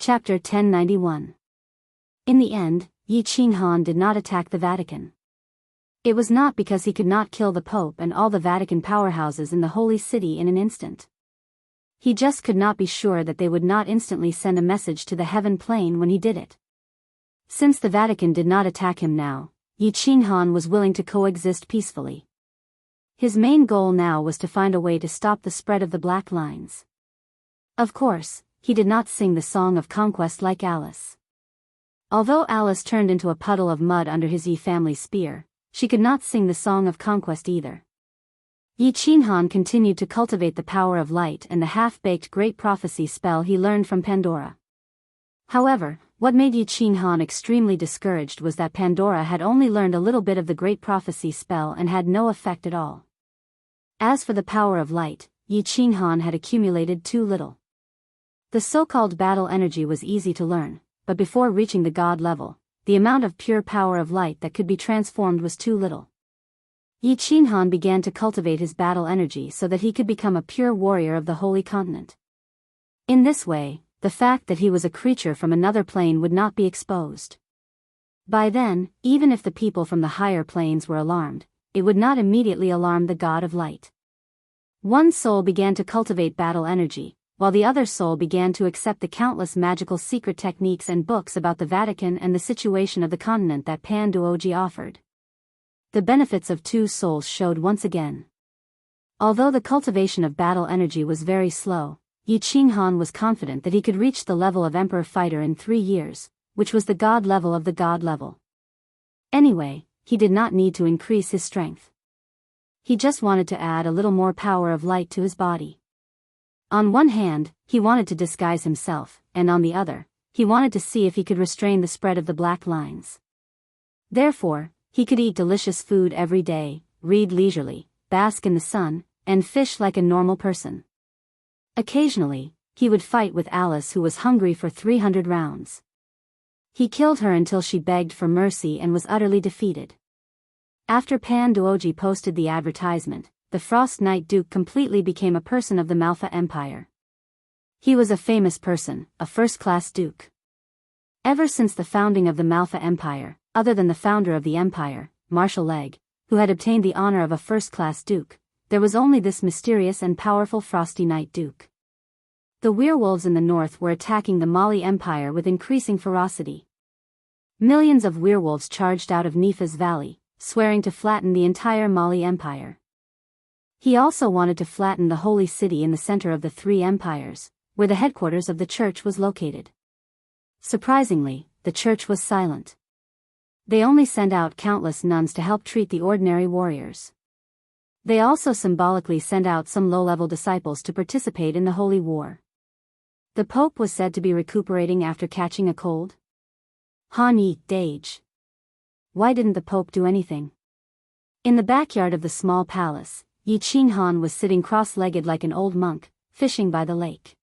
Chapter 1091. In the end, Yi Qinghan did not attack the Vatican. It was not because he could not kill the Pope and all the Vatican powerhouses in the Holy City in an instant. He just could not be sure that they would not instantly send a message to the heaven plane when he did it. Since the Vatican did not attack him now, Yi Qinghan was willing to coexist peacefully. His main goal now was to find a way to stop the spread of the black lines. Of course, he did not sing the song of conquest like Alice. Although Alice turned into a puddle of mud under his Yi family spear, she could not sing the song of conquest either. Yi Qinghan continued to cultivate the power of light and the half-baked great prophecy spell he learned from Pandora. However, what made Yi Qinghan extremely discouraged was that Pandora had only learned a little bit of the great prophecy spell and had no effect at all. As for the power of light, Yi Qinghan had accumulated too little. The so-called battle energy was easy to learn, but before reaching the god level, the amount of pure power of light that could be transformed was too little. Yi Qinghan began to cultivate his battle energy so that he could become a pure warrior of the Holy Continent. In this way, the fact that he was a creature from another plane would not be exposed. By then, even if the people from the higher planes were alarmed, it would not immediately alarm the god of light. One soul began to cultivate battle energy, while the other soul began to accept the countless magical secret techniques and books about the Vatican and the situation of the continent that Panduoji offered. The benefits of two souls showed once again. Although the cultivation of battle energy was very slow, Yi Qinghan was confident that he could reach the level of Emperor Fighter in 3 years, which was the god level of the god level. Anyway, he did not need to increase his strength. He just wanted to add a little more power of light to his body. On one hand, he wanted to disguise himself, and on the other, he wanted to see if he could restrain the spread of the black lines. Therefore, he could eat delicious food every day, read leisurely, bask in the sun, and fish like a normal person. Occasionally, he would fight with Alice, who was hungry for 300 rounds. He killed her until she begged for mercy and was utterly defeated. After Panduoji posted the advertisement, the Frost Knight Duke completely became a person of the Malfa Empire. He was a famous person, a first-class duke. Ever since the founding of the Malfa Empire, other than the founder of the empire, Marshal Leg, who had obtained the honor of a first-class duke, there was only this mysterious and powerful Frosty Knight Duke. The werewolves in the north were attacking the Mali Empire with increasing ferocity. Millions of werewolves charged out of Nifa's valley, swearing to flatten the entire Mali Empire. He also wanted to flatten the holy city in the center of the 3 empires, where the headquarters of the church was located. Surprisingly, the church was silent. They only sent out countless nuns to help treat the ordinary warriors. They also symbolically sent out some low-level disciples to participate in the holy war. The Pope was said to be recuperating after catching a cold. Han Yi Dage. Why didn't the Pope do anything? In the backyard of the small palace, Yi Qinghan was sitting cross-legged like an old monk, fishing by the lake.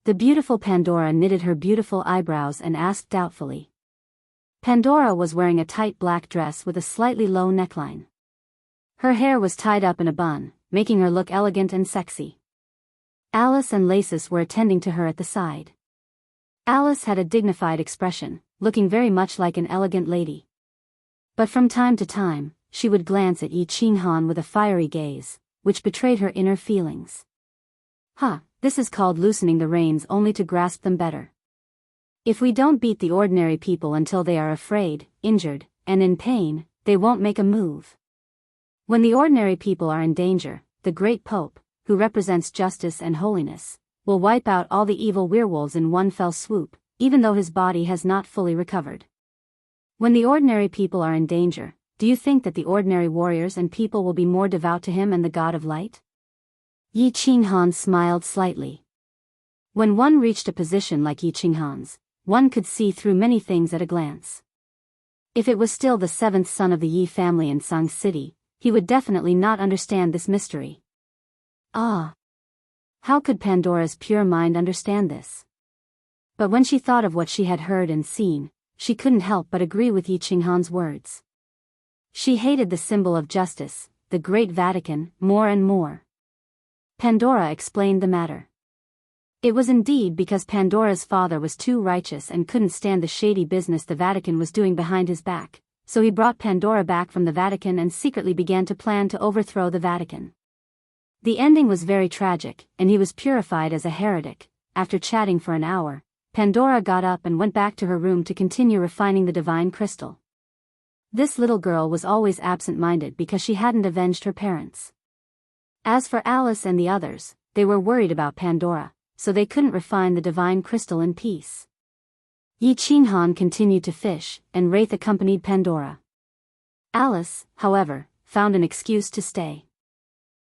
The beautiful Pandora knitted her beautiful eyebrows and asked doubtfully. Pandora was wearing a tight black dress with a slightly low neckline. Her hair was tied up in a bun, making her look elegant and sexy. Alice and Lacis were attending to her at the side. Alice had a dignified expression, looking very much like an elegant lady. But from time to time, she would glance at Yi Qinghan with a fiery gaze, which betrayed her inner feelings. This is called loosening the reins only to grasp them better. If we don't beat the ordinary people until they are afraid, injured, and in pain, they won't make a move. When the ordinary people are in danger, the great Pope, who represents justice and holiness, will wipe out all the evil werewolves in one fell swoop, even though his body has not fully recovered. When the ordinary people are in danger, do you think that the ordinary warriors and people will be more devout to him and the god of light? Yi Qinghan smiled slightly. When one reached a position like Yi Qinghan's, one could see through many things at a glance. If it was still the 7th son of the Yi family in Sang City, he would definitely not understand this mystery. How could Pandora's pure mind understand this? But when she thought of what she had heard and seen, she couldn't help but agree with Yi Qinghan's words. She hated the symbol of justice, the Great Vatican, more and more. Pandora explained the matter. It was indeed because Pandora's father was too righteous and couldn't stand the shady business the Vatican was doing behind his back, so he brought Pandora back from the Vatican and secretly began to plan to overthrow the Vatican. The ending was very tragic, and he was purified as a heretic. After chatting for an hour, Pandora got up and went back to her room to continue refining the divine crystal. This little girl was always absent-minded because she hadn't avenged her parents. As for Alice and the others, they were worried about Pandora, so they couldn't refine the divine crystal in peace. Yi Qinghan continued to fish, and Wraith accompanied Pandora. Alice, however, found an excuse to stay.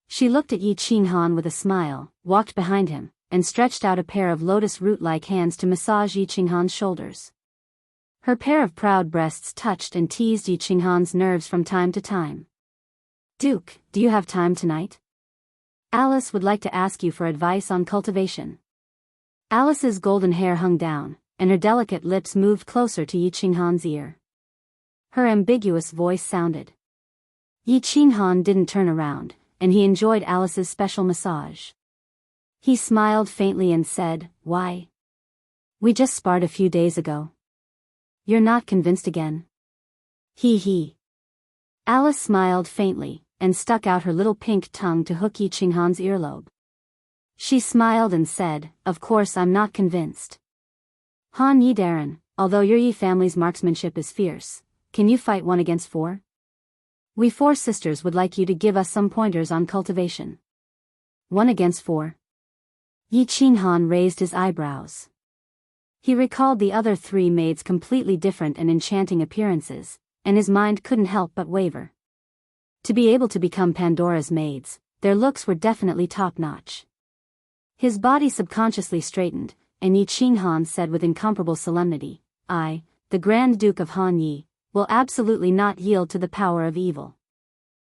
She looked at Yi Qinghan with a smile, walked behind him, and stretched out a pair of lotus root-like hands to massage Yi Qinghan's shoulders. Her pair of proud breasts touched and teased Yi Qinghan's nerves from time to time. "Duke, do you have time tonight? Alice would like to ask you for advice on cultivation." Alice's golden hair hung down, and her delicate lips moved closer to Yi Qinghan's ear. Her ambiguous voice sounded. Yi Qinghan didn't turn around, and he enjoyed Alice's special massage. He smiled faintly and said, "Why? We just sparred a few days ago. You're not convinced again?" He. Alice smiled faintly, and stuck out her little pink tongue to hook Yi Qinghan's earlobe. She smiled and said, "Of course I'm not convinced. Han Yi Darren, although your Yi family's marksmanship is fierce, can you fight 1 against 4? We 4 sisters would like you to give us some pointers on cultivation." 1 against 4. Yi Qinghan raised his eyebrows. He recalled the other 3 maids' completely different and enchanting appearances, and his mind couldn't help but waver. To be able to become Pandora's maids, their looks were definitely top-notch. His body subconsciously straightened, and Yi Qinghan said with incomparable solemnity, "I, the Grand Duke of Han Yi, will absolutely not yield to the power of evil.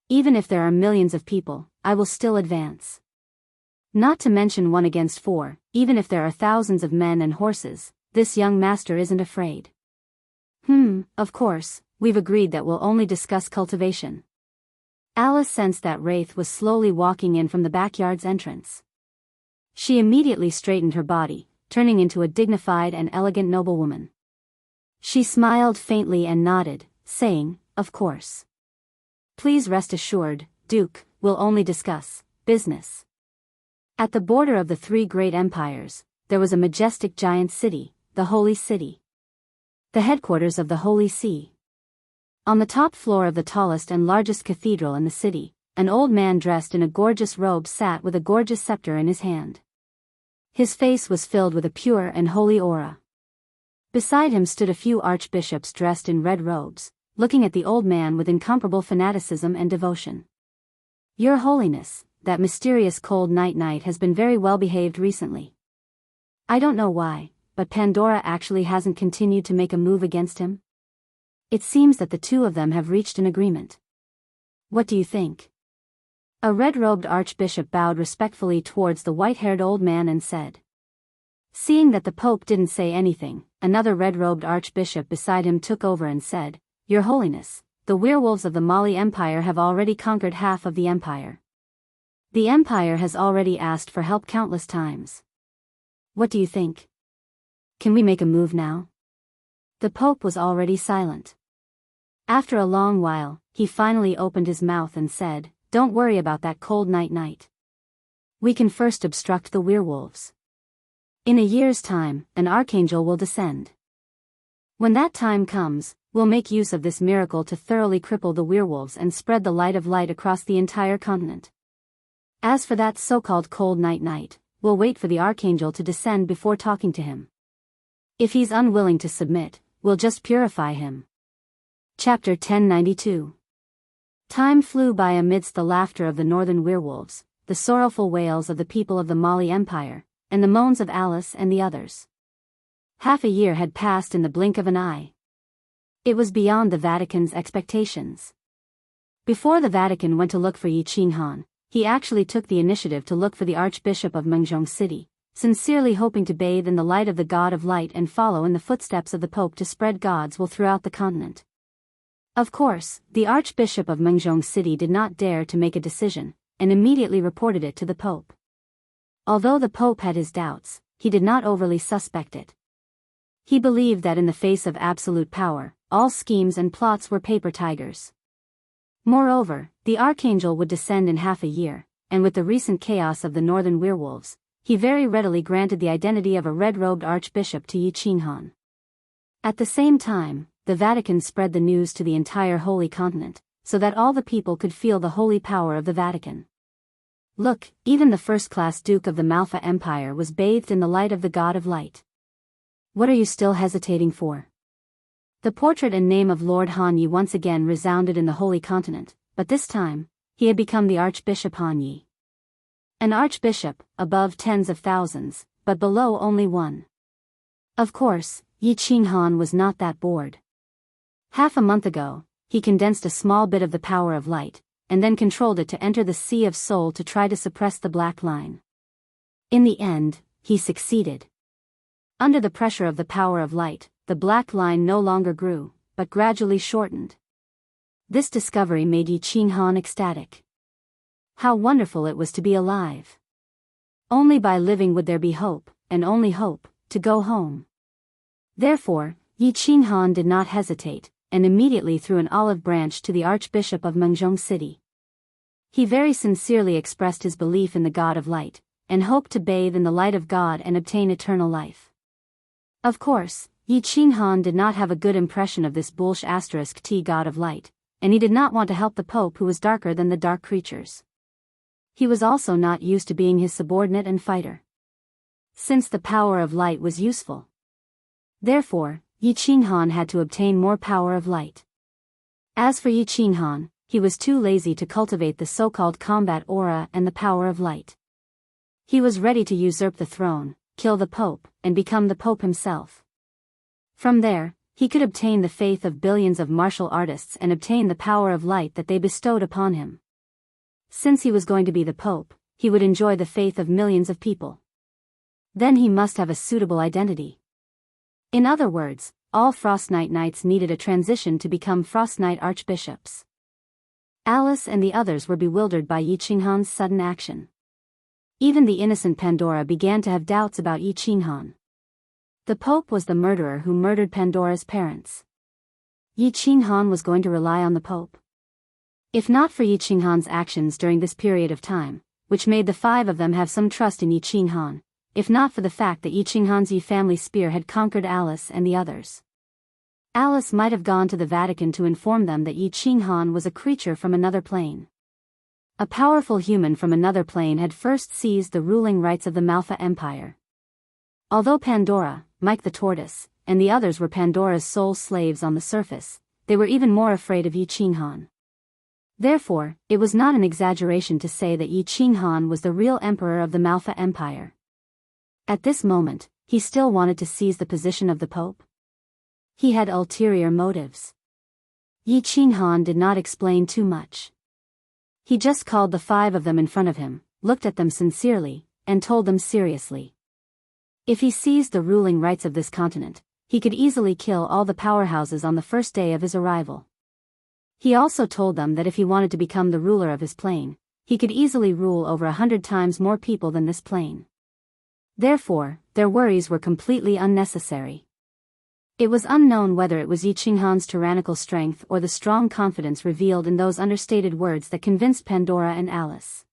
Even if there are millions of people, I will still advance. Not to mention 1 against 4, even if there are thousands of men and horses, this young master isn't afraid." Of course, we've agreed that we'll only discuss cultivation." Alice sensed that Wraith was slowly walking in from the backyard's entrance. She immediately straightened her body, turning into a dignified and elegant noblewoman. She smiled faintly and nodded, saying, "Of course. Please rest assured, Duke, we'll only discuss business." At the border of the 3 great empires, there was a majestic giant city, the Holy City. The headquarters of the Holy See. On the top floor of the tallest and largest cathedral in the city, an old man dressed in a gorgeous robe sat with a gorgeous scepter in his hand. His face was filled with a pure and holy aura. Beside him stood a few archbishops dressed in red robes, looking at the old man with incomparable fanaticism and devotion. "Your Holiness, that mysterious cold night has been very well behaved recently. I don't know why, but Pandora actually hasn't continued to make a move against him. It seems that the 2 of them have reached an agreement. What do you think?" A red-robed archbishop bowed respectfully towards the white-haired old man and said. Seeing that the Pope didn't say anything, another red-robed archbishop beside him took over and said, "Your Holiness, the werewolves of the Mali Empire have already conquered half of the empire. The empire has already asked for help countless times. What do you think? Can we make a move now?" The Pope was already silent. After a long while, he finally opened his mouth and said, "Don't worry about that cold night. We can first obstruct the werewolves. In a year's time, an archangel will descend. When that time comes, we'll make use of this miracle to thoroughly cripple the werewolves and spread the light of light across the entire continent. As for that so-called cold night, we'll wait for the archangel to descend before talking to him. If he's unwilling to submit, we'll just purify him." Chapter 1092. Time flew by amidst the laughter of the northern werewolves, the sorrowful wails of the people of the Mali Empire, and the moans of Alice and the others. Half a year had passed in the blink of an eye. It was beyond the Vatican's expectations. Before the Vatican went to look for Yi Qinghan, he actually took the initiative to look for the Archbishop of Mengzhong City, sincerely hoping to bathe in the light of the God of Light and follow in the footsteps of the Pope to spread God's will throughout the continent. Of course, the Archbishop of Mengzhong City did not dare to make a decision, and immediately reported it to the Pope. Although the Pope had his doubts, he did not overly suspect it. He believed that in the face of absolute power, all schemes and plots were paper tigers. Moreover, the archangel would descend in half a year, and with the recent chaos of the northern werewolves, he very readily granted the identity of a red-robed archbishop to Yi Qinghan. At the same time, the Vatican spread the news to the entire Holy Continent, so that all the people could feel the holy power of the Vatican. Look, even the first-class Duke of the Malfa Empire was bathed in the light of the God of Light. What are you still hesitating for? The portrait and name of Lord Han Yi once again resounded in the Holy Continent, but this time, he had become the Archbishop Han Yi. An archbishop, above tens of thousands, but below only one. Of course, Yi Qinghan was not that bored. Half a month ago, he condensed a small bit of the power of light, and then controlled it to enter the Sea of Soul to try to suppress the Black Line. In the end, he succeeded. Under the pressure of the power of light, the Black Line no longer grew, but gradually shortened. This discovery made Yi Qinghan ecstatic. How wonderful it was to be alive. Only by living would there be hope, and only hope, to go home. Therefore, Yi Qinghan did not hesitate, and immediately threw an olive branch to the Archbishop of Mengzhong City. He very sincerely expressed his belief in the God of Light, and hoped to bathe in the light of God and obtain eternal life. Of course, Yi Qinghan did not have a good impression of this *T God of Light, and he did not want to help the Pope who was darker than the dark creatures. He was also not used to being his subordinate and fighter. Since the power of light was useful. Therefore, Yi Qinghan had to obtain more power of light. As for Yi Qinghan, he was too lazy to cultivate the so-called combat aura and the power of light. He was ready to usurp the throne, kill the Pope, and become the Pope himself. From there, he could obtain the faith of billions of martial artists and obtain the power of light that they bestowed upon him. Since he was going to be the Pope, he would enjoy the faith of millions of people. Then he must have a suitable identity. In other words, all Frost Knight knights needed a transition to become Frost Knight archbishops. Alice and the others were bewildered by Yi Qinghan's sudden action. Even the innocent Pandora began to have doubts about Yi Qinghan. The Pope was the murderer who murdered Pandora's parents. Yi Qinghan was going to rely on the Pope. If not for Yi Qinghan's actions during this period of time, which made the five of them have some trust in Yi Qinghan, if not for the fact that Yi Qinghan's Yi family spear had conquered Alice and the others. Alice might have gone to the Vatican to inform them that Yi Qinghan was a creature from another plane. A powerful human from another plane had first seized the ruling rights of the Malfa Empire. Although Pandora, Mike the Tortoise, and the others were Pandora's sole slaves on the surface, they were even more afraid of Yi Qinghan. Therefore, it was not an exaggeration to say that Yi Qinghan was the real emperor of the Malfa Empire. At this moment, he still wanted to seize the position of the Pope. He had ulterior motives. Yi Qinghan did not explain too much. He just called the five of them in front of him, looked at them sincerely, and told them seriously. If he seized the ruling rights of this continent, he could easily kill all the powerhouses on the first day of his arrival. He also told them that if he wanted to become the ruler of his plane, he could easily rule over 100 times more people than this plane. Therefore, their worries were completely unnecessary. It was unknown whether it was Yi Qinghan's tyrannical strength or the strong confidence revealed in those understated words that convinced Pandora and Alice.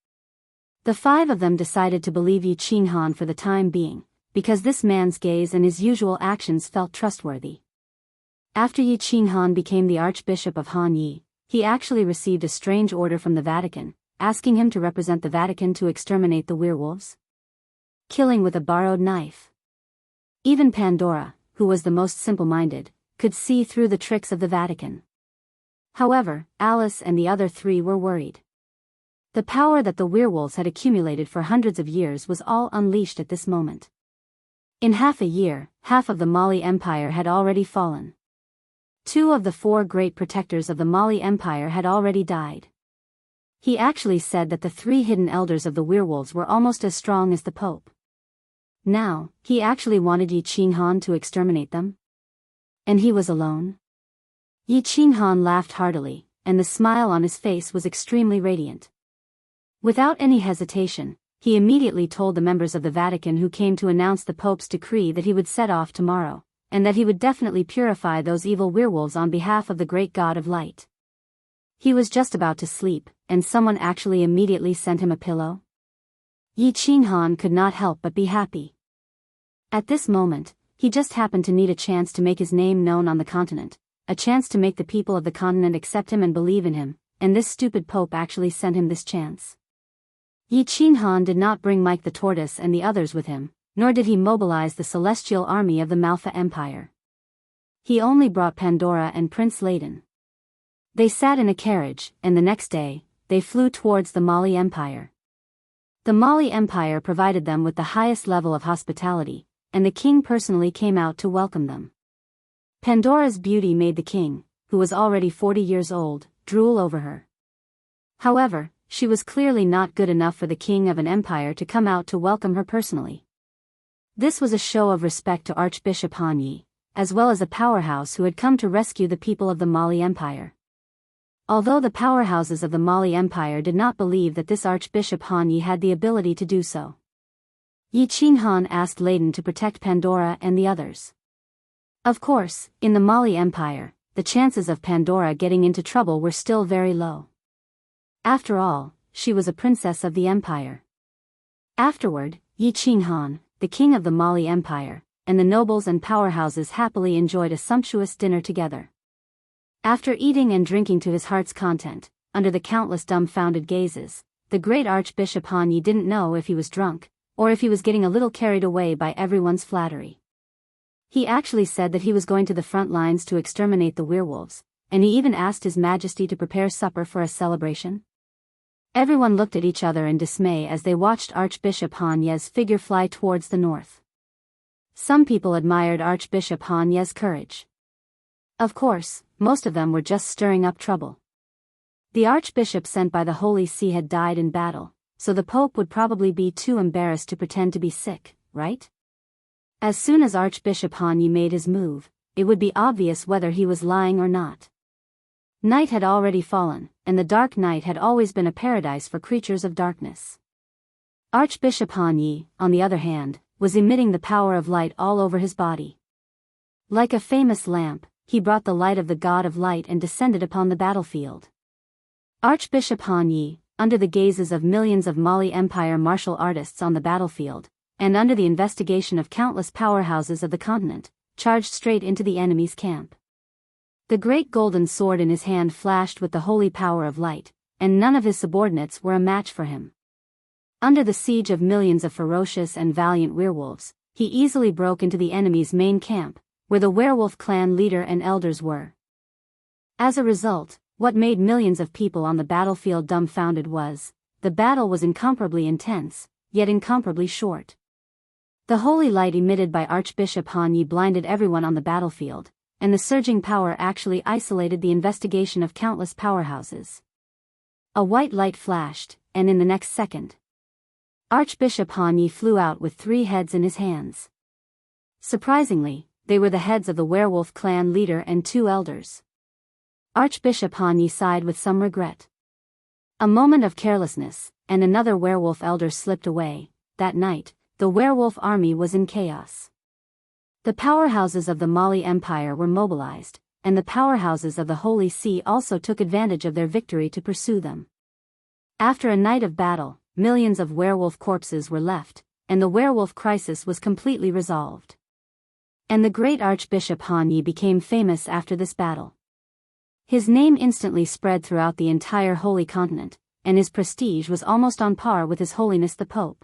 The five of them decided to believe Yi Qinghan for the time being, because this man's gaze and his usual actions felt trustworthy. After Yi Qinghan became the Archbishop of Han Yi, he actually received a strange order from the Vatican, asking him to represent the Vatican to exterminate the werewolves. Killing with a borrowed knife. Even Pandora, who was the most simple-minded, could see through the tricks of the Vatican. However, Alice and the other three were worried. The power that the werewolves had accumulated for hundreds of years was all unleashed at this moment. In half a year, half of the Mali Empire had already fallen. 2 of the 4 great protectors of the Mali Empire had already died. He actually said that the 3 hidden elders of the werewolves were almost as strong as the Pope. Now, he actually wanted Yi Qinghan to exterminate them? And he was alone? Yi Qinghan laughed heartily, and the smile on his face was extremely radiant. Without any hesitation, he immediately told the members of the Vatican who came to announce the Pope's decree that he would set off tomorrow, and that he would definitely purify those evil werewolves on behalf of the great god of light. He was just about to sleep, and someone actually immediately sent him a pillow. Yi Qinghan could not help but be happy. At this moment, he just happened to need a chance to make his name known on the continent, a chance to make the people of the continent accept him and believe in him, and this stupid Pope actually sent him this chance. Yi Qinghan did not bring Mike the Tortoise and the others with him, nor did he mobilize the celestial army of the Malfa Empire. He only brought Pandora and Prince Layden. They sat in a carriage, and the next day, they flew towards the Mali Empire. The Mali Empire provided them with the highest level of hospitality, and the king personally came out to welcome them. Pandora's beauty made the king, who was already 40 years old, drool over her. However, she was clearly not good enough for the king of an empire to come out to welcome her personally. This was a show of respect to Archbishop Han Yi, as well as a powerhouse who had come to rescue the people of the Mali Empire. Although the powerhouses of the Mali Empire did not believe that this Archbishop Han Yi had the ability to do so. Yi Qinghan asked Layden to protect Pandora and the others. Of course, in the Mali Empire, the chances of Pandora getting into trouble were still very low. After all, she was a princess of the empire. Afterward, Yi Qinghan, the king of the Mali Empire, and the nobles and powerhouses happily enjoyed a sumptuous dinner together. After eating and drinking to his heart's content, under the countless dumbfounded gazes, the great Archbishop Han Yi didn't know if he was drunk, or if he was getting a little carried away by everyone's flattery. He actually said that he was going to the front lines to exterminate the werewolves, and he even asked His Majesty to prepare supper for a celebration. Everyone looked at each other in dismay as they watched Archbishop Han Ye's figure fly towards the north. Some people admired Archbishop Han Ye's courage. Of course, most of them were just stirring up trouble. The archbishop sent by the Holy See had died in battle, so the Pope would probably be too embarrassed to pretend to be sick, right? As soon as Archbishop Han Yi made his move, it would be obvious whether he was lying or not. Night had already fallen, and the dark night had always been a paradise for creatures of darkness. Archbishop Han Yi, on the other hand, was emitting the power of light all over his body. Like a famous lamp, he brought the light of the God of Light and descended upon the battlefield. Archbishop Han Yi, under the gazes of millions of Mali Empire martial artists on the battlefield, and under the investigation of countless powerhouses of the continent, charged straight into the enemy's camp. The great golden sword in his hand flashed with the holy power of light, and none of his subordinates were a match for him. Under the siege of millions of ferocious and valiant werewolves, he easily broke into the enemy's main camp, where the werewolf clan leader and elders were. As a result, what made millions of people on the battlefield dumbfounded was, the battle was incomparably intense, yet incomparably short. The holy light emitted by Archbishop Han Yi blinded everyone on the battlefield, and the surging power actually isolated the investigation of countless powerhouses. A white light flashed, and in the next second, Archbishop Han Yi flew out with 3 heads in his hands. Surprisingly, they were the heads of the werewolf clan leader and 2 elders. Archbishop Han Yi sighed with some regret. A moment of carelessness, and another werewolf elder slipped away. That night, the werewolf army was in chaos. The powerhouses of the Mali Empire were mobilized, and the powerhouses of the Holy See also took advantage of their victory to pursue them. After a night of battle, millions of werewolf corpses were left, and the werewolf crisis was completely resolved. And the great Archbishop Han Yi became famous after this battle. His name instantly spread throughout the entire Holy Continent, and his prestige was almost on par with His Holiness the Pope.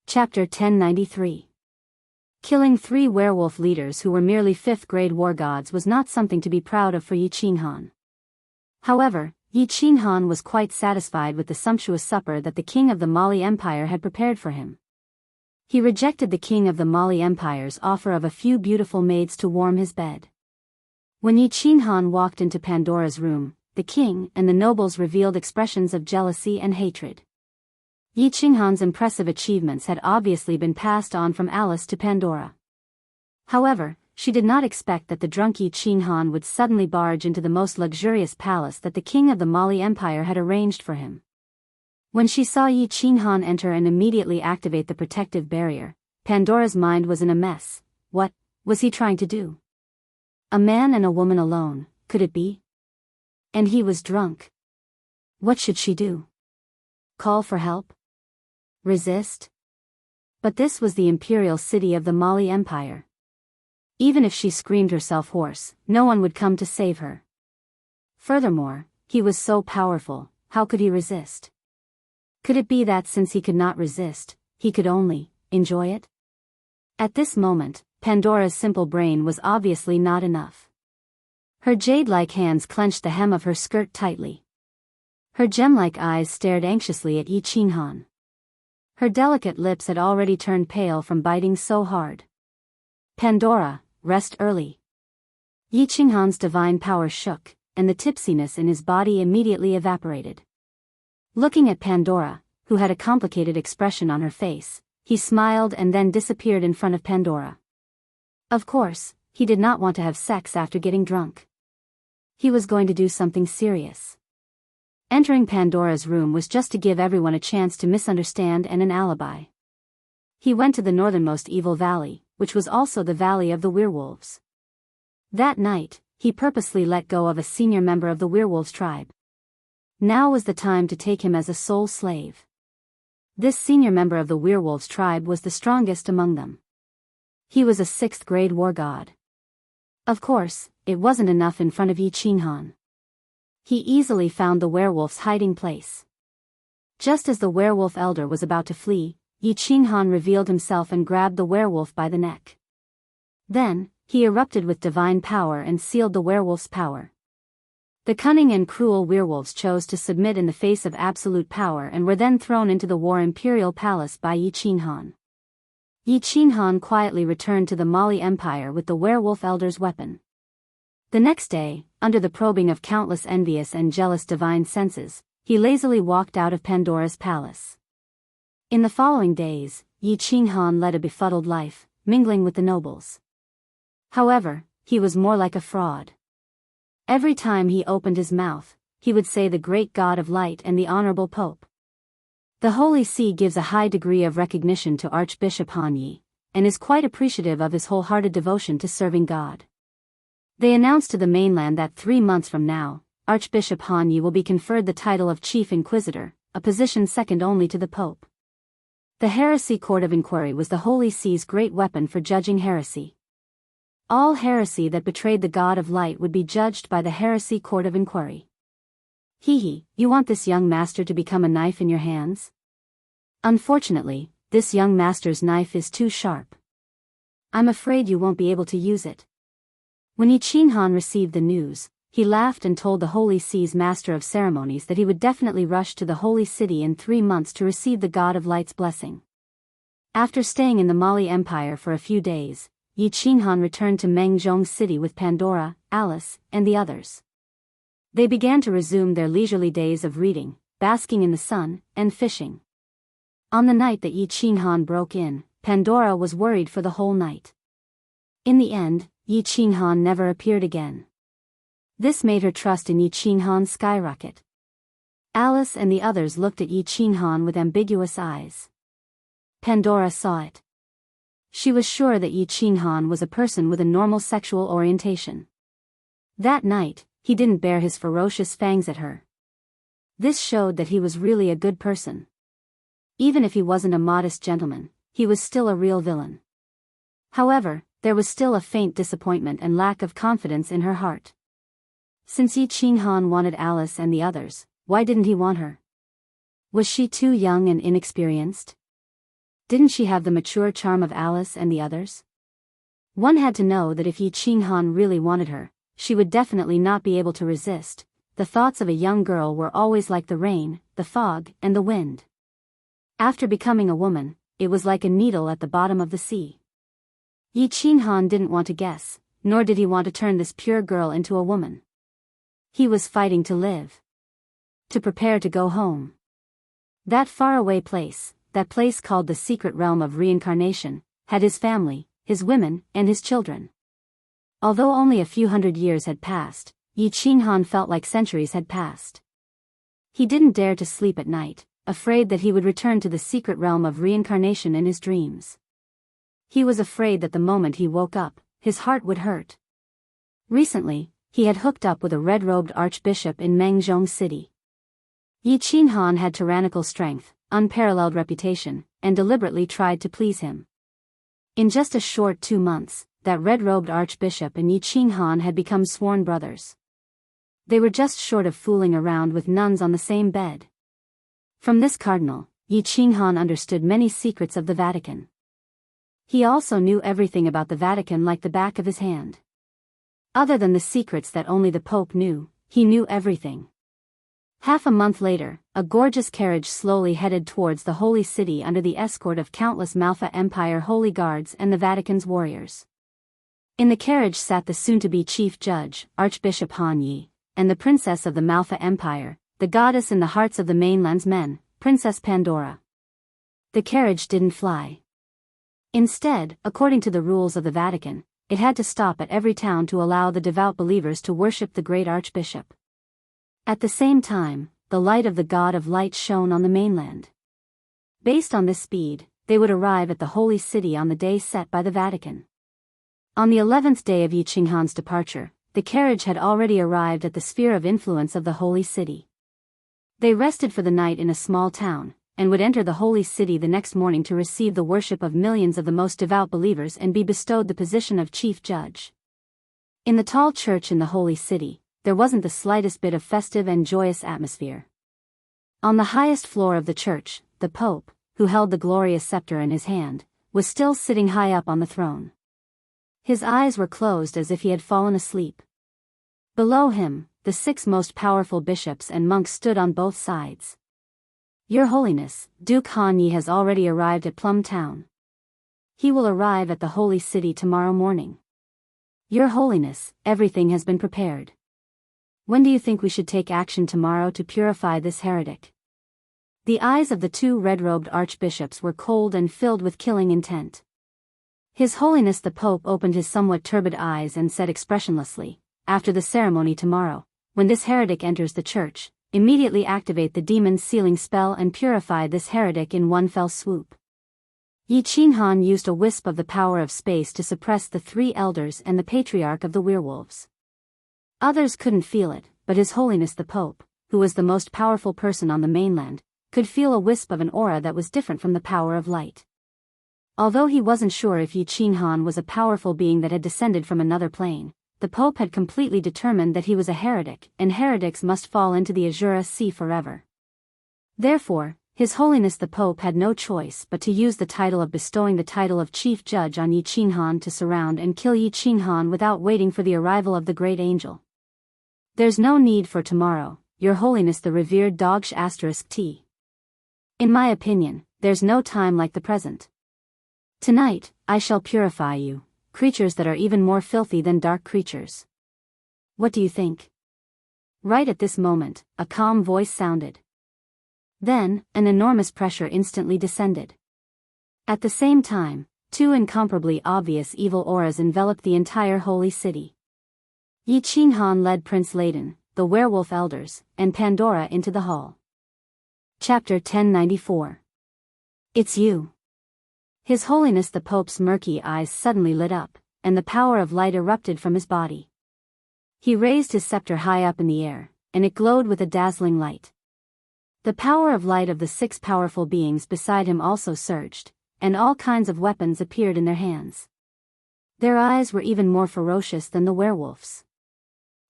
Chapter 1093. Killing 3 werewolf leaders who were merely 5th-grade war gods was not something to be proud of for Yi Qinghan. However, Yi Qinghan was quite satisfied with the sumptuous supper that the king of the Mali Empire had prepared for him. He rejected the king of the Mali Empire's offer of a few beautiful maids to warm his bed. When Yi Qinghan walked into Pandora's room, the king and the nobles revealed expressions of jealousy and hatred. Yi Qinghan's impressive achievements had obviously been passed on from Alice to Pandora. However, she did not expect that the drunk Yi Qinghan would suddenly barge into the most luxurious palace that the king of the Mali Empire had arranged for him. When she saw Yi Qinghan enter and immediately activate the protective barrier, Pandora's mind was in a mess. What was he trying to do? A man and a woman alone, could it be? And he was drunk. What should she do? Call for help? Resist? But this was the imperial city of the Mali Empire. Even if she screamed herself hoarse, no one would come to save her. Furthermore, he was so powerful, how could he resist? Could it be that since he could not resist, he could only enjoy it? At this moment, Pandora's simple brain was obviously not enough. Her jade-like hands clenched the hem of her skirt tightly. Her gem-like eyes stared anxiously at Yi Qinghan. Her delicate lips had already turned pale from biting so hard. Pandora, rest early. Yi Qinghan's divine power shook, and the tipsiness in his body immediately evaporated. Looking at Pandora, who had a complicated expression on her face, he smiled and then disappeared in front of Pandora. Of course, he did not want to have sex after getting drunk. He was going to do something serious. Entering Pandora's room was just to give everyone a chance to misunderstand and an alibi. He went to the northernmost evil valley, which was also the valley of the werewolves. That night, he purposely let go of a senior member of the werewolves tribe. Now was the time to take him as a sole slave. This senior member of the werewolves tribe was the strongest among them. He was a 6th grade war god. Of course, it wasn't enough in front of Yi Qinghan. He easily found the werewolf's hiding place. Just as the werewolf elder was about to flee, Yi Qinghan revealed himself and grabbed the werewolf by the neck. Then, he erupted with divine power and sealed the werewolf's power. The cunning and cruel werewolves chose to submit in the face of absolute power and were then thrown into the war imperial palace by Yi Qinghan. Yi Qinghan quietly returned to the Mali Empire with the werewolf elder's weapon. The next day, under the probing of countless envious and jealous divine senses, he lazily walked out of Pandora's palace. In the following days, Yi Qinghan led a befuddled life, mingling with the nobles. However, he was more like a fraud. Every time he opened his mouth, he would say the great God of light and the honorable Pope. The Holy See gives a high degree of recognition to Archbishop Han Yi, and is quite appreciative of his wholehearted devotion to serving God. They announced to the mainland that 3 months from now, Archbishop Han Yi will be conferred the title of Chief Inquisitor, a position second only to the Pope. The Heresy Court of Inquiry was the Holy See's great weapon for judging heresy. All heresy that betrayed the God of Light would be judged by the Heresy Court of Inquiry. You want this young master to become a knife in your hands? Unfortunately, this young master's knife is too sharp. I'm afraid you won't be able to use it. When Yi Qinghan received the news, he laughed and told the Holy See's Master of Ceremonies that he would definitely rush to the Holy City in 3 months to receive the God of Light's blessing. After staying in the Mali Empire for a few days, Yi Qinghan returned to Mengzhong City with Pandora, Alice, and the others. They began to resume their leisurely days of reading, basking in the sun, and fishing. On the night that Yi Qinghan broke in, Pandora was worried for the whole night. In the end, Yi Qinghan never appeared again. This made her trust in Yi Qinghan skyrocket. Alice and the others looked at Yi Qinghan with ambiguous eyes. Pandora saw it. She was sure that Yi Qinghan was a person with a normal sexual orientation. That night, he didn't bare his ferocious fangs at her. This showed that he was really a good person. Even if he wasn't a modest gentleman, he was still a real villain. However, there was still a faint disappointment and lack of confidence in her heart. Since Yi Qinghan wanted Alice and the others, why didn't he want her? Was she too young and inexperienced? Didn't she have the mature charm of Alice and the others? One had to know that if Yi Qinghan really wanted her, she would definitely not be able to resist. The thoughts of a young girl were always like the rain, the fog, and the wind. After becoming a woman, it was like a needle at the bottom of the sea. Yi Qinghan didn't want to guess, nor did he want to turn this pure girl into a woman. He was fighting to live. To prepare to go home. That faraway place, that place called the secret realm of reincarnation, had his family, his women, and his children. Although only a few hundred years had passed, Yi Qinghan felt like centuries had passed. He didn't dare to sleep at night, afraid that he would return to the secret realm of reincarnation in his dreams. He was afraid that the moment he woke up, his heart would hurt. Recently, he had hooked up with a red-robed archbishop in Mengzhong City. Yi Qinghan had tyrannical strength, unparalleled reputation, and deliberately tried to please him. In just a short 2 months, that red-robed archbishop and Yi Qinghan had become sworn brothers. They were just short of fooling around with nuns on the same bed. From this cardinal, Yi Qinghan understood many secrets of the Vatican. He also knew everything about the Vatican like the back of his hand. Other than the secrets that only the Pope knew, he knew everything. Half a month later, a gorgeous carriage slowly headed towards the Holy City under the escort of countless Malfa Empire holy guards and the Vatican's warriors. In the carriage sat the soon-to-be chief judge, Archbishop Han Yi, and the princess of the Malfa Empire, the goddess in the hearts of the mainland's men, Princess Pandora. The carriage didn't fly. Instead, according to the rules of the Vatican, it had to stop at every town to allow the devout believers to worship the great archbishop. At the same time, the light of the God of Light shone on the mainland. Based on this speed, they would arrive at the Holy City on the day set by the Vatican. On the 11th day of Yi Qinghan's departure, the carriage had already arrived at the sphere of influence of the Holy City. They rested for the night in a small town, and would enter the Holy City the next morning to receive the worship of millions of the most devout believers and be bestowed the position of chief judge. In the tall church in the Holy City, there wasn't the slightest bit of festive and joyous atmosphere. On the highest floor of the church, the Pope, who held the glorious scepter in his hand, was still sitting high up on the throne. His eyes were closed as if he had fallen asleep. Below him, the 6 most powerful bishops and monks stood on both sides. Your Holiness, Duke Han Yi has already arrived at Plum Town. He will arrive at the Holy City tomorrow morning. Your Holiness, everything has been prepared. When do you think we should take action tomorrow to purify this heretic? The eyes of the 2 red-robed archbishops were cold and filled with killing intent. His Holiness the Pope opened his somewhat turbid eyes and said expressionlessly, after the ceremony tomorrow, when this heretic enters the church, immediately activate the demon's sealing spell and purify this heretic in one fell swoop. Yi Qinghan used a wisp of the power of space to suppress the 3 elders and the patriarch of the werewolves. Others couldn't feel it, but His Holiness the Pope, who was the most powerful person on the mainland, could feel a wisp of an aura that was different from the power of light. Although he wasn't sure if Yi Qinghan was a powerful being that had descended from another plane, the Pope had completely determined that he was a heretic, and heretics must fall into the Azura Sea forever. Therefore, His Holiness the Pope had no choice but to use the title of bestowing the title of Chief Judge on Yi Qinghan to surround and kill Yi Qinghan without waiting for the arrival of the Great Angel. There's no need for tomorrow, Your Holiness the revered Dogsh *T. In my opinion, there's no time like the present. Tonight, I shall purify you, creatures that are even more filthy than dark creatures. What do you think? Right at this moment, a calm voice sounded. Then, an enormous pressure instantly descended. At the same time, 2 incomparably obvious evil auras enveloped the entire holy city. Yi Qinghan led Prince Layden, the werewolf elders, and Pandora into the hall. Chapter 1094. It's you. His Holiness the Pope's murky eyes suddenly lit up, and the power of light erupted from his body. He raised his scepter high up in the air, and it glowed with a dazzling light. The power of light of the 6 powerful beings beside him also surged, and all kinds of weapons appeared in their hands. Their eyes were even more ferocious than the werewolves.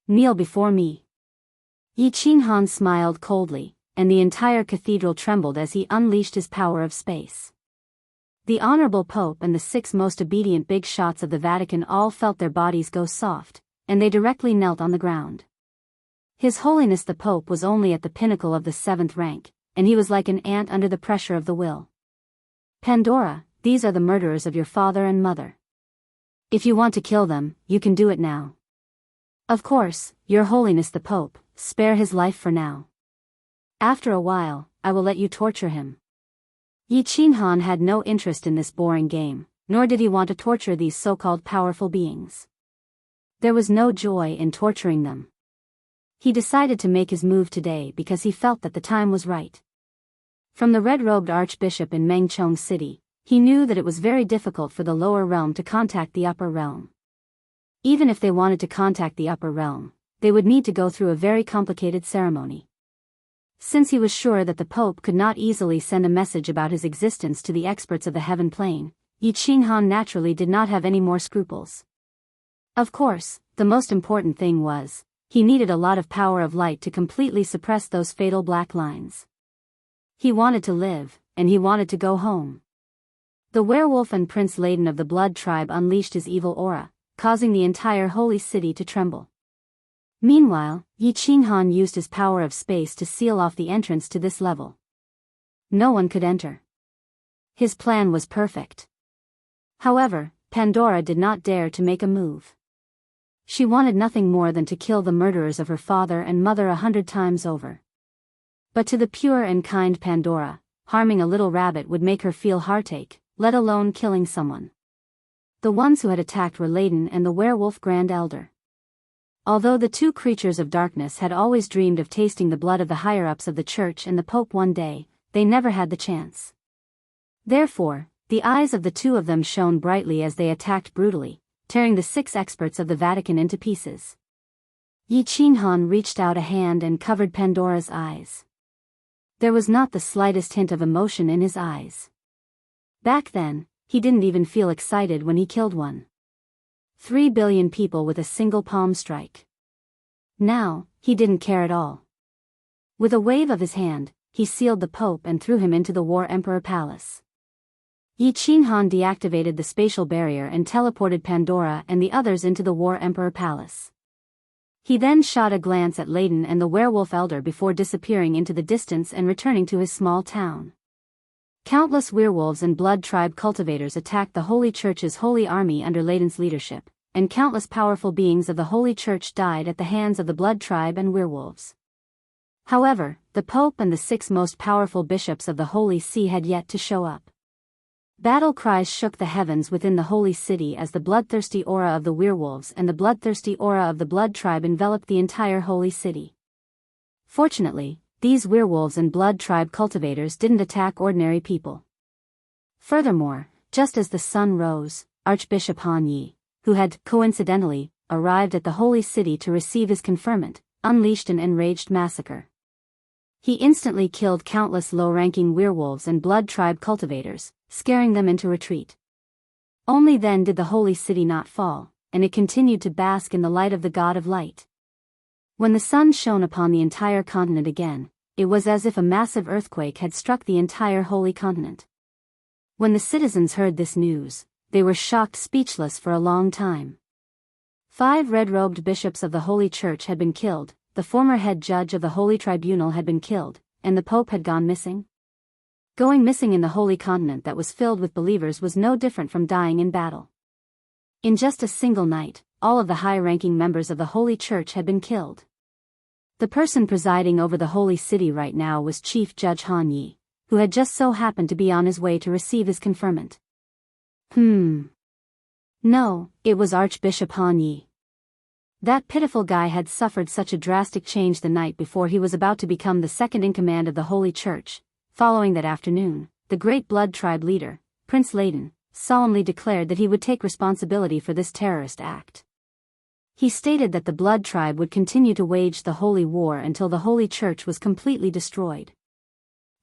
Kneel before me. Yi Qinghan smiled coldly, and the entire cathedral trembled as he unleashed his power of space. The Honorable Pope and the 6 most obedient big shots of the Vatican all felt their bodies go soft, and they directly knelt on the ground. His Holiness the Pope was only at the pinnacle of the 7th rank, and he was like an ant under the pressure of the will. Pandora, these are the murderers of your father and mother. If you want to kill them, you can do it now. Of course, Your Holiness the Pope, spare his life for now. After a while, I will let you torture him. Yi Qinghan had no interest in this boring game, nor did he want to torture these so-called powerful beings. There was no joy in torturing them. He decided to make his move today because he felt that the time was right. From the red-robed archbishop in Mengchong City, he knew that it was very difficult for the lower realm to contact the upper realm. Even if they wanted to contact the upper realm, they would need to go through a very complicated ceremony. Since he was sure that the Pope could not easily send a message about his existence to the experts of the heaven plane, Yi Qinghan naturally did not have any more scruples. Of course, the most important thing was, he needed a lot of power of light to completely suppress those fatal black lines. He wanted to live, and he wanted to go home. The werewolf and Prince Layden of the Blood tribe unleashed his evil aura, causing the entire holy city to tremble. Meanwhile, Yi Qinghan used his power of space to seal off the entrance to this level. No one could enter. His plan was perfect. However, Pandora did not dare to make a move. She wanted nothing more than to kill the murderers of her father and mother 100 times over. But to the pure and kind Pandora, harming a little rabbit would make her feel heartache, let alone killing someone. The ones who had attacked were Layden and the werewolf Grand Elder. Although the two creatures of darkness had always dreamed of tasting the blood of the higher-ups of the church and the Pope one day, they never had the chance. Therefore, the eyes of the two of them shone brightly as they attacked brutally, tearing the 6 experts of the Vatican into pieces. Yi Qinghan reached out a hand and covered Pandora's eyes. There was not the slightest hint of emotion in his eyes. Back then, he didn't even feel excited when he killed one. 3 billion people with a single palm strike. Now, he didn't care at all. With a wave of his hand, he sealed the Pope and threw him into the War Emperor Palace. Yi Qinghan deactivated the spatial barrier and teleported Pandora and the others into the War Emperor Palace. He then shot a glance at Layden and the werewolf elder before disappearing into the distance and returning to his small town. Countless werewolves and blood tribe cultivators attacked the Holy Church's holy army under Layden's leadership, and countless powerful beings of the Holy Church died at the hands of the blood tribe and werewolves. However, the Pope and the 6 most powerful bishops of the Holy See had yet to show up. Battle cries shook the heavens within the Holy City as the bloodthirsty aura of the werewolves and the bloodthirsty aura of the blood tribe enveloped the entire Holy City. Fortunately, these werewolves and blood tribe cultivators didn't attack ordinary people. Furthermore, just as the sun rose, Archbishop Han Yi, who had, coincidentally, arrived at the Holy City to receive his conferment, unleashed an enraged massacre. He instantly killed countless low-ranking werewolves and blood tribe cultivators, scaring them into retreat. Only then did the Holy City not fall, and it continued to bask in the light of the God of Light. When the sun shone upon the entire continent again, it was as if a massive earthquake had struck the entire holy continent. When the citizens heard this news, they were shocked speechless for a long time. 5 red-robed bishops of the Holy Church had been killed, the former head judge of the Holy Tribunal had been killed, and the Pope had gone missing. Going missing in the holy continent that was filled with believers was no different from dying in battle. In just a single night, all of the high-ranking members of the Holy Church had been killed. The person presiding over the Holy City right now was Chief Judge Han Yi, who had just so happened to be on his way to receive his conferment. No, it was Archbishop Han Yi. That pitiful guy had suffered such a drastic change the night before he was about to become the second in command of the Holy Church. Following that afternoon, the great blood tribe leader, Prince Layden, solemnly declared that he would take responsibility for this terrorist act. He stated that the blood tribe would continue to wage the holy war until the Holy Church was completely destroyed.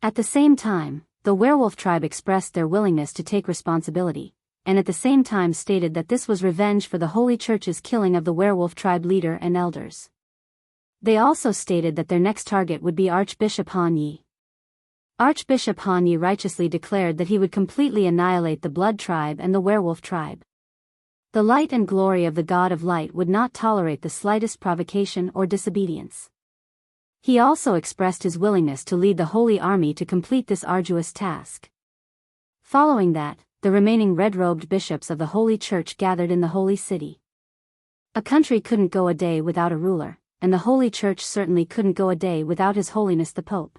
At the same time, the werewolf tribe expressed their willingness to take responsibility, and at the same time stated that this was revenge for the Holy Church's killing of the werewolf tribe leader and elders. They also stated that their next target would be Archbishop Han Yi. Archbishop Han Yi righteously declared that he would completely annihilate the blood tribe and the werewolf tribe. The light and glory of the God of Light would not tolerate the slightest provocation or disobedience. He also expressed his willingness to lead the Holy Army to complete this arduous task. Following that, the remaining red-robed bishops of the Holy Church gathered in the Holy City. A country couldn't go a day without a ruler, and the Holy Church certainly couldn't go a day without His Holiness the Pope.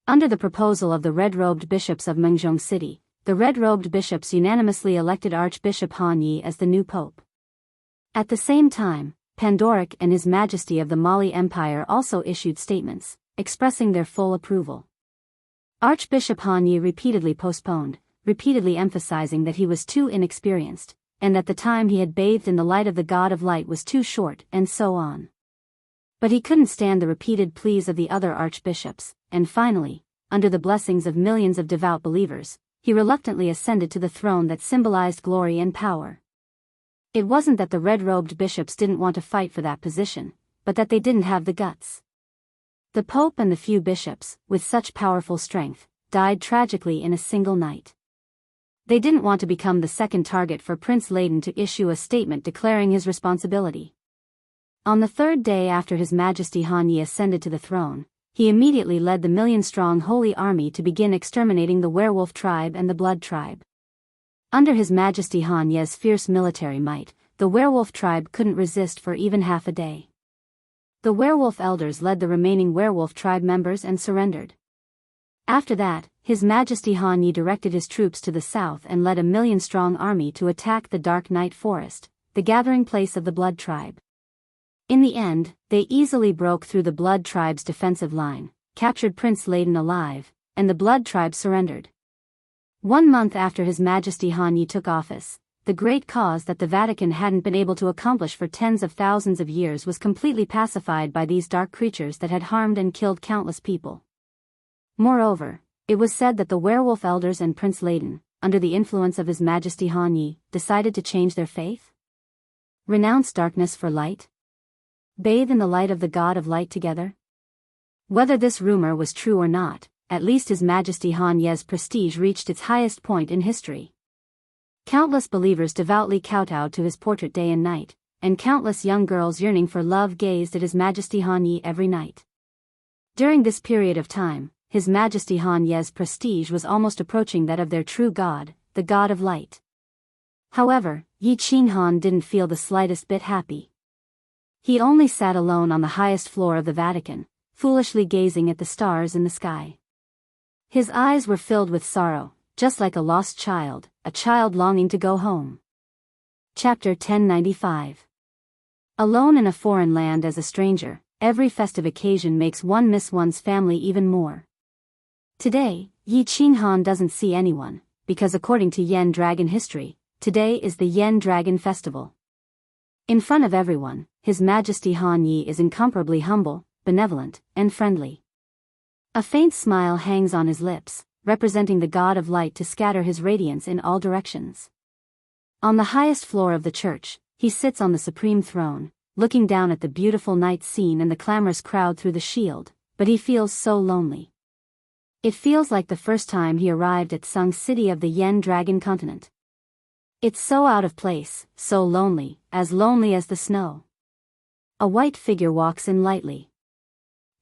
Under the proposal of the red-robed bishops of Mengzhong City, the red-robed bishops unanimously elected Archbishop Han Yi as the new pope. At the same time, Pandoric and His Majesty of the Mali Empire also issued statements, expressing their full approval. Archbishop Han Yi repeatedly postponed, repeatedly emphasizing that he was too inexperienced, and that the time he had bathed in the light of the God of Light was too short, and so on. But he couldn't stand the repeated pleas of the other archbishops, and finally, under the blessings of millions of devout believers, he reluctantly ascended to the throne that symbolized glory and power. It wasn't that the red-robed bishops didn't want to fight for that position, but that they didn't have the guts. The Pope and the few bishops, with such powerful strength, died tragically in a single night. They didn't want to become the second target for Prince Layden to issue a statement declaring his responsibility. On the third day after His Majesty Han Yi ascended to the throne, he immediately led the million-strong Holy Army to begin exterminating the Werewolf tribe and the Blood tribe. Under His Majesty Han Yi's fierce military might, the Werewolf tribe couldn't resist for even half a day. The Werewolf elders led the remaining Werewolf tribe members and surrendered. After that, His Majesty Han Yi directed his troops to the south and led a million-strong army to attack the Dark Night Forest, the gathering place of the Blood tribe. In the end, they easily broke through the Blood tribe's defensive line, captured Prince Layden alive, and the Blood tribe surrendered. 1 month after His Majesty Han Yi took office, the great cause that the Vatican hadn't been able to accomplish for tens of thousands of years was completely pacified by these dark creatures that had harmed and killed countless people. Moreover, it was said that the Werewolf elders and Prince Layden, under the influence of His Majesty Han Yi, decided to change their faith? Renounce darkness for light? Bathe in the light of the God of Light together? Whether this rumor was true or not, at least His Majesty Han Yi's prestige reached its highest point in history. Countless believers devoutly kowtowed to his portrait day and night, and countless young girls yearning for love gazed at His Majesty Han Yi every night. During this period of time, His Majesty Han Yi's prestige was almost approaching that of their true God, the God of Light. However, Yi Qinghan didn't feel the slightest bit happy. He only sat alone on the highest floor of the Vatican, foolishly gazing at the stars in the sky. His eyes were filled with sorrow, just like a lost child, a child longing to go home. Chapter 1095. Alone in a foreign land as a stranger, every festive occasion makes one miss one's family even more. Today, Yi Qinghan doesn't see anyone, because according to Yen Dragon history, today is the Yen Dragon Festival. In front of everyone, His Majesty Han Yi is incomparably humble, benevolent, and friendly. A faint smile hangs on his lips, representing the God of Light to scatter his radiance in all directions. On the highest floor of the church, he sits on the supreme throne, looking down at the beautiful night scene and the clamorous crowd through the shield, but he feels so lonely. It feels like the first time he arrived at Sung City of the Yen Dragon continent. It's so out of place, so lonely as the snow. A white figure walks in lightly.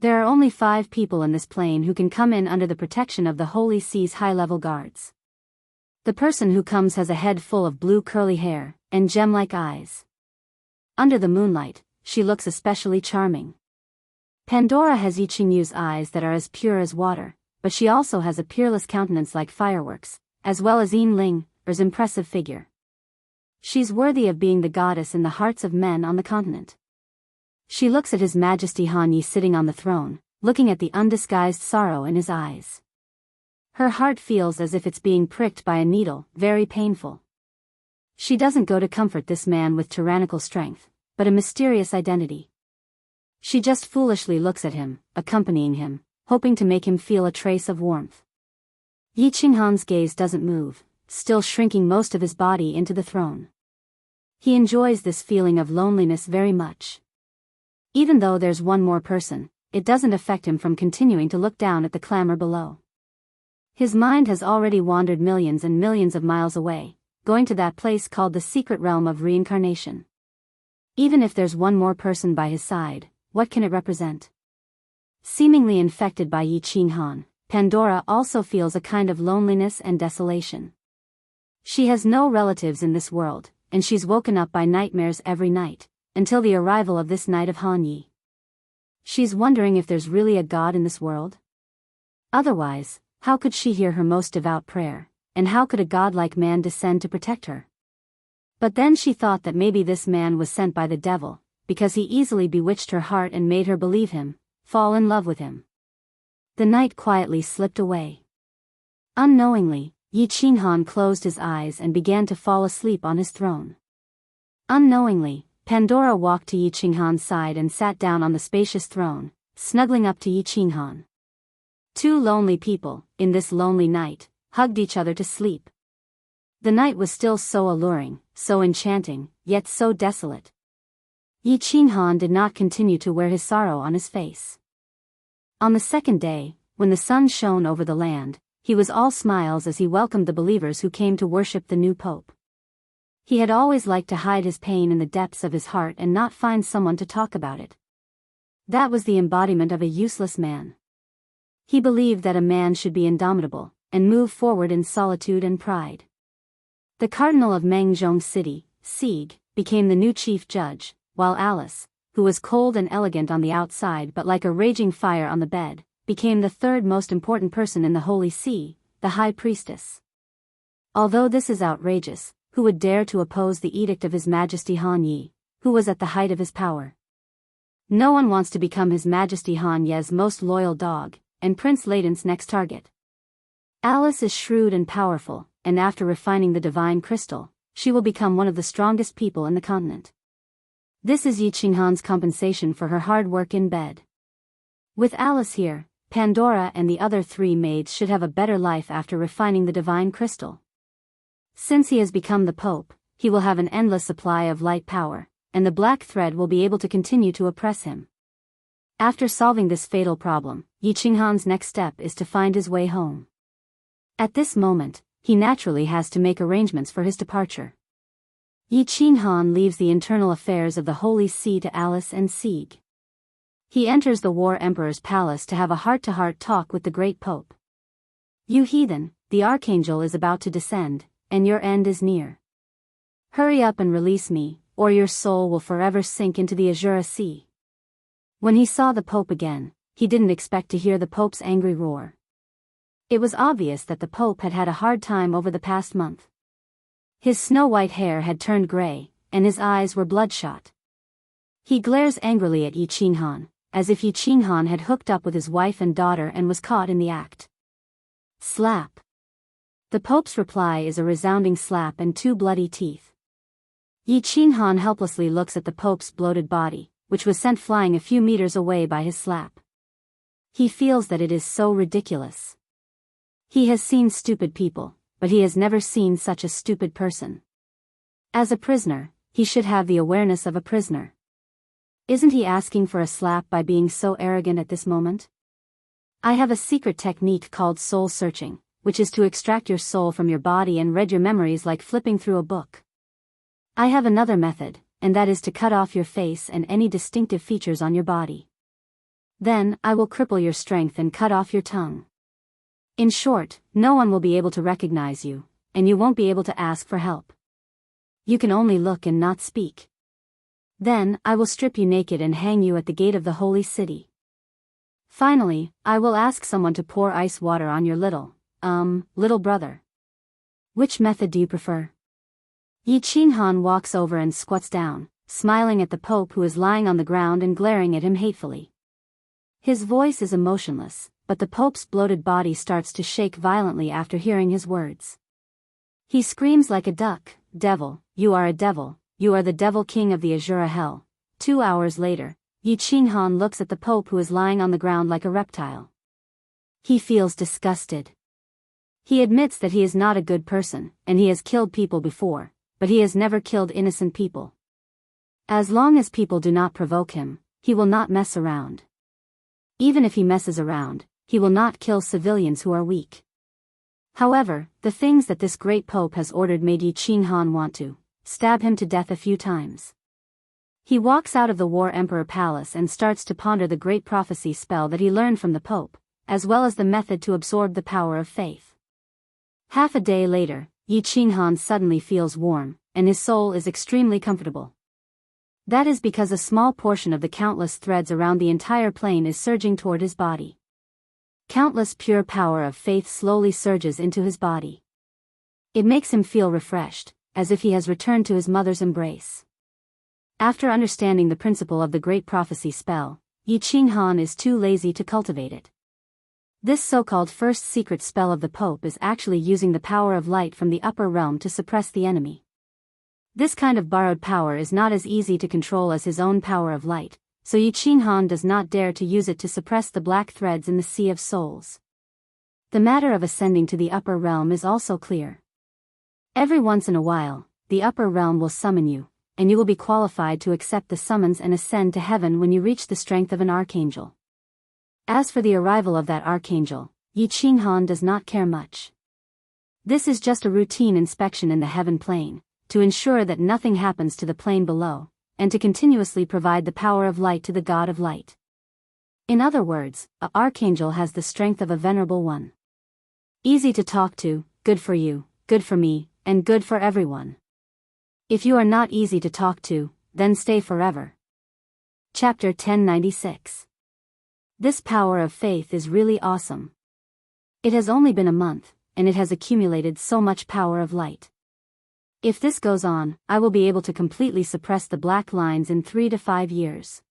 There are only 5 people in this plane who can come in under the protection of the Holy See's high-level guards. The person who comes has a head full of blue curly hair, and gem-like eyes. Under the moonlight, she looks especially charming. Pandora has Yi Qingyu's eyes that are as pure as water, but she also has a peerless countenance like fireworks, as well as Yin Ling's impressive figure. She's worthy of being the goddess in the hearts of men on the continent. She looks at His Majesty Han Yi sitting on the throne, looking at the undisguised sorrow in his eyes. Her heart feels as if it's being pricked by a needle, very painful. She doesn't go to comfort this man with tyrannical strength, but a mysterious identity. She just foolishly looks at him, accompanying him, hoping to make him feel a trace of warmth. Yi Qinghan's gaze doesn't move, still shrinking most of his body into the throne. He enjoys this feeling of loneliness very much. Even though there's one more person, it doesn't affect him from continuing to look down at the clamor below. His mind has already wandered millions and millions of miles away, going to that place called the secret realm of reincarnation. Even if there's one more person by his side, what can it represent? Seemingly infected by Yi Qinghan, Pandora also feels a kind of loneliness and desolation. She has no relatives in this world, and she's woken up by nightmares every night, until the arrival of this night of Han Yi. She's wondering if there's really a God in this world? Otherwise, how could she hear her most devout prayer, and how could a godlike man descend to protect her? But then she thought that maybe this man was sent by the devil, because he easily bewitched her heart and made her believe him, fall in love with him. The night quietly slipped away. Unknowingly, Yi Qinghan closed his eyes and began to fall asleep on his throne. Unknowingly, Pandora walked to Yi Qinghan's side and sat down on the spacious throne, snuggling up to Yi Qinghan. Two lonely people, in this lonely night, hugged each other to sleep. The night was still so alluring, so enchanting, yet so desolate. Yi Qinghan did not continue to wear his sorrow on his face. On the second day, when the sun shone over the land, he was all smiles as he welcomed the believers who came to worship the new pope. He had always liked to hide his pain in the depths of his heart and not find someone to talk about it. That was the embodiment of a useless man. He believed that a man should be indomitable, and move forward in solitude and pride. The cardinal of Mengzhong City, Sieg, became the new chief judge, while Alice, who was cold and elegant on the outside but like a raging fire on the bed, became the third most important person in the Holy See, the High Priestess. Although this is outrageous, who would dare to oppose the edict of His Majesty Han Yi, who was at the height of his power? No one wants to become His Majesty Han Ye's most loyal dog, and Prince Layden's next target. Alice is shrewd and powerful, and after refining the divine crystal, she will become one of the strongest people in the continent. This is Yi Qinghan's compensation for her hard work in bed. With Alice here, Pandora and the other three maids should have a better life after refining the divine crystal. Since he has become the Pope, he will have an endless supply of light power, and the black thread will be able to continue to oppress him. After solving this fatal problem, Yi Qinghan's next step is to find his way home. At this moment, he naturally has to make arrangements for his departure. Yi Qinghan leaves the internal affairs of the Holy See to Alice and Sieg. He enters the War Emperor's palace to have a heart-to-heart talk with the great Pope. You heathen, the Archangel is about to descend, and your end is near. Hurry up and release me, or your soul will forever sink into the Azure Sea. When he saw the Pope again, he didn't expect to hear the Pope's angry roar. It was obvious that the Pope had had a hard time over the past month. His snow-white hair had turned gray, and his eyes were bloodshot. He glares angrily at Yi Qinghan, as if Yi Qinghan had hooked up with his wife and daughter and was caught in the act. Slap. The Pope's reply is a resounding slap and two bloody teeth. Yi Qinghan helplessly looks at the Pope's bloated body, which was sent flying a few meters away by his slap. He feels that it is so ridiculous. He has seen stupid people, but he has never seen such a stupid person. As a prisoner, he should have the awareness of a prisoner. Isn't he asking for a slap by being so arrogant at this moment? I have a secret technique called soul searching, which is to extract your soul from your body and read your memories like flipping through a book. I have another method, and that is to cut off your face and any distinctive features on your body. Then, I will cripple your strength and cut off your tongue. In short, no one will be able to recognize you, and you won't be able to ask for help. You can only look and not speak. Then, I will strip you naked and hang you at the gate of the holy city. Finally, I will ask someone to pour ice water on your little brother. Which method do you prefer? Yi Qinghan walks over and squats down, smiling at the Pope who is lying on the ground and glaring at him hatefully. His voice is emotionless, but the Pope's bloated body starts to shake violently after hearing his words. He screams like a duck, "Devil, you are a devil, you are the devil king of the Azure Hell." 2 hours later, Yi Qinghan looks at the Pope who is lying on the ground like a reptile. He feels disgusted. He admits that he is not a good person, and he has killed people before, but he has never killed innocent people. As long as people do not provoke him, he will not mess around. Even if he messes around, he will not kill civilians who are weak. However, the things that this great Pope has ordered made Yi Qinghan want to stab him to death a few times. He walks out of the War Emperor Palace and starts to ponder the great prophecy spell that he learned from the Pope, as well as the method to absorb the power of faith. Half a day later, Yi Qinghan suddenly feels warm, and his soul is extremely comfortable. That is because a small portion of the countless threads around the entire plane is surging toward his body. Countless pure power of faith slowly surges into his body. It makes him feel refreshed, as if he has returned to his mother's embrace. After understanding the principle of the great prophecy spell, Yi Qinghan is too lazy to cultivate it. This so-called first secret spell of the Pope is actually using the power of light from the upper realm to suppress the enemy. This kind of borrowed power is not as easy to control as his own power of light, so Yi Qinghan does not dare to use it to suppress the black threads in the Sea of Souls. The matter of ascending to the upper realm is also clear. Every once in a while, the upper realm will summon you, and you will be qualified to accept the summons and ascend to heaven when you reach the strength of an archangel. As for the arrival of that archangel, Yi Qinghan does not care much. This is just a routine inspection in the heaven plane, to ensure that nothing happens to the plane below, and to continuously provide the power of light to the God of Light. In other words, an archangel has the strength of a venerable one. Easy to talk to, good for you, good for me, and good for everyone. If you are not easy to talk to, then stay forever. Chapter 1096. This power of faith is really awesome. It has only been a month, and it has accumulated so much power of light. If this goes on, I will be able to completely suppress the black lines in 3 to 5 years.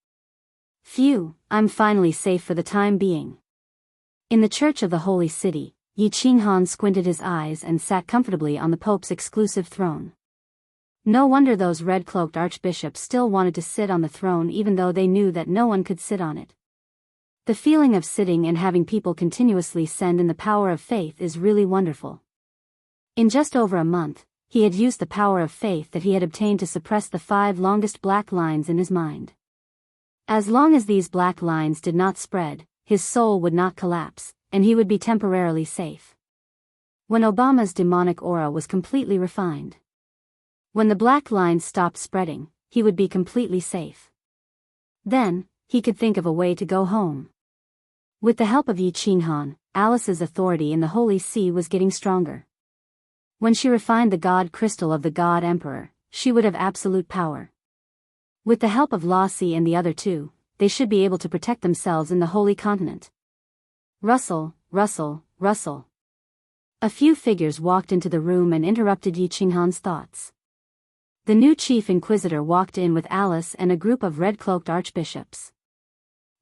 Phew, I'm finally safe for the time being. In the Church of the Holy City, Yi Qinghan squinted his eyes and sat comfortably on the Pope's exclusive throne. No wonder those red-cloaked archbishops still wanted to sit on the throne even though they knew that no one could sit on it. The feeling of sitting and having people continuously send in the power of faith is really wonderful. In just over a month, he had used the power of faith that he had obtained to suppress the 5 longest black lines in his mind. As long as these black lines did not spread, his soul would not collapse, and he would be temporarily safe. When Obama's demonic aura was completely refined. When the black lines stopped spreading, he would be completely safe. Then, he could think of a way to go home. With the help of Yi Qinghan, Alice's authority in the Holy See was getting stronger. When she refined the God crystal of the God Emperor, she would have absolute power. With the help of Lassie and the other two, they should be able to protect themselves in the Holy Continent. Rustle, rustle, rustle. A few figures walked into the room and interrupted Yi Qinghan's thoughts. The new chief inquisitor walked in with Alice and a group of red-cloaked archbishops.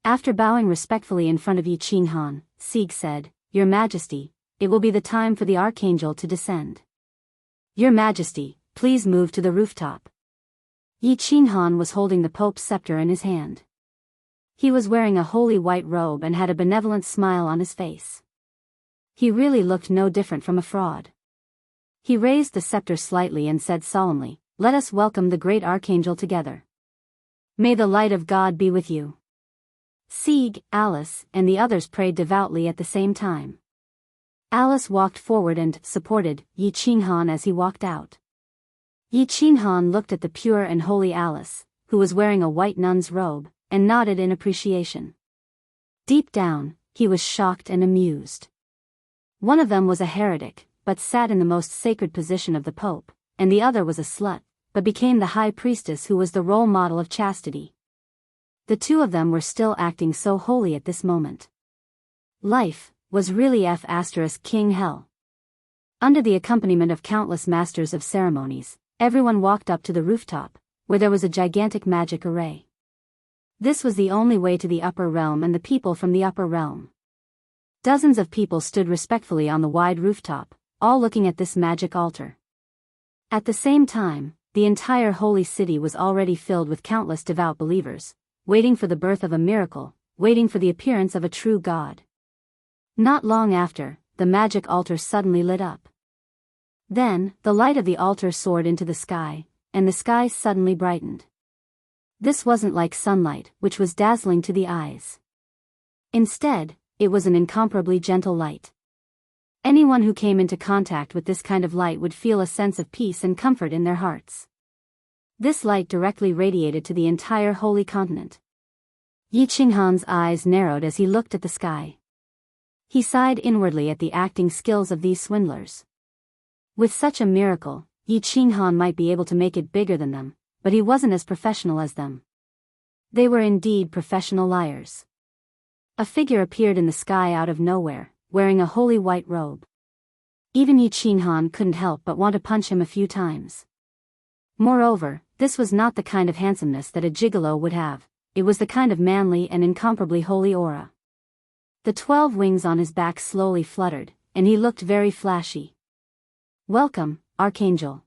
After bowing respectfully in front of Yi Qinghan, Sieg said, "Your Majesty, it will be the time for the archangel to descend. Your Majesty, please move to the rooftop." Yi Qinghan was holding the Pope's scepter in his hand. He was wearing a holy white robe and had a benevolent smile on his face. He really looked no different from a fraud. He raised the scepter slightly and said solemnly, "Let us welcome the great archangel together. May the light of God be with you." Sieg, Alice, and the others prayed devoutly at the same time. Alice walked forward and supported Yi Qinghan as he walked out. Yi Qinghan looked at the pure and holy Alice, who was wearing a white nun's robe, and nodded in appreciation. Deep down, he was shocked and amused. One of them was a heretic, but sat in the most sacred position of the Pope, and the other was a slut, but became the high priestess who was the role model of chastity. The two of them were still acting so holy at this moment. Life was really King hell. Under the accompaniment of countless masters of ceremonies, everyone walked up to the rooftop, where there was a gigantic magic array. This was the only way to the upper realm and the people from the upper realm. Dozens of people stood respectfully on the wide rooftop, all looking at this magic altar. At the same time, the entire holy city was already filled with countless devout believers, waiting for the birth of a miracle, waiting for the appearance of a true God. Not long after, the magic altar suddenly lit up. Then, the light of the altar soared into the sky, and the sky suddenly brightened. This wasn't like sunlight, which was dazzling to the eyes. Instead, it was an incomparably gentle light. Anyone who came into contact with this kind of light would feel a sense of peace and comfort in their hearts. This light directly radiated to the entire holy continent. Yi Qinghan's eyes narrowed as he looked at the sky. He sighed inwardly at the acting skills of these swindlers. With such a miracle, Yi Qinghan might be able to make it bigger than them, but he wasn't as professional as them. They were indeed professional liars. A figure appeared in the sky out of nowhere, wearing a holy white robe. Even Yi Qinghan couldn't help but want to punch him a few times. Moreover, this was not the kind of handsomeness that a gigolo would have, it was the kind of manly and incomparably holy aura. The 12 wings on his back slowly fluttered, and he looked very flashy. "Welcome, Archangel."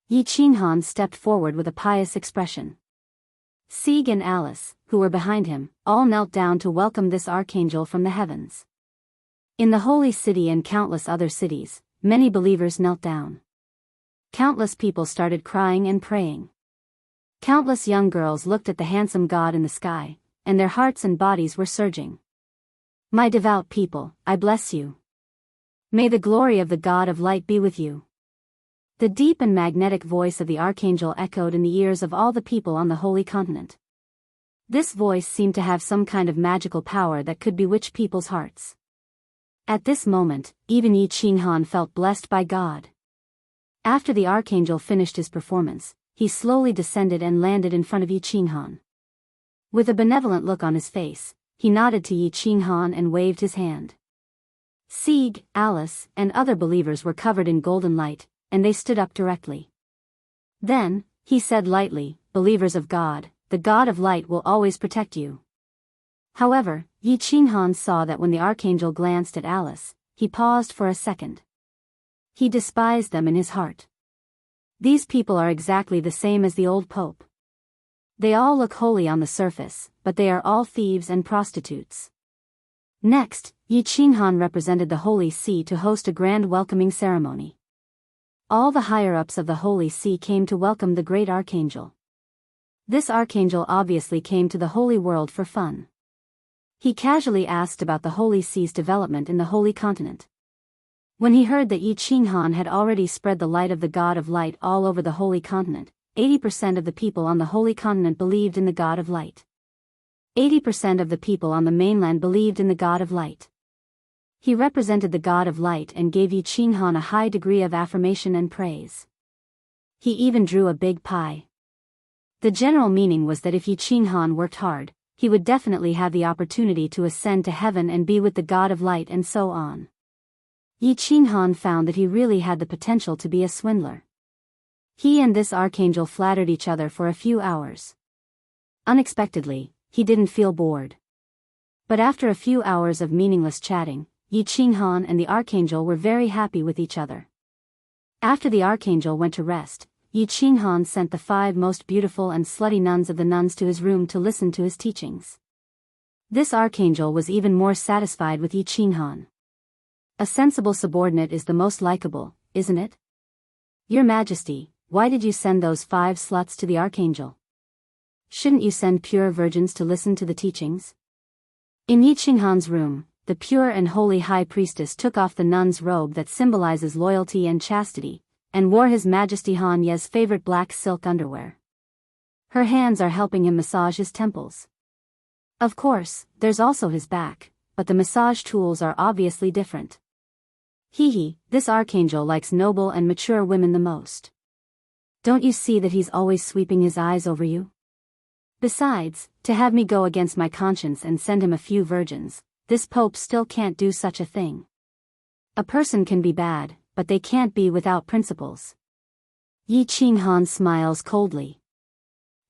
Yi Qinghan stepped forward with a pious expression. Sieg and Alice, who were behind him, all knelt down to welcome this archangel from the heavens. In the holy city and countless other cities, many believers knelt down. Countless people started crying and praying. Countless young girls looked at the handsome god in the sky, and their hearts and bodies were surging. "My devout people, I bless you. May the glory of the God of light be with you." The deep and magnetic voice of the archangel echoed in the ears of all the people on the holy continent. This voice seemed to have some kind of magical power that could bewitch people's hearts. At this moment, even Yi Qinghan felt blessed by God. After the archangel finished his performance, he slowly descended and landed in front of Yi Qinghan. With a benevolent look on his face, he nodded to Yi Qinghan and waved his hand. Sieg, Alice, and other believers were covered in golden light, and they stood up directly. Then, he said lightly, "Believers of God, the God of light will always protect you." However, Yi Qinghan saw that when the archangel glanced at Alice, he paused for a second. He despised them in his heart. These people are exactly the same as the old pope. They all look holy on the surface, but they are all thieves and prostitutes. Next, Yi Qinghan represented the Holy See to host a grand welcoming ceremony. All the higher-ups of the Holy See came to welcome the great archangel. This archangel obviously came to the holy world for fun. He casually asked about the Holy See's development in the Holy Continent. When he heard that Yi Qinghan had already spread the light of the God of Light all over the Holy Continent, 80% of the people on the Holy Continent believed in the God of Light. 80% of the people on the mainland believed in the God of Light. He represented the God of Light and gave Yi Qinghan a high degree of affirmation and praise. He even drew a big pie. The general meaning was that if Yi Qinghan worked hard, he would definitely have the opportunity to ascend to heaven and be with the God of Light and so on. Yi Qinghan found that he really had the potential to be a swindler. He and this archangel flattered each other for a few hours. Unexpectedly, he didn't feel bored. But after a few hours of meaningless chatting, Yi Qinghan and the archangel were very happy with each other. After the archangel went to rest, Yi Qinghan sent the 5 most beautiful and slutty nuns of the nuns to his room to listen to his teachings. This archangel was even more satisfied with Yi Qinghan. A sensible subordinate is the most likable, isn't it? Your Majesty, why did you send those 5 sluts to the archangel? Shouldn't you send pure virgins to listen to the teachings? In Yi Qinghan's room, the pure and holy high priestess took off the nun's robe that symbolizes loyalty and chastity, and wore His Majesty Han Ye's favorite black silk underwear. Her hands are helping him massage his temples. Of course, there's also his back, but the massage tools are obviously different. This archangel likes noble and mature women the most. Don't you see that he's always sweeping his eyes over you? Besides, to have me go against my conscience and send him a few virgins, this pope still can't do such a thing. A person can be bad, but they can't be without principles. Yi Qinghan smiles coldly.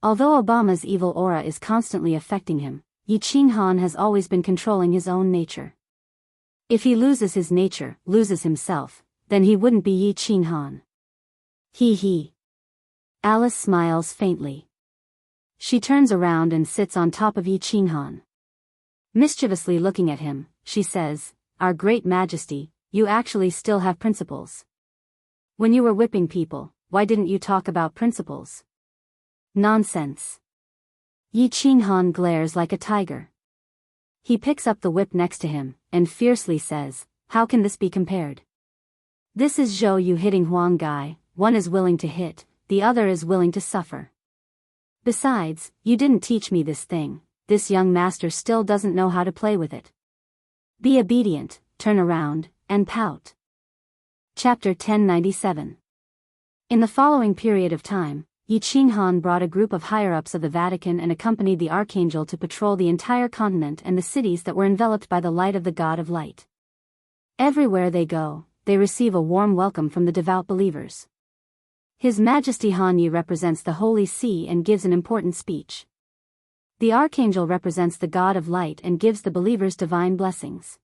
Although Obama's evil aura is constantly affecting him, Yi Qinghan has always been controlling his own nature. If he loses his nature, loses himself, then he wouldn't be Yi Qinghan. Alice smiles faintly. She turns around and sits on top of Yi Qinghan. Mischievously looking at him, she says, "Our great Majesty, you actually still have principles. When you were whipping people, why didn't you talk about principles?" Nonsense. Yi Qinghan glares like a tiger. He picks up the whip next to him, and fiercely says, "How can this be compared? This is Zhou Yu hitting Huang Gai, one is willing to hit, the other is willing to suffer. Besides, you didn't teach me this thing, this young master still doesn't know how to play with it. Be obedient, turn around, and pout." Chapter 1097. In the following period of time, Yi Qinghan brought a group of higher-ups of the Vatican and accompanied the archangel to patrol the entire continent and the cities that were enveloped by the light of the God of Light. Everywhere they go, they receive a warm welcome from the devout believers. His Majesty Han Yi represents the Holy See and gives an important speech. The archangel represents the God of light and gives the believers divine blessings.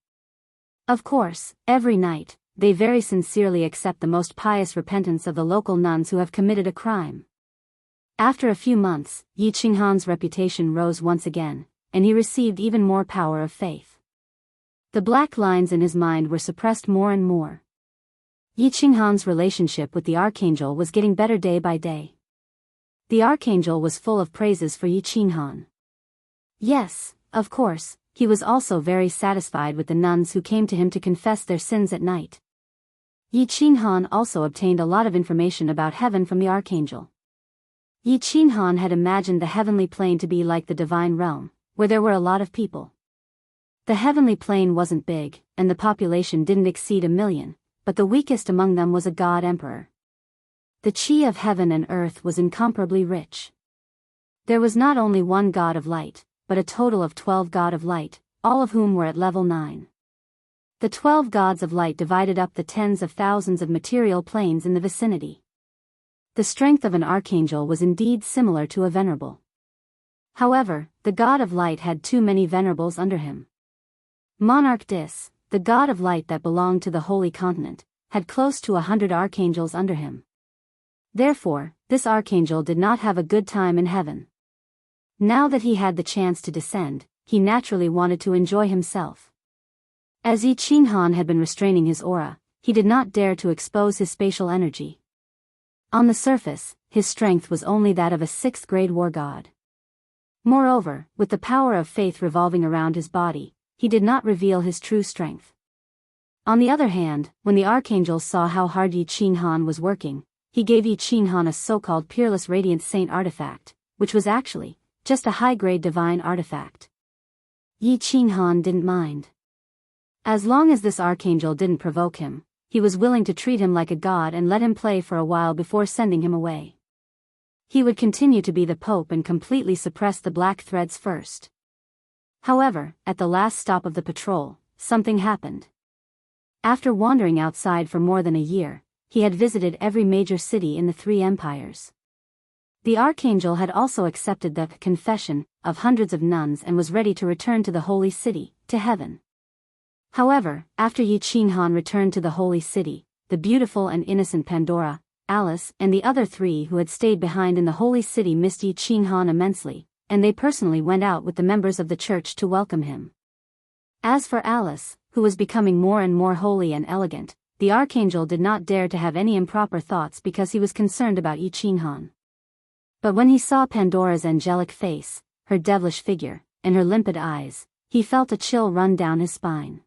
Of course, every night, they very sincerely accept the most pious repentance of the local nuns who have committed a crime. After a few months, Yi Qinghan's reputation rose once again, and he received even more power of faith. The black lines in his mind were suppressed more and more. Yi Qinghan's relationship with the archangel was getting better day by day. The archangel was full of praises for Yi Qinghan. Yes, of course, he was also very satisfied with the nuns who came to him to confess their sins at night. Yi Qinghan also obtained a lot of information about heaven from the archangel. Yi Qinghan had imagined the heavenly plane to be like the divine realm, where there were a lot of people. The heavenly plane wasn't big, and the population didn't exceed 1,000,000, but the weakest among them was a god emperor. The chi of heaven and earth was incomparably rich. There was not only one god of light, but a total of 12 god of light, all of whom were at level 9. The 12 gods of light divided up the tens of thousands of material planes in the vicinity. The strength of an archangel was indeed similar to a venerable. However, the god of light had too many venerables under him. Monarch Dis, the god of light that belonged to the Holy Continent, had close to 100 archangels under him. Therefore, this archangel did not have a good time in heaven. Now that he had the chance to descend, he naturally wanted to enjoy himself. As Yi Qinghan had been restraining his aura, he did not dare to expose his spatial energy. On the surface, his strength was only that of a 6th-grade war god. Moreover, with the power of faith revolving around his body, he did not reveal his true strength. On the other hand, when the archangel saw how hard Yi Qinghan was working, he gave Yi Qinghan a so-called peerless radiant saint artifact, which was actually just a high-grade divine artifact. Yi Qinghan didn't mind. As long as this archangel didn't provoke him, he was willing to treat him like a god and let him play for a while before sending him away. He would continue to be the Pope and completely suppress the black threads first. However, at the last stop of the patrol, something happened. After wandering outside for more than a year, he had visited every major city in the 3 empires. The archangel had also accepted the confession of hundreds of nuns and was ready to return to the holy city, to heaven. However, after Yi Qinghan returned to the holy city, the beautiful and innocent Pandora, Alice, and the other 3 who had stayed behind in the holy city missed Yi Qinghan immensely, and they personally went out with the members of the church to welcome him. As for Alice, who was becoming more and more holy and elegant, the archangel did not dare to have any improper thoughts because he was concerned about Yi Qinghan. But when he saw Pandora's angelic face, her devilish figure, and her limpid eyes, he felt a chill run down his spine.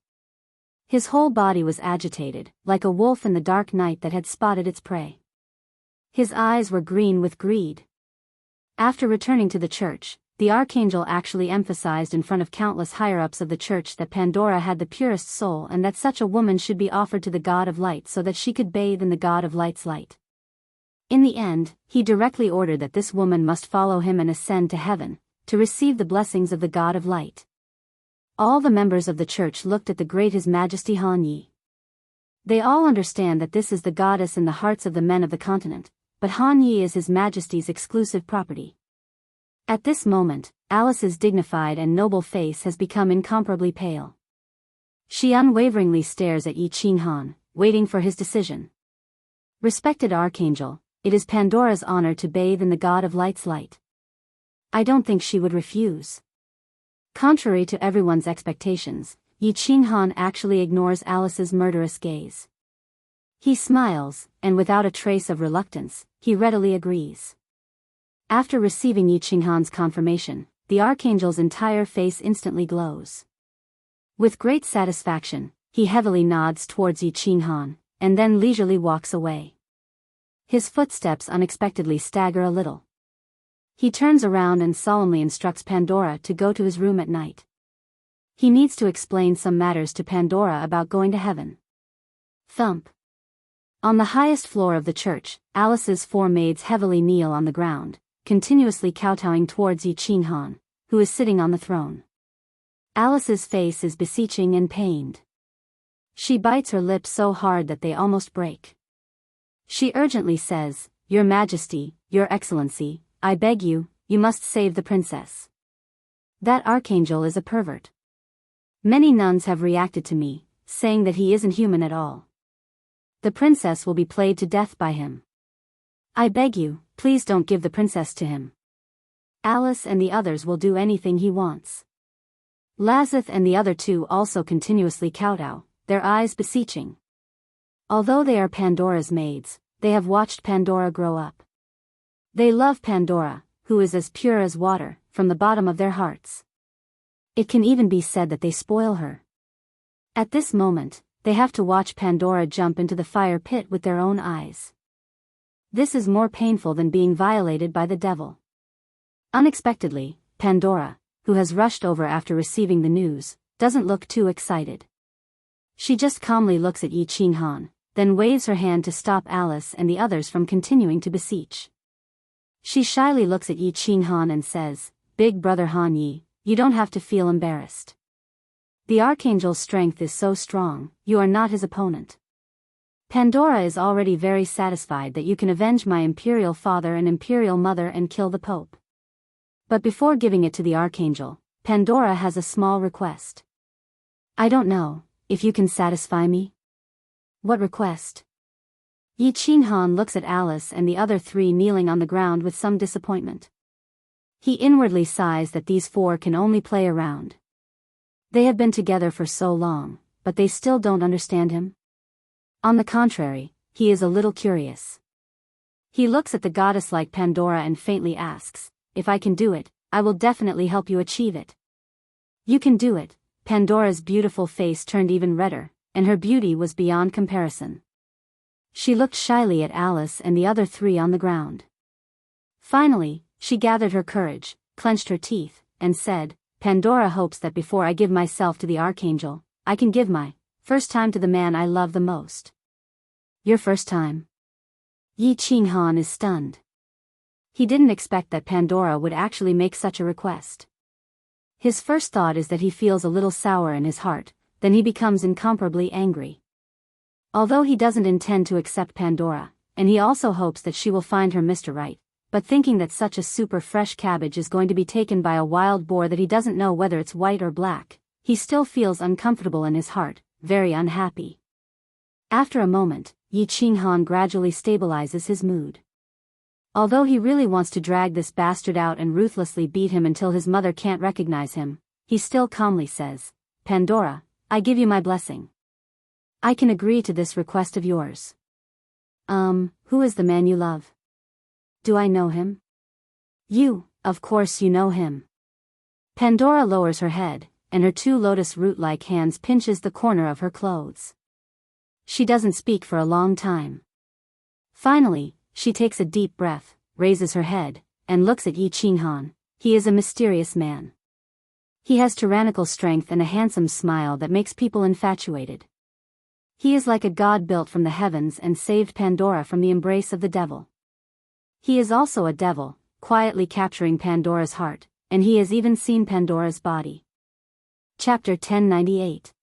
His whole body was agitated, like a wolf in the dark night that had spotted its prey. His eyes were green with greed. After returning to the church, the archangel actually emphasized in front of countless higher-ups of the church that Pandora had the purest soul and that such a woman should be offered to the God of Light so that she could bathe in the God of Light's light. In the end, he directly ordered that this woman must follow him and ascend to heaven, to receive the blessings of the God of Light. All the members of the church looked at the great His Majesty Han Yi. They all understand that this is the goddess in the hearts of the men of the continent, but Han Yi is His Majesty's exclusive property. At this moment, Alice's dignified and noble face has become incomparably pale. She unwaveringly stares at Yi Qinghan, waiting for his decision. Respected Archangel, it is Pandora's honor to bathe in the God of Light's light. I don't think she would refuse. Contrary to everyone's expectations, Yi Qinghan actually ignores Alice's murderous gaze. He smiles, and without a trace of reluctance, he readily agrees. After receiving Yi Qinghan's confirmation, the archangel's entire face instantly glows. With great satisfaction, he heavily nods towards Yi Qinghan, and then leisurely walks away. His footsteps unexpectedly stagger a little. He turns around and solemnly instructs Pandora to go to his room at night. He needs to explain some matters to Pandora about going to heaven. Thump. On the highest floor of the church, Alice's 4 maids heavily kneel on the ground, continuously kowtowing towards Yi Qinghan, who is sitting on the throne. Alice's face is beseeching and pained. She bites her lips so hard that they almost break. She urgently says, "Your Majesty, Your Excellency, I beg you, you must save the princess. That archangel is a pervert. Many nuns have reacted to me, saying that he isn't human at all. The princess will be played to death by him. I beg you, please don't give the princess to him. Alice and the others will do anything he wants. Lazith and the other two also continuously kowtow, their eyes beseeching. Although they are Pandora's maids, they have watched Pandora grow up. They love Pandora, who is as pure as water, from the bottom of their hearts. It can even be said that they spoil her. At this moment, they have to watch Pandora jump into the fire pit with their own eyes. This is more painful than being violated by the devil. Unexpectedly, Pandora, who has rushed over after receiving the news, doesn't look too excited. She just calmly looks at Yi Qinghan, then waves her hand to stop Alice and the others from continuing to beseech. She shyly looks at Yi Qinghan and says, "Big brother Han Yi, you don't have to feel embarrassed. The archangel's strength is so strong, you are not his opponent. Pandora is already very satisfied that you can avenge my imperial father and imperial mother and kill the Pope. But before giving it to the archangel, Pandora has a small request. I don't know if you can satisfy me." "What request?" Yi Qinghan looks at Alice and the other three kneeling on the ground with some disappointment. He inwardly sighs that these four can only play around. They have been together for so long, but they still don't understand him. On the contrary, he is a little curious. He looks at the goddess like Pandora and faintly asks, "If I can do it, I will definitely help you achieve it." "You can do it." Pandora's beautiful face turned even redder, and her beauty was beyond comparison. She looked shyly at Alice and the other three on the ground. Finally, she gathered her courage, clenched her teeth, and said, "Pandora hopes that before I give myself to the archangel, I can give my first time to the man I love the most." "Your first time?" Yi Qinghan is stunned. He didn't expect that Pandora would actually make such a request. His first thought is that he feels a little sour in his heart, then he becomes incomparably angry. Although he doesn't intend to accept Pandora, and he also hopes that she will find her Mr. Right, but thinking that such a super fresh cabbage is going to be taken by a wild boar that he doesn't know whether it's white or black, he still feels uncomfortable in his heart, very unhappy. After a moment, Yi Qinghan gradually stabilizes his mood. Although he really wants to drag this bastard out and ruthlessly beat him until his mother can't recognize him, he still calmly says, "Pandora, I give you my blessing. I can agree to this request of yours." Who is the man you love? Do I know him?" Of course you know him." Pandora lowers her head, and her two lotus root-like hands pinches the corner of her clothes. She doesn't speak for a long time. Finally, she takes a deep breath, raises her head, and looks at Yi Qinghan. He is a mysterious man. He has tyrannical strength and a handsome smile that makes people infatuated. He is like a god built from the heavens and saved Pandora from the embrace of the devil. He is also a devil, quietly capturing Pandora's heart, and he has even seen Pandora's body. Chapter 1098.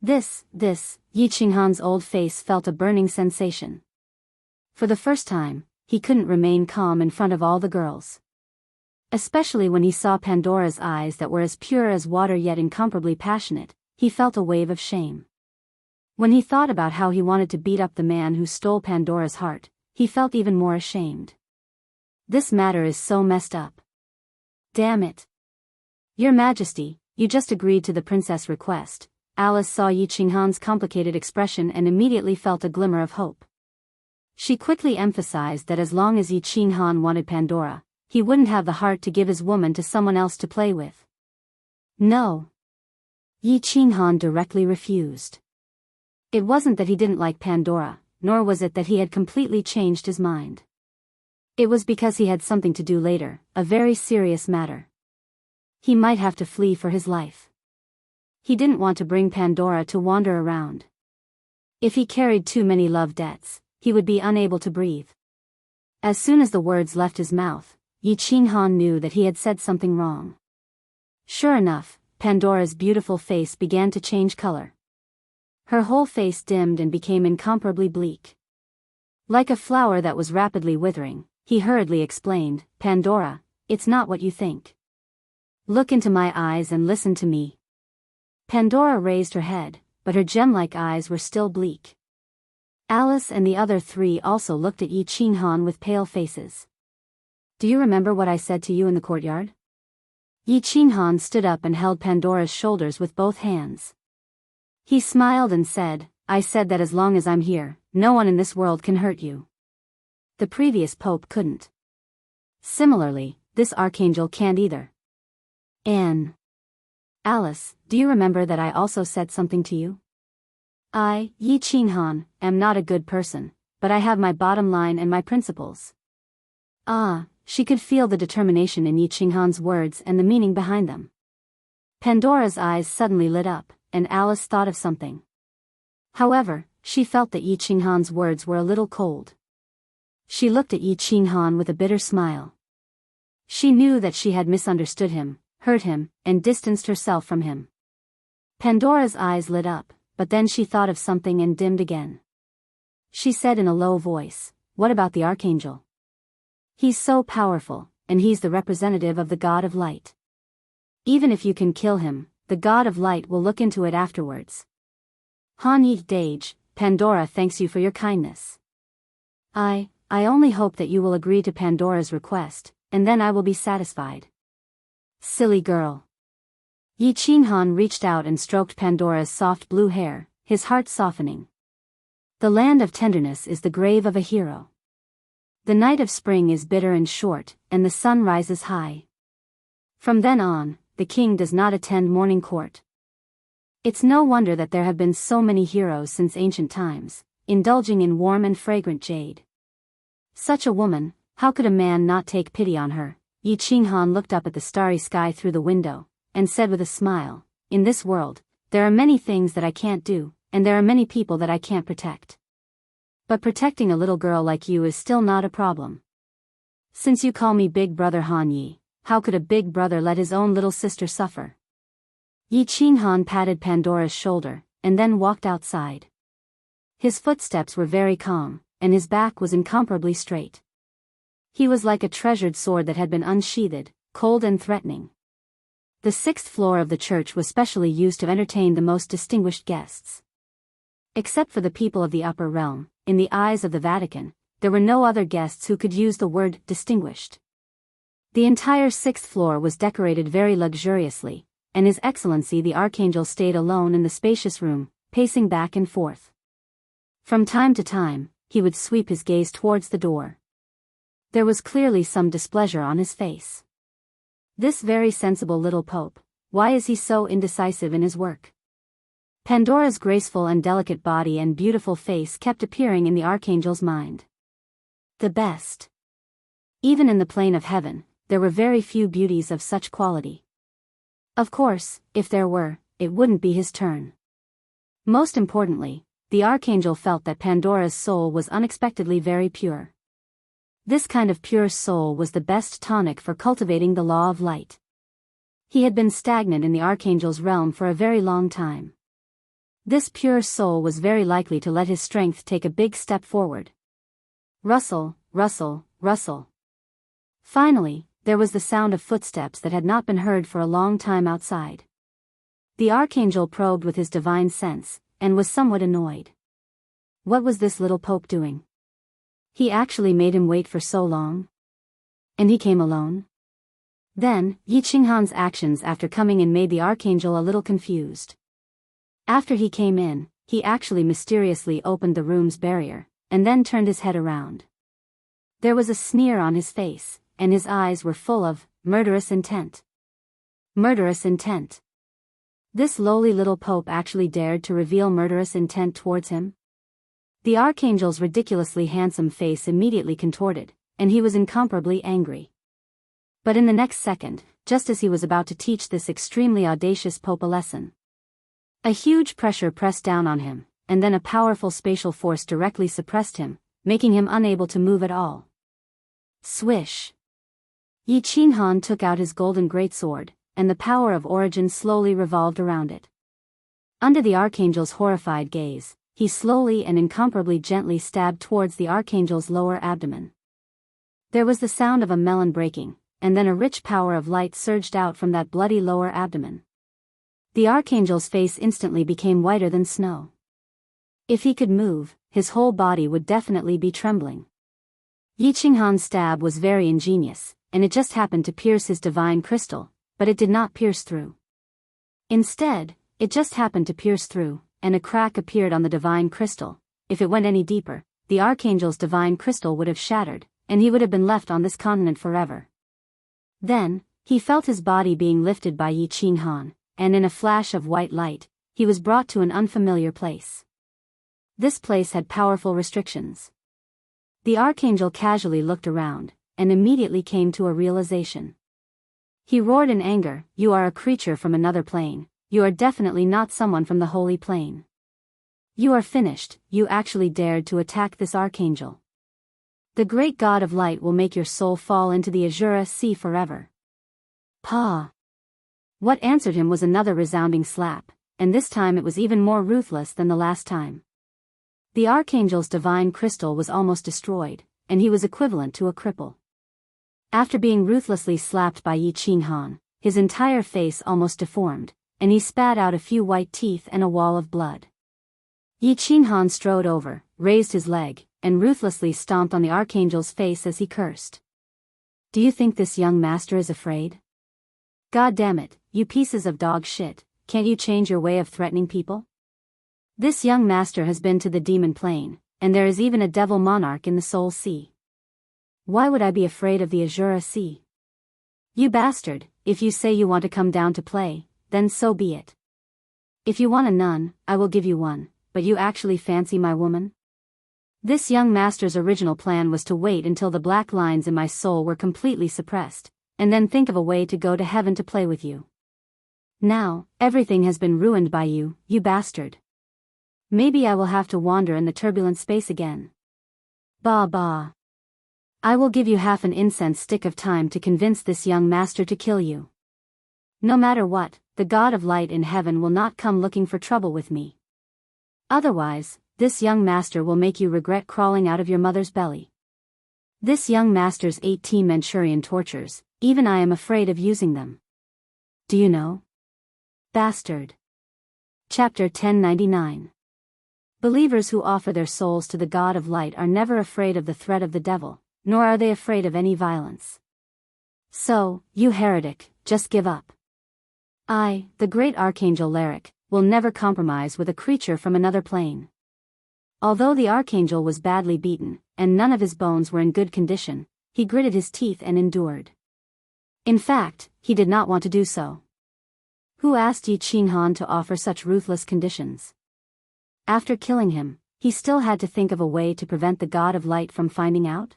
Yi Qinghan's old face felt a burning sensation. For the first time, he couldn't remain calm in front of all the girls. Especially when he saw Pandora's eyes that were as pure as water yet incomparably passionate, he felt a wave of shame. When he thought about how he wanted to beat up the man who stole Pandora's heart, he felt even more ashamed. This matter is so messed up. Damn it. Your Majesty, you just agreed to the princess' request. Alice saw Yi Qinghan's complicated expression and immediately felt a glimmer of hope. She quickly emphasized that as long as Yi Qinghan wanted Pandora, he wouldn't have the heart to give his woman to someone else to play with. No. Yi Qinghan directly refused. It wasn't that he didn't like Pandora, nor was it that he had completely changed his mind. It was because he had something to do later, a very serious matter. He might have to flee for his life. He didn't want to bring Pandora to wander around. If he carried too many love debts, he would be unable to breathe. As soon as the words left his mouth, Yi Qinghan knew that he had said something wrong. Sure enough, Pandora's beautiful face began to change color. Her whole face dimmed and became incomparably bleak. Like a flower that was rapidly withering, he hurriedly explained, "Pandora, it's not what you think. Look into my eyes and listen to me. Pandora raised her head, but her gem-like eyes were still bleak. Alice and the other three also looked at Yi Qinghan with pale faces. Do you remember what I said to you in the courtyard? Yi Qinghan stood up and held Pandora's shoulders with both hands. He smiled and said, I said that as long as I'm here, no one in this world can hurt you. The previous pope couldn't. Similarly, this archangel can't either. Alice, do you remember that I also said something to you? I, Yi Qinghan, am not a good person, but I have my bottom line and my principles. She could feel the determination in Yi Qinghan's words and the meaning behind them. Pandora's eyes suddenly lit up, and Alice thought of something. However, she felt that Yi Qinghan's words were a little cold. She looked at Yi Qinghan with a bitter smile. She knew that she had misunderstood him, hurt him, and distanced herself from him. Pandora's eyes lit up, but then she thought of something and dimmed again. She said in a low voice, what about the archangel? He's so powerful, and he's the representative of the god of light. Even if you can kill him, the god of light will look into it afterwards. Han Yi Dage, Pandora thanks you for your kindness. I only hope that you will agree to Pandora's request, and then I will be satisfied. Silly girl. Yi Qinghan reached out and stroked Pandora's soft blue hair, his heart softening. The land of tenderness is the grave of a hero. The night of spring is bitter and short, and the sun rises high. From then on, the king does not attend morning court. It's no wonder that there have been so many heroes since ancient times, indulging in warm and fragrant jade. Such a woman, how could a man not take pity on her? Yi Qinghan looked up at the starry sky through the window, and said with a smile, in this world, there are many things that I can't do, and there are many people that I can't protect. But protecting a little girl like you is still not a problem. Since you call me Big Brother Han Yi, how could a big brother let his own little sister suffer? Yi Qinghan patted Pandora's shoulder, and then walked outside. His footsteps were very calm, and his back was incomparably straight. He was like a treasured sword that had been unsheathed, cold and threatening. The 6th floor of the church was specially used to entertain the most distinguished guests. Except for the people of the upper realm, in the eyes of the Vatican, there were no other guests who could use the word distinguished. The entire 6th floor was decorated very luxuriously, and His Excellency the Archangel stayed alone in the spacious room, pacing back and forth. From time to time, he would sweep his gaze towards the door. There was clearly some displeasure on his face. This very sensible little pope, why is he so indecisive in his work? Pandora's graceful and delicate body and beautiful face kept appearing in the Archangel's mind. The best. Even in the plane of heaven, there were very few beauties of such quality. Of course, if there were, it wouldn't be his turn. Most importantly, the Archangel felt that Pandora's soul was unexpectedly very pure. This kind of pure soul was the best tonic for cultivating the law of light. He had been stagnant in the Archangel's realm for a very long time. This pure soul was very likely to let his strength take a big step forward. Rustle, rustle, rustle. Finally, there was the sound of footsteps that had not been heard for a long time outside. The Archangel probed with his divine sense, and was somewhat annoyed. What was this little pope doing? He actually made him wait for so long? And he came alone? Then, Yi Qinghan's actions after coming in made the Archangel a little confused. After he came in, he actually mysteriously opened the room's barrier, and then turned his head around. There was a sneer on his face, and his eyes were full of murderous intent. Murderous intent. This lowly little pope actually dared to reveal murderous intent towards him? The Archangel's ridiculously handsome face immediately contorted, and he was incomparably angry. But in the next second, just as he was about to teach this extremely audacious pope a lesson, a huge pressure pressed down on him, and then a powerful spatial force directly suppressed him, making him unable to move at all. Swish! Yi Qinghan took out his golden greatsword, and the power of origin slowly revolved around it. Under the Archangel's horrified gaze, he slowly and incomparably gently stabbed towards the Archangel's lower abdomen. There was the sound of a melon breaking, and then a rich power of light surged out from that bloody lower abdomen. The archangel's face instantly became whiter than snow. If he could move, his whole body would definitely be trembling. Yi Qinghan's stab was very ingenious, and it just happened to pierce his divine crystal, but it did not pierce through. Instead, it just happened to pierce through, and a crack appeared on the divine crystal. If it went any deeper, the archangel's divine crystal would have shattered, and he would have been left on this continent forever. Then, he felt his body being lifted by Yi Qinghan, and in a flash of white light, he was brought to an unfamiliar place. This place had powerful restrictions. The archangel casually looked around, and immediately came to a realization. He roared in anger, "You are a creature from another plane. You are definitely not someone from the holy plane. You are finished. You actually dared to attack this archangel. The great god of light will make your soul fall into the azure sea forever." Pa! What answered him was another resounding slap, and this time it was even more ruthless than the last time. The archangel's divine crystal was almost destroyed, and he was equivalent to a cripple. After being ruthlessly slapped by Yi Qinghan, his entire face almost deformed, and he spat out a few white teeth and a wall of blood. Yi Qinghan strode over, raised his leg, and ruthlessly stomped on the archangel's face as he cursed. "Do you think this young master is afraid? God damn it, you pieces of dog shit, can't you change your way of threatening people? This young master has been to the demon plane, and there is even a devil monarch in the soul sea. Why would I be afraid of the azure sea? You bastard, if you say you want to come down to play, then so be it. If you want a nun, I will give you one, but you actually fancy my woman?" This young master's original plan was to wait until the black lines in my soul were completely suppressed, and then think of a way to go to heaven to play with you. Now, everything has been ruined by you, you bastard. Maybe I will have to wander in the turbulent space again. Bah bah. I will give you half an incense stick of time to convince this young master to kill you. No matter what, the God of light in heaven will not come looking for trouble with me. Otherwise, this young master will make you regret crawling out of your mother's belly. This young master's 18 Manchurian tortures, even I am afraid of using them. Do you know? Bastard. Chapter 1099. Believers who offer their souls to the God of light are never afraid of the threat of the devil, nor are they afraid of any violence. So, you heretic, just give up. I, the great archangel Lyric, will never compromise with a creature from another plane. Although the archangel was badly beaten, and none of his bones were in good condition, he gritted his teeth and endured. In fact, he did not want to do so. Who asked Yi Qinghan to offer such ruthless conditions? After killing him, he still had to think of a way to prevent the God of light from finding out?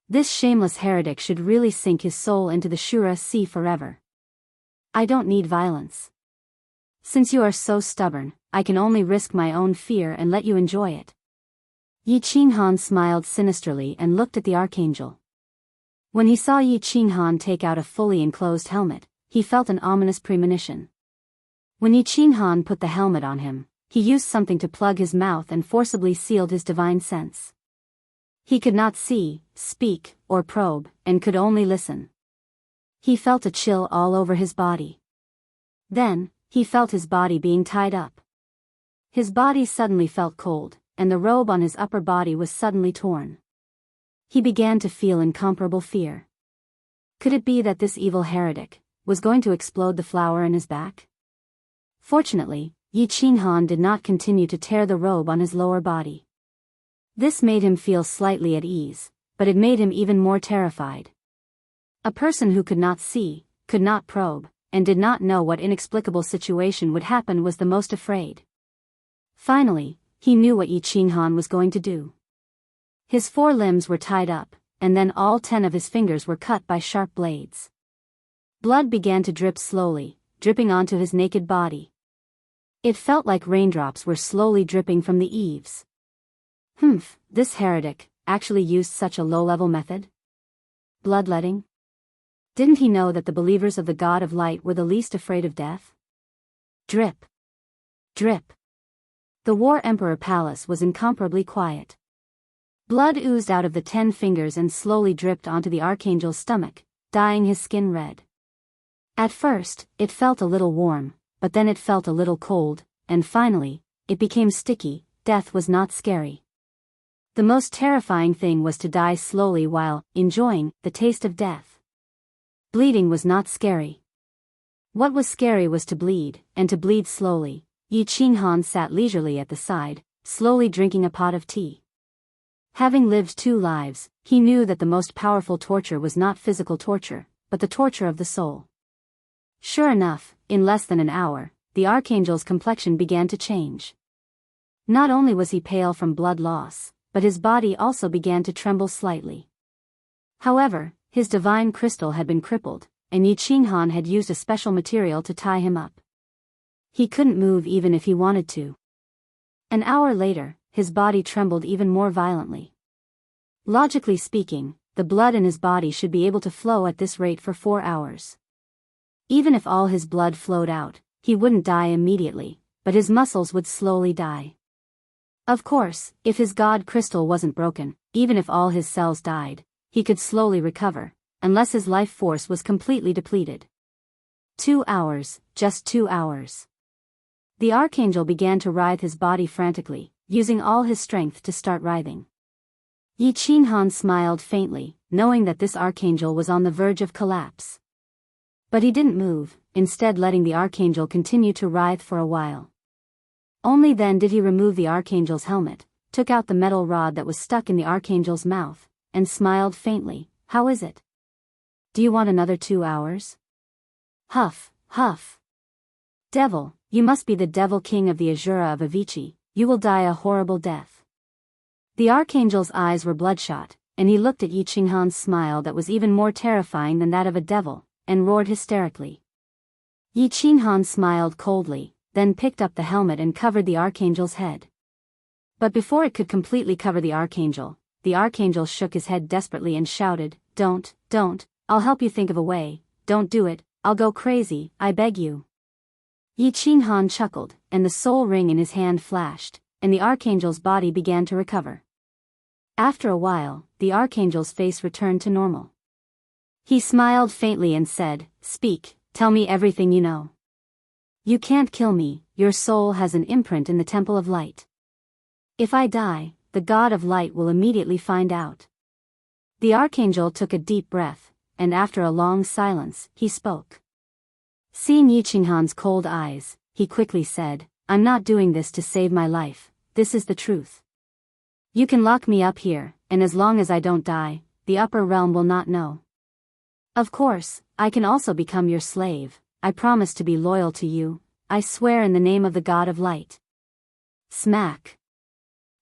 This shameless heretic should really sink his soul into the Shura sea forever. I don't need violence. Since you are so stubborn, I can only risk my own fear and let you enjoy it. Yi Qinghan smiled sinisterly and looked at the archangel. When he saw Yi Qinghan take out a fully enclosed helmet, he felt an ominous premonition. When Yi Qinghan put the helmet on him, he used something to plug his mouth and forcibly sealed his divine sense. He could not see, speak, or probe, and could only listen. He felt a chill all over his body. Then, he felt his body being tied up. His body suddenly felt cold, and the robe on his upper body was suddenly torn. He began to feel incomparable fear. Could it be that this evil heretic was going to explode the flower in his back? Fortunately, Yi Qinghan did not continue to tear the robe on his lower body. This made him feel slightly at ease, but it made him even more terrified. A person who could not see, could not probe, and did not know what inexplicable situation would happen was the most afraid. Finally, he knew what Yi Qinghan was going to do. His 4 limbs were tied up, and then all 10 of his fingers were cut by sharp blades. Blood began to drip slowly, dripping onto his naked body. It felt like raindrops were slowly dripping from the eaves. This heretic actually used such a low-level method? Bloodletting? Didn't he know that the believers of the God of Light were the least afraid of death? Drip. Drip. The War Emperor Palace was incomparably quiet. Blood oozed out of the 10 fingers and slowly dripped onto the archangel's stomach, dyeing his skin red. At first, it felt a little warm, but then it felt a little cold, and finally, it became sticky. Death was not scary. The most terrifying thing was to die slowly while enjoying the taste of death. Bleeding was not scary. What was scary was to bleed, and to bleed slowly. Yi Qinghan sat leisurely at the side, slowly drinking a pot of tea. Having lived 2 lives, he knew that the most powerful torture was not physical torture, but the torture of the soul. Sure enough, in less than an hour, the archangel's complexion began to change. Not only was he pale from blood loss, but his body also began to tremble slightly. However, his divine crystal had been crippled, and Yi Qinghan had used a special material to tie him up. He couldn't move even if he wanted to. An hour later, his body trembled even more violently. Logically speaking, the blood in his body should be able to flow at this rate for 4 hours. Even if all his blood flowed out, he wouldn't die immediately, but his muscles would slowly die. Of course, if his god crystal wasn't broken, even if all his cells died, he could slowly recover, unless his life force was completely depleted. 2 hours, just 2 hours. The archangel began to writhe his body frantically, using all his strength to start writhing. Yi Qinghan smiled faintly, knowing that this archangel was on the verge of collapse. But he didn't move, instead letting the archangel continue to writhe for a while. Only then did he remove the archangel's helmet, took out the metal rod that was stuck in the archangel's mouth, and smiled faintly. How is it? Do you want another 2 hours? Huff, huff. Devil, you must be the devil king of the Azura of Avicii, you will die a horrible death. The archangel's eyes were bloodshot, and he looked at Yi Qinghan's smile that was even more terrifying than that of a devil, and roared hysterically. Yi Qinghan smiled coldly, then picked up the helmet and covered the archangel's head. But before it could completely cover the archangel shook his head desperately and shouted, Don't, I'll help you think of a way, don't do it, I'll go crazy, I beg you. Yi Qinghan chuckled, and the soul ring in his hand flashed, and the archangel's body began to recover. After a while, the archangel's face returned to normal. He smiled faintly and said, Speak, tell me everything you know. You can't kill me, your soul has an imprint in the Temple of Light. If I die, the God of Light will immediately find out. The archangel took a deep breath, and after a long silence, he spoke. Seeing Yi Qinghan's cold eyes, he quickly said, I'm not doing this to save my life, this is the truth. You can lock me up here, and as long as I don't die, the upper realm will not know. Of course, I can also become your slave, I promise to be loyal to you, I swear in the name of the God of Light. Smack.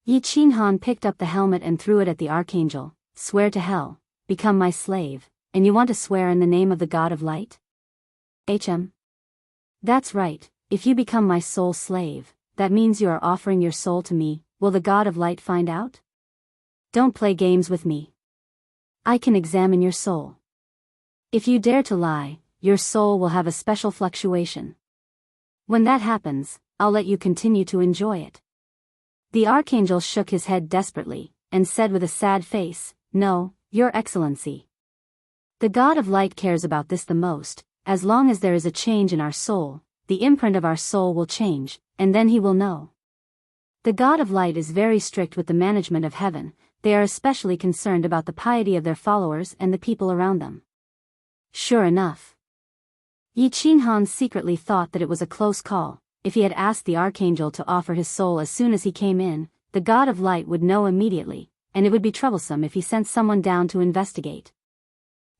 Yi Qinghan picked up the helmet and threw it at the archangel. Swear to hell, become my slave, and you want to swear in the name of the God of Light? That's right, if you become my soul slave, that means you are offering your soul to me, will the God of Light find out? Don't play games with me. I can examine your soul. If you dare to lie, your soul will have a special fluctuation. When that happens, I'll let you continue to enjoy it. The archangel shook his head desperately, and said with a sad face, No, Your Excellency. The God of Light cares about this the most. As long as there is a change in our soul, the imprint of our soul will change, and then he will know. The God of Light is very strict with the management of heaven, they are especially concerned about the piety of their followers and the people around them. Sure enough. Yi Qinghan secretly thought that it was a close call. If he had asked the archangel to offer his soul as soon as he came in, the God of Light would know immediately, and it would be troublesome if he sent someone down to investigate.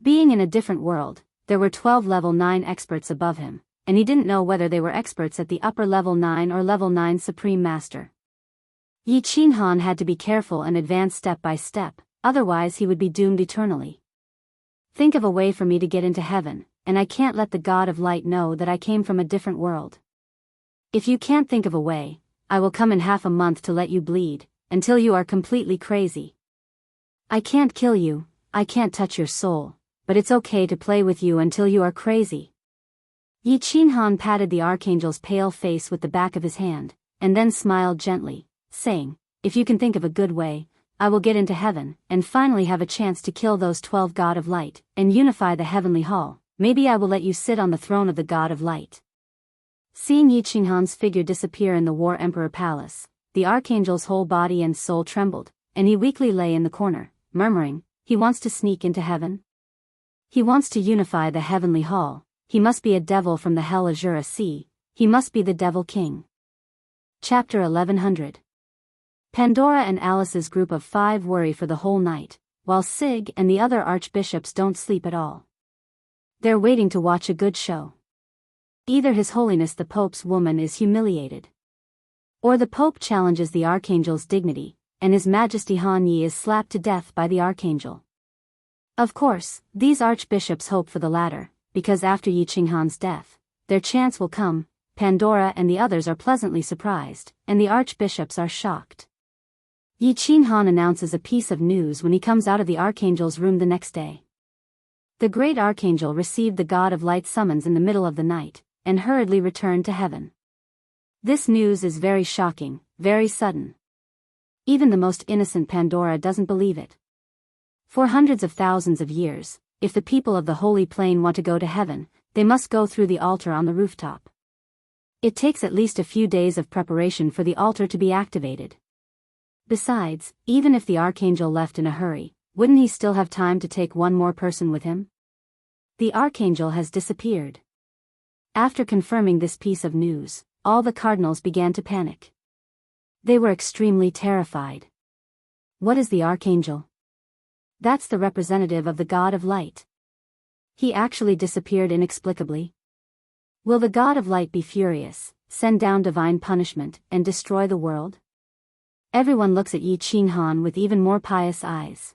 Being in a different world, there were 12 level 9 experts above him, and he didn't know whether they were experts at the upper level 9 or level 9 Supreme Master. Yi Qinghan had to be careful and advance step by step, otherwise he would be doomed eternally. Think of a way for me to get into heaven, and I can't let the God of Light know that I came from a different world. If you can't think of a way, I will come in half a month to let you bleed, until you are completely crazy. I can't kill you, I can't touch your soul, but it's okay to play with you until you are crazy. Yi Qinghan patted the archangel's pale face with the back of his hand, and then smiled gently, saying, If you can think of a good way, I will get into heaven, and finally have a chance to kill those 12 God of Light, and unify the heavenly hall. Maybe I will let you sit on the throne of the God of Light. Seeing Yi Qinghan's figure disappear in the War Emperor Palace, the archangel's whole body and soul trembled, and he weakly lay in the corner, murmuring, he wants to sneak into heaven? He wants to unify the heavenly hall. He must be a devil from the Hell Azura Sea. He must be the Devil King. Chapter 1100. Pandora and Alice's group of 5 worry for the whole night, while Sig and the other archbishops don't sleep at all. They're waiting to watch a good show. Either His Holiness the Pope's woman is humiliated, or the Pope challenges the Archangel's dignity, and His Majesty Han Yi is slapped to death by the Archangel. Of course, these archbishops hope for the latter, because after Yi Qinghan's death, their chance will come. Pandora and the others are pleasantly surprised, and the archbishops are shocked. Yi Qinghan announces a piece of news when he comes out of the Archangel's room the next day. The great Archangel received the God of Light summons in the middle of the night, and hurriedly returned to heaven. This news is very shocking, very sudden. Even the most innocent Pandora doesn't believe it. For hundreds of thousands of years, if the people of the Holy Plain want to go to heaven, they must go through the altar on the rooftop. It takes at least a few days of preparation for the altar to be activated. Besides, even if the Archangel left in a hurry, wouldn't he still have time to take one more person with him? The Archangel has disappeared. After confirming this piece of news, all the cardinals began to panic. They were extremely terrified. What is the Archangel? That's the representative of the God of Light. He actually disappeared inexplicably. Will the God of Light be furious, send down divine punishment, and destroy the world? Everyone looks at Yi Qinghan with even more pious eyes.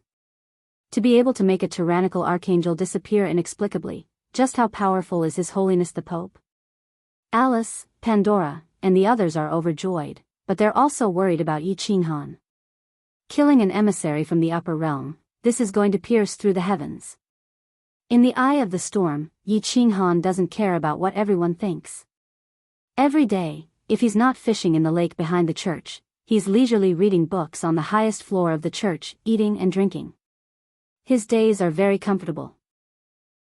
To be able to make a tyrannical archangel disappear inexplicably, just how powerful is His Holiness the Pope? Alice, Pandora, and the others are overjoyed, but they're also worried about Yi Qinghan. Killing an emissary from the upper realm, this is going to pierce through the heavens. In the eye of the storm, Yi Qinghan doesn't care about what everyone thinks. Every day, if he's not fishing in the lake behind the church, he's leisurely reading books on the highest floor of the church, eating and drinking. His days are very comfortable.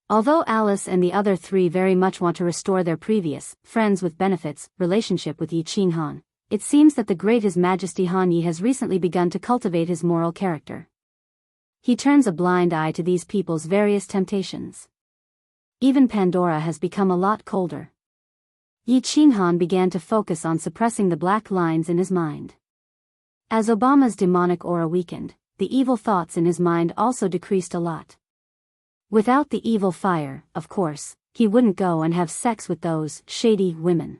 Although Alice and the other 3 very much want to restore their previous, friends with benefits, relationship with Yi Qinghan, it seems that the great His Majesty Han Yi has recently begun to cultivate his moral character. He turns a blind eye to these people's various temptations. Even Pandora has become a lot colder. Yi Qinghan began to focus on suppressing the black lines in his mind. As Obama's demonic aura weakened, the evil thoughts in his mind also decreased a lot. Without the evil fire, of course, he wouldn't go and have sex with those shady women.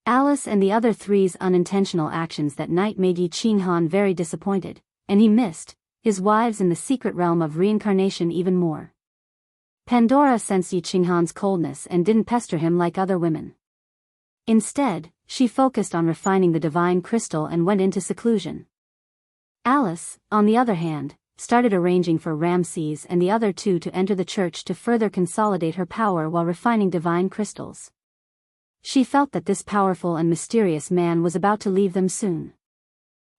Alice and the other 3's unintentional actions that night made Yi Qinghan very disappointed, and he missed his wives in the secret realm of reincarnation even more. Pandora sensed Yi Qinghan's coldness and didn't pester him like other women. Instead, she focused on refining the divine crystal and went into seclusion. Alice, on the other hand, started arranging for Ramses and the other 2 to enter the church to further consolidate her power while refining divine crystals. She felt that this powerful and mysterious man was about to leave them soon.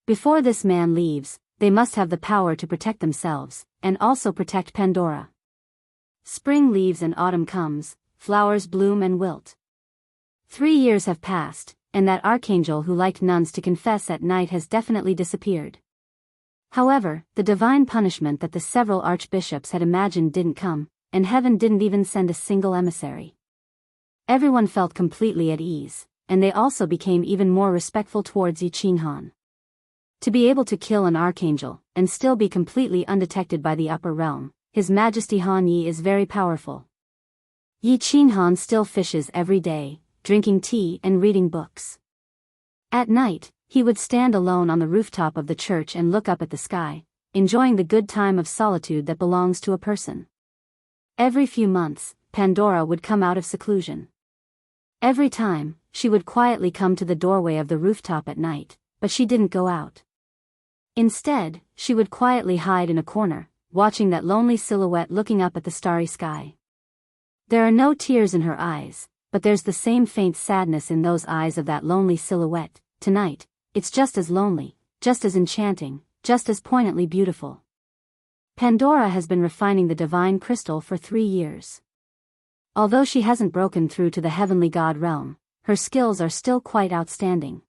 Before this man leaves, they must have the power to protect themselves, and also protect Pandora. Spring leaves and autumn comes, flowers bloom and wilt. 3 years have passed, and that archangel who liked nuns to confess at night has definitely disappeared. However, the divine punishment that the several archbishops had imagined didn't come, and heaven didn't even send a single emissary. Everyone felt completely at ease, and they also became even more respectful towards Yi Qinghan. To be able to kill an archangel, and still be completely undetected by the upper realm, His Majesty Han Yi is very powerful. Yi Qinghan still fishes every day, drinking tea and reading books. At night, he would stand alone on the rooftop of the church and look up at the sky, enjoying the good time of solitude that belongs to a person. Every few months, Pandora would come out of seclusion. Every time, she would quietly come to the doorway of the rooftop at night, but she didn't go out. Instead, she would quietly hide in a corner, watching that lonely silhouette looking up at the starry sky. There are no tears in her eyes, but there's the same faint sadness in those eyes of that lonely silhouette. Tonight, it's just as lonely, just as enchanting, just as poignantly beautiful. Pandora has been refining the divine crystal for 3 years. Although she hasn't broken through to the heavenly god realm, her skills are still quite outstanding.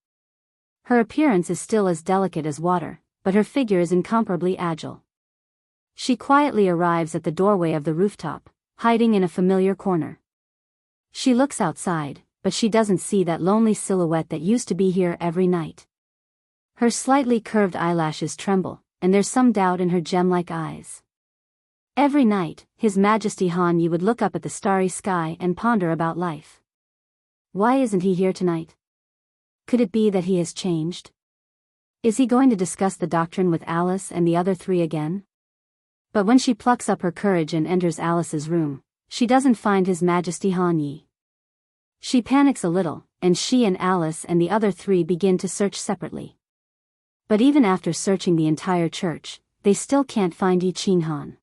Her appearance is still as delicate as water, but her figure is incomparably agile. She quietly arrives at the doorway of the rooftop, hiding in a familiar corner. She looks outside, but she doesn't see that lonely silhouette that used to be here every night. Her slightly curved eyelashes tremble, and there's some doubt in her gem-like eyes. Every night, His Majesty Han Yi would look up at the starry sky and ponder about life. Why isn't he here tonight? Could it be that he has changed? Is he going to discuss the doctrine with Alice and the other 3 again? But when she plucks up her courage and enters Alice's room, she doesn't find His Majesty Han Yi. She panics a little, and she and Alice and the other 3 begin to search separately. But even after searching the entire church, they still can't find Yi Qinghan.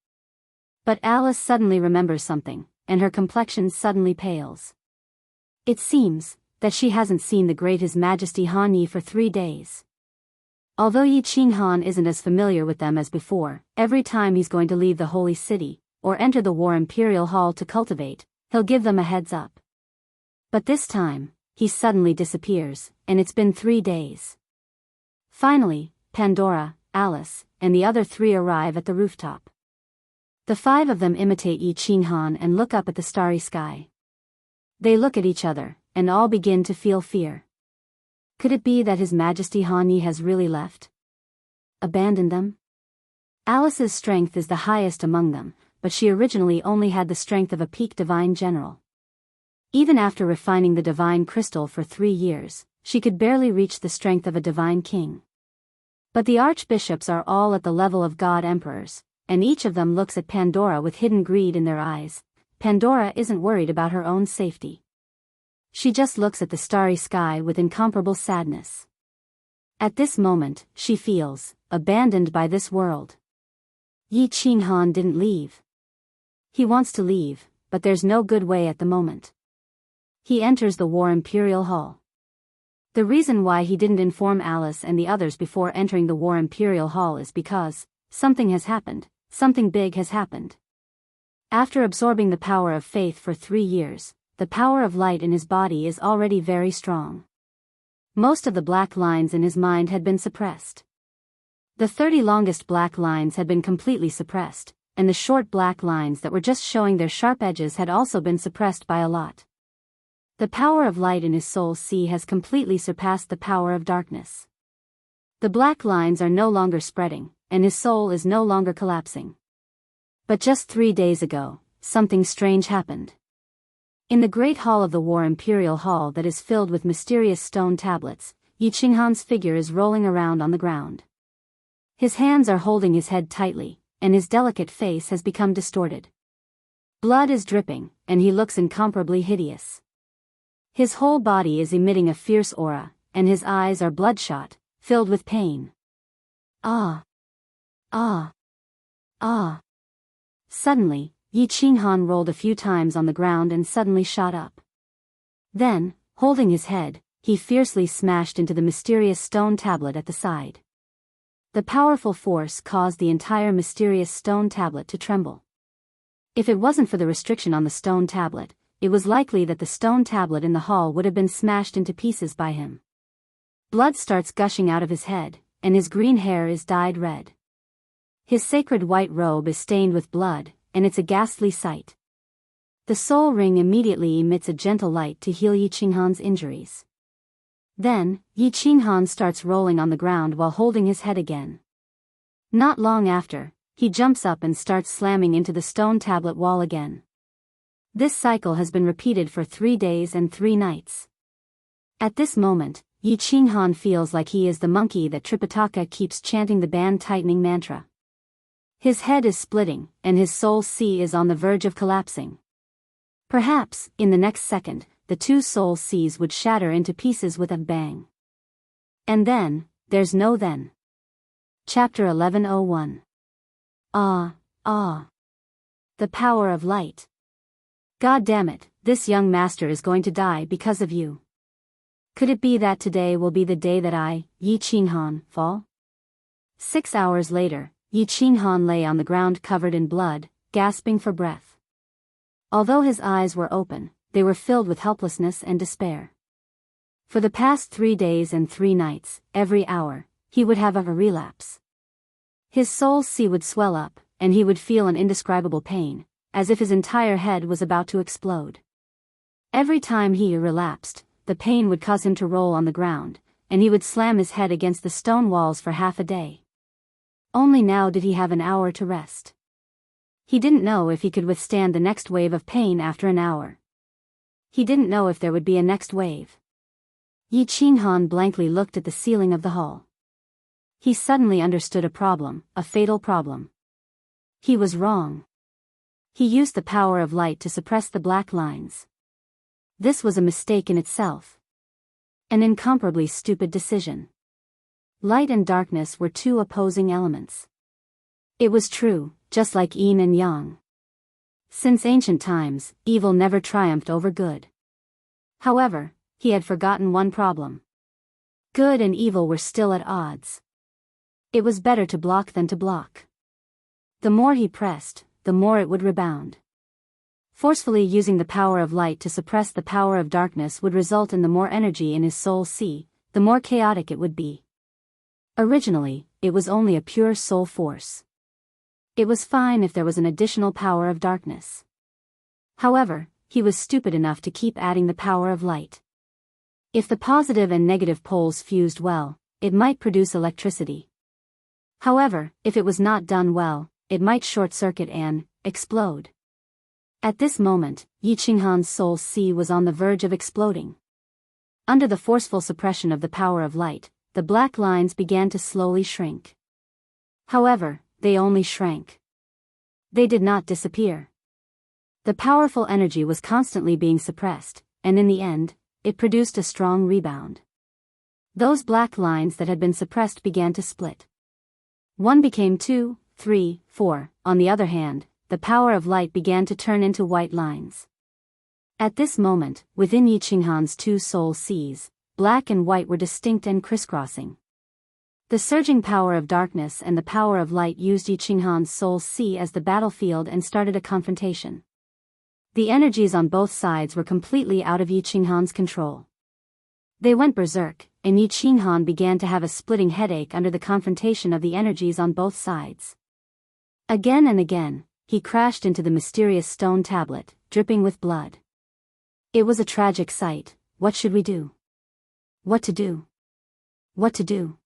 But Alice suddenly remembers something, and her complexion suddenly pales. It seems that she hasn't seen the great His Majesty Han Yi for 3 days. Although Yi Qinghan isn't as familiar with them as before, every time he's going to leave the holy city, or enter the War Imperial Hall to cultivate, he'll give them a heads up. But this time, he suddenly disappears, and it's been 3 days. Finally, Pandora, Alice, and the other 3 arrive at the rooftop. The 5 of them imitate Yi Qinghan and look up at the starry sky. They look at each other, and all begin to feel fear. Could it be that His Majesty Han Yi has really left? Abandoned them? Alice's strength is the highest among them, but she originally only had the strength of a peak divine general. Even after refining the divine crystal for 3 years, she could barely reach the strength of a divine king. But the archbishops are all at the level of god emperors, and each of them looks at Pandora with hidden greed in their eyes. Pandora isn't worried about her own safety. She just looks at the starry sky with incomparable sadness. At this moment, she feels abandoned by this world. Yi Qinghan didn't leave. He wants to leave, but there's no good way at the moment. He enters the War Imperial Hall. The reason why he didn't inform Alice and the others before entering the War Imperial Hall is because something has happened, something big has happened. After absorbing the power of faith for 3 years, the power of light in his body is already very strong. Most of the black lines in his mind had been suppressed. The 30 longest black lines had been completely suppressed, and the short black lines that were just showing their sharp edges had also been suppressed by a lot. The power of light in his soul sea has completely surpassed the power of darkness. The black lines are no longer spreading, and his soul is no longer collapsing. But just 3 days ago, something strange happened. In the Great Hall of the War Imperial Hall that is filled with mysterious stone tablets, Yi Qinghan's figure is rolling around on the ground. His hands are holding his head tightly, and his delicate face has become distorted. Blood is dripping, and he looks incomparably hideous. His whole body is emitting a fierce aura, and his eyes are bloodshot, filled with pain. Ah! Ah! Ah! Suddenly, Yi Qinghan rolled a few times on the ground and suddenly shot up. Then, holding his head, he fiercely smashed into the mysterious stone tablet at the side. The powerful force caused the entire mysterious stone tablet to tremble. If it wasn't for the restriction on the stone tablet, it was likely that the stone tablet in the hall would have been smashed into pieces by him. Blood starts gushing out of his head, and his green hair is dyed red. His sacred white robe is stained with blood, and it's a ghastly sight. The soul ring immediately emits a gentle light to heal Yi Qinghan's injuries. Then, Yi Qinghan starts rolling on the ground while holding his head again. Not long after, he jumps up and starts slamming into the stone tablet wall again. This cycle has been repeated for 3 days and 3 nights. At this moment, Yi Qinghan feels like he is the monkey that Tripitaka keeps chanting the band-tightening mantra. His head is splitting, and his soul sea is on the verge of collapsing. Perhaps, in the next second, the 2 soul seas would shatter into pieces with a bang. And then, there's no then. Chapter 1101. Ah, ah. The power of light. God damn it, this young master is going to die because of you. Could it be that today will be the day that I, Yi Qinghan, fall? 6 hours later, Yi Qinghan lay on the ground covered in blood, gasping for breath. Although his eyes were open, they were filled with helplessness and despair. For the past 3 days and 3 nights, every hour, he would have a relapse. His soul sea would swell up, and he would feel an indescribable pain, as if his entire head was about to explode. Every time he relapsed, the pain would cause him to roll on the ground, and he would slam his head against the stone walls for half a day. Only now did he have an hour to rest. He didn't know if he could withstand the next wave of pain after an hour. He didn't know if there would be a next wave. Yi Qinghan blankly looked at the ceiling of the hall. He suddenly understood a problem, a fatal problem. He was wrong. He used the power of light to suppress the black lines. This was a mistake in itself. An incomparably stupid decision. Light and darkness were two opposing elements. It was true, just like yin and yang. Since ancient times, evil never triumphed over good. However, he had forgotten one problem. Good and evil were still at odds. It was better to block than to block. The more he pressed, the more it would rebound. Forcefully using the power of light to suppress the power of darkness would result in the more energy in his soul sea, the more chaotic it would be. Originally, it was only a pure soul force. It was fine if there was an additional power of darkness. However, he was stupid enough to keep adding the power of light. If the positive and negative poles fused well, it might produce electricity. However, if it was not done well, it might short-circuit and explode. At this moment, Yi Qinghan's soul sea was on the verge of exploding. Under the forceful suppression of the power of light, the black lines began to slowly shrink. However, they only shrank. They did not disappear. The powerful energy was constantly being suppressed, and in the end, it produced a strong rebound. Those black lines that had been suppressed began to split. 1 became 2, 3, 4. On the other hand, the power of light began to turn into white lines. At this moment, within Yi Qinghan's two soul seas, black and white were distinct and crisscrossing. The surging power of darkness and the power of light used Yi Qinghan's soul sea as the battlefield and started a confrontation. The energies on both sides were completely out of Yi Qinghan's control. They went berserk, and Yi Qinghan began to have a splitting headache under the confrontation of the energies on both sides. Again and again, he crashed into the mysterious stone tablet, dripping with blood. It was a tragic sight. What should we do? What to do? What to do?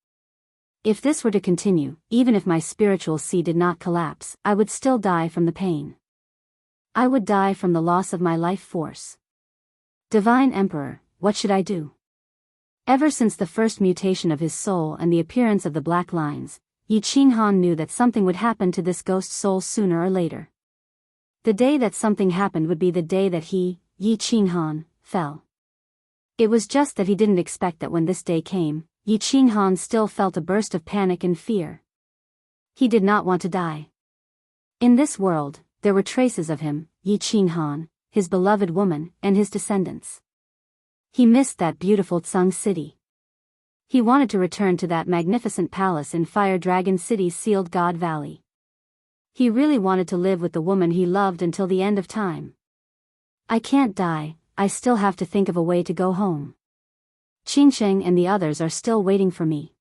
If this were to continue, even if my spiritual sea did not collapse, I would still die from the pain. I would die from the loss of my life force. Divine Emperor, what should I do? Ever since the first mutation of his soul and the appearance of the black lines, Yi Qinghan knew that something would happen to this ghost soul sooner or later. The day that something happened would be the day that he, Yi Qinghan, fell. It was just that he didn't expect that when this day came, Yi Qinghan still felt a burst of panic and fear. He did not want to die. In this world, there were traces of him, Yi Qinghan, his beloved woman, and his descendants. He missed that beautiful Tsung city. He wanted to return to that magnificent palace in Fire Dragon City's sealed God Valley. He really wanted to live with the woman he loved until the end of time. I can't die, I still have to think of a way to go home. Qingsheng and the others are still waiting for me.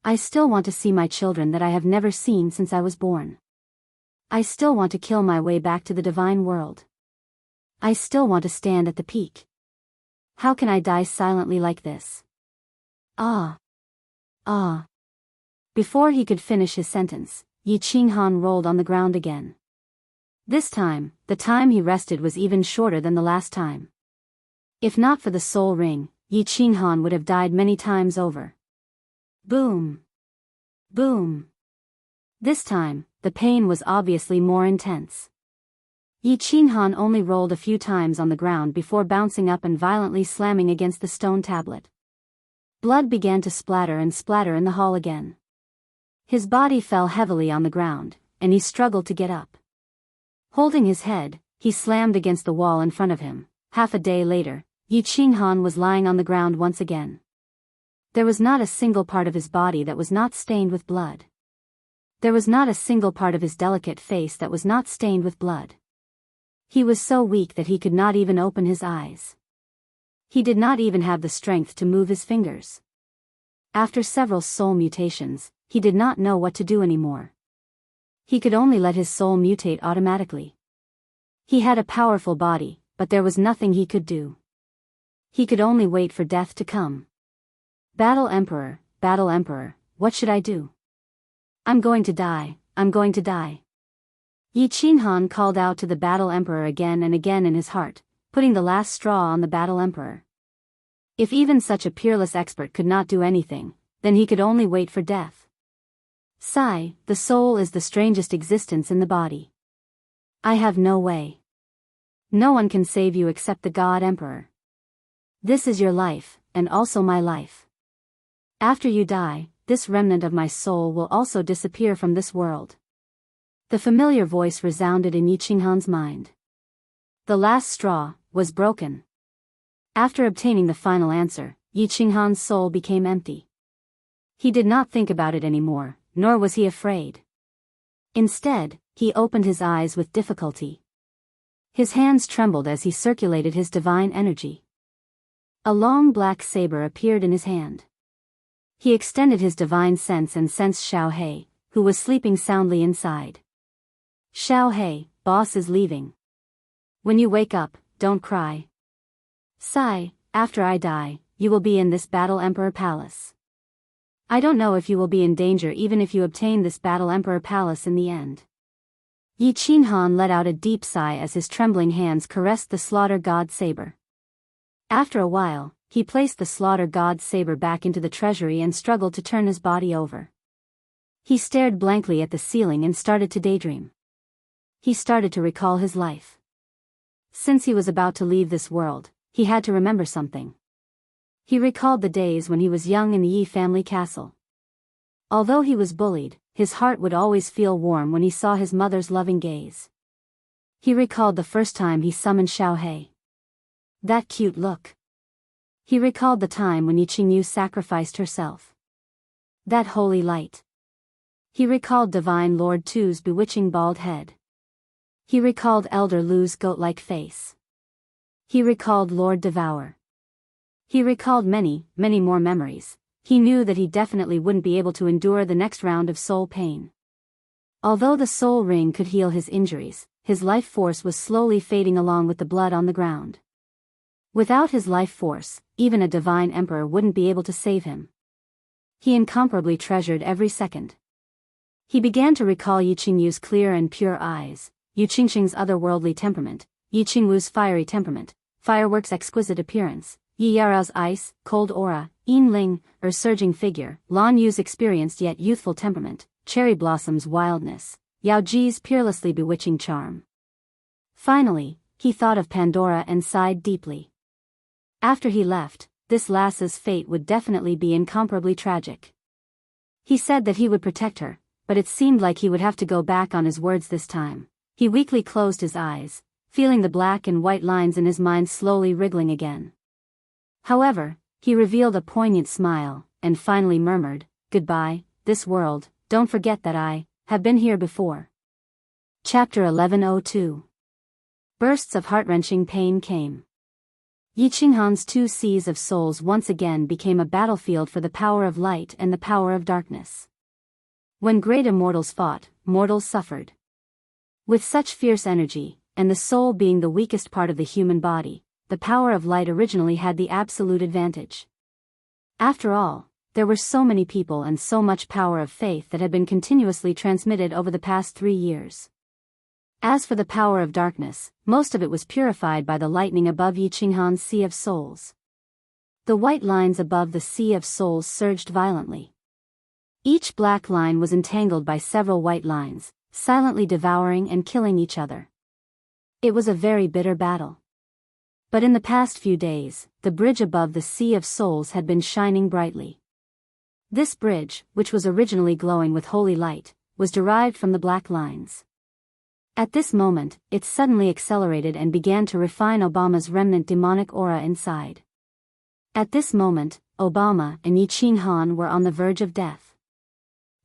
I still want to see my children that I have never seen since I was born. I still want to kill my way back to the divine world. I still want to stand at the peak. How can I die silently like this? Ah. Ah. Before he could finish his sentence, Yi Qinghan rolled on the ground again. This time, the time he rested was even shorter than the last time. If not for the soul ring, Yi Qinghan would have died many times over. Boom. Boom. This time, the pain was obviously more intense. Yi Qinghan only rolled a few times on the ground before bouncing up and violently slamming against the stone tablet. Blood began to splatter and splatter in the hall again. His body fell heavily on the ground, and he struggled to get up. Holding his head, he slammed against the wall in front of him. Half a day later, Yi Qinghan was lying on the ground once again. There was not a single part of his body that was not stained with blood. There was not a single part of his delicate face that was not stained with blood. He was so weak that he could not even open his eyes. He did not even have the strength to move his fingers. After several soul mutations, he did not know what to do anymore. He could only let his soul mutate automatically. He had a powerful body, but there was nothing he could do. He could only wait for death to come. Battle Emperor, what should I do? I'm going to die, I'm going to die. Yi Qinghan called out to the Battle Emperor again and again in his heart, putting the last straw on the Battle Emperor. If even such a peerless expert could not do anything, then he could only wait for death. Sigh, the soul is the strangest existence in the body. I have no way. No one can save you except the God Emperor. This is your life, and also my life. After you die, this remnant of my soul will also disappear from this world. The familiar voice resounded in Yi Qinghan's mind. The last straw was broken. After obtaining the final answer, Yi Qinghan's soul became empty. He did not think about it anymore, nor was he afraid. Instead, he opened his eyes with difficulty. His hands trembled as he circulated his divine energy. A long black saber appeared in his hand. He extended his divine sense and sensed Xiao He, who was sleeping soundly inside. Xiao He, boss is leaving. When you wake up, don't cry. Sigh, after I die, you will be in this Battle Emperor Palace. I don't know if you will be in danger even if you obtain this Battle Emperor Palace in the end. Yi Qinghan let out a deep sigh as his trembling hands caressed the Slaughter God saber. After a while, he placed the Slaughter God saber back into the treasury and struggled to turn his body over. He stared blankly at the ceiling and started to daydream. He started to recall his life. Since he was about to leave this world, he had to remember something. He recalled the days when he was young in the Yi family castle. Although he was bullied, his heart would always feel warm when he saw his mother's loving gaze. He recalled the first time he summoned Xiao He. That cute look. He recalled the time when Yi Qingyu sacrificed herself. That holy light. He recalled Divine Lord Tu's bewitching bald head. He recalled Elder Lu's goat-like face. He recalled Lord Devour. He recalled many, many more memories. He knew that he definitely wouldn't be able to endure the next round of soul pain. Although the soul ring could heal his injuries, his life force was slowly fading along with the blood on the ground. Without his life force, even a divine emperor wouldn't be able to save him. He incomparably treasured every second. He began to recall Yi Qingyu's clear and pure eyes, Yu Qingxing's otherworldly temperament, Yi Qingwu's fiery temperament, fireworks' exquisite appearance, Yi Yarao's ice, cold aura, Yin Ling, surging figure, Lan Yu's experienced yet youthful temperament, Cherry Blossom's wildness, Yao Ji's peerlessly bewitching charm. Finally, he thought of Pandora and sighed deeply. After he left, this lass's fate would definitely be incomparably tragic. He said that he would protect her, but it seemed like he would have to go back on his words this time. He weakly closed his eyes, feeling the black and white lines in his mind slowly wriggling again. However, he revealed a poignant smile, and finally murmured, "Goodbye, this world, don't forget that I have been here before." Chapter 1102. Bursts of heart-wrenching pain came. Yi Qinghan's two seas of souls once again became a battlefield for the power of light and the power of darkness. When great immortals fought, mortals suffered. With such fierce energy, and the soul being the weakest part of the human body, the power of light originally had the absolute advantage. After all, there were so many people and so much power of faith that had been continuously transmitted over the past 3 years. As for the power of darkness, most of it was purified by the lightning above Yi Qinghan's Sea of Souls. The white lines above the Sea of Souls surged violently. Each black line was entangled by several white lines, silently devouring and killing each other. It was a very bitter battle. But in the past few days, the bridge above the Sea of Souls had been shining brightly. This bridge, which was originally glowing with holy light, was derived from the black lines. At this moment, it suddenly accelerated and began to refine Obama's remnant demonic aura inside. At this moment, Obama, and Yi Qinghan were on the verge of death.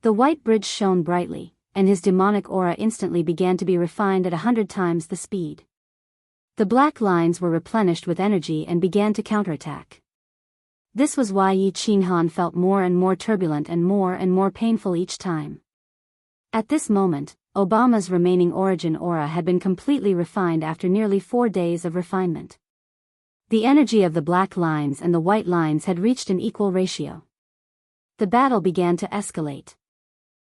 The white bridge shone brightly, and his demonic aura instantly began to be refined at 100 times the speed. The black lines were replenished with energy and began to counterattack. This was why Yi Qinghan felt more and more turbulent and more painful each time. At this moment, Obama's remaining origin aura had been completely refined after nearly 4 days of refinement. The energy of the black lines and the white lines had reached an equal ratio. The battle began to escalate.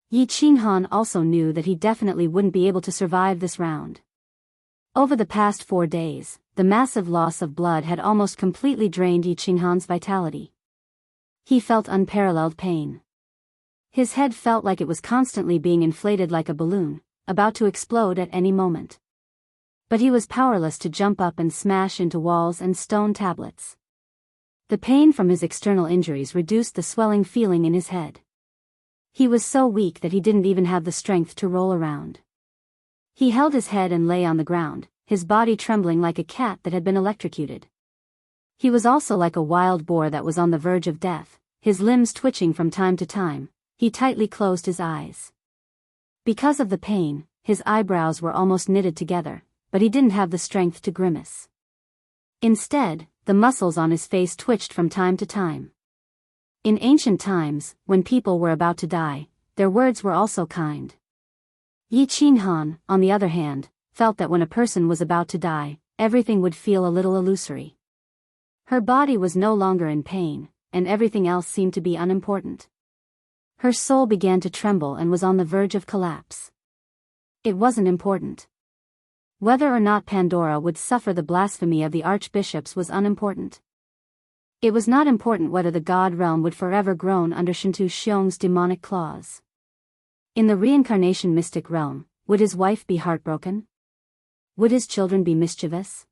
Yi Qinghan also knew that he definitely wouldn't be able to survive this round. Over the past 4 days, the massive loss of blood had almost completely drained Yi Qinghan's vitality. He felt unparalleled pain. His head felt like it was constantly being inflated like a balloon, about to explode at any moment. But he was powerless to jump up and smash into walls and stone tablets. The pain from his external injuries reduced the swelling feeling in his head. He was so weak that he didn't even have the strength to roll around. He held his head and lay on the ground, his body trembling like a cat that had been electrocuted. He was also like a wild boar that was on the verge of death, his limbs twitching from time to time. He tightly closed his eyes. Because of the pain, his eyebrows were almost knitted together, but he didn't have the strength to grimace. Instead, the muscles on his face twitched from time to time. In ancient times, when people were about to die, their words were also kind. Yi Qinghan, on the other hand, felt that when a person was about to die, everything would feel a little illusory. Her body was no longer in pain, and everything else seemed to be unimportant. Her soul began to tremble and was on the verge of collapse. It wasn't important. Whether or not Pandora would suffer the blasphemy of the archbishops was unimportant. It was not important whether the god realm would forever groan under Shintu Xiong's demonic claws. In the reincarnation mystic realm, would his wife be heartbroken? Would his children be mischievous?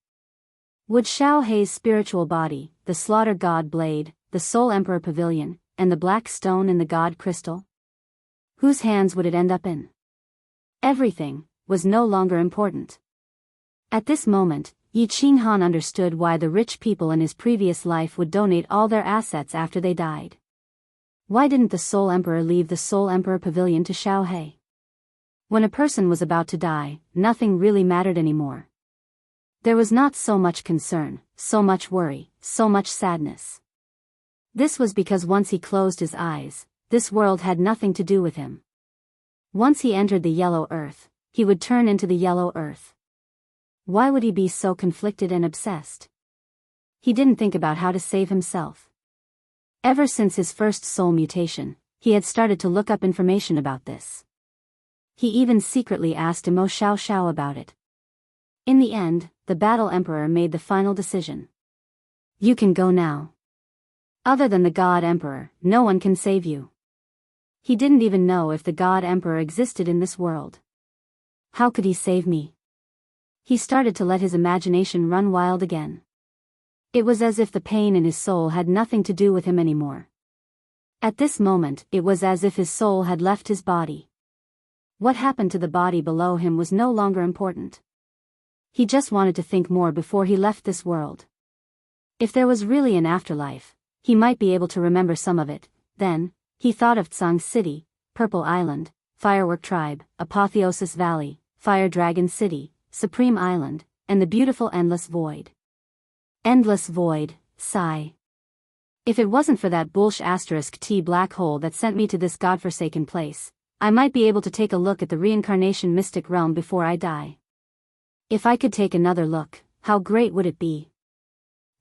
Would Xiao Hei's spiritual body, the slaughter god blade, the soul emperor pavilion, and the black stone in the god crystal? Whose hands would it end up in? Everything was no longer important. At this moment, Yi Qinghan understood why the rich people in his previous life would donate all their assets after they died. Why didn't the Soul Emperor leave the Soul Emperor Pavilion to Xiao Hei? When a person was about to die, nothing really mattered anymore. There was not so much concern, so much worry, so much sadness. This was because once he closed his eyes, this world had nothing to do with him. Once he entered the yellow earth, he would turn into the yellow earth. Why would he be so conflicted and obsessed? He didn't think about how to save himself. Ever since his first soul mutation, he had started to look up information about this. He even secretly asked Mo Xiao Xiao about it. In the end, the Battle Emperor made the final decision. You can go now. Other than the God Emperor, no one can save you. He didn't even know if the God Emperor existed in this world. How could he save me? He started to let his imagination run wild again. It was as if the pain in his soul had nothing to do with him anymore. At this moment, it was as if his soul had left his body. What happened to the body below him was no longer important. He just wanted to think more before he left this world. If there was really an afterlife, he might be able to remember some of it. Then, he thought of Tsang City, Purple Island, Firework Tribe, Apotheosis Valley, Fire Dragon City, Supreme Island, and the beautiful Endless Void. Endless Void, sigh. If it wasn't for that bullsh T black hole that sent me to this godforsaken place, I might be able to take a look at the reincarnation mystic realm before I die. If I could take another look, how great would it be?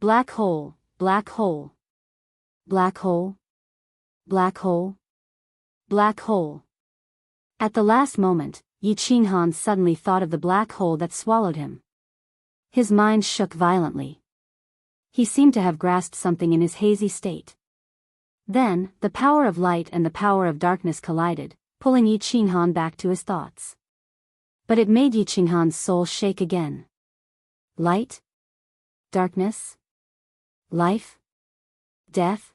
Black hole, black hole. Black hole. Black hole. Black hole. At the last moment, Yi Qinghan suddenly thought of the black hole that swallowed him. His mind shook violently. He seemed to have grasped something in his hazy state. Then, the power of light and the power of darkness collided, pulling Yi Qinghan back to his thoughts. But it made Yi Qinghan's soul shake again. Light? Darkness? Life? Death?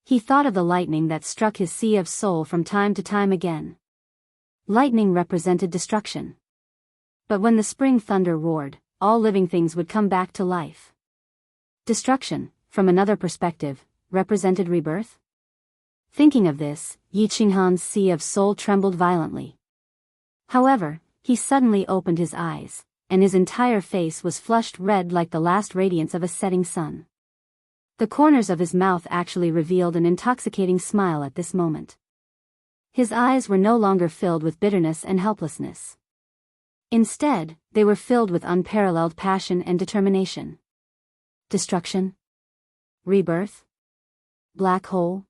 He thought of the lightning that struck his sea of soul from time to time again. Lightning represented destruction. But when the spring thunder roared, all living things would come back to life. Destruction, from another perspective, represented rebirth? Thinking of this, Yi Qinghan's sea of soul trembled violently. However, he suddenly opened his eyes, and his entire face was flushed red like the last radiance of a setting sun. The corners of his mouth actually revealed an intoxicating smile at this moment. His eyes were no longer filled with bitterness and helplessness. Instead, they were filled with unparalleled passion and determination. Destruction? Rebirth? Black hole?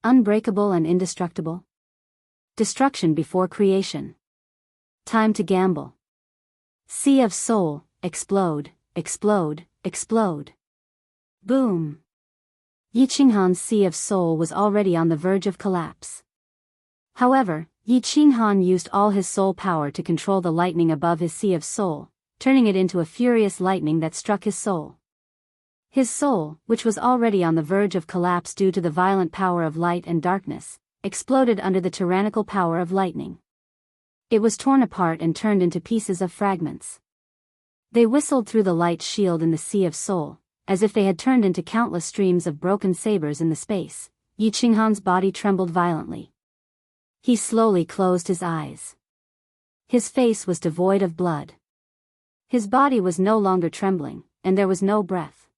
Unbreakable and indestructible? Destruction before creation. Time to gamble. Sea of soul, explode, explode, explode. Boom! Yi Qinghan's sea of soul was already on the verge of collapse. However, Yi Qinghan used all his soul power to control the lightning above his sea of soul, turning it into a furious lightning that struck his soul. His soul, which was already on the verge of collapse due to the violent power of light and darkness, exploded under the tyrannical power of lightning. It was torn apart and turned into pieces of fragments. They whistled through the light shield in the sea of soul, as if they had turned into countless streams of broken sabers in the space. Yi Qinghan's body trembled violently. He slowly closed his eyes. His face was devoid of blood. His body was no longer trembling, and there was no breath.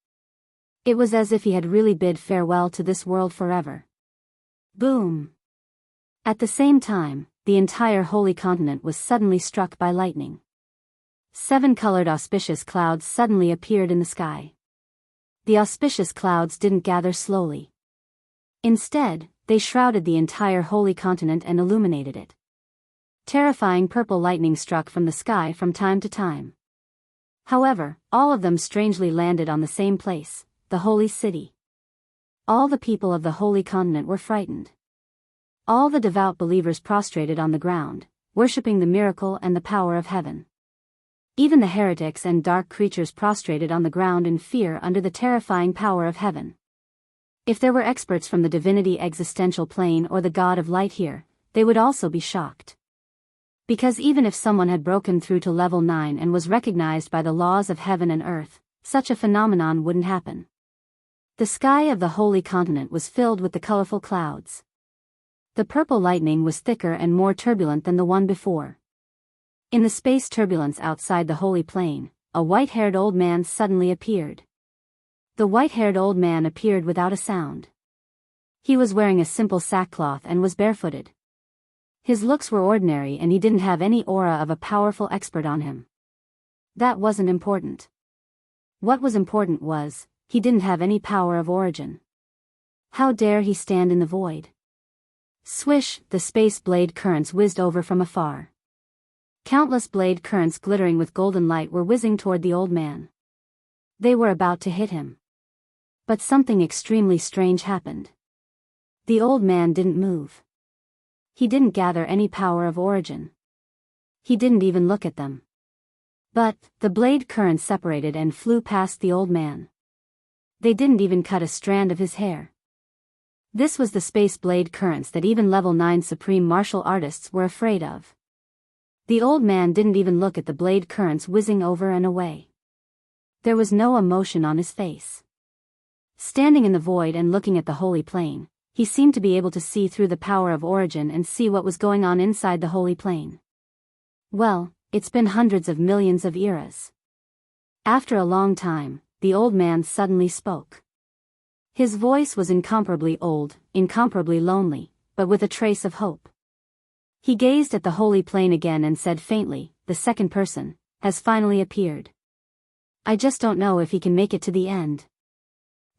It was as if he had really bid farewell to this world forever. Boom! At the same time, the entire holy continent was suddenly struck by lightning. 7 colored auspicious clouds suddenly appeared in the sky. The auspicious clouds didn't gather slowly. Instead, they shrouded the entire holy continent and illuminated it. Terrifying purple lightning struck from the sky from time to time. However, all of them strangely landed on the same place, the holy city. All the people of the holy continent were frightened. All the devout believers prostrated on the ground, worshipping the miracle and the power of heaven. Even the heretics and dark creatures prostrated on the ground in fear under the terrifying power of heaven. If there were experts from the divinity existential plane or the god of light here, they would also be shocked. Because even if someone had broken through to level 9 and was recognized by the laws of heaven and earth, such a phenomenon wouldn't happen. The sky of the holy continent was filled with the colorful clouds. The purple lightning was thicker and more turbulent than the one before. In the space turbulence outside the holy plane, a white-haired old man suddenly appeared. The white-haired old man appeared without a sound. He was wearing a simple sackcloth and was barefooted. His looks were ordinary and he didn't have any aura of a powerful expert on him. That wasn't important. What was important was, he didn't have any power of origin. How dare he stand in the void? Swish, the space blade currents whizzed over from afar. Countless blade currents glittering with golden light were whizzing toward the old man. They were about to hit him. But something extremely strange happened. The old man didn't move. He didn't gather any power of origin. He didn't even look at them. But, the blade currents separated and flew past the old man. They didn't even cut a strand of his hair. This was the space blade currents that even level 9 supreme martial artists were afraid of. The old man didn't even look at the blade currents whizzing over and away. There was no emotion on his face. Standing in the void and looking at the holy plane, he seemed to be able to see through the power of origin and see what was going on inside the holy plane. Well, it's been hundreds of millions of eras. After a long time, the old man suddenly spoke. His voice was incomparably old, incomparably lonely, but with a trace of hope. He gazed at the holy plane again and said faintly, "The second person has finally appeared. I just don't know if he can make it to the end."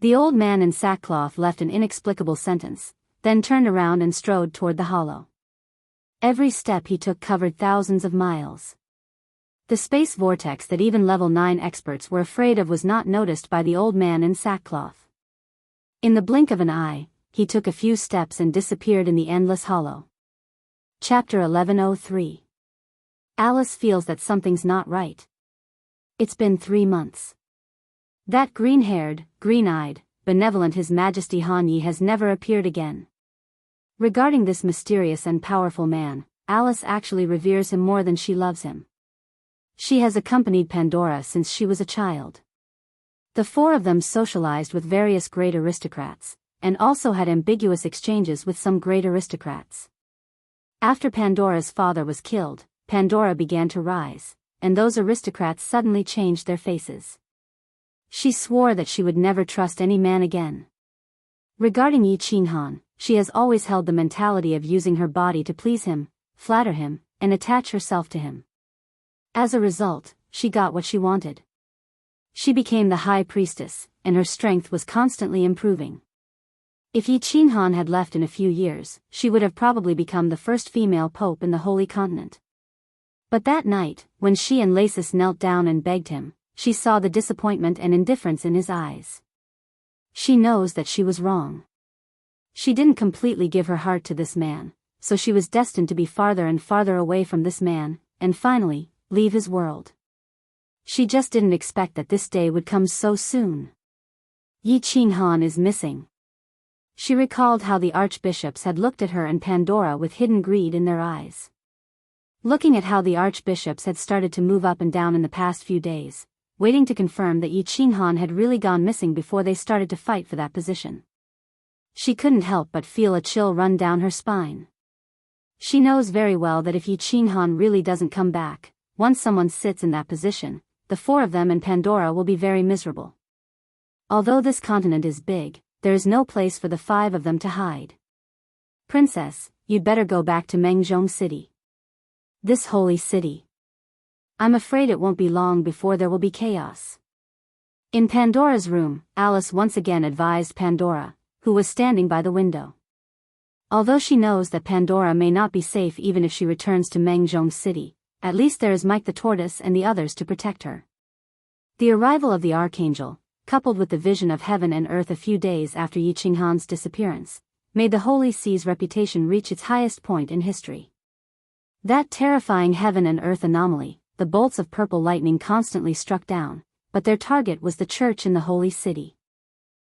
The old man in sackcloth left an inexplicable sentence, then turned around and strode toward the hollow. Every step he took covered thousands of miles. The space vortex that even level 9 experts were afraid of was not noticed by the old man in sackcloth. In the blink of an eye, he took a few steps and disappeared in the endless hollow. Chapter 1103. Alice feels that something's not right. It's been 3 months. That green-haired, green-eyed, benevolent His Majesty Han Yi has never appeared again. Regarding this mysterious and powerful man, Alice actually reveres him more than she loves him. She has accompanied Pandora since she was a child. The four of them socialized with various great aristocrats, and also had ambiguous exchanges with some great aristocrats. After Pandora's father was killed, Pandora began to rise, and those aristocrats suddenly changed their faces. She swore that she would never trust any man again. Regarding Yi Qinghan, she has always held the mentality of using her body to please him, flatter him, and attach herself to him. As a result, she got what she wanted. She became the high priestess, and her strength was constantly improving. If Yi Qinghan had left in a few years, she would have probably become the first female pope in the Holy Continent. But that night, when she and Lasus knelt down and begged him, she saw the disappointment and indifference in his eyes. She knows that she was wrong. She didn't completely give her heart to this man, so she was destined to be farther and farther away from this man, and finally, leave his world. She just didn't expect that this day would come so soon. Yi Qinghan is missing. She recalled how the archbishops had looked at her and Pandora with hidden greed in their eyes. Looking at how the archbishops had started to move up and down in the past few days, waiting to confirm that Yi Qinghan had really gone missing before they started to fight for that position. She couldn't help but feel a chill run down her spine. She knows very well that if Yi Qinghan really doesn't come back, once someone sits in that position, the four of them and Pandora will be very miserable. Although this continent is big, there is no place for the five of them to hide. Princess, you'd better go back to Mengzhong City. This holy city. I'm afraid it won't be long before there will be chaos. In Pandora's room, Alice once again advised Pandora, who was standing by the window. Although she knows that Pandora may not be safe even if she returns to Mengzhong City, at least there is Mike the Tortoise and the others to protect her. The arrival of the Archangel, coupled with the vision of heaven and earth a few days after Yi Qinghan's disappearance, made the Holy See's reputation reach its highest point in history. That terrifying heaven and earth anomaly, the bolts of purple lightning constantly struck down, but their target was the church in the Holy City.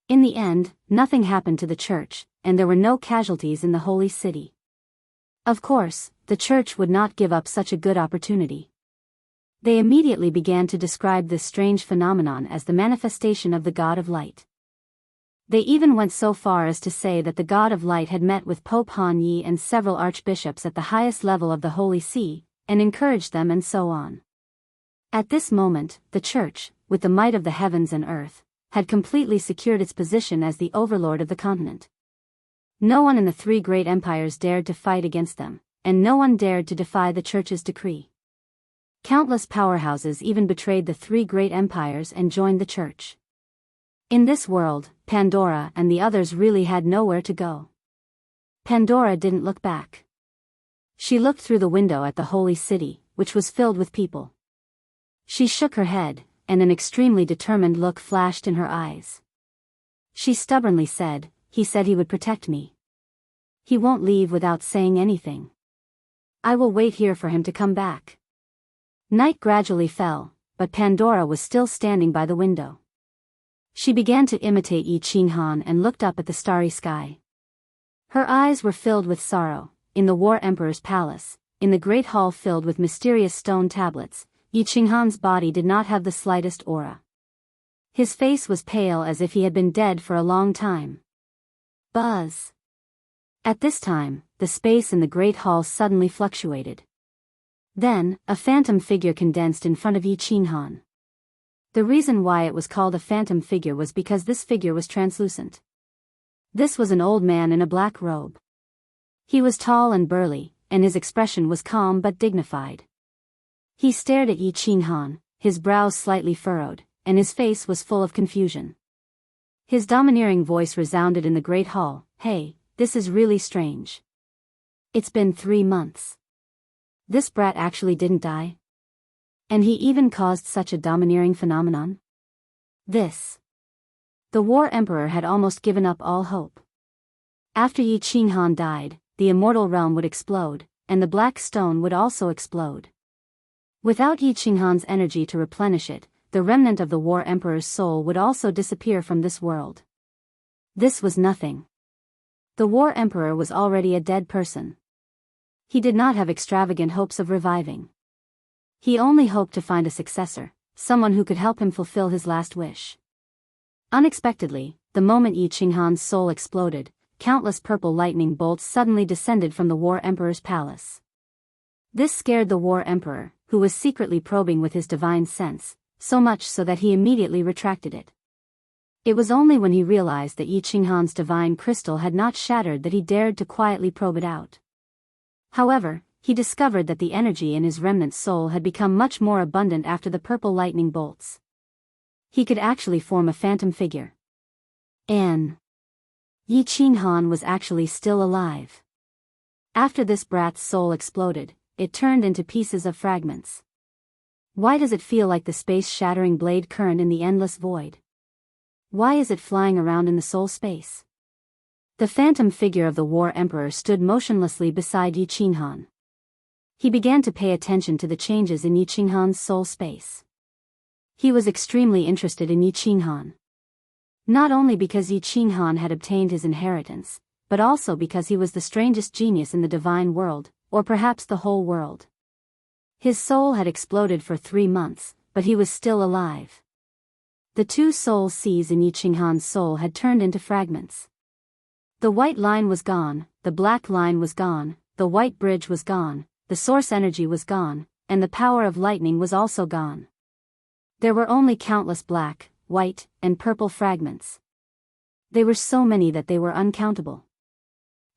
In the end, nothing happened to the church, and there were no casualties in the Holy City. Of course, the church would not give up such a good opportunity. They immediately began to describe this strange phenomenon as the manifestation of the God of Light. They even went so far as to say that the God of Light had met with Pope Han Yi and several archbishops at the highest level of the Holy See, and encouraged them and so on. At this moment, the church, with the might of the heavens and earth, had completely secured its position as the overlord of the continent. No one in the three great empires dared to fight against them, and no one dared to defy the church's decree. Countless powerhouses even betrayed the three great empires and joined the church. In this world, Pandora and the others really had nowhere to go. Pandora didn't look back. She looked through the window at the holy city, which was filled with people. She shook her head, and an extremely determined look flashed in her eyes. She stubbornly said, "He said he would protect me. He won't leave without saying anything. I will wait here for him to come back." Night gradually fell, but Pandora was still standing by the window. She began to imitate Yi Qinghan and looked up at the starry sky. Her eyes were filled with sorrow. In the War Emperor's palace, in the great hall filled with mysterious stone tablets, Yi Qinghan's body did not have the slightest aura. His face was pale as if he had been dead for a long time. Buzz. At this time, the space in the great hall suddenly fluctuated. Then, a phantom figure condensed in front of Yi Qinghan. The reason why it was called a phantom figure was because this figure was translucent. This was an old man in a black robe. He was tall and burly, and his expression was calm but dignified. He stared at Yi Qinghan, his brows slightly furrowed, and his face was full of confusion. His domineering voice resounded in the great hall, "Hey, this is really strange. It's been 3 months. This brat actually didn't die? And he even caused such a domineering phenomenon? This." The War Emperor had almost given up all hope. After Yi Qinghan died, the immortal realm would explode, and the black stone would also explode. Without Yi Qinghan's energy to replenish it, the remnant of the War Emperor's soul would also disappear from this world. This was nothing. The War Emperor was already a dead person. He did not have extravagant hopes of reviving. He only hoped to find a successor, someone who could help him fulfill his last wish. Unexpectedly, the moment Yi Qinghan's soul exploded, countless purple lightning bolts suddenly descended from the War Emperor's palace. This scared the War Emperor, who was secretly probing with his divine sense, so much so that he immediately retracted it. It was only when he realized that Yi Qinghan's divine crystal had not shattered that he dared to quietly probe it out. However, he discovered that the energy in his remnant soul had become much more abundant after the purple lightning bolts. He could actually form a phantom figure. And Yi Qinghan was actually still alive. After this brat's soul exploded, it turned into pieces of fragments. Why does it feel like the space-shattering blade current in the endless void? Why is it flying around in the soul space? The phantom figure of the War Emperor stood motionlessly beside Yi Qinghan. He began to pay attention to the changes in Yi Qinghan's soul space. He was extremely interested in Yi Qinghan. Not only because Yi Qinghan had obtained his inheritance, but also because he was the strangest genius in the divine world, or perhaps the whole world. His soul had exploded for 3 months, but he was still alive. The 2 soul seas in Yi Qinghan's soul had turned into fragments. The white line was gone, the black line was gone, the white bridge was gone, the source energy was gone, and the power of lightning was also gone. There were only countless black, white, and purple fragments. They were so many that they were uncountable.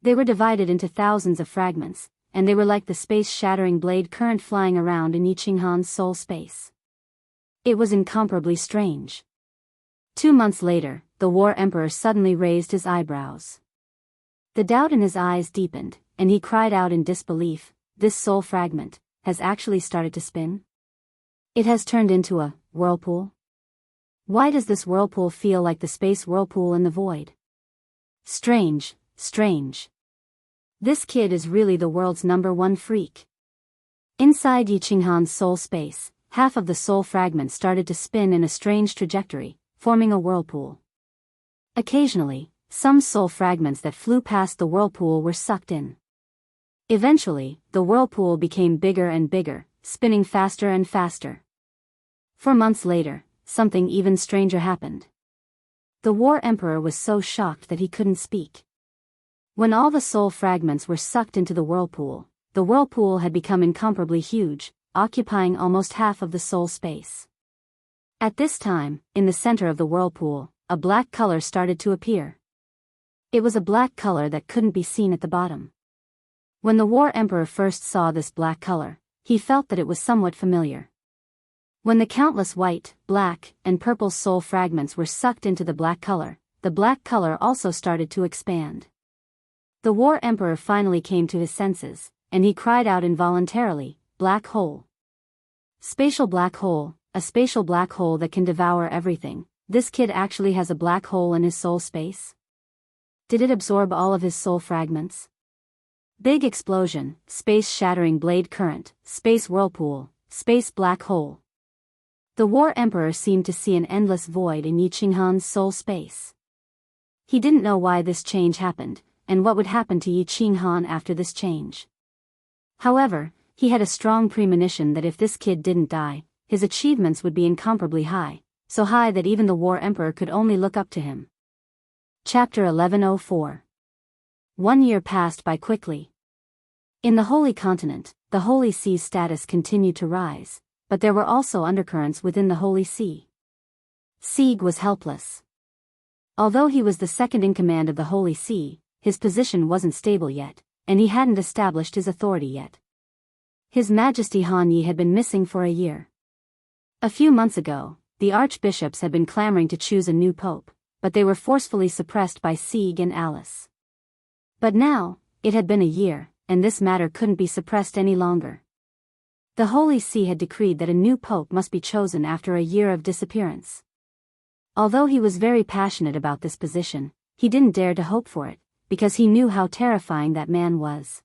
They were divided into thousands of fragments, and they were like the space-shattering blade current flying around in Yi Qinghan's soul space. It was incomparably strange. 2 months later, the War Emperor suddenly raised his eyebrows. The doubt in his eyes deepened, and he cried out in disbelief, "This soul fragment has actually started to spin? It has turned into a whirlpool? Why does this whirlpool feel like the space whirlpool in the void? Strange, strange. This kid is really the world's #1 freak." Inside Yi Qinghan's soul space, half of the soul fragments started to spin in a strange trajectory, forming a whirlpool. Occasionally, some soul fragments that flew past the whirlpool were sucked in. Eventually, the whirlpool became bigger and bigger, spinning faster and faster. 4 months later, something even stranger happened. The War Emperor was so shocked that he couldn't speak. When all the soul fragments were sucked into the whirlpool had become incomparably huge, occupying almost half of the soul space. At this time, in the center of the whirlpool, a black color started to appear. It was a black color that couldn't be seen at the bottom. When the War Emperor first saw this black color, he felt that it was somewhat familiar. When the countless white, black, and purple soul fragments were sucked into the black color also started to expand. The War Emperor finally came to his senses, and he cried out involuntarily, "Black hole! Spatial black hole, a spatial black hole that can devour everything. This kid actually has a black hole in his soul space? Did it absorb all of his soul fragments?" Big explosion, space-shattering blade current, space whirlpool, space black hole. The War Emperor seemed to see an endless void in Yi Qinghan's soul space. He didn't know why this change happened, and what would happen to Yi Qinghan after this change. However, he had a strong premonition that if this kid didn't die, his achievements would be incomparably high, so high that even the War Emperor could only look up to him. Chapter 1104. 1 year passed by quickly. In the Holy Continent, the Holy Sea's status continued to rise, but there were also undercurrents within the Holy See. Sieg was helpless. Although he was the second in command of the Holy See, his position wasn't stable yet, and he hadn't established his authority yet. His Majesty Han Yi had been missing for a year. A few months ago, the archbishops had been clamoring to choose a new pope, but they were forcefully suppressed by Sieg and Alice. But now, it had been a year, and this matter couldn't be suppressed any longer. The Holy See had decreed that a new pope must be chosen after a year of disappearance. Although he was very passionate about this position, he didn't dare to hope for it, because he knew how terrifying that man was.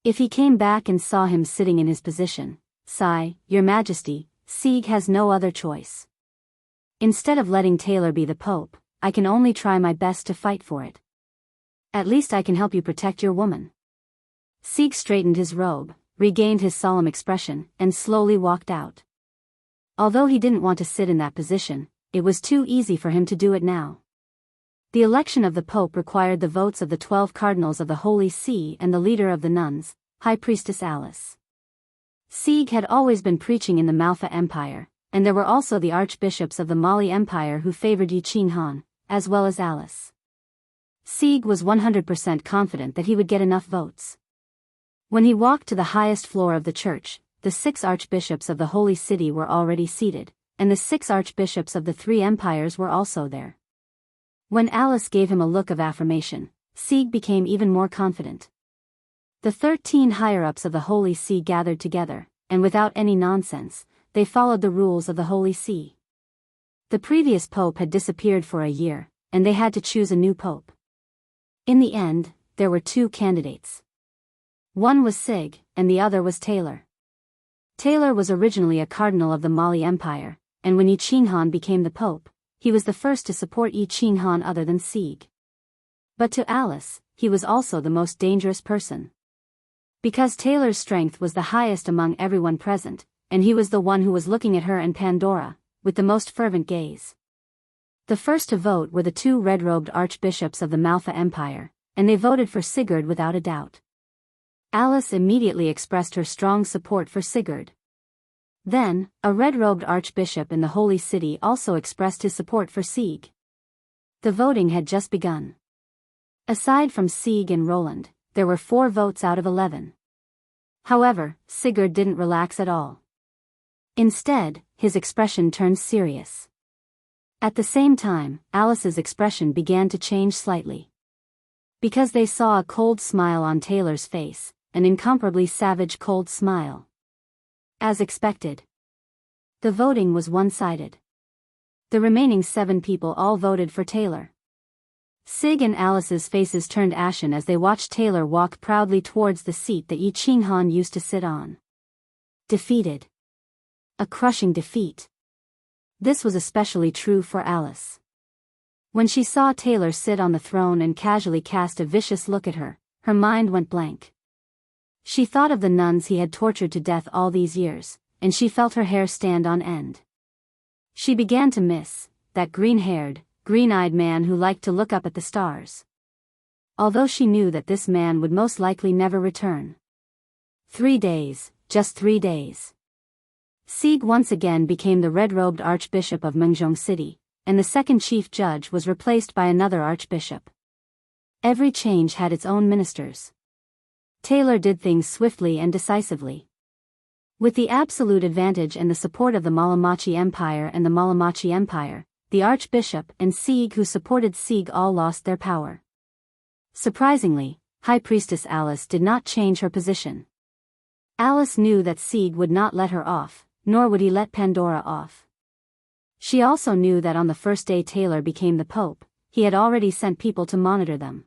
If he came back and saw him sitting in his position, "Sigh, Your Majesty, Sieg has no other choice. Instead of letting Taylor be the pope, I can only try my best to fight for it. At least I can help you protect your woman." Sieg straightened his robe, regained his solemn expression, and slowly walked out. Although he didn't want to sit in that position, it was too easy for him to do it now. The election of the Pope required the votes of the 12 cardinals of the Holy See and the leader of the nuns, High Priestess Alice. Sieg had always been preaching in the Malfa Empire, and there were also the archbishops of the Mali Empire who favored Yi Qinghan, as well as Alice. Sieg was 100% confident that he would get enough votes. When he walked to the highest floor of the church, the 6 archbishops of the Holy City were already seated, and the 6 archbishops of the 3 empires were also there. When Alice gave him a look of affirmation, Sieg became even more confident. The 13 higher-ups of the Holy See gathered together, and without any nonsense, they followed the rules of the Holy See. The previous pope had disappeared for a year, and they had to choose a new pope. In the end, there were 2 candidates. One was Sig, and the other was Taylor. Taylor was originally a cardinal of the Mali Empire, and when Yi Qinghan became the pope, he was the first to support Yi Qinghan other than Sieg. But to Alice, he was also the most dangerous person. Because Taylor's strength was the highest among everyone present, and he was the one who was looking at her and Pandora, with the most fervent gaze. The first to vote were the 2 red-robed archbishops of the Malfa Empire, and they voted for Sigurd without a doubt. Alice immediately expressed her strong support for Sigurd. Then, a red-robed archbishop in the Holy City also expressed his support for Sieg. The voting had just begun. Aside from Sieg and Roland, there were 4 votes out of 11. However, Sigurd didn't relax at all. Instead, his expression turned serious. At the same time, Alice's expression began to change slightly. Because they saw a cold smile on Taylor's face, an incomparably savage cold smile. As expected. The voting was one-sided. The remaining 7 people all voted for Taylor. Sig and Alice's faces turned ashen as they watched Taylor walk proudly towards the seat that Yi Qinghan used to sit on. Defeated. A crushing defeat. This was especially true for Alice. When she saw Taylor sit on the throne and casually cast a vicious look at her, her mind went blank. She thought of the nuns he had tortured to death all these years, and she felt her hair stand on end. She began to miss that green-haired, green-eyed man who liked to look up at the stars. Although she knew that this man would most likely never return. 3 days, just 3 days. Sieg once again became the red-robed archbishop of Mengzhong City, and the second chief judge was replaced by another archbishop. Every change had its own ministers. Taylor did things swiftly and decisively. With the absolute advantage and the support of the Malamachi Empire and the Malamachi Empire, the archbishop and Sieg who supported Sieg all lost their power. Surprisingly, High Priestess Alice did not change her position. Alice knew that Sieg would not let her off, nor would he let Pandora off. She also knew that on the first day Taylor became the Pope, he had already sent people to monitor them.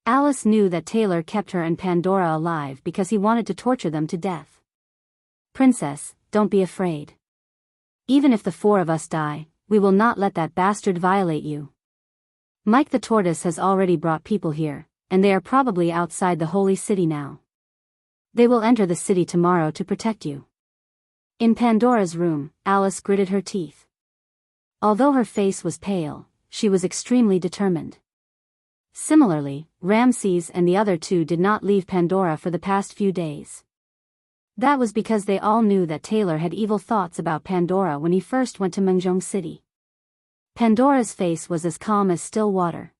Alice knew that Taylor kept her and Pandora alive because he wanted to torture them to death. Princess, don't be afraid. Even if the 4 of us die, we will not let that bastard violate you. Mike the Tortoise has already brought people here, and they are probably outside the Holy City now. They will enter the city tomorrow to protect you. In Pandora's room, Alice gritted her teeth. Although her face was pale, she was extremely determined. Similarly, Ramses and the other 2 did not leave Pandora for the past few days. That was because they all knew that Taylor had evil thoughts about Pandora when he first went to Mengzhong City. Pandora's face was as calm as still water.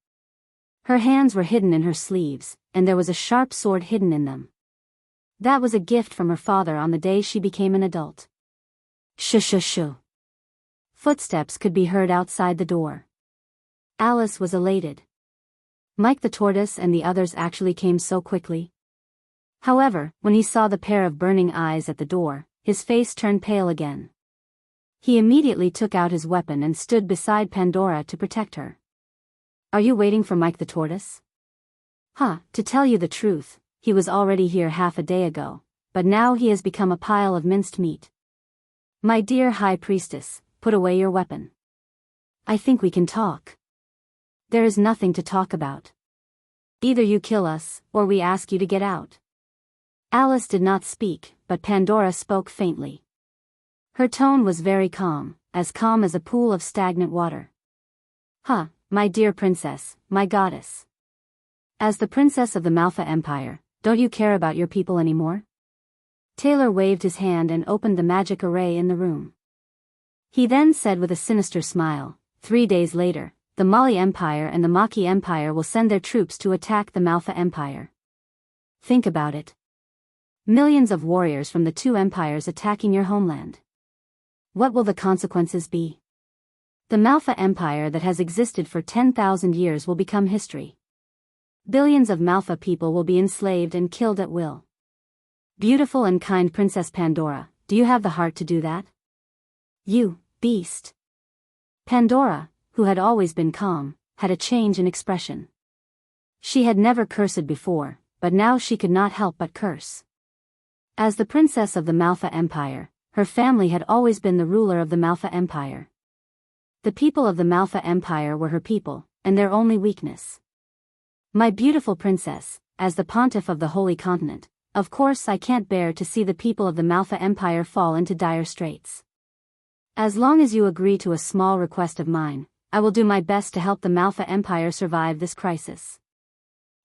Her hands were hidden in her sleeves, and there was a sharp sword hidden in them. That was a gift from her father on the day she became an adult. Shoo. Footsteps could be heard outside the door. Alice was elated. Mike the Tortoise and the others actually came so quickly. However, when he saw the pair of burning eyes at the door, his face turned pale again. He immediately took out his weapon and stood beside Pandora to protect her. Are you waiting for Mike the Tortoise? To tell you the truth, he was already here half a day ago, but now he has become a pile of minced meat. My dear High Priestess, put away your weapon. I think we can talk. There is nothing to talk about. Either you kill us, or we ask you to get out. Alice did not speak, but Pandora spoke faintly. Her tone was very calm, as calm as a pool of stagnant water. "Huh, my dear princess, my goddess. As the princess of the Malfa Empire, don't you care about your people anymore?" Taylor waved his hand and opened the magic array in the room. He then said with a sinister smile, "3 days later, the Mali Empire and the Maki Empire will send their troops to attack the Malfa Empire. Think about it. Millions of warriors from the two empires attacking your homeland. What will the consequences be? The Malfa Empire that has existed for 10,000 years will become history. Billions of Malfa people will be enslaved and killed at will. Beautiful and kind Princess Pandora, do you have the heart to do that? You beast." Pandora, who had always been calm, had a change in expression. She had never cursed before, but now she could not help but curse. As the princess of the Malfa Empire, her family had always been the ruler of the Malfa Empire. The people of the Malfa Empire were her people, and their only weakness. "My beautiful princess, as the pontiff of the Holy Continent, of course I can't bear to see the people of the Malfa Empire fall into dire straits. As long as you agree to a small request of mine, I will do my best to help the Malfa Empire survive this crisis."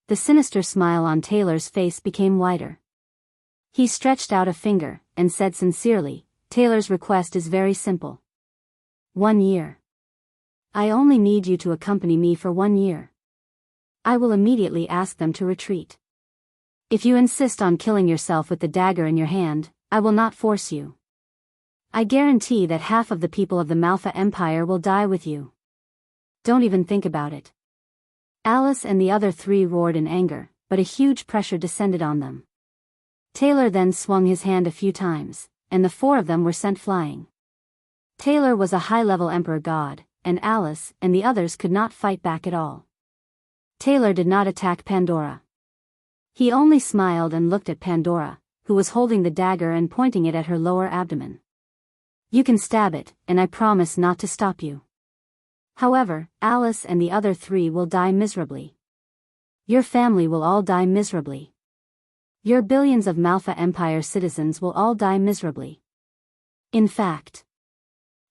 The sinister smile on Taylor's face became wider. He stretched out a finger, and said sincerely, "Taylor's request is very simple. 1 year. I only need you to accompany me for 1 year. I will immediately ask them to retreat. If you insist on killing yourself with the dagger in your hand, I will not force you. I guarantee that half of the people of the Malfa Empire will die with you. Don't even think about it." Alice and the other 3 roared in anger, but a huge pressure descended on them. Taylor then swung his hand a few times, and the 4 of them were sent flying. Taylor was a high-level emperor god, and Alice and the others could not fight back at all. Taylor did not attack Pandora. He only smiled and looked at Pandora, who was holding the dagger and pointing it at her lower abdomen. "You can stab it, and I promise not to stop you. However, Alice and the other 3 will die miserably. Your family will all die miserably. Your billions of Malfa Empire citizens will all die miserably. In fact,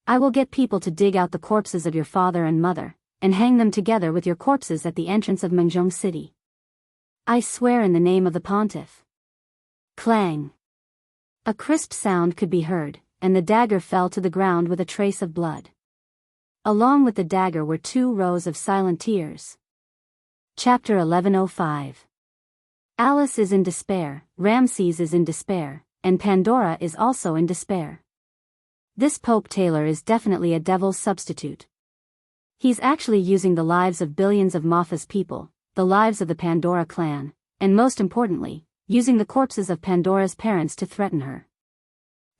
I will get people to dig out the corpses of your father and mother, and hang them together with your corpses at the entrance of Mengjong City. I swear in the name of the pontiff." Clang! A crisp sound could be heard, and the dagger fell to the ground with a trace of blood. Along with the dagger were 2 rows of silent tears. Chapter 1105. Alice is in despair, Ramses is in despair, and Pandora is also in despair. This Pope Taylor is definitely a devil's substitute. He's actually using the lives of billions of Malfa's people, the lives of the Pandora clan, and most importantly, using the corpses of Pandora's parents to threaten her.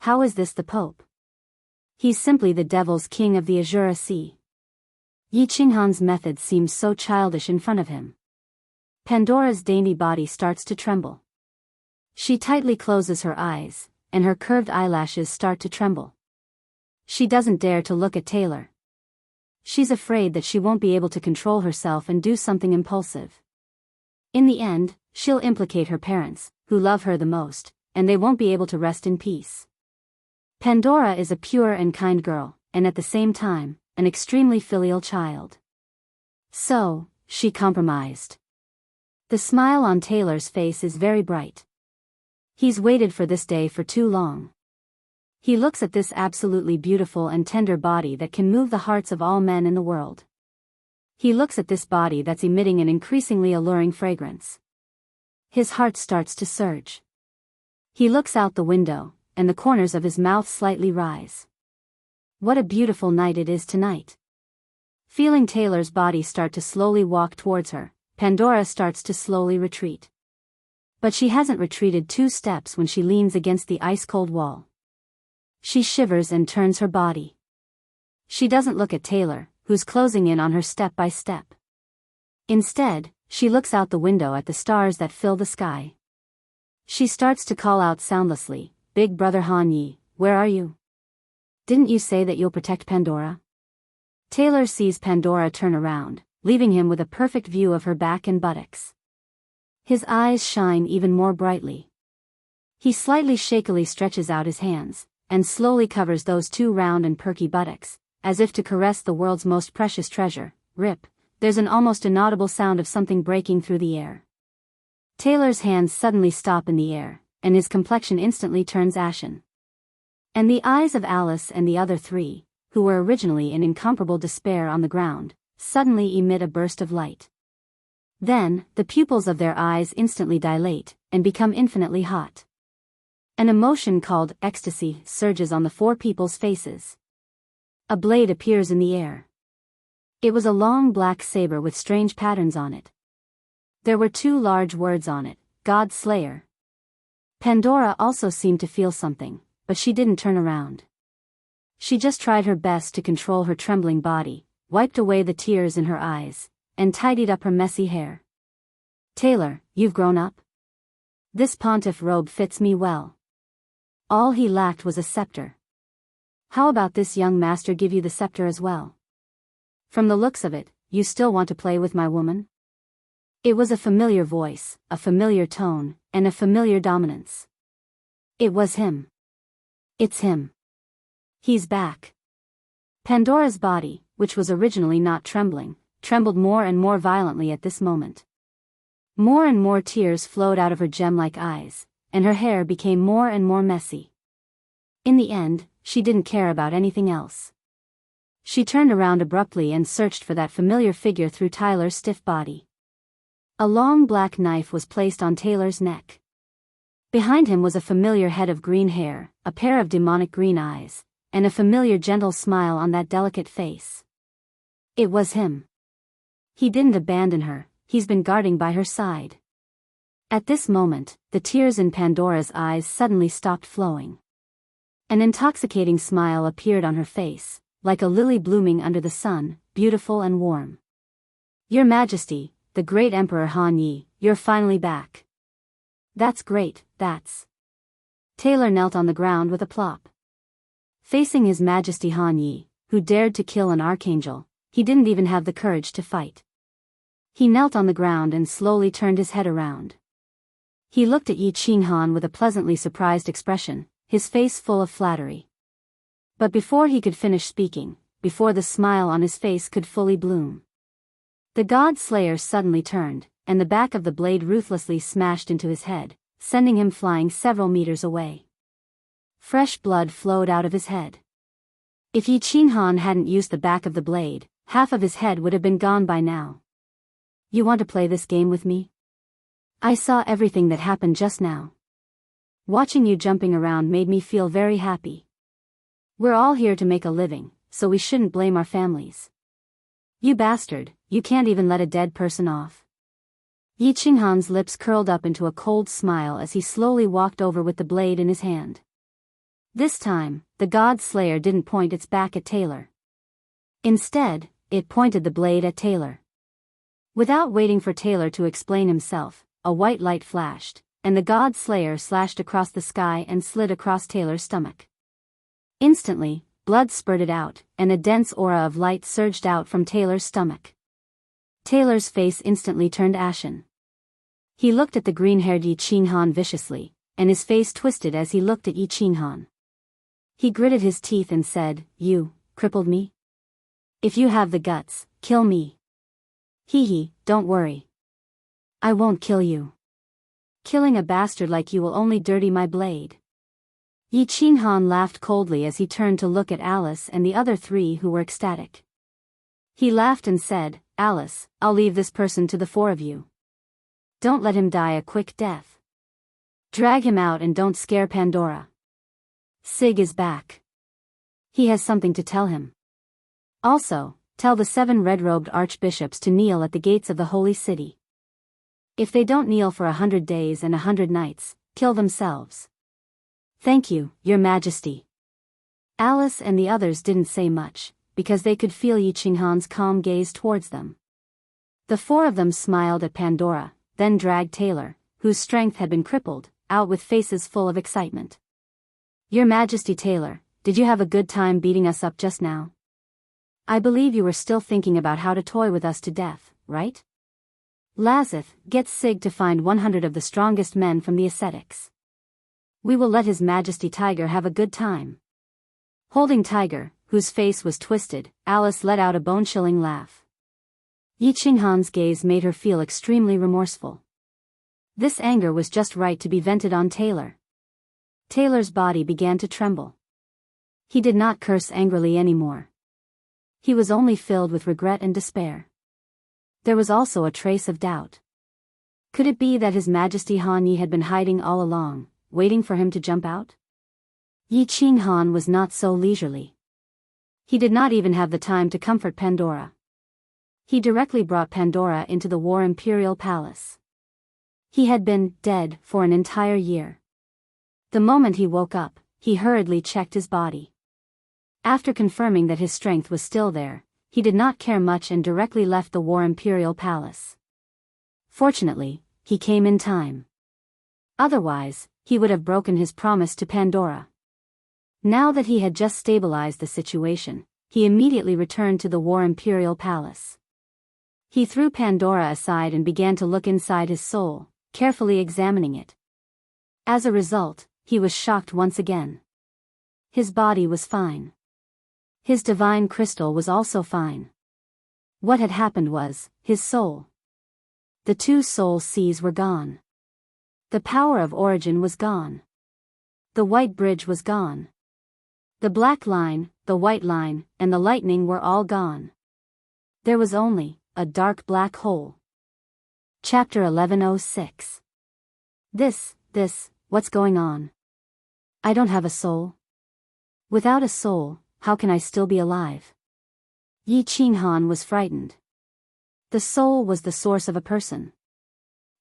How is this the Pope? He's simply the devil's king of the Azura Sea. Yi Qinghan's method seems so childish in front of him. Pandora's dainty body starts to tremble. She tightly closes her eyes, and her curved eyelashes start to tremble. She doesn't dare to look at Taylor. She's afraid that she won't be able to control herself and do something impulsive. In the end, she'll implicate her parents, who love her the most, and they won't be able to rest in peace. Pandora is a pure and kind girl, and at the same time, an extremely filial child. So, she compromised. The smile on Taylor's face is very bright. He's waited for this day for too long. He looks at this absolutely beautiful and tender body that can move the hearts of all men in the world. He looks at this body that's emitting an increasingly alluring fragrance. His heart starts to surge. He looks out the window, and the corners of his mouth slightly rise. What a beautiful night it is tonight. Feeling Taylor's body start to slowly walk towards her, Pandora starts to slowly retreat. But she hasn't retreated 2 steps when she leans against the ice-cold wall. She shivers and turns her body. She doesn't look at Taylor, who's closing in on her step by step. Instead, she looks out the window at the stars that fill the sky. She starts to call out soundlessly, "Big brother Han Yi, where are you? Didn't you say that you'll protect Pandora?" Taylor sees Pandora turn around, leaving him with a perfect view of her back and buttocks. His eyes shine even more brightly. He slightly shakily stretches out his hands, and slowly covers those two round and perky buttocks, as if to caress the world's most precious treasure. Rip, there's an almost inaudible sound of something breaking through the air. Taylor's hands suddenly stop in the air, and his complexion instantly turns ashen. And the eyes of Alice and the other three, who were originally in incomparable despair on the ground, suddenly emit a burst of light. Then, the pupils of their eyes instantly dilate, and become infinitely hot. An emotion called ecstasy surges on the four people's faces. A blade appears in the air. It was a long black saber with strange patterns on it. There were two large words on it, God Slayer. Pandora also seemed to feel something, but she didn't turn around. She just tried her best to control her trembling body, wiped away the tears in her eyes, and tidied up her messy hair. Taylor, you've grown up? This pontiff robe fits me well. All he lacked was a scepter. How about this young master give you the scepter as well? From the looks of it, you still want to play with my woman? It was a familiar voice, a familiar tone, and a familiar dominance. It was him. It's him. He's back. Pandora's body, which was originally not trembling, trembled more and more violently at this moment. More and more tears flowed out of her gem-like eyes, and her hair became more and more messy. In the end, she didn't care about anything else. She turned around abruptly and searched for that familiar figure through Tyler's stiff body. A long black knife was placed on Taylor's neck. Behind him was a familiar head of green hair, a pair of demonic green eyes, and a familiar gentle smile on that delicate face. It was him. He didn't abandon her, he's been guarding by her side. At this moment, the tears in Pandora's eyes suddenly stopped flowing. An intoxicating smile appeared on her face, like a lily blooming under the sun, beautiful and warm. Your Majesty, the great Emperor Han Yi, you're finally back. That's great, that's. Taylor knelt on the ground with a plop. Facing His Majesty Han Yi, who dared to kill an archangel, he didn't even have the courage to fight. He knelt on the ground and slowly turned his head around. He looked at Yi Qinghan with a pleasantly surprised expression, his face full of flattery. But before he could finish speaking, before the smile on his face could fully bloom, the God Slayer suddenly turned, and the back of the blade ruthlessly smashed into his head, sending him flying several meters away. Fresh blood flowed out of his head. If Yi Qinghan hadn't used the back of the blade, half of his head would have been gone by now. You want to play this game with me? I saw everything that happened just now. Watching you jumping around made me feel very happy. We're all here to make a living, so we shouldn't blame our families. You bastard, you can't even let a dead person off. Yi Qinghan's lips curled up into a cold smile as he slowly walked over with the blade in his hand. This time, the God Slayer didn't point its back at Taylor. Instead, it pointed the blade at Taylor. Without waiting for Taylor to explain himself, a white light flashed, and the God Slayer slashed across the sky and slid across Taylor's stomach. Instantly, blood spurted out, and a dense aura of light surged out from Taylor's stomach. Taylor's face instantly turned ashen. He looked at the green-haired Yi Qinghan viciously, and his face twisted as he looked at Yi Qinghan. He gritted his teeth and said, "You, crippled me? If you have the guts, kill me." Hee, don't worry. I won't kill you. Killing a bastard like you will only dirty my blade. Yi Qinghan laughed coldly as he turned to look at Alice and the other three who were ecstatic. He laughed and said, "Alice, I'll leave this person to the four of you. Don't let him die a quick death. Drag him out and don't scare Pandora. Sig is back. He has something to tell him. Also, tell the 7 red-robed archbishops to kneel at the gates of the holy city. If they don't kneel for 100 days and 100 nights, kill themselves. Thank you, Your Majesty." Alice and the others didn't say much, because they could feel Yi Qinghan's calm gaze towards them. The 4 of them smiled at Pandora, then dragged Taylor, whose strength had been crippled, out with faces full of excitement. "Your Majesty Taylor, did you have a good time beating us up just now? I believe you were still thinking about how to toy with us to death, right? Lazith, get Sig to find 100 of the strongest men from the ascetics. We will let His Majesty Tiger have a good time. Holding Tiger, whose face was twisted, Alice let out a bone-chilling laugh. Yi Qinghan's gaze made her feel extremely remorseful. This anger was just right to be vented on Taylor. Taylor's body began to tremble. He did not curse angrily anymore. He was only filled with regret and despair. There was also a trace of doubt. Could it be that His Majesty Han Yi had been hiding all along, waiting for him to jump out? Yi Qinghan was not so leisurely. He did not even have the time to comfort Pandora. He directly brought Pandora into the War Imperial Palace. He had been dead for an entire year. The moment he woke up, he hurriedly checked his body. After confirming that his strength was still there, he did not care much and directly left the War Imperial Palace. Fortunately, he came in time. Otherwise, he would have broken his promise to Pandora. Now that he had just stabilized the situation, he immediately returned to the War Imperial Palace. He threw Pandora aside and began to look inside his soul, carefully examining it. As a result, he was shocked once again. His body was fine. His divine crystal was also fine. What had happened was, his soul. The two soul seas were gone. The power of origin was gone. The white bridge was gone. The black line, the white line, and the lightning were all gone. There was only a dark black hole. Chapter 1106. What's going on? I don't have a soul. Without a soul, how can I still be alive? Yi Qinghan was frightened. The soul was the source of a person.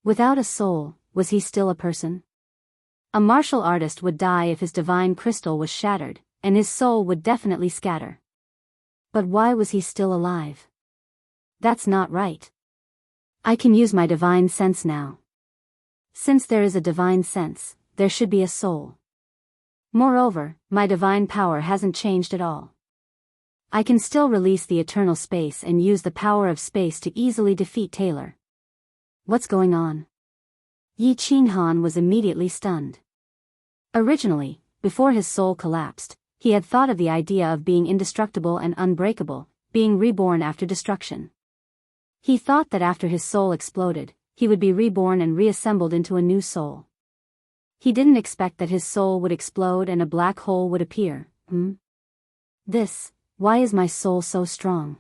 Without a soul, was he still a person? A martial artist would die if his divine crystal was shattered, and his soul would definitely scatter. But why was he still alive? That's not right. I can use my divine sense now. Since there is a divine sense, there should be a soul. Moreover, my divine power hasn't changed at all. I can still release the eternal space and use the power of space to easily defeat Taylor. What's going on? Yi Qinghan was immediately stunned. Originally, before his soul collapsed, he had thought of the idea of being indestructible and unbreakable, being reborn after destruction. He thought that after his soul exploded, he would be reborn and reassembled into a new soul. He didn't expect that his soul would explode and a black hole would appear. Why is my soul so strong?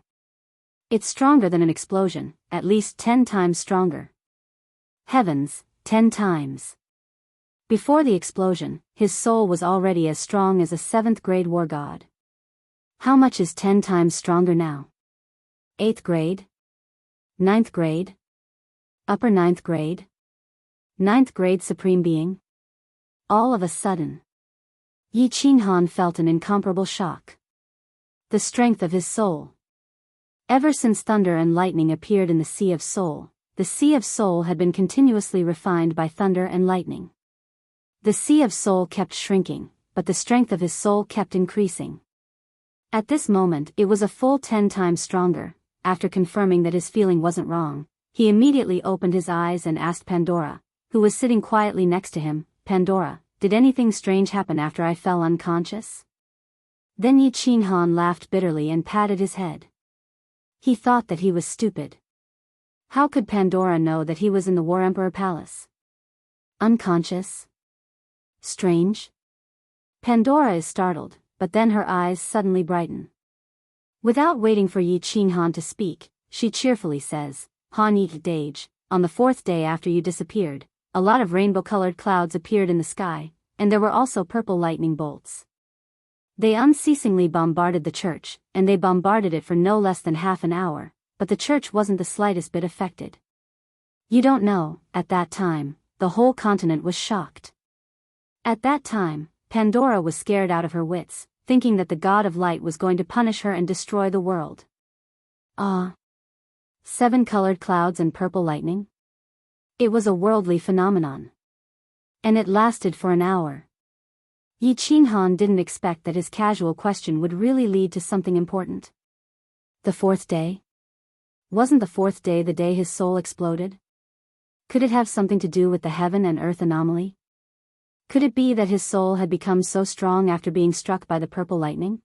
It's stronger than an explosion, at least 10 times stronger. Heavens, 10 times. Before the explosion, his soul was already as strong as a 7th grade war god. How much is 10 times stronger now? 8th grade? 9th grade? Upper 9th grade? 9th grade supreme being? All of a sudden, Yi Qinghan felt an incomparable shock. The strength of his soul. Ever since thunder and lightning appeared in the Sea of Soul, the Sea of Soul had been continuously refined by thunder and lightning. The Sea of Soul kept shrinking, but the strength of his soul kept increasing. At this moment it was a full 10 times stronger. After confirming that his feeling wasn't wrong, he immediately opened his eyes and asked Pandora, who was sitting quietly next to him, Pandora, did anything strange happen after I fell unconscious? Then Yi Qinghan laughed bitterly and patted his head. He thought that he was stupid. How could Pandora know that he was in the War Emperor Palace? Unconscious? Strange? Pandora is startled, but then her eyes suddenly brighten. Without waiting for Yi Qinghan to speak, she cheerfully says, Han Yi Dage, on the 4th day after you disappeared, a lot of rainbow-colored clouds appeared in the sky, and there were also purple lightning bolts. They unceasingly bombarded the church, and they bombarded it for no less than half an hour, but the church wasn't the slightest bit affected. You don't know, at that time, the whole continent was shocked. At that time, Pandora was scared out of her wits, thinking that the god of light was going to punish her and destroy the world. 7 colored clouds and purple lightning? It was a worldly phenomenon. And it lasted for an hour. Yi Qinghan didn't expect that his casual question would really lead to something important. The 4th day? Wasn't the 4th day the day his soul exploded? Could it have something to do with the heaven and earth anomaly? Could it be that his soul had become so strong after being struck by the purple lightning?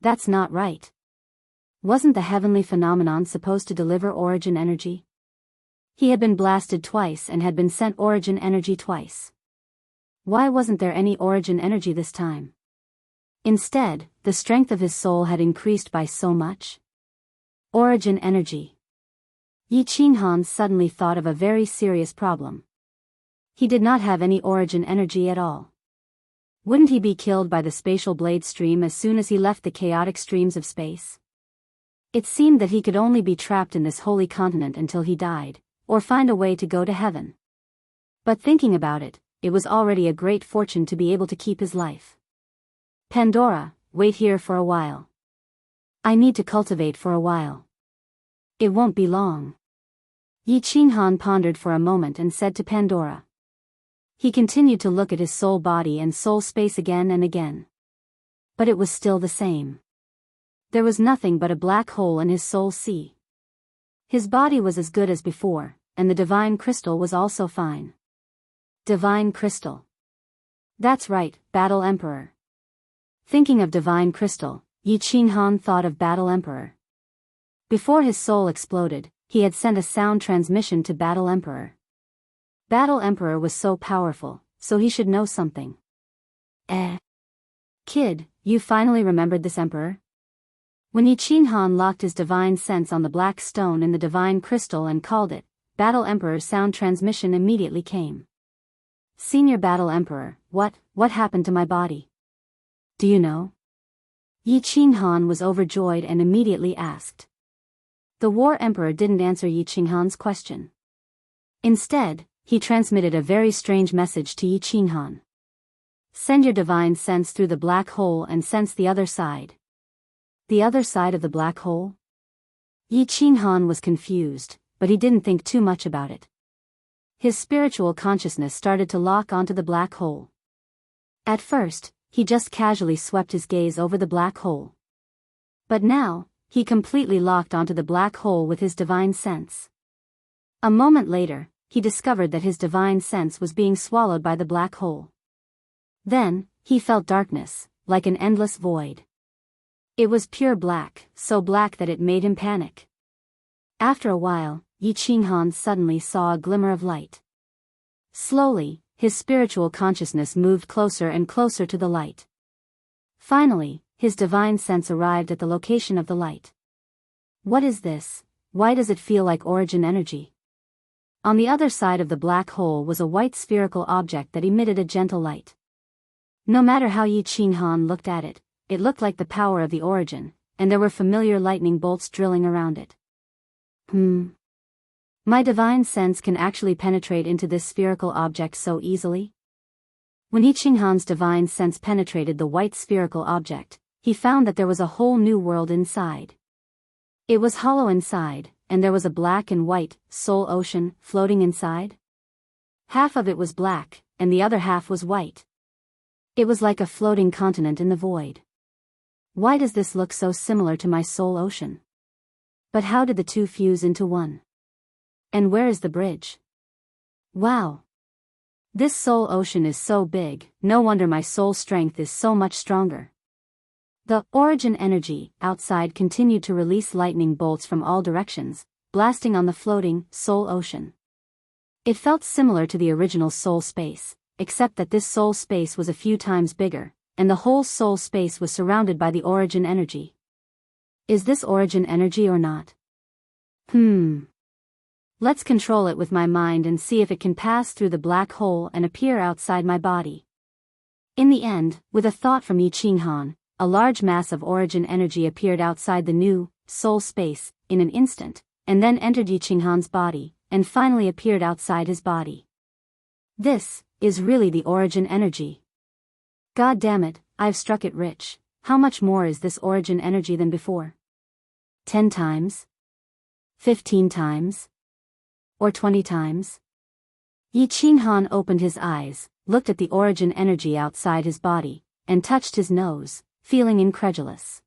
That's not right. Wasn't the heavenly phenomenon supposed to deliver origin energy? He had been blasted twice and had been sent origin energy twice. Why wasn't there any origin energy this time? Instead, the strength of his soul had increased by so much. Origin energy. Yi Qinghan suddenly thought of a very serious problem. He did not have any origin energy at all. Wouldn't he be killed by the spatial blade stream as soon as he left the chaotic streams of space? It seemed that he could only be trapped in this holy continent until he died, or find a way to go to heaven. But thinking about it, it was already a great fortune to be able to keep his life. Pandora, wait here for a while. I need to cultivate for a while. It won't be long. Yi Qinghan pondered for a moment and said to Pandora. He continued to look at his soul body and soul space again and again. But it was still the same. There was nothing but a black hole in his soul sea. His body was as good as before, and the divine crystal was also fine. Divine crystal. That's right, Battle Emperor. Thinking of divine crystal, Yi Qinghan thought of Battle Emperor. Before his soul exploded, he had sent a sound transmission to Battle Emperor. Battle Emperor was so powerful, so he should know something. Kid, you finally remembered this Emperor? When Yi Qinghan locked his divine sense on the black stone in the divine crystal and called it, Battle Emperor's sound transmission immediately came. Senior Battle Emperor, what happened to my body? Do you know? Yi Qinghan was overjoyed and immediately asked. The War Emperor didn't answer Yi Qinghan's question. Instead, he transmitted a very strange message to Yi Qinghan. Send your divine sense through the black hole and sense the other side. The other side of the black hole? Yi Qinghan was confused, but he didn't think too much about it. His spiritual consciousness started to lock onto the black hole. At first, he just casually swept his gaze over the black hole. But now, he completely locked onto the black hole with his divine sense. A moment later, he discovered that his divine sense was being swallowed by the black hole. Then, he felt darkness, like an endless void. It was pure black, so black that it made him panic. After a while, Yi Qinghan suddenly saw a glimmer of light. Slowly, his spiritual consciousness moved closer and closer to the light. Finally, his divine sense arrived at the location of the light. What is this? Why does it feel like origin energy? On the other side of the black hole was a white spherical object that emitted a gentle light. No matter how Yi Qinghan looked at it, it looked like the power of the origin, and there were familiar lightning bolts drilling around it. My divine sense can actually penetrate into this spherical object so easily? When Yi Qinghan's divine sense penetrated the white spherical object, he found that there was a whole new world inside. It was hollow inside, and there was a black and white soul ocean floating inside. Half of it was black, and the other half was white. It was like a floating continent in the void. Why does this look so similar to my soul ocean? But how did the two fuse into one? And where is the bridge? Wow! This soul ocean is so big, no wonder my soul strength is so much stronger. The origin energy outside continued to release lightning bolts from all directions, blasting on the floating soul ocean. It felt similar to the original soul space, except that this soul space was a few times bigger, and the whole soul space was surrounded by the origin energy. Is this origin energy or not? Let's control it with my mind and see if it can pass through the black hole and appear outside my body. In the end, with a thought from Yi Qinghan, a large mass of origin energy appeared outside the new soul space in an instant, and then entered Yi Qinghan's body, and finally appeared outside his body. This is really the origin energy. God damn it, I've struck it rich. How much more is this origin energy than before? 10 times? 15 times? Or 20 times? Yi Qinghan opened his eyes, looked at the origin energy outside his body, and touched his nose, feeling incredulous.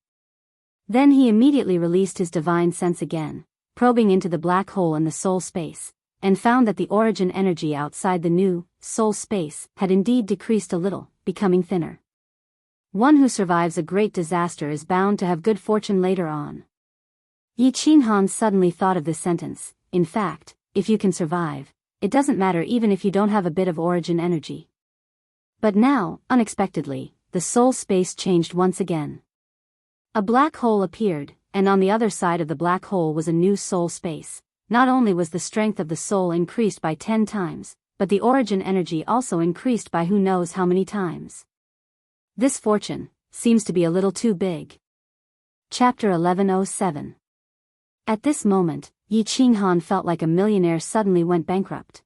Then he immediately released his divine sense again, probing into the black hole in the soul space, and found that the origin energy outside the new soul space, had indeed decreased a little, becoming thinner. One who survives a great disaster is bound to have good fortune later on. Yi Qinghan suddenly thought of this sentence. In fact, if you can survive, it doesn't matter even if you don't have a bit of origin energy. But now, unexpectedly, the soul space changed once again. A black hole appeared, and on the other side of the black hole was a new soul space. Not only was the strength of the soul increased by 10 times, but the origin energy also increased by who knows how many times. This fortune seems to be a little too big. Chapter 1107. At this moment, Yi Qinghan felt like a millionaire suddenly went bankrupt.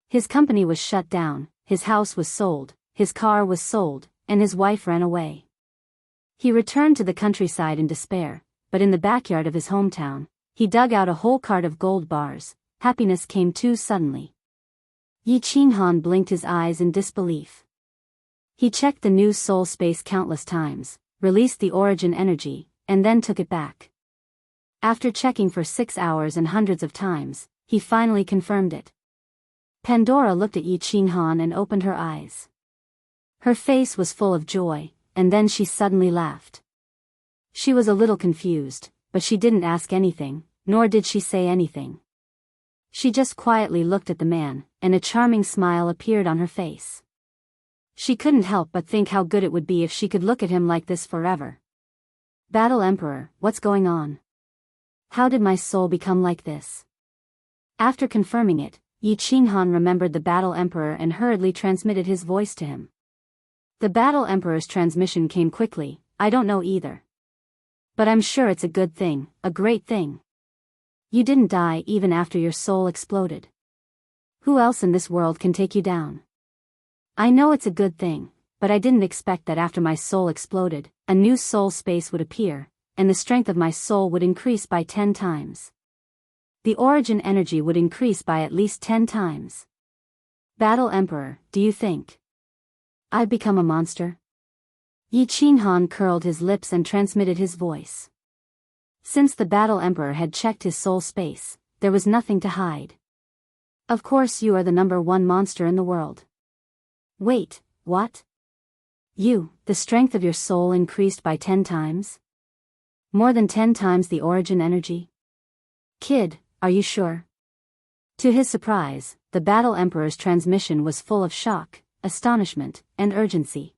His company was shut down, his house was sold, his car was sold, and his wife ran away. He returned to the countryside in despair, but in the backyard of his hometown, he dug out a whole cart of gold bars. Happiness came too suddenly. Yi Qinghan blinked his eyes in disbelief. He checked the new soul space countless times, released the origin energy, and then took it back. After checking for 6 hours and hundreds of times, he finally confirmed it. Pandora looked at Yi Qinghan and opened her eyes. Her face was full of joy, and then she suddenly laughed. She was a little confused, but she didn't ask anything, nor did she say anything. She just quietly looked at the man, and a charming smile appeared on her face. She couldn't help but think how good it would be if she could look at him like this forever. Battle Emperor, what's going on? How did my soul become like this? After confirming it, Yi Qinghan remembered the Battle Emperor and hurriedly transmitted his voice to him. The Battle Emperor's transmission came quickly. I don't know either. But I'm sure it's a good thing, a great thing. You didn't die even after your soul exploded. Who else in this world can take you down? I know it's a good thing, but I didn't expect that after my soul exploded, a new soul space would appear, and the strength of my soul would increase by 10 times. The origin energy would increase by at least 10 times. Battle Emperor, do you think I've become a monster? Yi Qinghan curled his lips and transmitted his voice. Since the Battle Emperor had checked his soul space, there was nothing to hide. Of course you are the #1 monster in the world. Wait, what? The strength of your soul increased by 10 times? More than 10 times the origin energy? Kid, are you sure? To his surprise, the Battle Emperor's transmission was full of shock, astonishment, and urgency.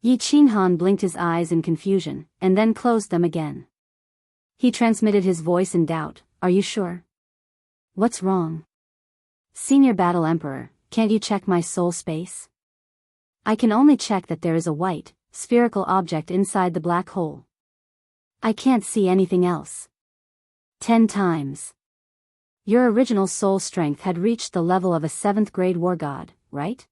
Yi Qinghan blinked his eyes in confusion, and then closed them again. He transmitted his voice in doubt. Are you sure? What's wrong? Senior Battle Emperor, can't you check my soul space? I can only check that there is a white, spherical object inside the black hole. I can't see anything else. 10 times. Your original soul strength had reached the level of a 7th grade war god, right?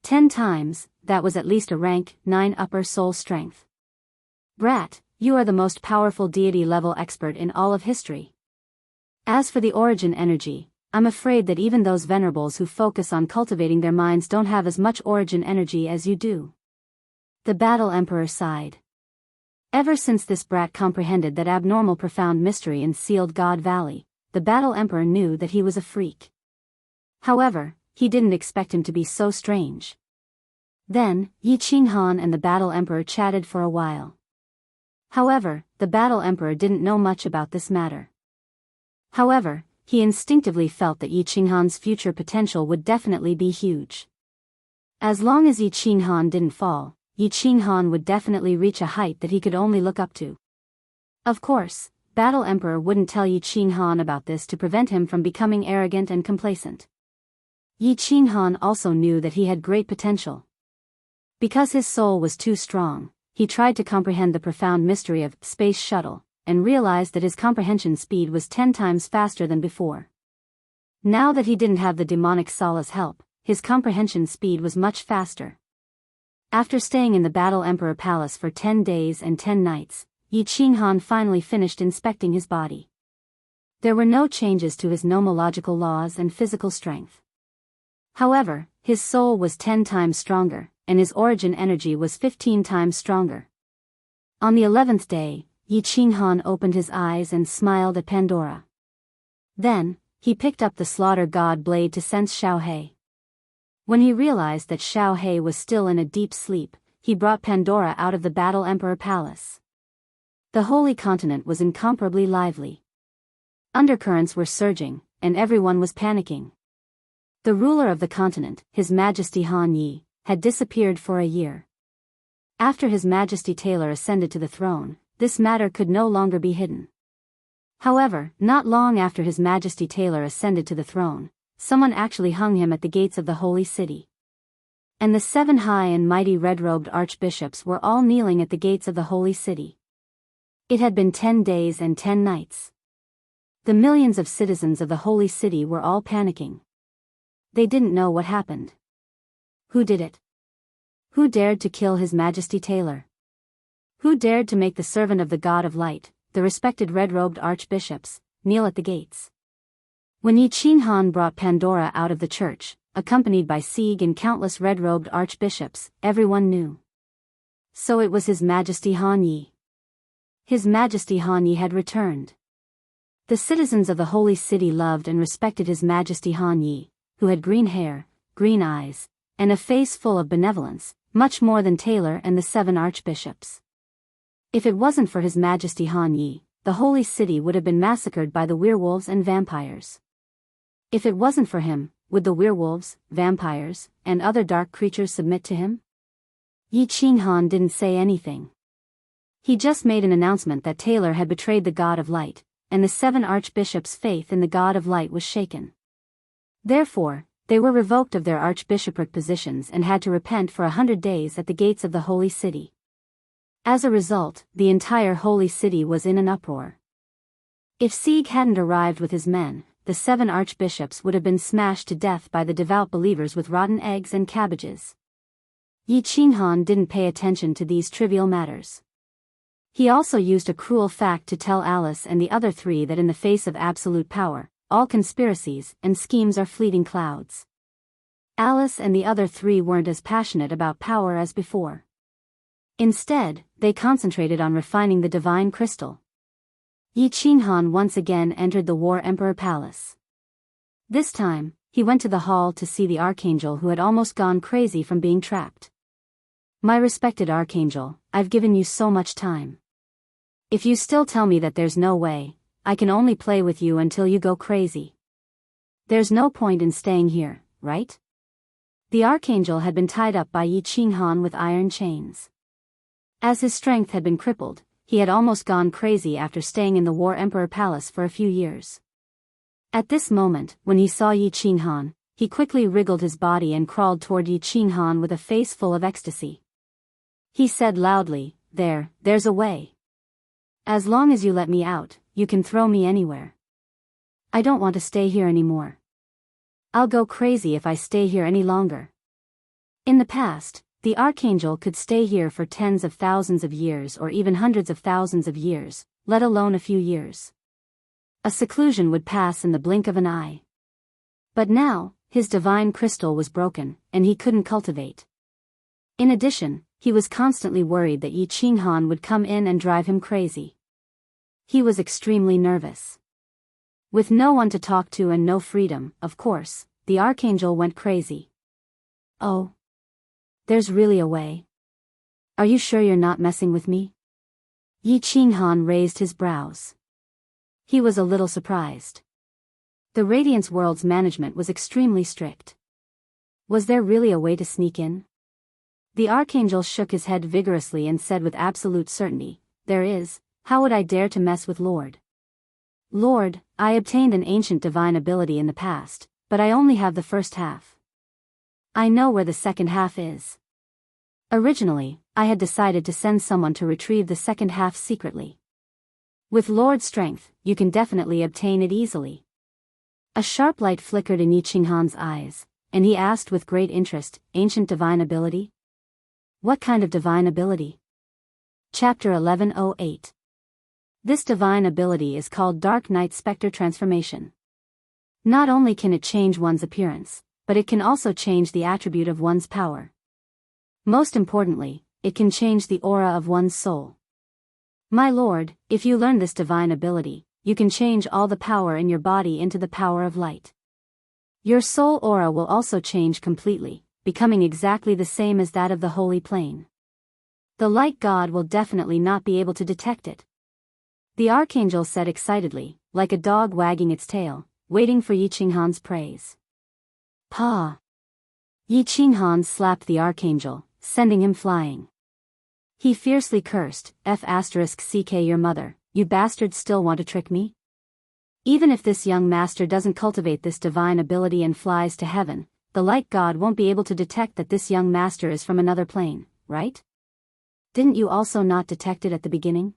10 times, that was at least a rank 9 upper soul strength. Brat, you are the most powerful deity-level expert in all of history. As for the origin energy, I'm afraid that even those venerables who focus on cultivating their minds don't have as much origin energy as you do. The Battle Emperor sighed. Ever since this brat comprehended that abnormal profound mystery in Sealed God Valley, the Battle Emperor knew that he was a freak. However, he didn't expect him to be so strange. Then, Yi Qinghan and the Battle Emperor chatted for a while. However, the Battle Emperor didn't know much about this matter. However, he instinctively felt that Yi Qinghan's future potential would definitely be huge. As long as Yi Qinghan didn't fall, Yi Qinghan would definitely reach a height that he could only look up to. Of course, Battle Emperor wouldn't tell Yi Qinghan about this to prevent him from becoming arrogant and complacent. Yi Qinghan also knew that he had great potential. Because his soul was too strong, he tried to comprehend the profound mystery of space shuttle, and realized that his comprehension speed was 10 times faster than before. Now that he didn't have the demonic Sala's help, his comprehension speed was much faster. After staying in the Battle Emperor Palace for 10 days and 10 nights, Yi Qinghan finally finished inspecting his body. There were no changes to his nomological laws and physical strength. However, his soul was 10 times stronger, and his origin energy was 15 times stronger. On the 11th day, Yi Qinghan opened his eyes and smiled at Pandora. Then, he picked up the Slaughter God blade to sense Xiaohei. When he realized that Xiao He was still in a deep sleep, he brought Pandora out of the Battle Emperor Palace. The Holy Continent was incomparably lively. Undercurrents were surging, and everyone was panicking. The ruler of the continent, His Majesty Han Yi, had disappeared for a year. After His Majesty Taylor ascended to the throne, this matter could no longer be hidden. However, not long after His Majesty Taylor ascended to the throne, someone actually hung him at the gates of the holy city. And the 7 high and mighty red-robed archbishops were all kneeling at the gates of the holy city. It had been 10 days and 10 nights. The millions of citizens of the holy city were all panicking. They didn't know what happened. Who did it? Who dared to kill His Majesty Taylor? Who dared to make the servant of the God of Light, the respected red-robed archbishops, kneel at the gates? When Yi Qinghan brought Pandora out of the church, accompanied by Sieg and countless red-robed archbishops, everyone knew. So it was His Majesty Han Yi. His Majesty Han Yi had returned. The citizens of the holy city loved and respected His Majesty Han Yi, who had green hair, green eyes, and a face full of benevolence, much more than Taylor and the 7 archbishops. If it wasn't for His Majesty Han Yi, the holy city would have been massacred by the werewolves and vampires. If it wasn't for him, would the werewolves, vampires, and other dark creatures submit to him? Yi Qinghan didn't say anything. He just made an announcement that Taylor had betrayed the God of Light, and the 7 archbishops' faith in the God of Light was shaken. Therefore, they were revoked of their archbishopric positions and had to repent for 100 days at the gates of the holy city. As a result, the entire holy city was in an uproar. If Sieg hadn't arrived with his men, the 7 archbishops would have been smashed to death by the devout believers with rotten eggs and cabbages. Yi Qinghan didn't pay attention to these trivial matters. He also used a cruel fact to tell Alice and the other 3 that in the face of absolute power, all conspiracies and schemes are fleeting clouds. Alice and the other 3 weren't as passionate about power as before. Instead, they concentrated on refining the divine crystal. Yi Qinghan once again entered the War Emperor Palace. This time, he went to the hall to see the archangel who had almost gone crazy from being trapped. My respected archangel, I've given you so much time. If you still tell me that there's no way, I can only play with you until you go crazy. There's no point in staying here, right? The archangel had been tied up by Yi Qinghan with iron chains. As his strength had been crippled, he had almost gone crazy after staying in the War Emperor Palace for a few years. At this moment, when he saw Yi Qinghan, he quickly wriggled his body and crawled toward Yi Qinghan with a face full of ecstasy. He said loudly, "There's a way. As long as you let me out, you can throw me anywhere. I don't want to stay here anymore. I'll go crazy if I stay here any longer." In the past, the archangel could stay here for tens of thousands of years or even hundreds of thousands of years, let alone a few years. A seclusion would pass in the blink of an eye. But now, his divine crystal was broken, and he couldn't cultivate. In addition, he was constantly worried that Yi Qinghan would come in and drive him crazy. He was extremely nervous. With no one to talk to and no freedom, of course, the archangel went crazy. "Oh. There's really a way. Are you sure you're not messing with me?" Yi Qinghan raised his brows. He was a little surprised. The Radiance World's management was extremely strict. Was there really a way to sneak in? The archangel shook his head vigorously and said with absolute certainty, "There is. How would I dare to mess with Lord? Lord, I obtained an ancient divine ability in the past, but I only have the first half. I know where the second half is. Originally, I had decided to send someone to retrieve the second half secretly. With Lord's strength, you can definitely obtain it easily." A sharp light flickered in Yi Qinghan's eyes, and he asked with great interest, "Ancient divine ability? What kind of divine ability?" Chapter 1108. This divine ability is called Dark Night Spectre Transformation. Not only can it change one's appearance, but it can also change the attribute of one's power. Most importantly, it can change the aura of one's soul. My lord, if you learn this divine ability, you can change all the power in your body into the power of light. Your soul aura will also change completely, becoming exactly the same as that of the holy plane. The light god will definitely not be able to detect it. The archangel said excitedly, like a dog wagging its tail, waiting for Yi Qinghan's praise. Pa! Yi Qinghan slapped the archangel, sending him flying. He fiercely cursed, F***ck your mother, you bastards still want to trick me? Even if this young master doesn't cultivate this divine ability and flies to heaven, the light god won't be able to detect that this young master is from another plane, right? Didn't you also not detect it at the beginning?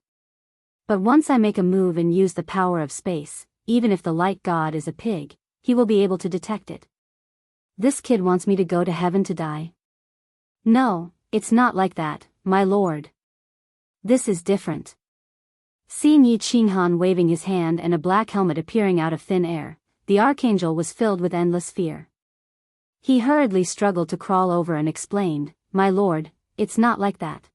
But once I make a move and use the power of space, even if the light god is a pig, he will be able to detect it. This kid wants me to go to heaven to die? No, it's not like that, my lord. This is different. Seeing Yi Qinghan waving his hand and a black helmet appearing out of thin air, the archangel was filled with endless fear. He hurriedly struggled to crawl over and explained, my lord, it's not like that.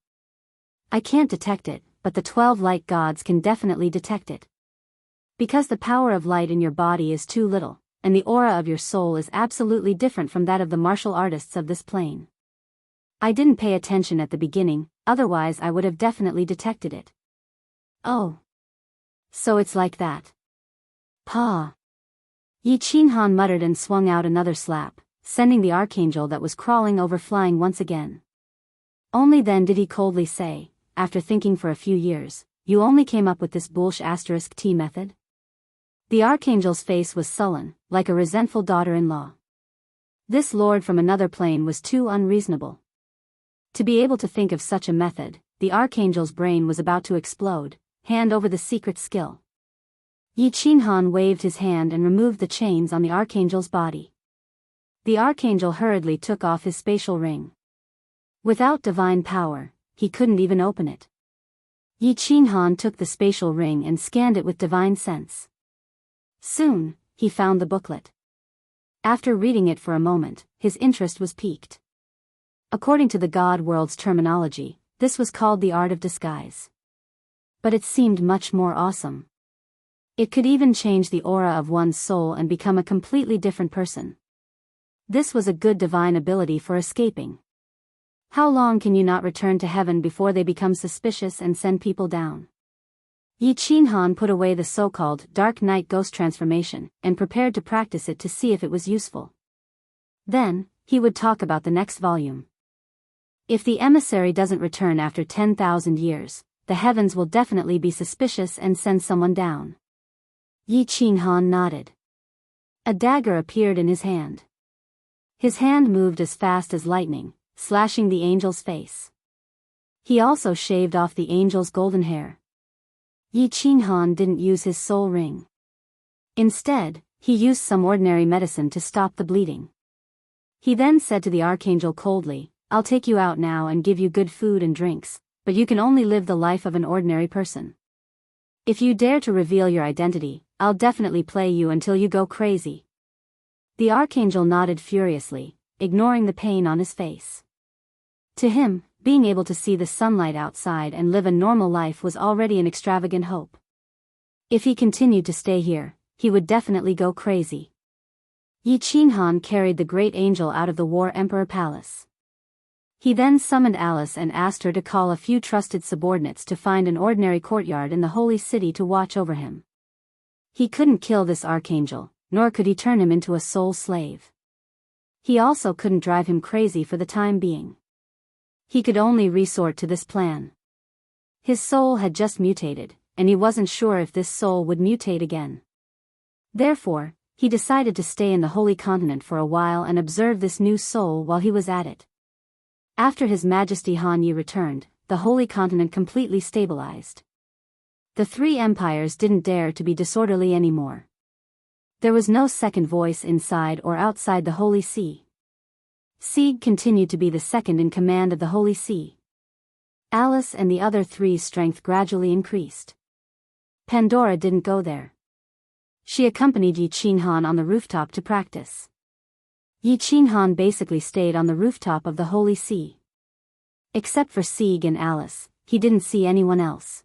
I can't detect it, but the 12 light gods can definitely detect it. Because the power of light in your body is too little, and the aura of your soul is absolutely different from that of the martial artists of this plane. I didn't pay attention at the beginning, otherwise I would have definitely detected it. Oh. So it's like that. Pa. Yi Qinghan muttered and swung out another slap, sending the archangel that was crawling over flying once again. Only then did he coldly say, after thinking for a few years, you only came up with this bullsh** T method? The archangel's face was sullen, like a resentful daughter-in-law. This lord from another plane was too unreasonable. To be able to think of such a method, the archangel's brain was about to explode. Hand over the secret skill. Yi Qinghan waved his hand and removed the chains on the archangel's body. The archangel hurriedly took off his spatial ring. Without divine power, he couldn't even open it. Yi Qinghan took the spatial ring and scanned it with divine sense. Soon, he found the booklet. After reading it for a moment, his interest was piqued. According to the God world's terminology, this was called the art of disguise. But it seemed much more awesome. It could even change the aura of one's soul and become a completely different person. This was a good divine ability for escaping. How long can you not return to heaven before they become suspicious and send people down? Yi Qinghan put away the so-called dark night ghost transformation and prepared to practice it to see if it was useful. Then, he would talk about the next volume. If the emissary doesn't return after 10,000 years, the heavens will definitely be suspicious and send someone down. Yi Qinghan nodded. A dagger appeared in his hand. His hand moved as fast as lightning, slashing the angel's face. He also shaved off the angel's golden hair. Yi Qinghan didn't use his soul ring. Instead, he used some ordinary medicine to stop the bleeding. He then said to the archangel coldly, I'll take you out now and give you good food and drinks, but you can only live the life of an ordinary person. If you dare to reveal your identity, I'll definitely play you until you go crazy. The archangel nodded furiously, ignoring the pain on his face. To him, being able to see the sunlight outside and live a normal life was already an extravagant hope. If he continued to stay here, he would definitely go crazy. Yi Qinghan carried the great angel out of the War Emperor Palace. He then summoned Alice and asked her to call a few trusted subordinates to find an ordinary courtyard in the holy city to watch over him. He couldn't kill this archangel, nor could he turn him into a soul slave. He also couldn't drive him crazy for the time being. He could only resort to this plan. His soul had just mutated, and he wasn't sure if this soul would mutate again. Therefore, he decided to stay in the Holy Continent for a while and observe this new soul while he was at it. After His Majesty Han Yi returned, the Holy Continent completely stabilized. The three empires didn't dare to be disorderly anymore. There was no second voice inside or outside the Holy See. Sieg continued to be the second in command of the Holy See. Alice and the other three's strength gradually increased. Pandora didn't go there. She accompanied Yi Qinghan on the rooftop to practice. Yi Qinghan basically stayed on the rooftop of the Holy See. Except for Sieg and Alice, he didn't see anyone else.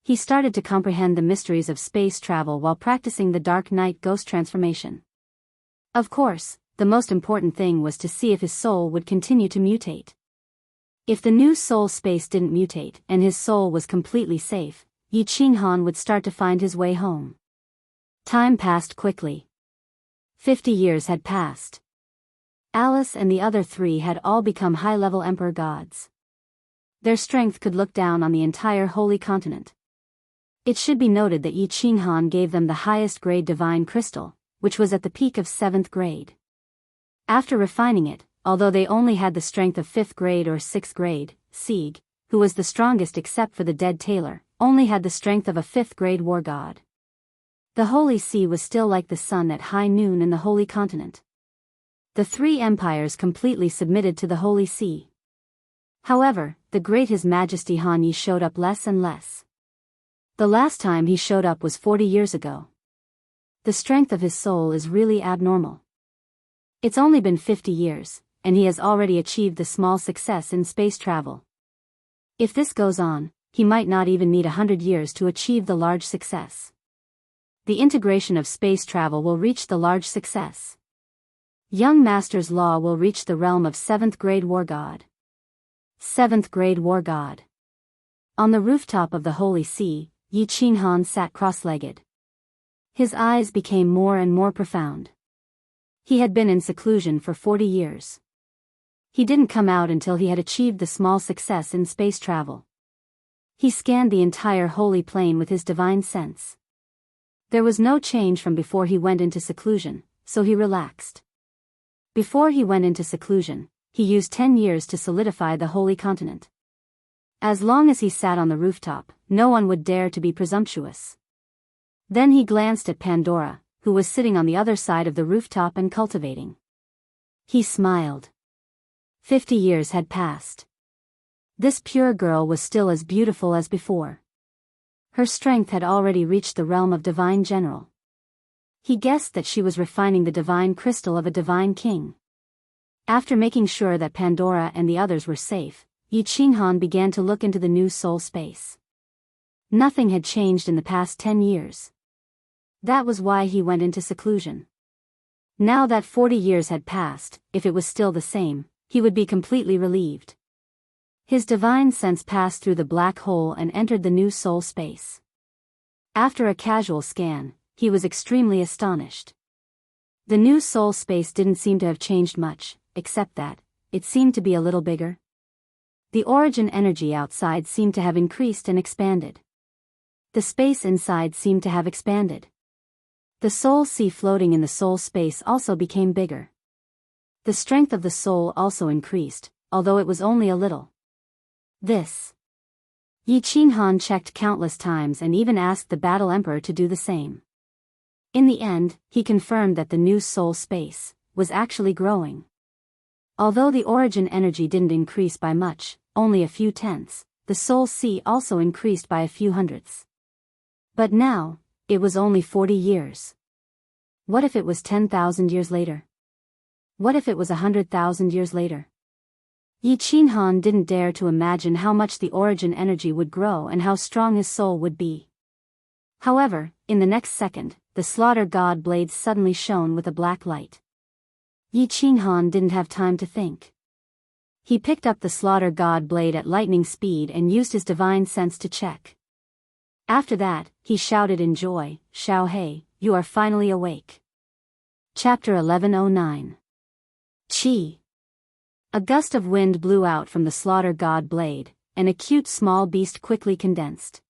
He started to comprehend the mysteries of space travel while practicing the Dark Night ghost transformation. Of course, the most important thing was to see if his soul would continue to mutate. If the new soul space didn't mutate and his soul was completely safe, Yi Qinghan would start to find his way home. Time passed quickly. 50 years had passed. Alice and the other three had all become high-level emperor gods. Their strength could look down on the entire holy continent. It should be noted that Yi Qinghan gave them the highest grade divine crystal, which was at the peak of 7th grade. After refining it, although they only had the strength of 5th grade or 6th grade, Sieg, who was the strongest except for the dead tailor, only had the strength of a 5th grade war god. The Holy See was still like the sun at high noon in the Holy Continent. The three empires completely submitted to the Holy See. However, the great His Majesty Han Yi showed up less and less. The last time he showed up was 40 years ago. The strength of his soul is really abnormal. It's only been 50 years, and he has already achieved the small success in space travel. If this goes on, he might not even need 100 years to achieve the large success. The integration of space travel will reach the large success. Young Master's Law will reach the realm of 7th grade war god. 7th grade war god. On the rooftop of the Holy See, Yi Qinghan sat cross-legged. His eyes became more and more profound. He had been in seclusion for 40 years. He didn't come out until he had achieved the small success in space travel. He scanned the entire holy plane with his divine sense. There was no change from before he went into seclusion, so he relaxed. Before he went into seclusion, he used 10 years to solidify the holy continent. As long as he sat on the rooftop, no one would dare to be presumptuous. Then he glanced at Pandora, who was sitting on the other side of the rooftop and cultivating. He smiled. 50 years had passed. This pure girl was still as beautiful as before. Her strength had already reached the realm of divine general. He guessed that she was refining the divine crystal of a divine king. After making sure that Pandora and the others were safe, Yi Qinghan began to look into the new soul space. Nothing had changed in the past 10 years. That was why he went into seclusion. Now that 40 years had passed, if it was still the same, he would be completely relieved. His divine sense passed through the black hole and entered the new soul space. After a casual scan, he was extremely astonished. The new soul space didn't seem to have changed much, except that it seemed to be a little bigger. The origin energy outside seemed to have increased and expanded. The space inside seemed to have expanded. The soul sea floating in the soul space also became bigger. The strength of the soul also increased, although it was only a little. This. Yi Qinghan checked countless times and even asked the Battle Emperor to do the same. In the end, he confirmed that the new soul space was actually growing. Although the origin energy didn't increase by much, only a few tenths, the soul sea also increased by a few hundredths. But now, it was only 40 years. What if it was 10,000 years later? What if it was 100,000 years later? Yi Qinghan didn't dare to imagine how much the origin energy would grow and how strong his soul would be. However, in the next second, the slaughter god blade suddenly shone with a black light. Yi Qinghan didn't have time to think. He picked up the slaughter god blade at lightning speed and used his divine sense to check. After that, he shouted in joy, "Xiao Hei, you are finally awake." Chapter 1109. Qi. A gust of wind blew out from the slaughter god blade, and a cute small beast quickly condensed.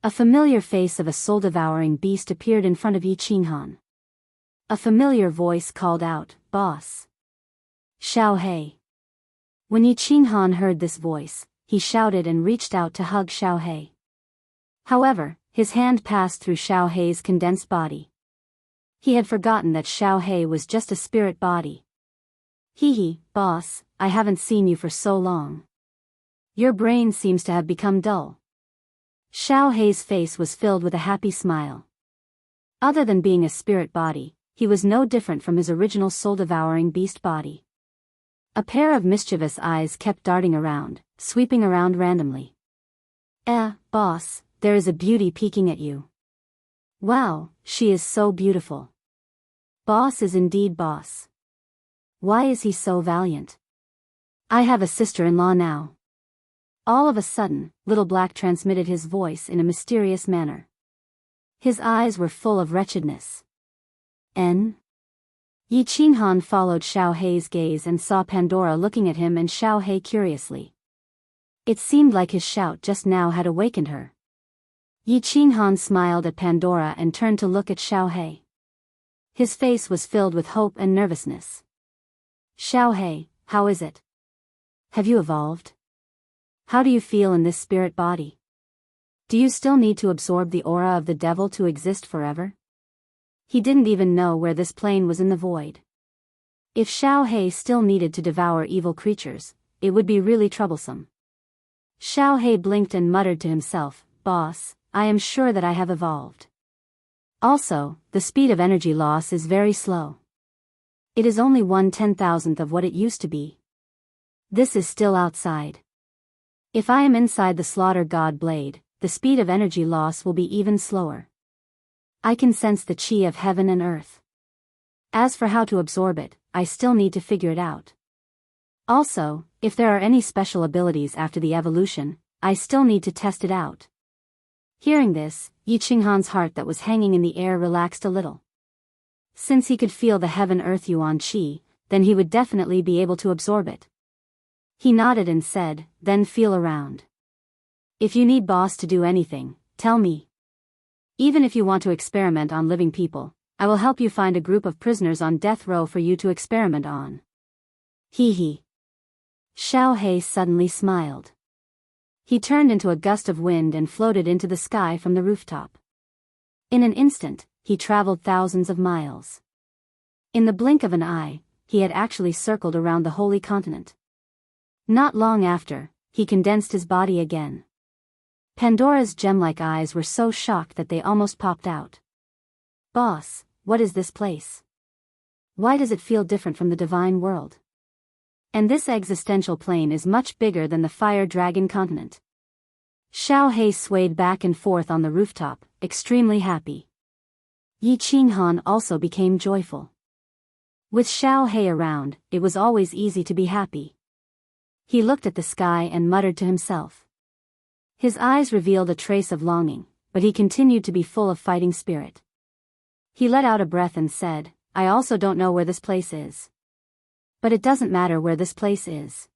A familiar face of a soul-devouring beast appeared in front of Yi Qinghan. A familiar voice called out, "Boss." Xiao Hei. When Yi Qinghan heard this voice, he shouted and reached out to hug Xiao Hei. However, his hand passed through Xiao Hei's condensed body. He had forgotten that Xiao Hei was just a spirit body. Hee, boss, I haven't seen you for so long. Your brain seems to have become dull. Xiao Hei's face was filled with a happy smile. Other than being a spirit body, he was no different from his original soul-devouring beast body. A pair of mischievous eyes kept darting around, sweeping around randomly. Boss, there is a beauty peeking at you. Wow, she is so beautiful. Boss is indeed boss. Why is he so valiant? I have a sister-in-law now. All of a sudden, Little Black transmitted his voice in a mysterious manner. His eyes were full of wretchedness. N. Yi Qinghan followed Xiao Hei's gaze and saw Pandora looking at him and Xiao Hei curiously. It seemed like his shout just now had awakened her. Yi Qinghan smiled at Pandora and turned to look at Xiao Hei. His face was filled with hope and nervousness. Xiao Hei, how is it? Have you evolved? How do you feel in this spirit body? Do you still need to absorb the aura of the devil to exist forever? He didn't even know where this plane was in the void. If Xiao Hei still needed to devour evil creatures, it would be really troublesome. Xiao Hei blinked and muttered to himself, Boss, I am sure that I have evolved. Also, the speed of energy loss is very slow. It is only 1/10,000th of what it used to be. This is still outside. If I am inside the Slaughter God Blade, the speed of energy loss will be even slower. I can sense the chi of heaven and earth. As for how to absorb it, I still need to figure it out. Also, if there are any special abilities after the evolution, I still need to test it out. Hearing this, Yi Qinghan's heart that was hanging in the air relaxed a little. Since he could feel the heaven-earth yuan chi, then he would definitely be able to absorb it. He nodded and said, then feel around. If you need boss to do anything, tell me. Even if you want to experiment on living people, I will help you find a group of prisoners on death row for you to experiment on. Hee hee. Xiao Hei suddenly smiled. He turned into a gust of wind and floated into the sky from the rooftop. In an instant, he traveled thousands of miles. In the blink of an eye, he had actually circled around the holy continent. Not long after, he condensed his body again. Pandora's gem-like eyes were so shocked that they almost popped out. Boss, what is this place? Why does it feel different from the divine world? And this existential plane is much bigger than the Fire Dragon continent. Xiao Hei swayed back and forth on the rooftop, extremely happy. Yi Qinghan also became joyful. With Xiao Hei around, it was always easy to be happy. He looked at the sky and muttered to himself. His eyes revealed a trace of longing, but he continued to be full of fighting spirit. He let out a breath and said, I also don't know where this place is. But it doesn't matter where this place is.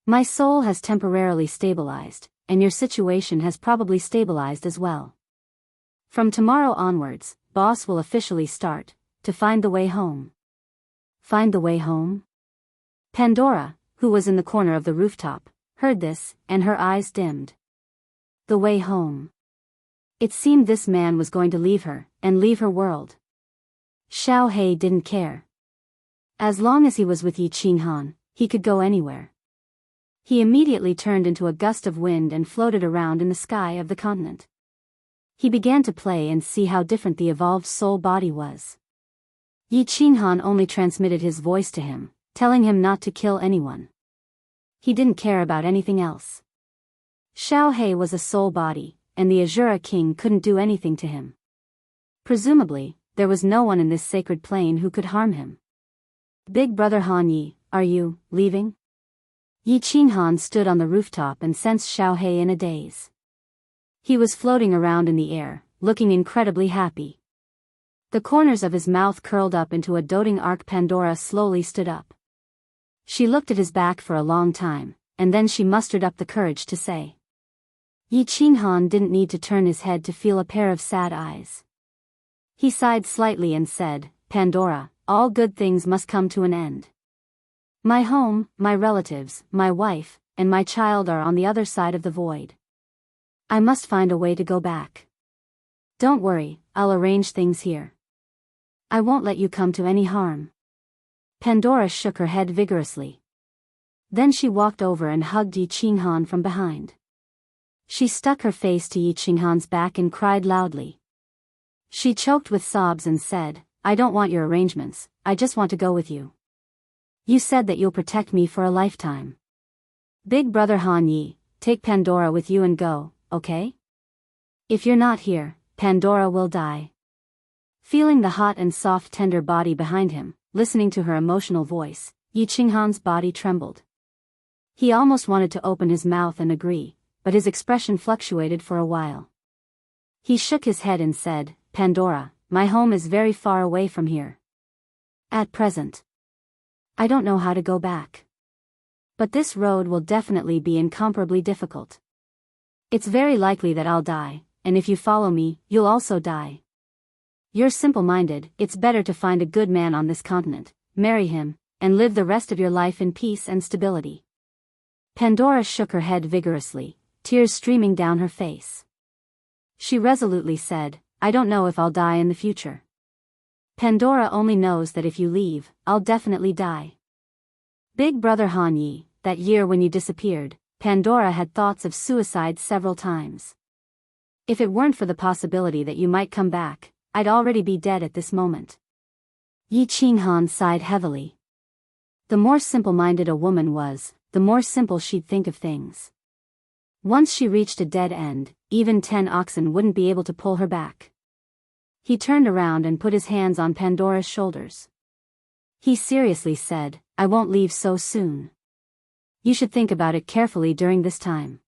My soul has temporarily stabilized, and your situation has probably stabilized as well. From tomorrow onwards, boss will officially start to find the way home. Find the way home? Pandora, who was in the corner of the rooftop, heard this, and her eyes dimmed. The way home. It seemed this man was going to leave her, and leave her world. Xiao Hei didn't care. As long as he was with Yi Qinghan, he could go anywhere. He immediately turned into a gust of wind and floated around in the sky of the continent. He began to play and see how different the evolved soul body was. Yi Qinghan only transmitted his voice to him, telling him not to kill anyone. He didn't care about anything else. Xiao Hei was a soul body, and the Azura King couldn't do anything to him. Presumably, there was no one in this sacred plane who could harm him. Big brother Han Yi, are you leaving? Yi Qinghan stood on the rooftop and sensed Xiao Hei in a daze. He was floating around in the air, looking incredibly happy. The corners of his mouth curled up into a doting arc. Pandora slowly stood up. She looked at his back for a long time, and then she mustered up the courage to say. Yi Qinghan didn't need to turn his head to feel a pair of sad eyes. He sighed slightly and said, Pandora, all good things must come to an end. My home, my relatives, my wife, and my child are on the other side of the void. I must find a way to go back. Don't worry, I'll arrange things here. I won't let you come to any harm. Pandora shook her head vigorously. Then she walked over and hugged Yi Qinghan from behind. She stuck her face to Yi Qinghan's back and cried loudly. She choked with sobs and said, I don't want your arrangements, I just want to go with you. You said that you'll protect me for a lifetime. Big brother Han Yi, take Pandora with you and go, okay? If you're not here, Pandora will die. Feeling the hot and soft tender body behind him, listening to her emotional voice, Yi Qinghan's body trembled. He almost wanted to open his mouth and agree, but his expression fluctuated for a while. He shook his head and said, "Pandora, my home is very far away from here. At present, I don't know how to go back. But this road will definitely be incomparably difficult. It's very likely that I'll die, and if you follow me, you'll also die. You're simple-minded, it's better to find a good man on this continent, marry him, and live the rest of your life in peace and stability." Pandora shook her head vigorously, tears streaming down her face. She resolutely said, "I don't know if I'll die in the future. Pandora only knows that if you leave, I'll definitely die." Big brother Han Yi, that year when you disappeared, Pandora had thoughts of suicide several times. "If it weren't for the possibility that you might come back, I'd already be dead at this moment." Yi Qinghan sighed heavily. The more simple-minded a woman was, the more simple she'd think of things. Once she reached a dead end, even 10 oxen wouldn't be able to pull her back. He turned around and put his hands on Pandora's shoulders. He seriously said, "I won't leave so soon. You should think about it carefully during this time.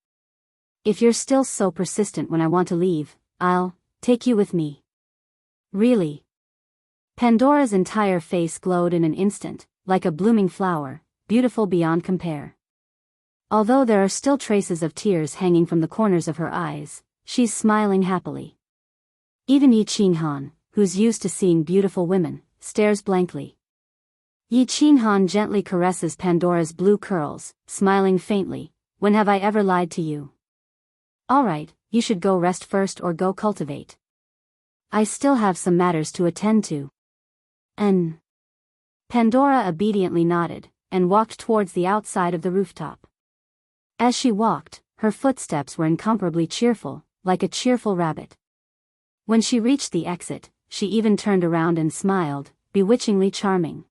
If you're still so persistent when I want to leave, I'll take you with me." "Really?" Pandora's entire face glowed in an instant, like a blooming flower, beautiful beyond compare. Although there are still traces of tears hanging from the corners of her eyes, she's smiling happily. Even Yi Qinghan, who's used to seeing beautiful women, stares blankly. Yi Qinghan gently caresses Pandora's blue curls, smiling faintly, "When have I ever lied to you? All right, you should go rest first or go cultivate. I still have some matters to attend to." Pandora obediently nodded, and walked towards the outside of the rooftop. As she walked, her footsteps were incomparably cheerful, like a cheerful rabbit. When she reached the exit, she even turned around and smiled, bewitchingly charming.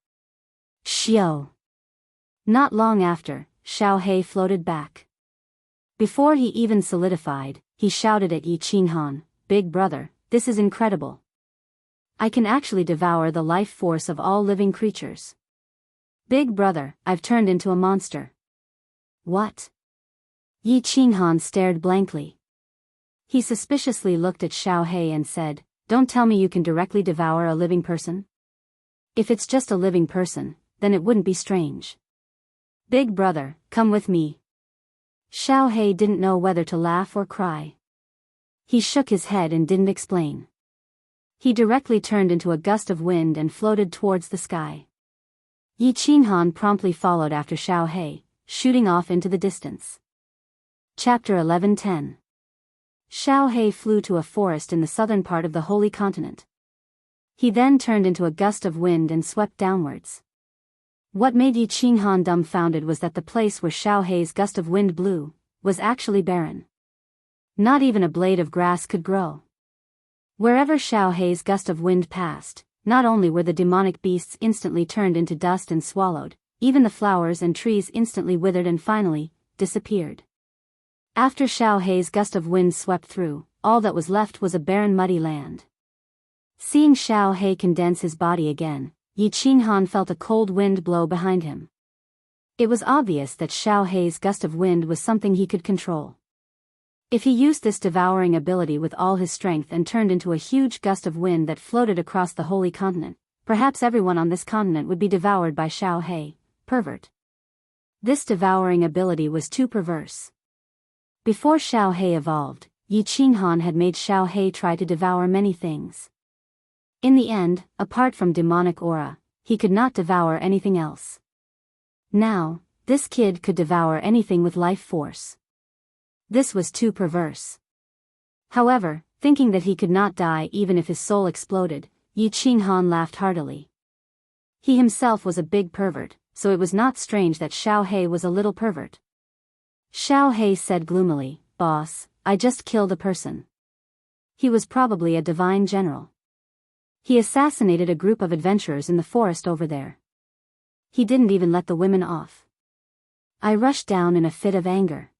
Xiao. Not long after, Xiao He floated back. Before he even solidified, he shouted at Yi Qinghan, "Big brother, this is incredible. I can actually devour the life force of all living creatures. Big brother, I've turned into a monster." "What?" Yi Qinghan stared blankly. He suspiciously looked at Xiao He and said, "Don't tell me you can directly devour a living person? If it's just a living person, then it wouldn't be strange. Big brother, come with me." Xiao He didn't know whether to laugh or cry. He shook his head and didn't explain. He directly turned into a gust of wind and floated towards the sky. Yi Qinghan promptly followed after Xiao He, shooting off into the distance. Chapter 11:10. Xiao He flew to a forest in the southern part of the Holy Continent. He then turned into a gust of wind and swept downwards. What made Yi Qinghan dumbfounded was that the place where Xiao He's gust of wind blew was actually barren. Not even a blade of grass could grow. Wherever Xiao He's gust of wind passed, not only were the demonic beasts instantly turned into dust and swallowed, even the flowers and trees instantly withered and finally disappeared. After Xiao He's gust of wind swept through, all that was left was a barren muddy land. Seeing Xiao He condense his body again, Yi Qinghan felt a cold wind blow behind him. It was obvious that Xiao He's gust of wind was something he could control. If he used this devouring ability with all his strength and turned into a huge gust of wind that floated across the Holy Continent, perhaps everyone on this continent would be devoured by Xiao He, pervert. This devouring ability was too perverse. Before Xiao He evolved, Yi Qinghan had made Xiao He try to devour many things. In the end, apart from demonic aura, he could not devour anything else. Now, this kid could devour anything with life force. This was too perverse. However, thinking that he could not die even if his soul exploded, Yi Qinghan laughed heartily. He himself was a big pervert, so it was not strange that Xiao He was a little pervert. Xiao He said gloomily, "Boss, I just killed a person." He was probably a divine general. He assassinated a group of adventurers in the forest over there. He didn't even let the women off. I rushed down in a fit of anger.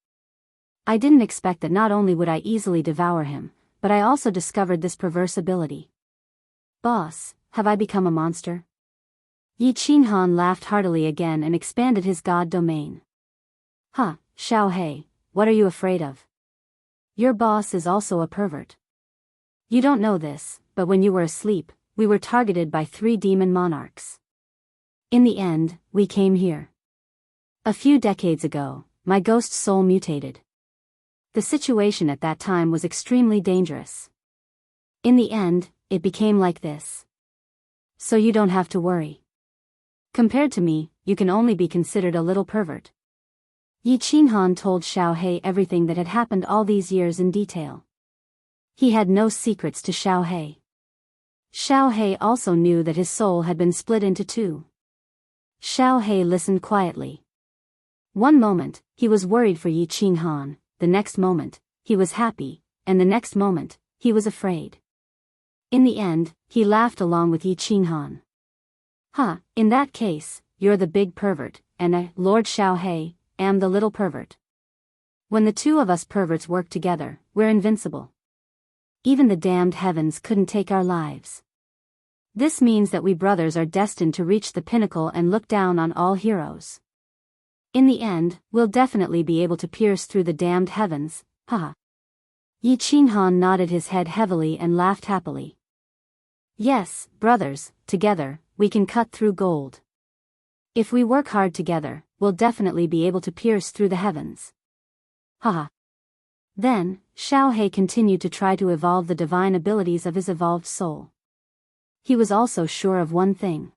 I didn't expect that not only would I easily devour him, but I also discovered this perverse ability. Boss, have I become a monster? Yi Qinghan laughed heartily again and expanded his god domain. Huh, Xiaohei, what are you afraid of? Your boss is also a pervert. You don't know this, but when you were asleep, we were targeted by 3 demon monarchs. In the end, we came here. A few decades ago, my ghost soul mutated. The situation at that time was extremely dangerous. In the end, it became like this. So you don't have to worry. Compared to me, you can only be considered a little pervert. Yi Qinghan told Xiaohei everything that had happened all these years in detail. He had no secrets to Xiaohei. Xiaohei also knew that his soul had been split into 2. Xiaohei listened quietly. One moment, he was worried for Yi Qinghan, the next moment, he was happy, and the next moment, he was afraid. In the end, he laughed along with Yi Qinghan. In that case, you're the big pervert, and I, Lord Xiaohei, am the little pervert. When the 2 of us perverts work together, we're invincible. Even the damned heavens couldn't take our lives. This means that we brothers are destined to reach the pinnacle and look down on all heroes. In the end, we'll definitely be able to pierce through the damned heavens, haha. Yi Qinghan nodded his head heavily and laughed happily. Yes, brothers, together, we can cut through gold. If we work hard together, we'll definitely be able to pierce through the heavens. Haha. Then, Xiaohei continued to try to evolve the divine abilities of his evolved soul. He was also sure of one thing.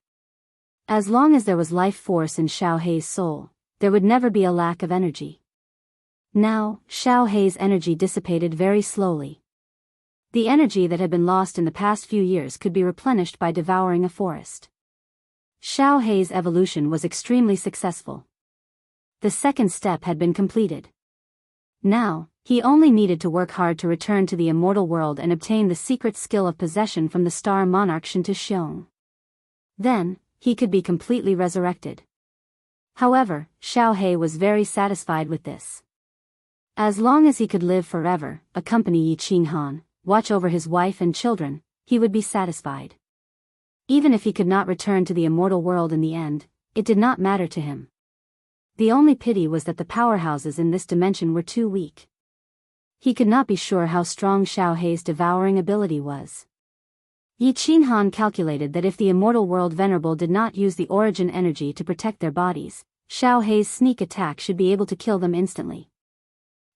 As long as there was life force in Xiaohei's soul, there would never be a lack of energy. Now, Xiaohei's energy dissipated very slowly. The energy that had been lost in the past few years could be replenished by devouring a forest. Xiaohei's evolution was extremely successful. The second step had been completed. Now, he only needed to work hard to return to the immortal world and obtain the secret skill of possession from the star monarch Shinto. Then, he could be completely resurrected. However, Xiaohei was very satisfied with this. As long as he could live forever, accompany Yi Qinghan, watch over his wife and children, he would be satisfied. Even if he could not return to the immortal world in the end, it did not matter to him. The only pity was that the powerhouses in this dimension were too weak. He could not be sure how strong Xiaohei's devouring ability was. Yi Qinghan calculated that if the immortal world venerable did not use the origin energy to protect their bodies, Xiaohei's sneak attack should be able to kill them instantly.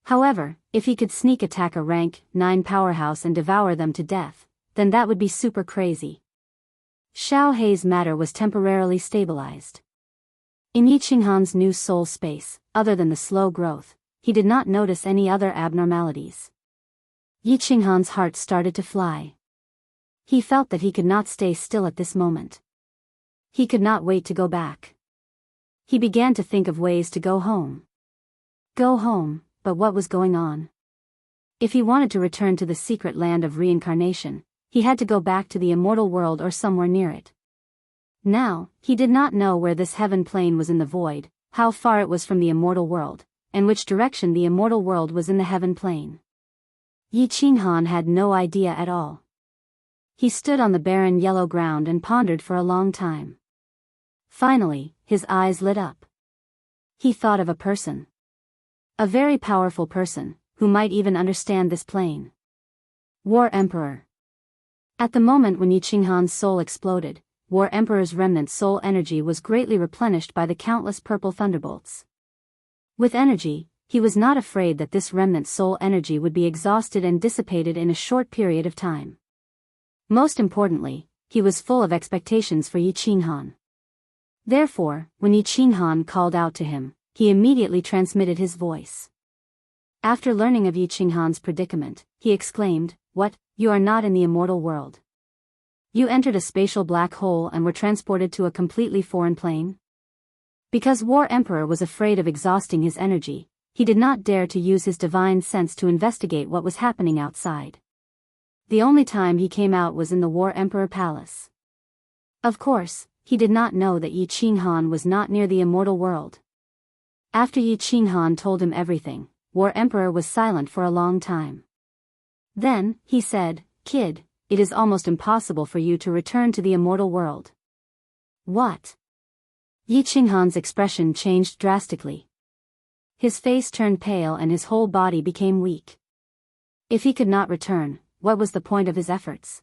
However, if he could sneak attack a rank 9 powerhouse and devour them to death, then that would be super crazy. Xiaohei's matter was temporarily stabilized. In Yi Qinghan's new soul space, other than the slow growth, he did not notice any other abnormalities. Yi Qinghan's heart started to fly. He felt that he could not stay still at this moment. He could not wait to go back. He began to think of ways to go home. Go home. But what was going on? If he wanted to return to the secret land of reincarnation, he had to go back to the immortal world or somewhere near it. Now, he did not know where this heaven plane was in the void, how far it was from the immortal world, and which direction the immortal world was in the heaven plane. Yi Qinghan had no idea at all. He stood on the barren yellow ground and pondered for a long time. Finally, his eyes lit up. He thought of a person. A very powerful person, who might even understand this plane. War Emperor. At the moment when Yi Qinghan's soul exploded, War Emperor's remnant soul energy was greatly replenished by the countless purple thunderbolts. With energy, he was not afraid that this remnant soul energy would be exhausted and dissipated in a short period of time. Most importantly, he was full of expectations for Yi Qinghan. Therefore, when Yi Qinghan called out to him, he immediately transmitted his voice. After learning of Yi Qinghan's predicament, he exclaimed, "What, you are not in the immortal world? You entered a spatial black hole and were transported to a completely foreign plane?" Because War Emperor was afraid of exhausting his energy, he did not dare to use his divine sense to investigate what was happening outside. The only time he came out was in the War Emperor Palace. Of course, he did not know that Yi Qinghan was not near the immortal world. After Yi Qinghan told him everything, War Emperor was silent for a long time. Then, he said, "Kid, it is almost impossible for you to return to the immortal world. What? Yi Qinghan's expression changed drastically. His face turned pale and his whole body became weak. If he could not return, what was the point of his efforts?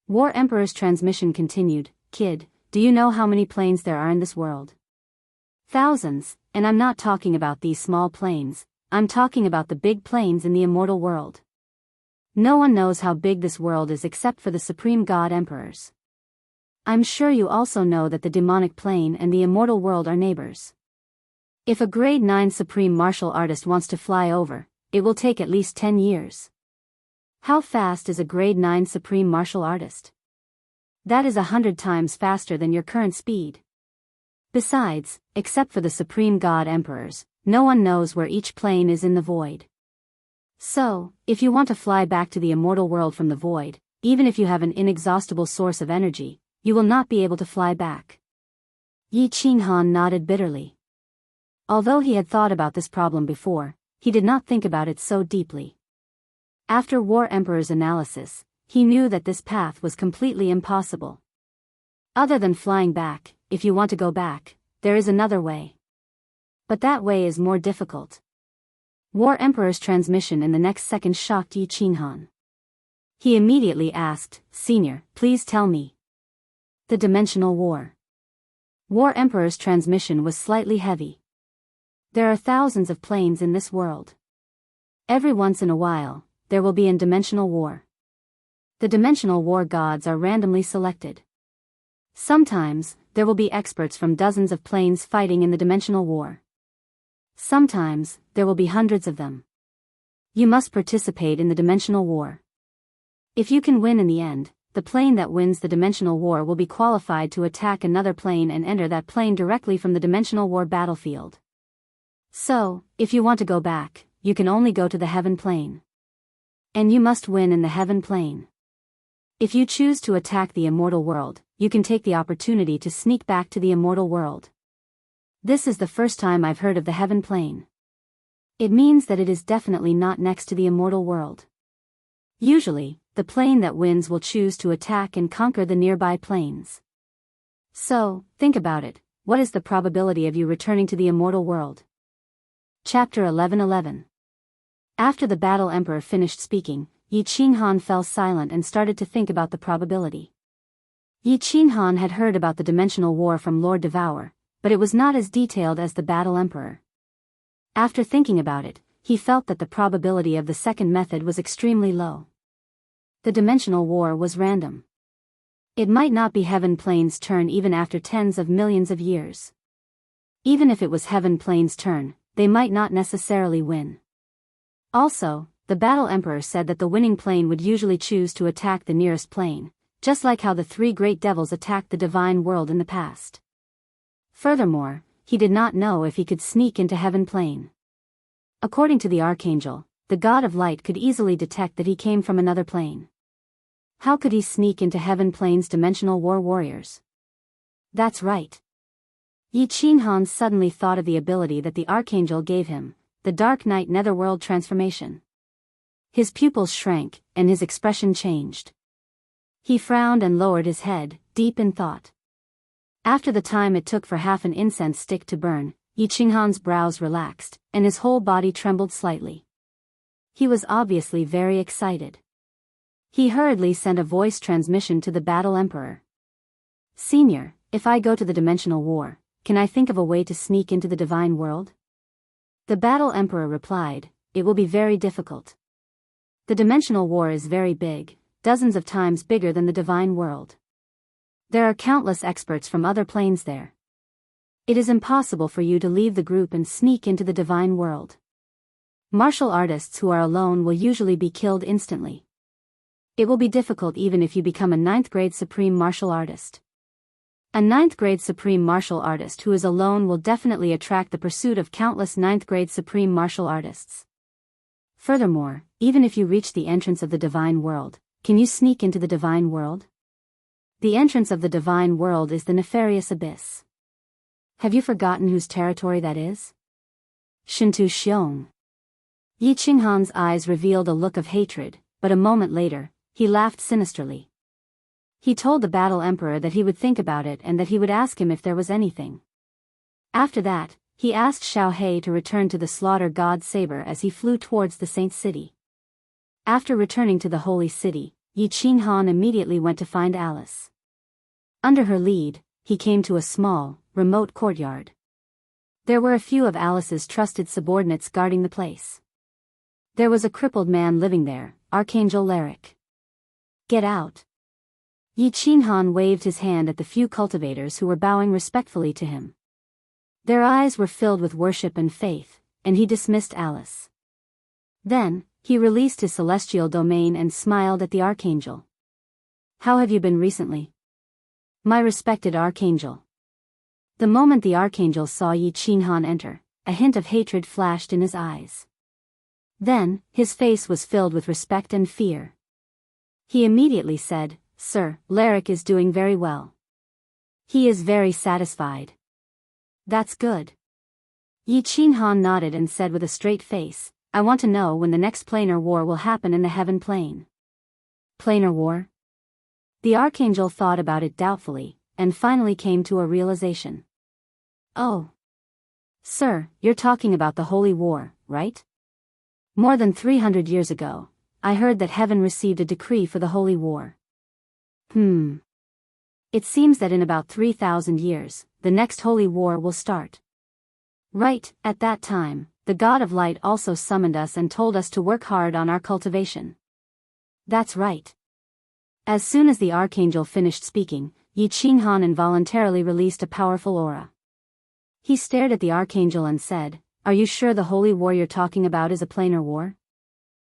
War Emperor's transmission continued. Kid, do you know how many planes there are in this world? Thousands, and I'm not talking about these small planes, I'm talking about the big planes in the immortal world. No one knows how big this world is except for the Supreme God Emperors. I'm sure you also know that the demonic plane and the immortal world are neighbors. If a grade 9 supreme martial artist wants to fly over, it will take at least 10 years. How fast is a grade 9 supreme martial artist? That is 100 times faster than your current speed. Besides, except for the Supreme God Emperors, no one knows where each plane is in the void. So, if you want to fly back to the immortal world from the void, even if you have an inexhaustible source of energy, you will not be able to fly back. Yi Qinghan nodded bitterly. Although he had thought about this problem before, he did not think about it so deeply. After War Emperor's analysis, he knew that this path was completely impossible. Other than flying back, if you want to go back, there is another way. But that way is more difficult. War Emperor's transmission in the next second shocked Yi Qinghan. He immediately asked, Senior, please tell me. The Dimensional War. War Emperor's transmission was slightly heavy. There are thousands of planes in this world. Every once in a while, there will be a dimensional war. The dimensional war gods are randomly selected. Sometimes, there will be experts from dozens of planes fighting in the dimensional war. Sometimes, there will be hundreds of them. You must participate in the dimensional war. If you can win in the end, the plane that wins the dimensional war will be qualified to attack another plane and enter that plane directly from the dimensional war battlefield. So, if you want to go back, you can only go to the heaven plane. And you must win in the heaven plane. If you choose to attack the immortal world, you can take the opportunity to sneak back to the immortal world. This is the first time I've heard of the heaven plane. It means that it is definitely not next to the immortal world. Usually, the plane that wins will choose to attack and conquer the nearby planes. So, think about it, what is the probability of you returning to the immortal world? Chapter 11:11. After the Battle Emperor finished speaking, Yi Qinghan fell silent and started to think about the probability. Yi Qinghan had heard about the dimensional war from Lord Devour, but it was not as detailed as the Battle Emperor. After thinking about it, he felt that the probability of the second method was extremely low. The dimensional war was random. It might not be Heaven Plane's turn even after tens of millions of years. Even if it was Heaven Plane's turn, they might not necessarily win. Also, the Battle Emperor said that the winning plane would usually choose to attack the nearest plane, just like how the three great devils attacked the divine world in the past. Furthermore, he did not know if he could sneak into Heaven Plane. According to the Archangel, the God of Light could easily detect that he came from another plane. How could he sneak into Heaven Plane's dimensional war warriors? That's right. Yi Qinghan suddenly thought of the ability that the Archangel gave him, the Dark Knight Netherworld transformation. His pupils shrank, and his expression changed. He frowned and lowered his head, deep in thought. After the time it took for half an incense stick to burn, Yi Qinghan's brows relaxed, and his whole body trembled slightly. He was obviously very excited. He hurriedly sent a voice transmission to the Battle Emperor. Senior, if I go to the dimensional war, can I think of a way to sneak into the divine world? The Battle Emperor replied, it will be very difficult. The dimensional war is very big, dozens of times bigger than the divine world. There are countless experts from other planes there. It is impossible for you to leave the group and sneak into the divine world. Martial artists who are alone will usually be killed instantly. It will be difficult even if you become a 9th grade supreme martial artist. A 9th grade supreme martial artist who is alone will definitely attract the pursuit of countless 9th grade supreme martial artists. Furthermore, even if you reach the entrance of the divine world, can you sneak into the divine world? The entrance of the divine world is the nefarious abyss. Have you forgotten whose territory that is? Shintu Xiong. Yi Qinghan's eyes revealed a look of hatred, but a moment later, He laughed sinisterly. He told the battle emperor that he would think about it and that he would ask him if there was anything. After that, he asked Xiao He to return to the slaughter god Saber as he flew towards the saint city. After returning to the holy city, Yi Qinghan immediately went to find Alice. Under her lead, he came to a small, remote courtyard. There were a few of Alice's trusted subordinates guarding the place. There was a crippled man living there, Archangel Lyric. Get out. Yi Qinghan waved his hand at the few cultivators who were bowing respectfully to him. Their eyes were filled with worship and faith, and he dismissed Alice. Then, he released his celestial domain and smiled at the Archangel. How have you been recently? My respected Archangel. The moment the Archangel saw Yi Qinghan enter, a hint of hatred flashed in his eyes. Then, his face was filled with respect and fear. He immediately said, Sir, Lyric is doing very well. He is very satisfied. That's good. Yi Qinghan nodded and said with a straight face, I want to know when the next planar war will happen in the heaven plane. Planar war? The Archangel thought about it doubtfully, and finally came to a realization. Oh. Sir, you're talking about the Holy War, right? More than 300 years ago, I heard that heaven received a decree for the Holy War. It seems that in about 3,000 years, the next Holy War will start. Right, at that time, the God of Light also summoned us and told us to work hard on our cultivation. That's right. As soon as the Archangel finished speaking, Yi Qinghan involuntarily released a powerful aura. He stared at the Archangel and said, Are you sure the Holy War you're talking about is a planar war?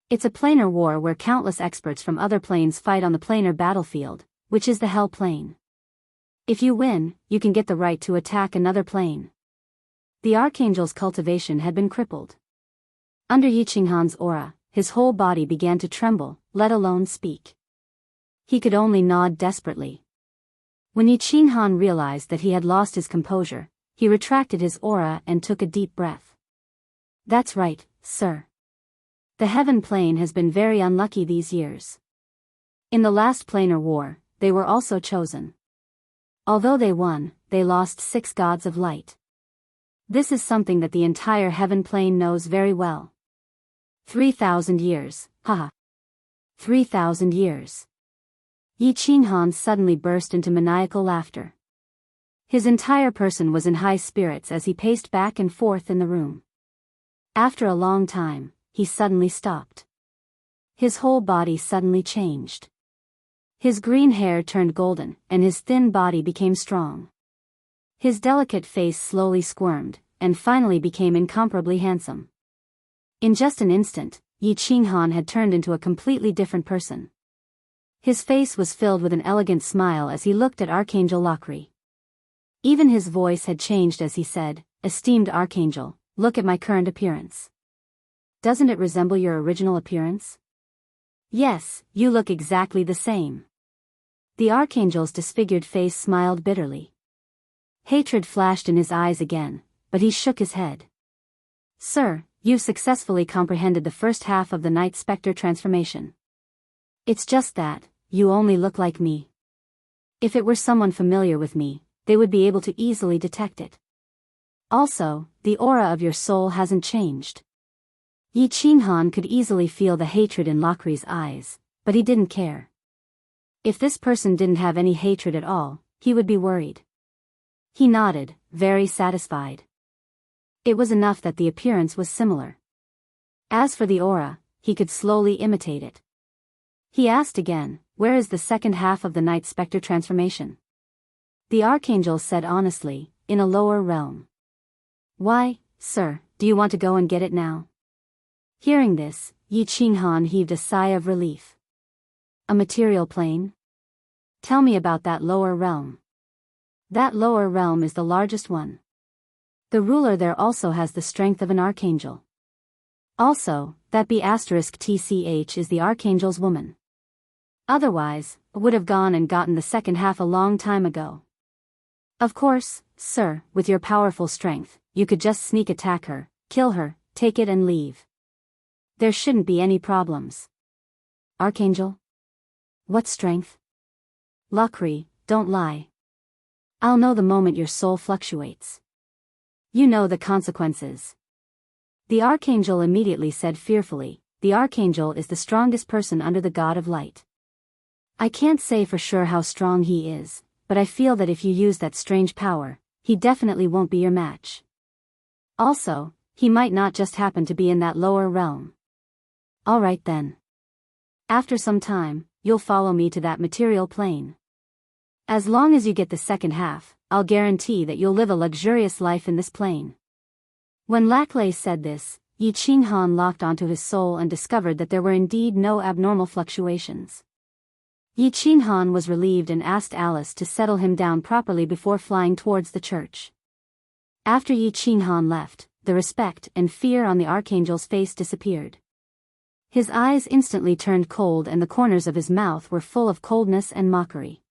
It's a planar war where countless experts from other planes fight on the planar battlefield, which is the Hell plane. If you win, you can get the right to attack another plane. The Archangel's cultivation had been crippled. Under Yi Qinghan's aura, his whole body began to tremble, let alone speak. He could only nod desperately. When Yi Qinghan realized that he had lost his composure, he retracted his aura and took a deep breath. That's right, sir. The heaven plane has been very unlucky these years. In the last planar war, they were also chosen. Although they won, they lost 6 gods of light. This is something that the entire heaven plane knows very well. 3,000 years, haha. 3,000 years. Yi Qinghan suddenly burst into maniacal laughter. His entire person was in high spirits as he paced back and forth in the room. After a long time, he suddenly stopped. His whole body suddenly changed. His green hair turned golden, and his thin body became strong. His delicate face slowly squirmed, and finally became incomparably handsome. In just an instant, Yi Qinghan had turned into a completely different person. His face was filled with an elegant smile as he looked at Archangel Lakri. Even his voice had changed as he said, Esteemed Archangel, look at my current appearance. Doesn't it resemble your original appearance? Yes, you look exactly the same. The Archangel's disfigured face smiled bitterly. Hatred flashed in his eyes again, but he shook his head. Sir, you've successfully comprehended the first half of the Night Spectre transformation. It's just that, you only look like me. If it were someone familiar with me, they would be able to easily detect it. Also, the aura of your soul hasn't changed. Yi Qinghan could easily feel the hatred in Lakri's eyes, but he didn't care. If this person didn't have any hatred at all, he would be worried. He nodded, very satisfied. It was enough that the appearance was similar. As for the aura, he could slowly imitate it. He asked again, where is the second half of the Night Spectre transformation? The Archangel said honestly, in a lower realm. Why, sir, do you want to go and get it now? Hearing this, Yi Qinghan heaved a sigh of relief. A material plane? Tell me about that lower realm. That lower realm is the largest one. The ruler there also has the strength of an archangel. Also, that B*TCH is the archangel's woman. Otherwise, would have gone and gotten the second half a long time ago. Of course, sir, with your powerful strength, you could just sneak attack her, kill her, take it and leave. There shouldn't be any problems. Archangel? What strength? Lakri, don't lie. I'll know the moment your soul fluctuates. You know the consequences. The archangel immediately said fearfully, the archangel is the strongest person under the god of light. I can't say for sure how strong he is, but I feel that if you use that strange power, he definitely won't be your match. Also, he might not just happen to be in that lower realm. Alright then. After some time, you'll follow me to that material plane. As long as you get the second half, I'll guarantee that you'll live a luxurious life in this plane. When Laklay said this, Yi Qinghan locked onto his soul and discovered that there were indeed no abnormal fluctuations. Yi Qinghan was relieved and asked Alice to settle him down properly before flying towards the church. After Yi Qinghan left, the respect and fear on the archangel's face disappeared. His eyes instantly turned cold and the corners of his mouth were full of coldness and mockery.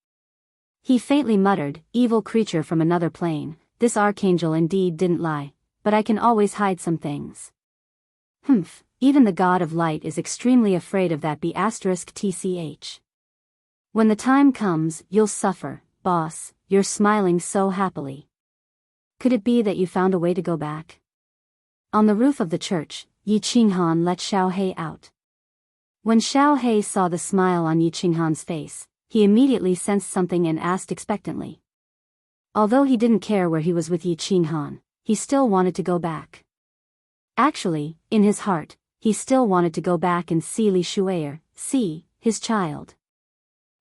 He faintly muttered, evil creature from another plane, this archangel indeed didn't lie, but I can always hide some things. Humph, even the god of light is extremely afraid of that B***tch. When the time comes, you'll suffer, boss, you're smiling so happily. Could it be that you found a way to go back? On the roof of the church, Yi Qinghan let Xiao He out. When Xiao He saw the smile on Yi Qinghan's face, he immediately sensed something and asked expectantly. Although he didn't care where he was with Yi Qinghan, he still wanted to go back. Actually, in his heart, he still wanted to go back and see Li Shuier, see his child.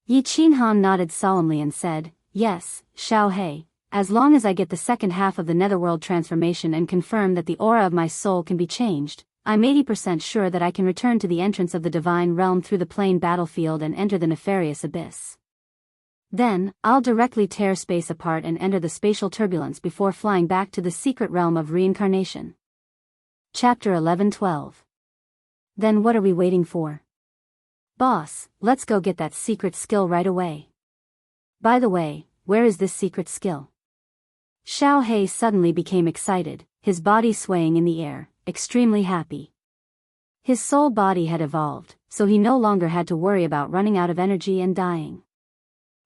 Yi Qinghan nodded solemnly and said, yes, Xiao He, as long as I get the second half of the netherworld transformation and confirm that the aura of my soul can be changed, I'm 80% sure that I can return to the entrance of the divine realm through the plain battlefield and enter the nefarious abyss. Then, I'll directly tear space apart and enter the spatial turbulence before flying back to the secret realm of reincarnation. Chapter 11-12. Then what are we waiting for? Boss, let's go get that secret skill right away. By the way, where is this secret skill? Xiao He suddenly became excited, his body swaying in the air, extremely happy. His soul body had evolved, so he no longer had to worry about running out of energy and dying.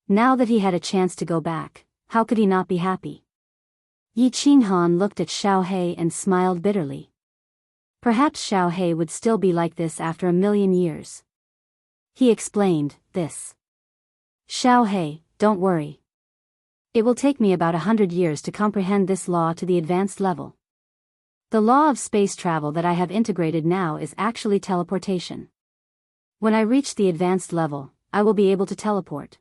Now that he had a chance to go back, how could he not be happy? Yi Qinghan looked at Xiao He and smiled bitterly. Perhaps Xiao He would still be like this after 1,000,000 years. He explained, this. Xiao He, don't worry. It will take me about 100 years to comprehend this law to the advanced level. The law of space travel that I have integrated now is actually teleportation. When I reach the advanced level, I will be able to teleport.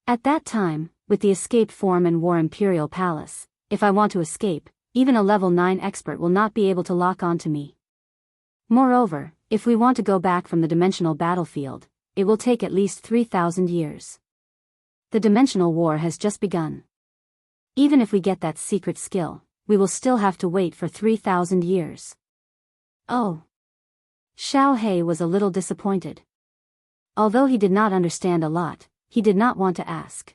At that time, with the escape form and War Imperial Palace, if I want to escape, even a level 9 expert will not be able to lock onto me. Moreover, if we want to go back from the dimensional battlefield, it will take at least 3,000 years. The dimensional war has just begun. Even if we get that secret skill, we will still have to wait for 3,000 years. Oh. Xiao He was a little disappointed. Although he did not understand a lot, he did not want to ask.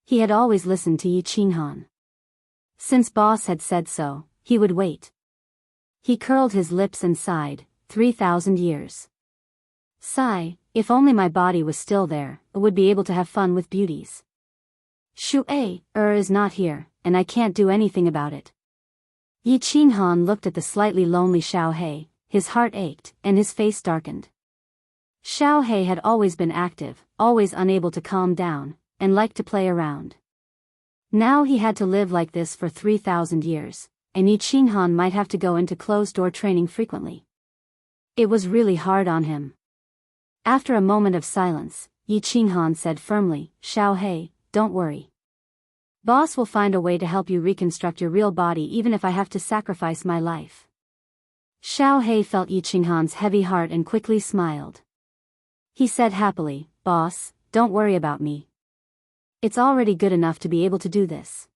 He had always listened to Yi Qinghan. Since boss had said so, he would wait. He curled his lips and sighed, 3,000 years. Sigh, if only my body was still there, I would be able to have fun with beauties. Shuei is not here, and I can't do anything about it. Yi Qinghan looked at the slightly lonely Xiao He, his heart ached, and his face darkened. Xiao He had always been active, always unable to calm down, and liked to play around. Now he had to live like this for 3,000 years, and Yi Qinghan might have to go into closed-door training frequently. It was really hard on him. After a moment of silence, Yi Qinghan said firmly, Xiao He, don't worry. Boss will find a way to help you reconstruct your real body even if I have to sacrifice my life. Xiao He felt Yi Qinghan's heavy heart and quickly smiled. He said happily, Boss, don't worry about me. It's already good enough to be able to do this.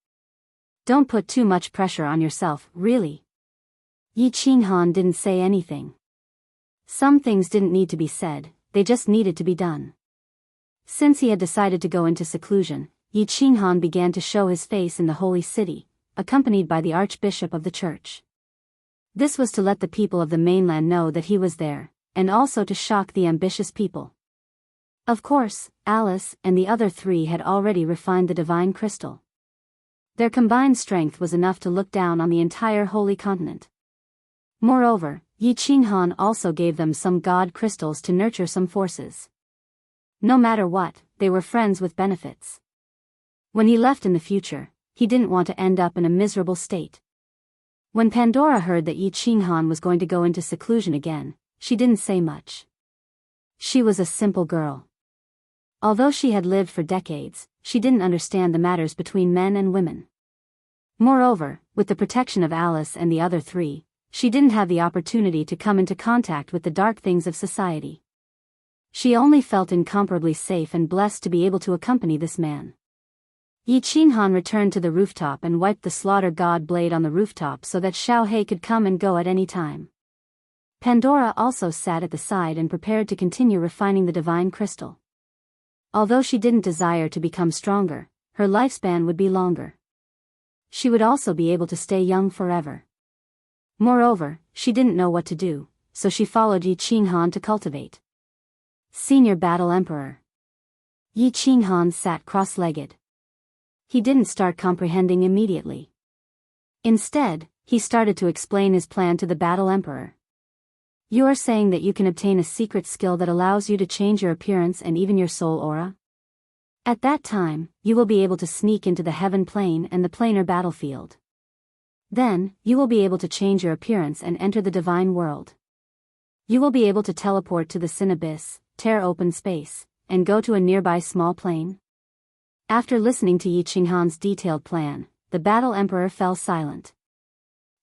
Don't put too much pressure on yourself, really. Yi Qinghan didn't say anything. Some things didn't need to be said, they just needed to be done. Since he had decided to go into seclusion, Yi Qinghan began to show his face in the holy city, accompanied by the archbishop of the church. This was to let the people of the mainland know that he was there, and also to shock the ambitious people. Of course, Alice and the other three had already refined the divine crystal. Their combined strength was enough to look down on the entire holy continent. Moreover, Yi Qinghan also gave them some god crystals to nurture some forces. No matter what, they were friends with benefits. When he left in the future, he didn't want to end up in a miserable state. When Pandora heard that Yi Qinghan was going to go into seclusion again, she didn't say much. She was a simple girl. Although she had lived for decades, she didn't understand the matters between men and women. Moreover, with the protection of Alice and the other three, she didn't have the opportunity to come into contact with the dark things of society. She only felt incomparably safe and blessed to be able to accompany this man. Yi Qinghan returned to the rooftop and wiped the slaughter god blade on the rooftop so that Xiao He could come and go at any time. Pandora also sat at the side and prepared to continue refining the divine crystal. Although she didn't desire to become stronger, her lifespan would be longer. She would also be able to stay young forever. Moreover, she didn't know what to do, so she followed Yi Qinghan to cultivate. Senior Battle Emperor. Yi Qinghan sat cross-legged. He didn't start comprehending immediately. Instead, he started to explain his plan to the Battle Emperor. You are saying that you can obtain a secret skill that allows you to change your appearance and even your soul aura? At that time, you will be able to sneak into the heaven plane and the planar battlefield. Then, you will be able to change your appearance and enter the divine world. You will be able to teleport to the sin abyss, tear open space, and go to a nearby small plane. After listening to Yi Qinghan's detailed plan, the Battle Emperor fell silent.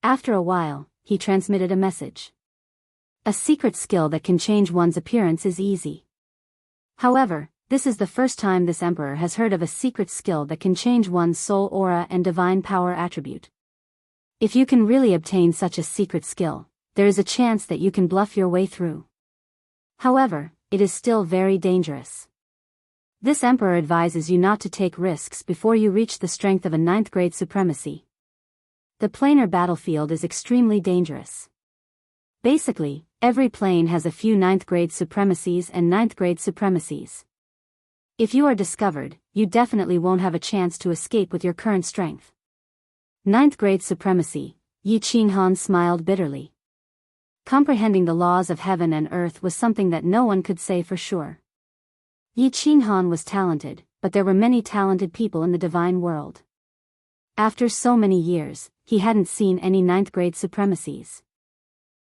After a while, he transmitted a message. A secret skill that can change one's appearance is easy. However, this is the first time this emperor has heard of a secret skill that can change one's soul aura and divine power attribute. If you can really obtain such a secret skill, there is a chance that you can bluff your way through. However, it is still very dangerous. This emperor advises you not to take risks before you reach the strength of a 9th grade supremacy. The planar battlefield is extremely dangerous. Basically, every plane has a few 9th grade supremacies and 9th grade supremacies. If you are discovered, you definitely won't have a chance to escape with your current strength. 9th grade supremacy, Yi Qinghan smiled bitterly. Comprehending the laws of heaven and earth was something that no one could say for sure. Yi Qinghan was talented, but there were many talented people in the divine world. After so many years, he hadn't seen any 9th grade supremacies.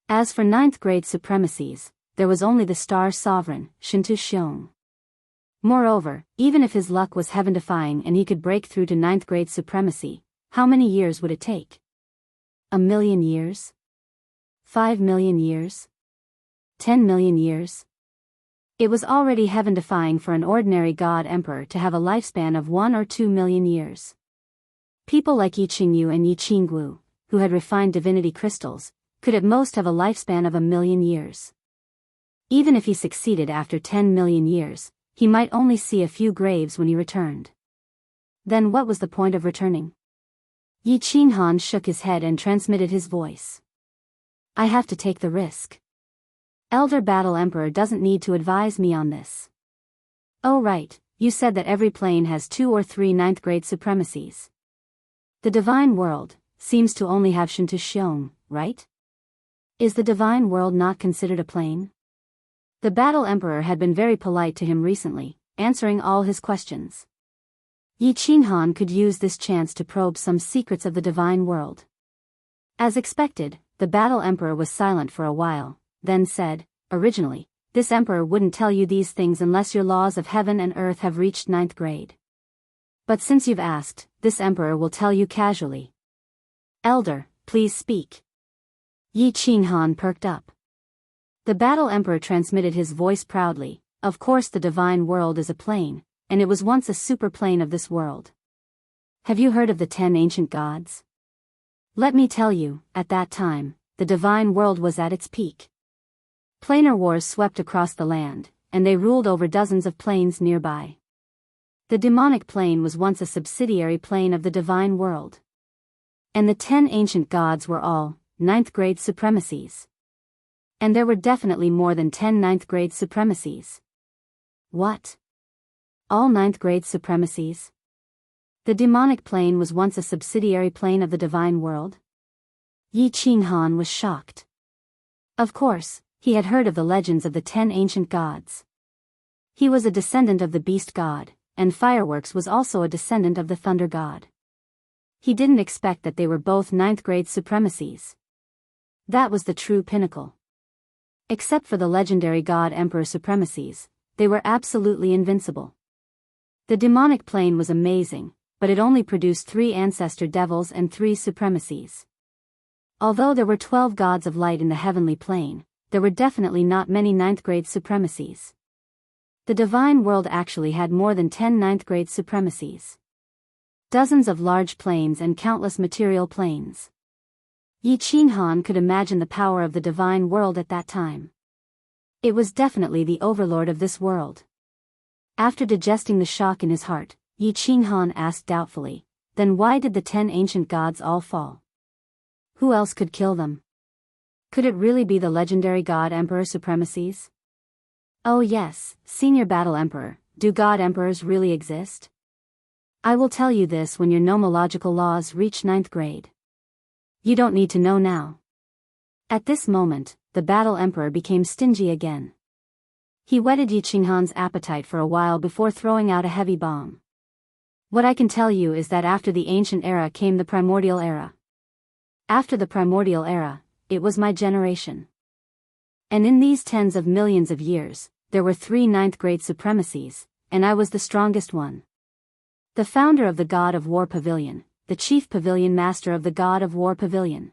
As for 9th grade supremacies, there was only the star sovereign, Shintu Xiong. Moreover, even if his luck was heaven-defying and he could break through to 9th grade supremacy, how many years would it take? 1,000,000 years? 5,000,000 years? 10,000,000 years? It was already heaven-defying for an ordinary god emperor to have a lifespan of 1 or 2 million years. People like Yi Qingyu and Yi Qinggu, who had refined divinity crystals, could at most have a lifespan of 1,000,000 years. Even if he succeeded after 10 million years, he might only see a few graves when he returned. Then what was the point of returning? Yi Qinghan shook his head and transmitted his voice. I have to take the risk. Elder Battle Emperor doesn't need to advise me on this. Oh right, you said that every plane has 2 or 3 9th grade supremacies. The divine world seems to only have Shintu Xiong, right? Is the divine world not considered a plane? The Battle Emperor had been very polite to him recently, answering all his questions. Yi Qinghan could use this chance to probe some secrets of the divine world. As expected, the Battle Emperor was silent for a while, then said, originally, this emperor wouldn't tell you these things unless your laws of heaven and earth have reached 9th grade. But since you've asked, this emperor will tell you casually. Elder, please speak. Yi Qinghan perked up. The Battle Emperor transmitted his voice proudly. Of course the divine world is a plane, and it was once a super plane of this world. Have you heard of the 10 ancient gods? Let me tell you, at that time, the divine world was at its peak. Planar wars swept across the land, and they ruled over dozens of planes nearby. The demonic plane was once a subsidiary plane of the divine world. And the 10 ancient gods were all 9th grade supremacies. And there were definitely more than 10 9th grade supremacies. What? All ninth grade supremacies? The demonic plane was once a subsidiary plane of the divine world? Yi Qinghan was shocked. Of course, he had heard of the legends of the 10 ancient gods. He was a descendant of the beast god, and Fireworks was also a descendant of the thunder god. He didn't expect that they were both ninth grade supremacies. That was the true pinnacle. Except for the legendary god emperor supremacies, they were absolutely invincible. The demonic plane was amazing, but it only produced 3 ancestor devils and 3 supremacies. Although there were 12 gods of light in the heavenly plane, there were definitely not many ninth grade supremacies. The divine world actually had more than 10 ninth grade supremacies. Dozens of large planes and countless material planes. Yi Qinghan could imagine the power of the divine world at that time. It was definitely the overlord of this world. After digesting the shock in his heart, Yi Qinghan asked doubtfully, then why did the 10 ancient gods all fall? Who else could kill them? Could it really be the legendary god emperor supremacies? Oh yes, Senior Battle Emperor, do god emperors really exist? I will tell you this when your nomological laws reach 9th grade. You don't need to know now. At this moment, the Battle Emperor became stingy again. He whetted Yi Qinghan's appetite for a while before throwing out a heavy bomb. What I can tell you is that after the ancient era came the primordial era. After the primordial era, it was my generation. And in these tens of millions of years, there were 3 ninth grade supremacies, and I was the strongest one. The founder of the God of War Pavilion, the chief pavilion master of the God of War Pavilion.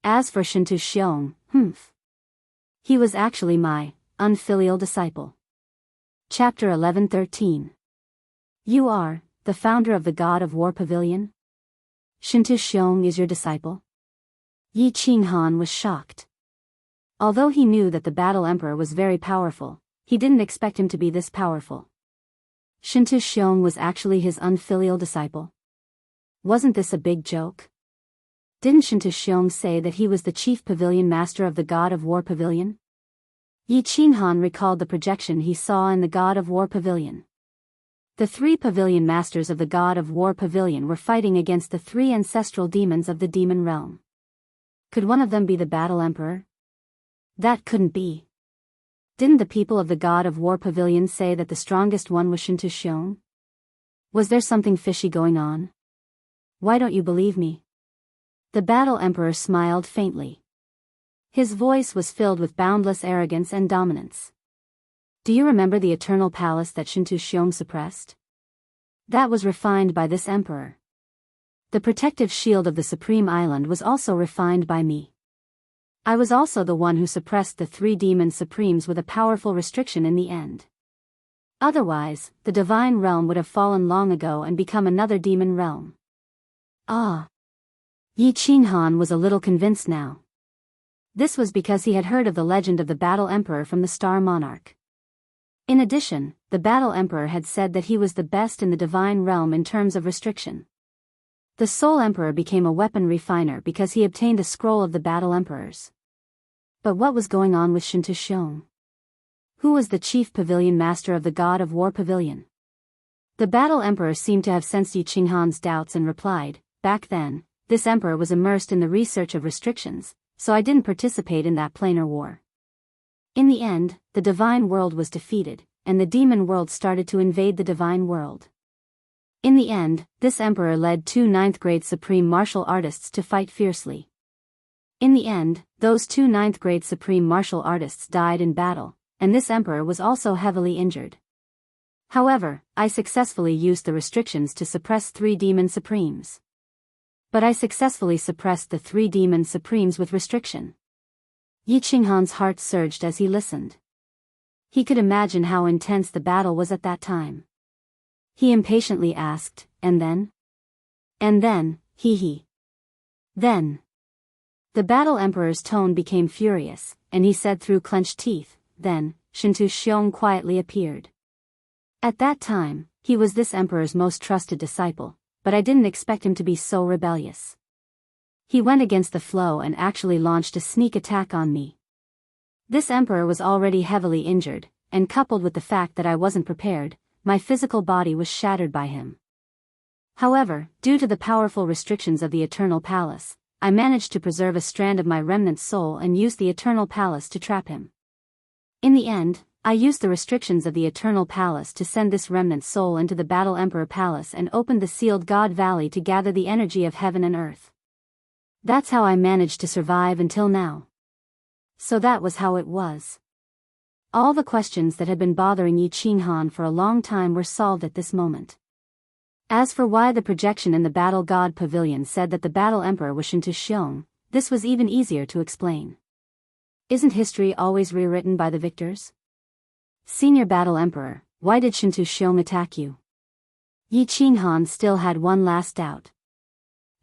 As for Shintu Xiong, he was actually my unfilial disciple. Chapter 11:13. You are the founder of the God of War Pavilion? Shintu Xiong is your disciple? Yi Qinghan was shocked. Although he knew that the Battle Emperor was very powerful, he didn't expect him to be this powerful. Shintu Xiong was actually his unfilial disciple. Wasn't this a big joke? Didn't Shintu Xiong say that he was the chief pavilion master of the God of War Pavilion? Yi Qinghan recalled the projection he saw in the God of War Pavilion. The 3 pavilion masters of the God of War Pavilion were fighting against the 3 ancestral demons of the demon realm. Could one of them be the Battle Emperor? That couldn't be. Didn't the people of the God of War Pavilion say that the strongest one was Shintu Xiong? Was there something fishy going on? Why don't you believe me? The Battle Emperor smiled faintly. His voice was filled with boundless arrogance and dominance. Do you remember the eternal palace that Shintu Xiong suppressed? That was refined by this emperor. The protective shield of the Supreme Island was also refined by me. I was also the one who suppressed the 3 demon supremes with a powerful restriction in the end. Otherwise, the divine realm would have fallen long ago and become another demon realm. Ah. Yi Qinghan was a little convinced now. This was because he had heard of the legend of the Battle Emperor from the Star Monarch. In addition, the Battle Emperor had said that he was the best in the divine realm in terms of restriction. The Soul Emperor became a weapon refiner because he obtained a scroll of the Battle Emperors. But what was going on with Shintu Xiong? Who was the chief pavilion master of the God of War Pavilion? The Battle Emperor seemed to have sensed Yi Qinghan's doubts and replied, back then, this emperor was immersed in the research of restrictions, so I didn't participate in that planar war. In the end, the divine world was defeated, and the demon world started to invade the divine world. In the end, this emperor led 2 ninth grade supreme martial artists to fight fiercely. In the end, those 2 ninth grade supreme martial artists died in battle, and this emperor was also heavily injured. However, I successfully used the restrictions to suppress 3 demon supremes. But I successfully suppressed the 3 demon supremes with restriction. Yi Qinghan's heart surged as he listened. He could imagine how intense the battle was at that time. He impatiently asked, and then? And then, Then. The Battle Emperor's tone became furious, and he said through clenched teeth, then, Shintu Xiong quietly appeared. At that time, he was this emperor's most trusted disciple, but I didn't expect him to be so rebellious. He went against the flow and actually launched a sneak attack on me. This emperor was already heavily injured, and coupled with the fact that I wasn't prepared, my physical body was shattered by him. However, due to the powerful restrictions of the Eternal Palace, I managed to preserve a strand of my remnant soul and used the Eternal Palace to trap him. In the end, I used the restrictions of the Eternal Palace to send this remnant soul into the Battle Emperor Palace and opened the sealed God Valley to gather the energy of heaven and earth. That's how I managed to survive until now. So that was how it was. All the questions that had been bothering Yi Qinghan for a long time were solved at this moment. As for why the projection in the Battle God Pavilion said that the Battle Emperor was Shintu Xiong, this was even easier to explain. Isn't history always rewritten by the victors? Senior Battle Emperor, why did Shintu Xiong attack you? Yi Qinghan still had one last doubt.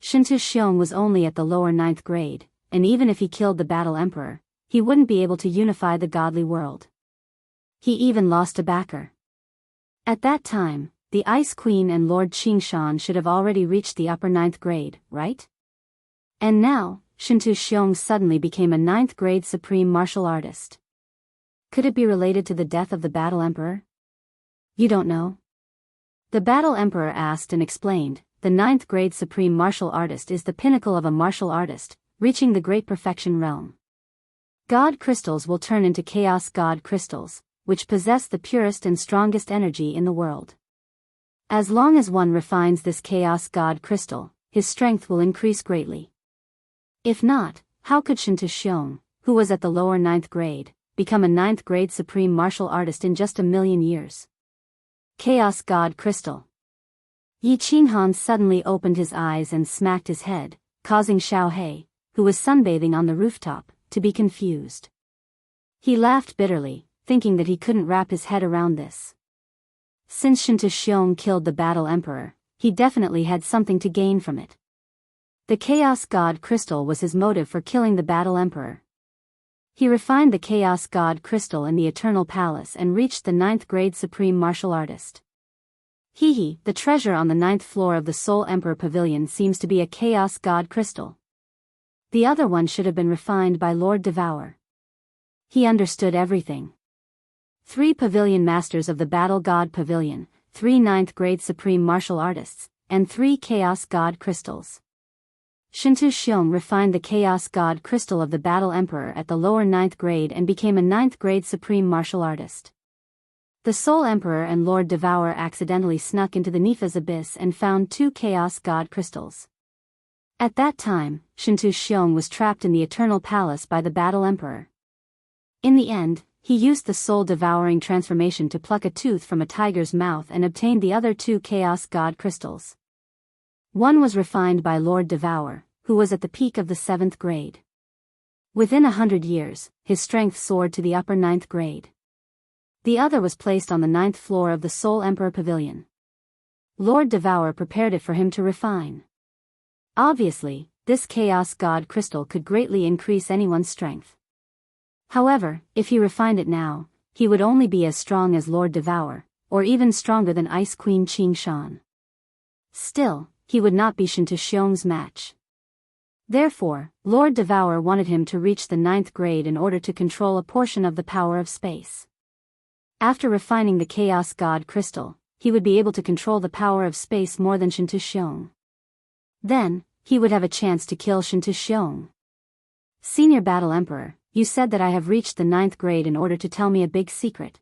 Shintu Xiong was only at the lower 9th grade, and even if he killed the Battle Emperor, he wouldn't be able to unify the godly world. He even lost a backer. At that time, the Ice Queen and Lord Qingshan should have already reached the upper 9th grade, right? And now, Shintu Xiong suddenly became a 9th grade supreme martial artist. Could it be related to the death of the Battle Emperor? You don't know? The Battle Emperor asked and explained, the 9th grade supreme martial artist is the pinnacle of a martial artist, reaching the great perfection realm. God crystals will turn into chaos God crystals, which possess the purest and strongest energy in the world. As long as one refines this chaos God crystal, his strength will increase greatly. If not, how could Shintu Xiong, who was at the lower 9th grade, become a 9th grade supreme martial artist in just a million years? Chaos God Crystal. Yi Qinghan suddenly opened his eyes and smacked his head, causing Xiao He, who was sunbathing on the rooftop, to be confused. He laughed bitterly, thinking that he couldn't wrap his head around this. Since Shintu Xiong killed the Battle Emperor, he definitely had something to gain from it. The Chaos God Crystal was his motive for killing the Battle Emperor. He refined the Chaos God Crystal in the Eternal Palace and reached the 9th grade Supreme Martial Artist. The treasure on the 9th floor of the Soul Emperor Pavilion seems to be a Chaos God Crystal. The other one should have been refined by Lord Devour. He understood everything. 3 Pavilion Masters of the Battle God Pavilion, 3 9th grade Supreme Martial Artists, and 3 Chaos God Crystals. Shintu Xiong refined the Chaos God Crystal of the Battle Emperor at the lower 9th grade and became a 9th grade Supreme Martial Artist. The Soul Emperor and Lord Devour accidentally snuck into the Nifa's abyss and found 2 Chaos God Crystals. At that time, Shintu Xiong was trapped in the Eternal Palace by the Battle Emperor. In the end, he used the soul-devouring transformation to pluck a tooth from a tiger's mouth and obtained the other 2 Chaos God Crystals. One was refined by Lord Devour, who was at the peak of the 7th grade. Within 100 years, his strength soared to the upper 9th grade. The other was placed on the 9th floor of the Soul Emperor Pavilion. Lord Devour prepared it for him to refine. Obviously, this Chaos God Crystal could greatly increase anyone's strength. However, if he refined it now, he would only be as strong as Lord Devour, or even stronger than Ice Queen Qingshan. Still, he would not be Shintu Xiong's match. Therefore, Lord Devour wanted him to reach the 9th grade in order to control a portion of the power of space. After refining the Chaos God Crystal, he would be able to control the power of space more than Shintu Xiong. Then, he would have a chance to kill Shintu Xiong. Senior Battle Emperor, you said that I have reached the 9th grade in order to tell me a big secret.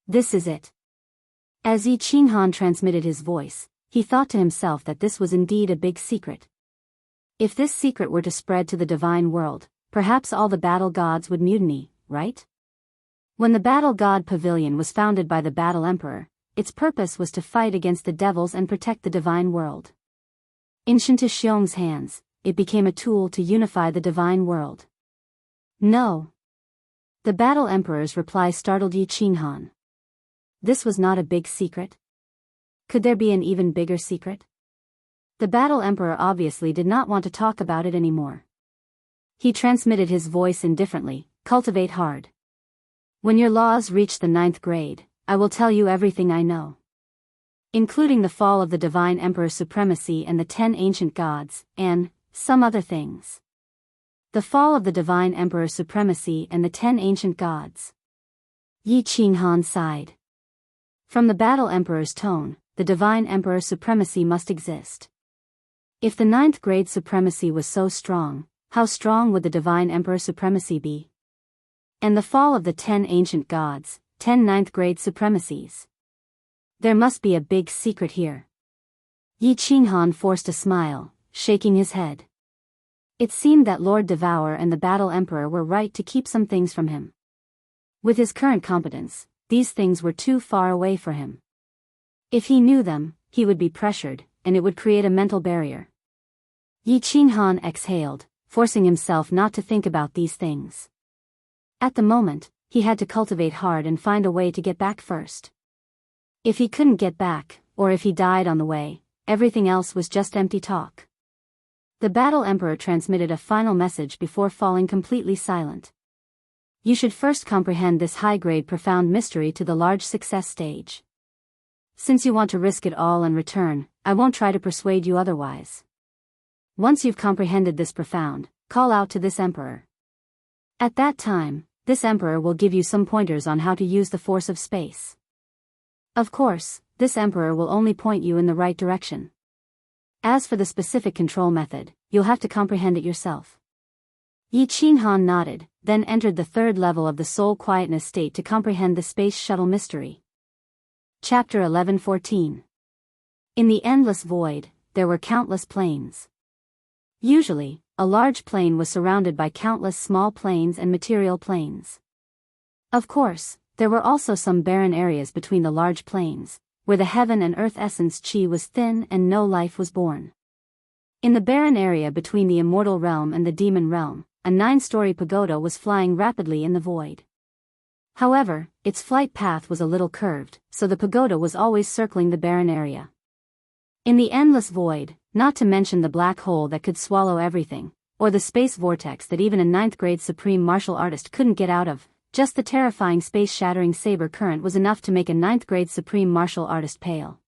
This is it. As Yi Qinghan transmitted his voice, he thought to himself that this was indeed a big secret. If this secret were to spread to the divine world, perhaps all the battle gods would mutiny, right? When the Battle God Pavilion was founded by the Battle Emperor, its purpose was to fight against the devils and protect the divine world. In Shintu Xiong's hands, it became a tool to unify the divine world. No. The Battle Emperor's reply startled Yi Qinghan. This was not a big secret. Could there be an even bigger secret? The Battle Emperor obviously did not want to talk about it anymore. He transmitted his voice indifferently, cultivate hard. When your laws reach the 9th grade, I will tell you everything I know. Including the fall of the Divine Emperor's supremacy and the 10 ancient gods, and some other things. The fall of the Divine Emperor's supremacy and the 10 ancient gods. Yi Qinghan sighed. From the battle emperor's tone, the divine emperor supremacy must exist. If the ninth grade supremacy was so strong, how strong would the divine emperor supremacy be? And the fall of the 10 ancient gods, 10 ninth grade supremacies. There must be a big secret here. Yi Qinghan forced a smile, shaking his head. It seemed that Lord Devourer and the battle emperor were right to keep some things from him. With his current competence, these things were too far away for him. If he knew them, he would be pressured, and it would create a mental barrier. Yi Qinghan exhaled, forcing himself not to think about these things. At the moment, he had to cultivate hard and find a way to get back first. If he couldn't get back, or if he died on the way, everything else was just empty talk. The battle emperor transmitted a final message before falling completely silent. You should first comprehend this high-grade profound mystery to the large success stage. Since you want to risk it all and return, I won't try to persuade you otherwise. Once you've comprehended this profound, call out to this emperor. At that time, this emperor will give you some pointers on how to use the force of space. Of course, this emperor will only point you in the right direction. As for the specific control method, you'll have to comprehend it yourself. Yi Qinghan nodded, then entered the third level of the soul quietness state to comprehend the space shuttle mystery. Chapter 11:14. In the endless void, there were countless planes. Usually, a large plane was surrounded by countless small planes and material planes. Of course, there were also some barren areas between the large planes, where the heaven and earth essence chi was thin and no life was born. In the barren area between the immortal realm and the demon realm, a 9-story pagoda was flying rapidly in the void. However, its flight path was a little curved, so the pagoda was always circling the barren area. In the endless void, not to mention the black hole that could swallow everything, or the space vortex that even a 9th-grade supreme martial artist couldn't get out of, just the terrifying space-shattering saber current was enough to make a 9th-grade supreme martial artist pale.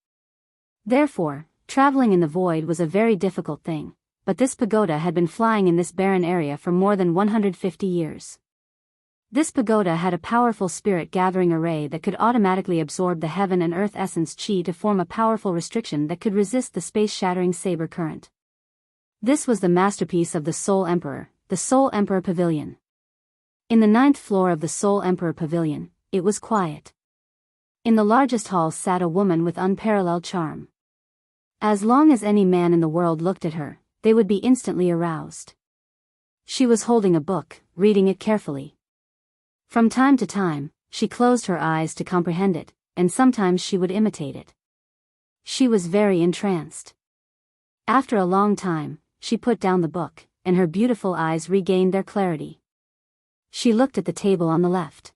Therefore, traveling in the void was a very difficult thing, but this pagoda had been flying in this barren area for more than 150 years. This pagoda had a powerful spirit-gathering array that could automatically absorb the heaven and earth essence chi to form a powerful restriction that could resist the space-shattering saber current. This was the masterpiece of the Soul Emperor, the Soul Emperor Pavilion. In the 9th floor of the Soul Emperor Pavilion, it was quiet. In the largest hall sat a woman with unparalleled charm. As long as any man in the world looked at her, they would be instantly aroused. She was holding a book, reading it carefully. From time to time, she closed her eyes to comprehend it, and sometimes she would imitate it. She was very entranced. After a long time, she put down the book, and her beautiful eyes regained their clarity. She looked at the table on the left.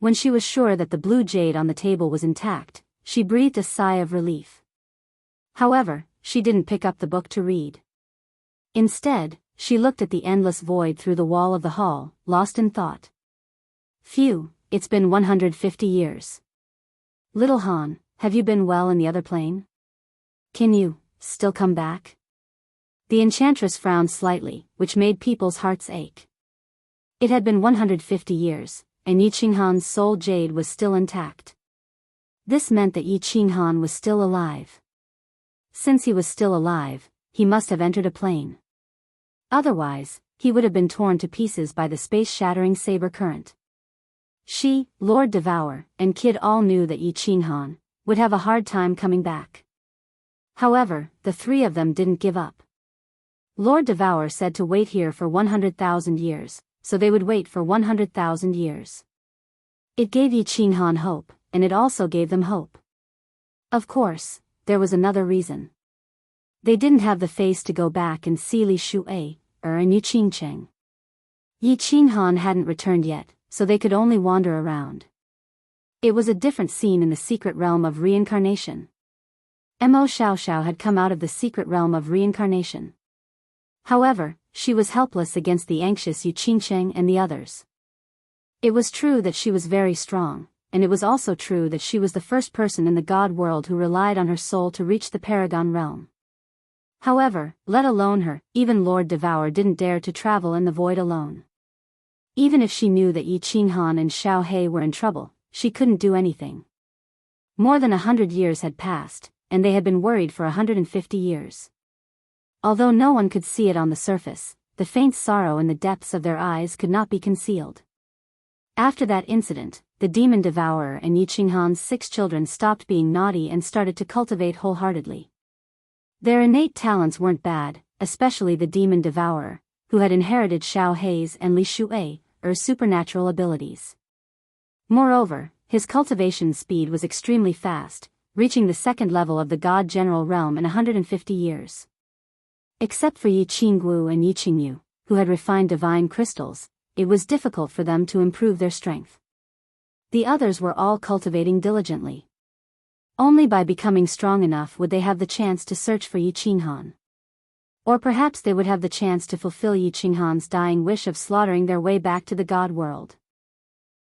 When she was sure that the blue jade on the table was intact, she breathed a sigh of relief. However, she didn't pick up the book to read. Instead, she looked at the endless void through the wall of the hall, lost in thought. Phew, it's been 150 years. Little Han, have you been well in the other plane? Can you still come back? The enchantress frowned slightly, which made people's hearts ache. It had been 150 years, and Yi Qinghan's soul jade was still intact. This meant that Yi Qinghan was still alive. Since he was still alive, he must have entered a plane. Otherwise, he would have been torn to pieces by the space-shattering saber current. She, Lord Devour, and Kid all knew that Yi Qinghan would have a hard time coming back. However, the three of them didn't give up. Lord Devour said to wait here for 100,000 years, so they would wait for 100,000 years. It gave Yi Qinghan hope, and it also gave them hope. Of course, there was another reason. They didn't have the face to go back and see Li Shuai, and Yi Qingcheng. Yi Qinghan hadn't returned yet, so they could only wander around. It was a different scene in the secret realm of reincarnation. Mo Xiaoxiao had come out of the secret realm of reincarnation. However, she was helpless against the anxious Yi Qingcheng and the others. It was true that she was very strong, and it was also true that she was the first person in the god world who relied on her soul to reach the Paragon realm. However, let alone her, even Lord Devour didn't dare to travel in the void alone. Even if she knew that Yi Qinghan and Xiao He were in trouble, she couldn't do anything. More than 100 years had passed, and they had been worried for 150 years. Although no one could see it on the surface, the faint sorrow in the depths of their eyes could not be concealed. After that incident, the demon devourer and Yi Qinghan's 6 children stopped being naughty and started to cultivate wholeheartedly. Their innate talents weren't bad, especially the demon devourer, who had inherited Xiao Hei's and Li Shui's supernatural abilities. Moreover, his cultivation speed was extremely fast, reaching the 2nd level of the God General realm in 150 years. Except for Yi Qinggu and Yi Qingyu, who had refined divine crystals, it was difficult for them to improve their strength. The others were all cultivating diligently. Only by becoming strong enough would they have the chance to search for Yi Qinghan. Or perhaps they would have the chance to fulfill Yi Qinghan's dying wish of slaughtering their way back to the God world.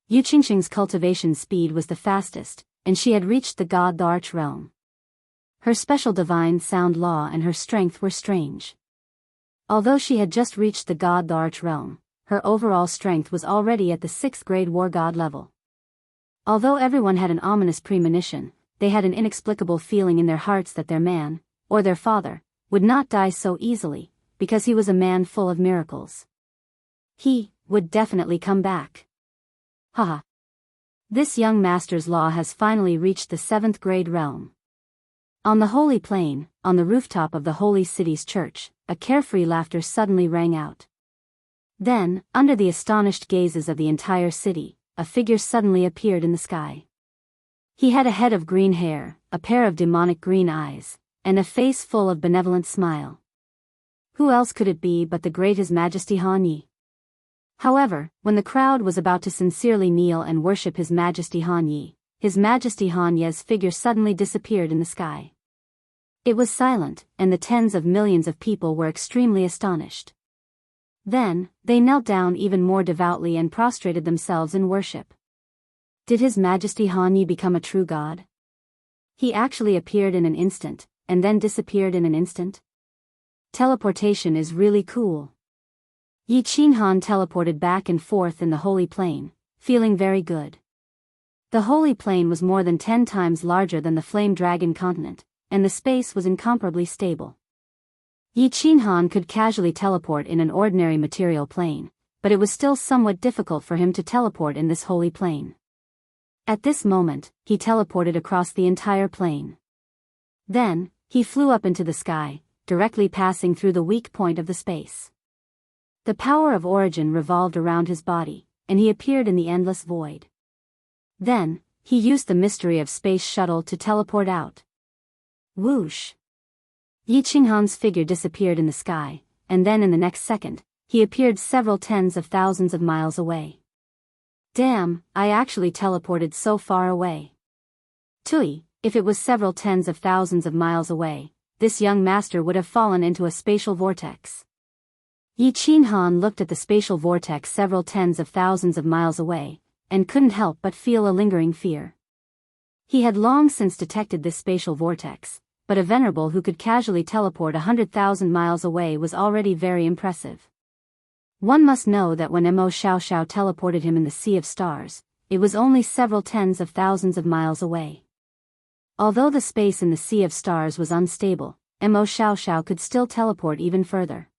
Yi Qingxing's cultivation speed was the fastest, and she had reached the God the Arch realm. Her special divine sound law and her strength were strange. Although she had just reached the God the Arch realm, her overall strength was already at the 6th grade war god level. Although everyone had an ominous premonition, they had an inexplicable feeling in their hearts that their man, or their father, would not die so easily, because he was a man full of miracles. He would definitely come back. Haha. This young master's law has finally reached the 7th grade realm. On the holy plain, on the rooftop of the holy city's church, a carefree laughter suddenly rang out. Then, under the astonished gazes of the entire city, a figure suddenly appeared in the sky. He had a head of green hair, a pair of demonic green eyes, and a face full of benevolent smile. Who else could it be but the great His Majesty Han Yi? However, when the crowd was about to sincerely kneel and worship His Majesty Han Yi, His Majesty Han Ye's figure suddenly disappeared in the sky. It was silent, and the tens of millions of people were extremely astonished. Then, they knelt down even more devoutly and prostrated themselves in worship. Did His Majesty Han Yi become a true god? He actually appeared in an instant, and then disappeared in an instant? Teleportation is really cool. Yi Qinghan teleported back and forth in the holy plain, feeling very good. The holy plain was more than 10 times larger than the Flame Dragon continent, and the space was incomparably stable. Yi Qinghan could casually teleport in an ordinary material plane, but it was still somewhat difficult for him to teleport in this holy plane. At this moment, he teleported across the entire plane. Then, he flew up into the sky, directly passing through the weak point of the space. The power of origin revolved around his body, and he appeared in the endless void. Then, he used the mystery of space shuttle to teleport out. Whoosh! Yi Qinghan's figure disappeared in the sky, and then in the next second, he appeared several tens of thousands of miles away. Damn, I actually teleported so far away. Tui, if it was several tens of thousands of miles away, this young master would have fallen into a spatial vortex. Yi Qinghan looked at the spatial vortex several tens of thousands of miles away, and couldn't help but feel a lingering fear. He had long since detected this spatial vortex, but a venerable who could casually teleport 100,000 miles away was already very impressive. One must know that when Mo Xiaoxiao teleported him in the Sea of Stars, it was only several tens of thousands of miles away. Although the space in the Sea of Stars was unstable, Mo Xiaoxiao could still teleport even further.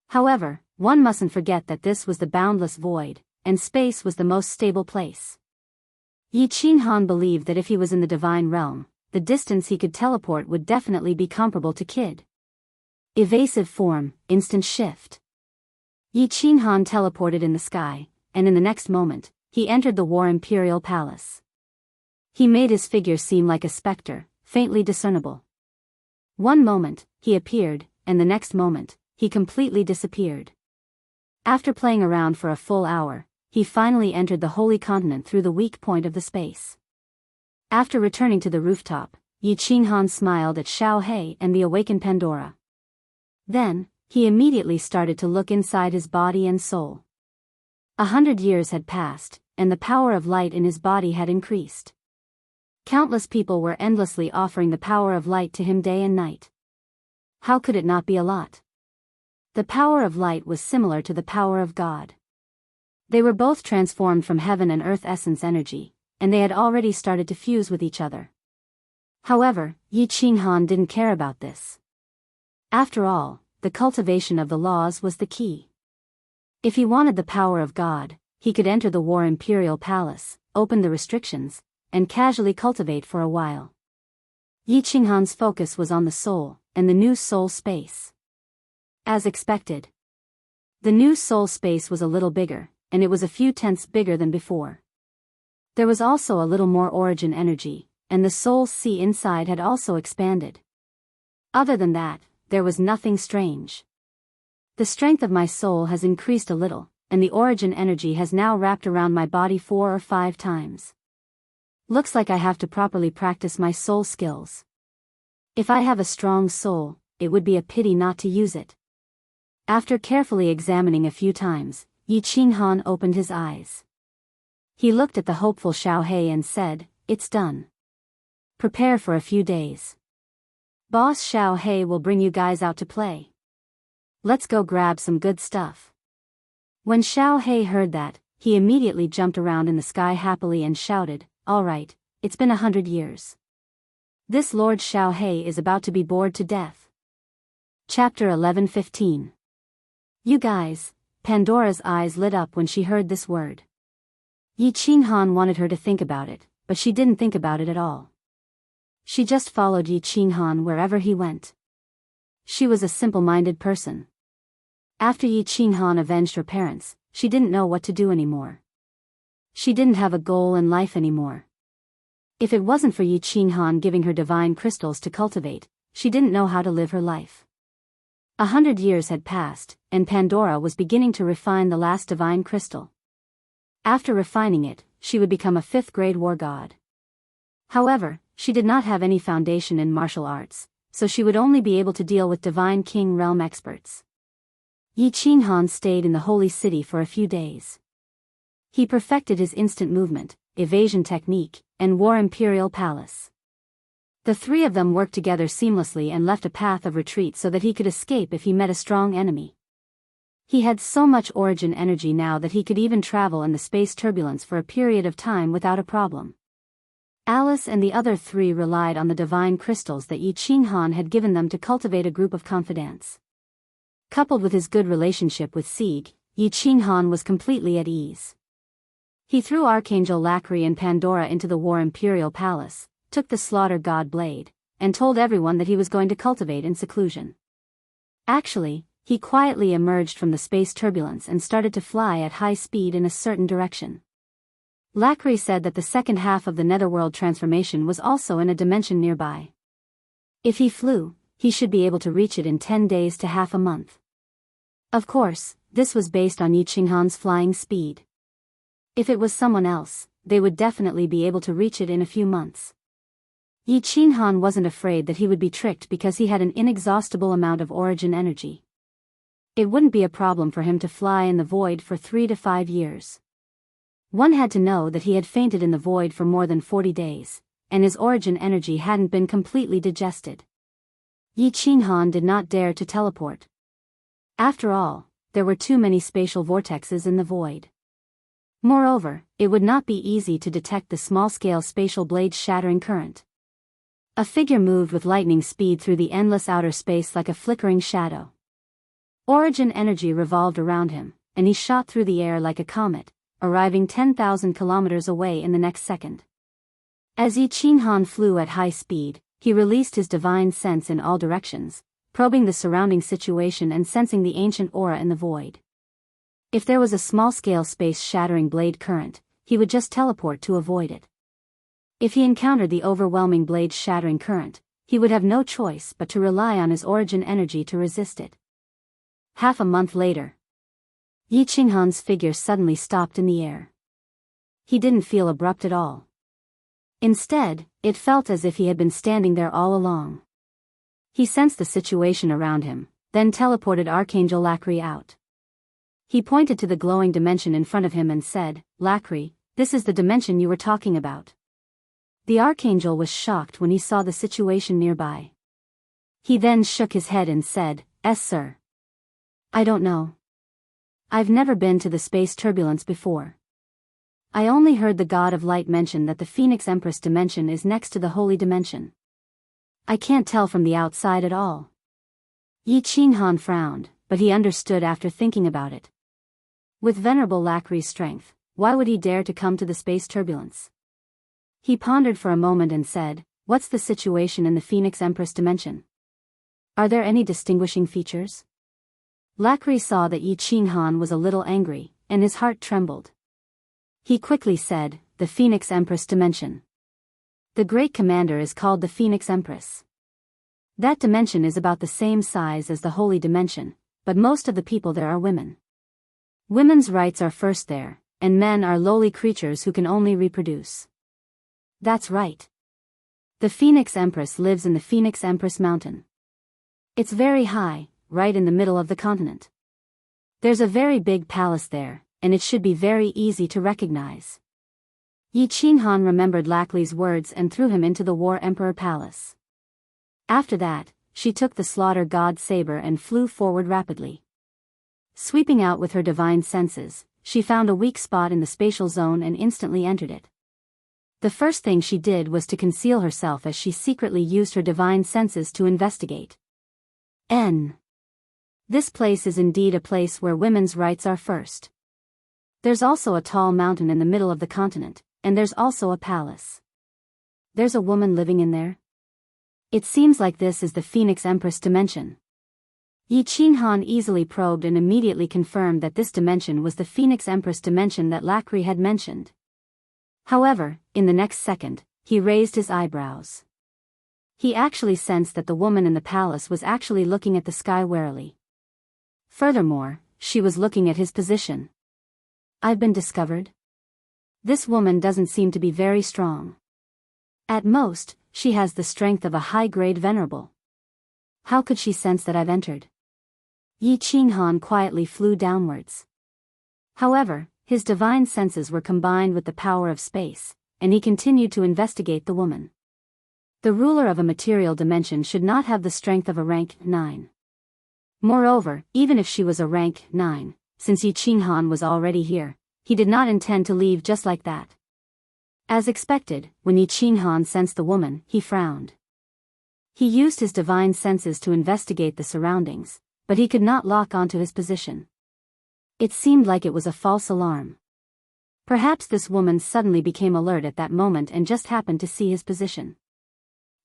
However, one mustn't forget that this was the boundless void, and space was the most stable place. Yi Qinghan believed that if he was in the divine realm, the distance he could teleport would definitely be comparable to Kid. Evasive form, instant shift. Yi Qinghan teleported in the sky, and in the next moment, he entered the War Imperial Palace. He made his figure seem like a specter, faintly discernible. One moment, he appeared, and the next moment, he completely disappeared. After playing around for a full hour, he finally entered the holy continent through the weak point of the space. After returning to the rooftop, Yi Qinghan smiled at Xiao He and the awakened Pandora. Then, he immediately started to look inside his body and soul. 100 years had passed, and the power of light in his body had increased. Countless people were endlessly offering the power of light to him day and night. How could it not be a lot? The power of light was similar to the power of God. They were both transformed from heaven and earth essence energy, and they had already started to fuse with each other. However, Yi Qinghan didn't care about this. After all, the cultivation of the laws was the key. If he wanted the power of God, he could enter the War Imperial Palace, open the restrictions, and casually cultivate for a while. Yi Qinghan's focus was on the soul, and the new soul space. As expected, the new soul space was a little bigger, and it was a few tenths bigger than before. There was also a little more origin energy, and the soul sea inside had also expanded. Other than that, there was nothing strange. The strength of my soul has increased a little, and the origin energy has now wrapped around my body 4 or 5 times. Looks like I have to properly practice my soul skills. If I have a strong soul, it would be a pity not to use it. After carefully examining a few times, Yi Qinghan opened his eyes. He looked at the hopeful Xiao He and said, "It's done. Prepare for a few days. Boss Xiao He will bring you guys out to play. Let's go grab some good stuff." When Xiao He heard that, he immediately jumped around in the sky happily and shouted, "All right, it's been 100 years. This Lord Xiao He is about to be bored to death." Chapter 11:15. You guys. Pandora's eyes lit up when she heard this word. Yi Qinghan wanted her to think about it, but she didn't think about it at all. She just followed Yi Qinghan wherever he went. She was a simple-minded person. After Yi Qinghan avenged her parents, she didn't know what to do anymore. She didn't have a goal in life anymore. If it wasn't for Yi Qinghan giving her divine crystals to cultivate, she didn't know how to live her life. 100 years had passed, and Pandora was beginning to refine the last divine crystal. After refining it, she would become a 5th-grade war god. However, she did not have any foundation in martial arts, so she would only be able to deal with divine king realm experts. Yi Qinghan stayed in the holy city for a few days. He perfected his instant movement, evasion technique, and war imperial palace. The 3 of them worked together seamlessly and left a path of retreat so that he could escape if he met a strong enemy. He had so much origin energy now that he could even travel in the space turbulence for a period of time without a problem. Alice and the other 3 relied on the divine crystals that Yi Qinghan had given them to cultivate a group of confidants. Coupled with his good relationship with Sieg, Yi Qinghan was completely at ease. He threw Archangel Lacry and Pandora into the War Imperial Palace, took the Slaughter God Blade, and told everyone that he was going to cultivate in seclusion. Actually, he quietly emerged from the space turbulence and started to fly at high speed in a certain direction. Lacry said that the second half of the Netherworld transformation was also in a dimension nearby. If he flew, he should be able to reach it in 10 days to half a month. Of course, this was based on Yi Qinghan's flying speed. If it was someone else, they would definitely be able to reach it in a few months. Yi Qinghan wasn't afraid that he would be tricked because he had an inexhaustible amount of origin energy. It wouldn't be a problem for him to fly in the void for 3 to 5 years. One had to know that he had fainted in the void for more than 40 days, and his origin energy hadn't been completely digested. Yi Qinghan did not dare to teleport. After all, there were too many spatial vortexes in the void. Moreover, it would not be easy to detect the small-scale spatial blade shattering current. A figure moved with lightning speed through the endless outer space like a flickering shadow. Origin energy revolved around him, and he shot through the air like a comet, arriving 10,000 kilometers away in the next second. As Yi Qinghan flew at high speed, he released his divine sense in all directions, probing the surrounding situation and sensing the ancient aura in the void. If there was a small-scale space-shattering blade current, he would just teleport to avoid it. If he encountered the overwhelming blade-shattering current, he would have no choice but to rely on his origin energy to resist it. Half a month later, Yi Qinghan's figure suddenly stopped in the air. He didn't feel abrupt at all. Instead, it felt as if he had been standing there all along. He sensed the situation around him, then teleported Archangel Lacry out. He pointed to the glowing dimension in front of him and said, "Lacry, this is the dimension you were talking about." The Archangel was shocked when he saw the situation nearby. He then shook his head and said, "Yes, sir. I don't know. I've never been to the space turbulence before. I only heard the god of light mention that the Phoenix Empress dimension is next to the holy dimension. I can't tell from the outside at all. Yi Qinghan frowned, but he understood after thinking about it. With Venerable Lacri's strength, why would he dare to come to the space turbulence? He pondered for a moment and said, "What's the situation in the Phoenix Empress dimension? Are there any distinguishing features?" Lacri saw that Yi Qinghan was a little angry, and his heart trembled. He quickly said, "The Phoenix Empress dimension. The great commander is called the Phoenix Empress. That dimension is about the same size as the holy dimension, but most of the people there are women. Women's rights are first there, and men are lowly creatures who can only reproduce." "That's right. The Phoenix Empress lives in the Phoenix Empress Mountain. It's very high, right in the middle of the continent. There's a very big palace there, and it should be very easy to recognize." Yi Qinghan remembered Lacri's words and threw him into the War Emperor Palace. After that, she took the Slaughter God saber and flew forward rapidly. Sweeping out with her divine senses, she found a weak spot in the spatial zone and instantly entered it. The first thing she did was to conceal herself as she secretly used her divine senses to investigate. This place is indeed a place where women's rights are first. There's also a tall mountain in the middle of the continent, and there's also a palace. There's a woman living in there? It seems like this is the Phoenix Empress dimension. Yi Qinghan easily probed and immediately confirmed that this dimension was the Phoenix Empress dimension that Lacri had mentioned. However, in the next second, he raised his eyebrows. He actually sensed that the woman in the palace was actually looking at the sky warily. Furthermore, she was looking at his position. "I've been discovered? This woman doesn't seem to be very strong. At most, she has the strength of a high-grade venerable. How could she sense that I've entered?" Yi Qinghan quietly flew downwards. However, his divine senses were combined with the power of space, and he continued to investigate the woman. The ruler of a material dimension should not have the strength of a rank 9. Moreover, even if she was a rank 9, since Yi Qinghan was already here, he did not intend to leave just like that. As expected, when Yi Qinghan sensed the woman, he frowned. He used his divine senses to investigate the surroundings, but he could not lock onto his position. It seemed like it was a false alarm. Perhaps this woman suddenly became alert at that moment and just happened to see his position.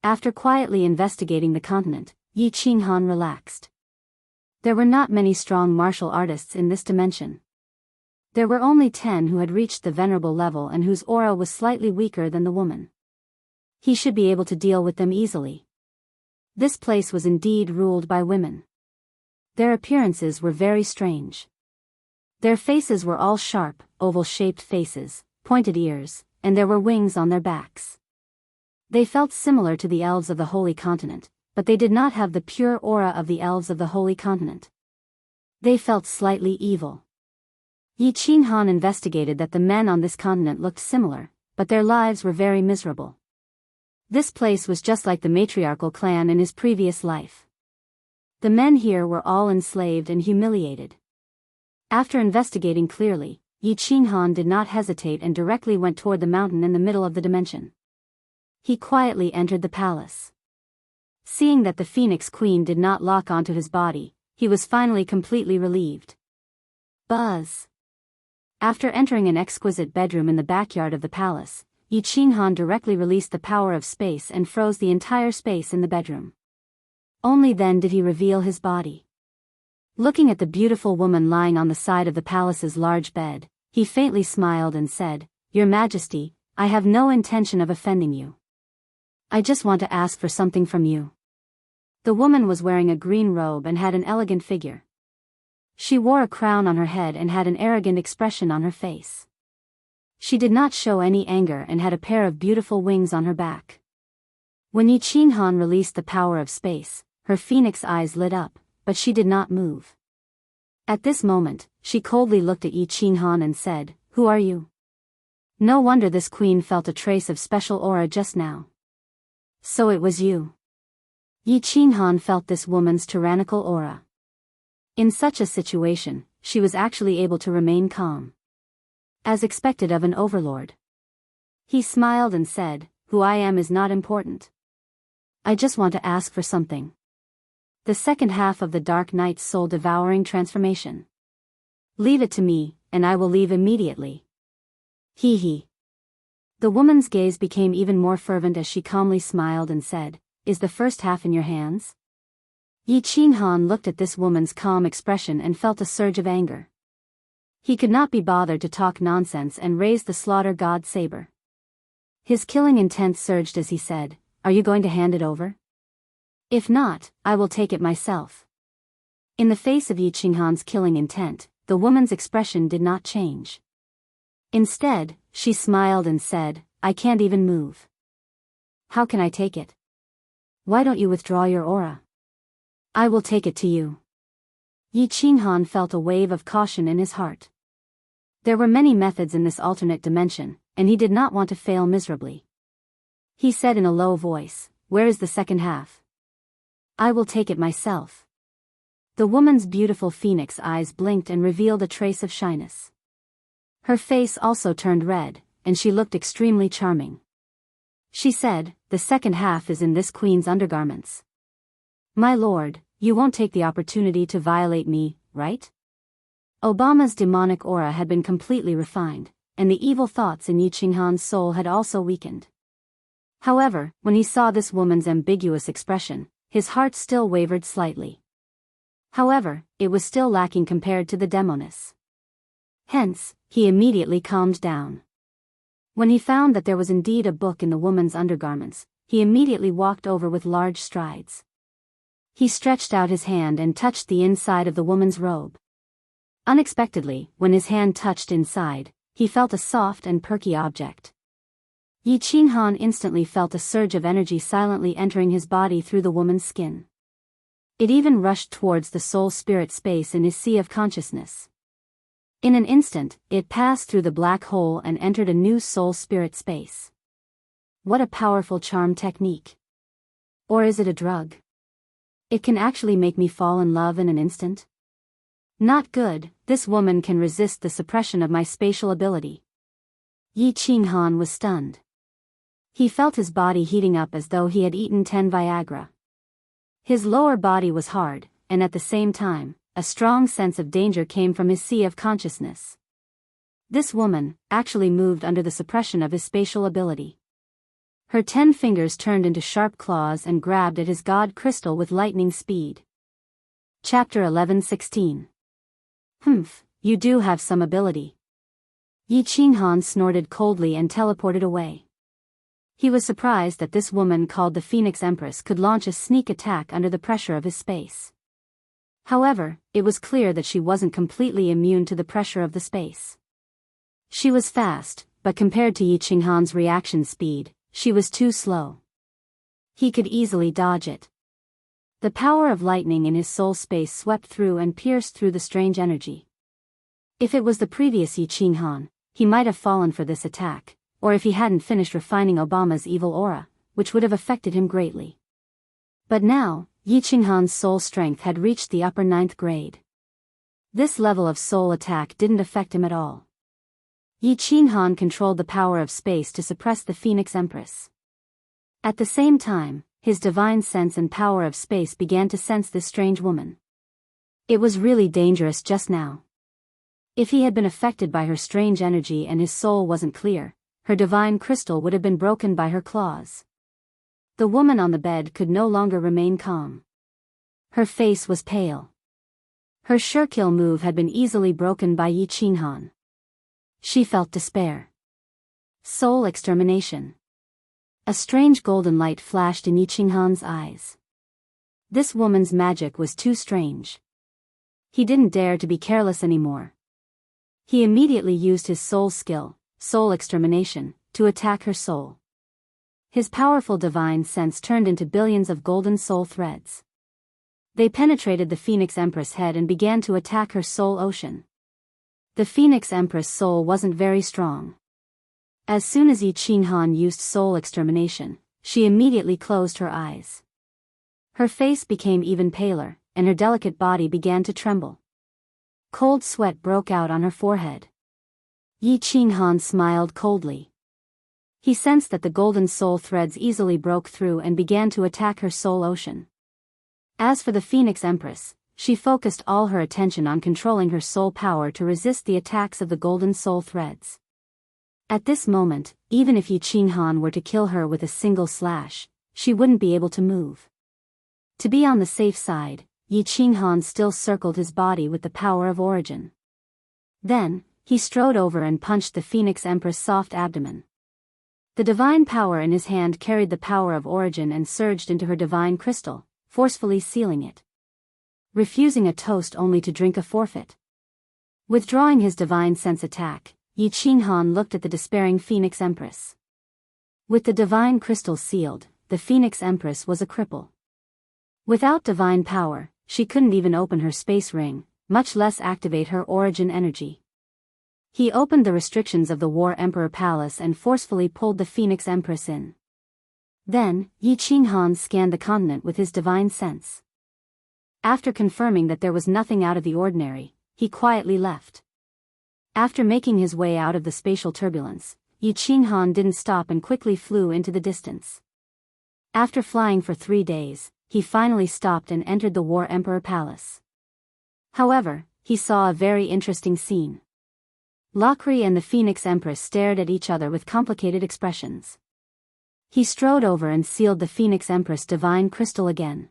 After quietly investigating the continent, Yi Qinghan relaxed. There were not many strong martial artists in this dimension. There were only 10 who had reached the venerable level and whose aura was slightly weaker than the woman. He should be able to deal with them easily. This place was indeed ruled by women. Their appearances were very strange. Their faces were all sharp, oval-shaped faces, pointed ears, and there were wings on their backs. They felt similar to the elves of the Holy Continent, but they did not have the pure aura of the elves of the Holy Continent. They felt slightly evil. Yi Qinghan investigated that the men on this continent looked similar, but their lives were very miserable. This place was just like the matriarchal clan in his previous life. The men here were all enslaved and humiliated. After investigating clearly, Yi Qinghan did not hesitate and directly went toward the mountain in the middle of the dimension. He quietly entered the palace. Seeing that the Phoenix Queen did not lock onto his body, he was finally completely relieved. Buzz! After entering an exquisite bedroom in the backyard of the palace, Yi Qinghan directly released the power of space and froze the entire space in the bedroom. Only then did he reveal his body. Looking at the beautiful woman lying on the side of the palace's large bed, he faintly smiled and said, "Your Majesty, I have no intention of offending you. I just want to ask for something from you." The woman was wearing a green robe and had an elegant figure. She wore a crown on her head and had an arrogant expression on her face. She did not show any anger and had a pair of beautiful wings on her back. When Yi Qinghan released the power of space, her phoenix eyes lit up, but she did not move. At this moment, she coldly looked at Yi Qinghan and said, "Who are you?" No wonder this queen felt a trace of special aura just now. "So it was you." Yi Qinghan felt this woman's tyrannical aura. In such a situation, she was actually able to remain calm. As expected of an overlord. He smiled and said, "Who I am is not important. I just want to ask for something. The second half of the Dark Knight's soul-devouring transformation. Leave it to me, and I will leave immediately." He. The woman's gaze became even more fervent as she calmly smiled and said, "Is the first half in your hands?" Yi Qinghan looked at this woman's calm expression and felt a surge of anger. He could not be bothered to talk nonsense and raised the slaughter god saber. His killing intent surged as he said, "Are you going to hand it over? If not, I will take it myself." In the face of Yi Qinghan's killing intent, the woman's expression did not change. Instead, she smiled and said, "I can't even move. How can I take it? Why don't you withdraw your aura? I will take it to you." Yi Qinghan felt a wave of caution in his heart. There were many methods in this alternate dimension, and he did not want to fail miserably. He said in a low voice, "Where is the second half? I will take it myself." The woman's beautiful phoenix eyes blinked and revealed a trace of shyness. Her face also turned red, and she looked extremely charming. She said, "The second half is in this queen's undergarments. My lord, you won't take the opportunity to violate me, right?" Obama's demonic aura had been completely refined, and the evil thoughts in Yi Qinghan's soul had also weakened. However, when he saw this woman's ambiguous expression, his heart still wavered slightly. However, it was still lacking compared to the demoness. Hence, he immediately calmed down. When he found that there was indeed a book in the woman's undergarments, he immediately walked over with large strides. He stretched out his hand and touched the inside of the woman's robe. Unexpectedly, when his hand touched inside, he felt a soft and perky object. Yi Qinghan instantly felt a surge of energy silently entering his body through the woman's skin. It even rushed towards the soul-spirit space in his sea of consciousness. In an instant, it passed through the black hole and entered a new soul-spirit space. What a powerful charm technique. Or is it a drug? It can actually make me fall in love in an instant? Not good, this woman can resist the suppression of my spatial ability. Yi Qinghan was stunned. He felt his body heating up as though he had eaten 10 Viagra. His lower body was hard, and at the same time, a strong sense of danger came from his sea of consciousness. This woman actually moved under the suppression of his spatial ability. Her 10 fingers turned into sharp claws and grabbed at his god crystal with lightning speed. Chapter 11:16. You do have some ability. Yi Qinghan snorted coldly and teleported away. He was surprised that this woman called the Phoenix Empress could launch a sneak attack under the pressure of his space. However, it was clear that she wasn't completely immune to the pressure of the space. She was fast, but compared to Yi Qinghan's reaction speed, she was too slow. He could easily dodge it. The power of lightning in his soul space swept through and pierced through the strange energy. If it was the previous Yi Qinghan, he might have fallen for this attack, or if he hadn't finished refining Obama's evil aura, which would have affected him greatly. But now, Yi Qinghan's soul strength had reached the upper 9th grade. This level of soul attack didn't affect him at all. Yi Qinghan controlled the power of space to suppress the Phoenix Empress. At the same time, his divine sense and power of space began to sense this strange woman. It was really dangerous just now. If he had been affected by her strange energy and his soul wasn't clear, her divine crystal would have been broken by her claws. The woman on the bed could no longer remain calm. Her face was pale. Her sure-kill move had been easily broken by Yi Qinghan. She felt despair. Soul extermination. A strange golden light flashed in Yi Qinghan's eyes. This woman's magic was too strange. He didn't dare to be careless anymore. He immediately used his soul skill, soul extermination, to attack her soul. His powerful divine sense turned into billions of golden soul threads. They penetrated the Phoenix Empress' head and began to attack her soul ocean. The Phoenix Empress' soul wasn't very strong. As soon as Yi Qinghan used soul extermination, she immediately closed her eyes. Her face became even paler, and her delicate body began to tremble. Cold sweat broke out on her forehead. Yi Qinghan smiled coldly. He sensed that the golden soul threads easily broke through and began to attack her soul ocean. As for the Phoenix Empress, she focused all her attention on controlling her soul power to resist the attacks of the golden soul threads. At this moment, even if Yi Qinghan were to kill her with a single slash, she wouldn't be able to move. To be on the safe side, Yi Qinghan still circled his body with the power of origin. Then, he strode over and punched the Phoenix Empress' soft abdomen. The divine power in his hand carried the power of origin and surged into her divine crystal, forcefully sealing it. Refusing a toast only to drink a forfeit. Withdrawing his divine sense attack, Yi Qinghan looked at the despairing Phoenix Empress. With the divine crystal sealed, the Phoenix Empress was a cripple. Without divine power, she couldn't even open her space ring, much less activate her origin energy. He opened the restrictions of the War Emperor Palace and forcefully pulled the Phoenix Empress in. Then, Yi Qinghan scanned the continent with his divine sense. After confirming that there was nothing out of the ordinary, he quietly left. After making his way out of the spatial turbulence, Yi Qinghan didn't stop and quickly flew into the distance. After flying for 3 days, he finally stopped and entered the War Emperor Palace. However, he saw a very interesting scene. Lachri and the Phoenix Empress stared at each other with complicated expressions. He strode over and sealed the Phoenix Empress' divine crystal again.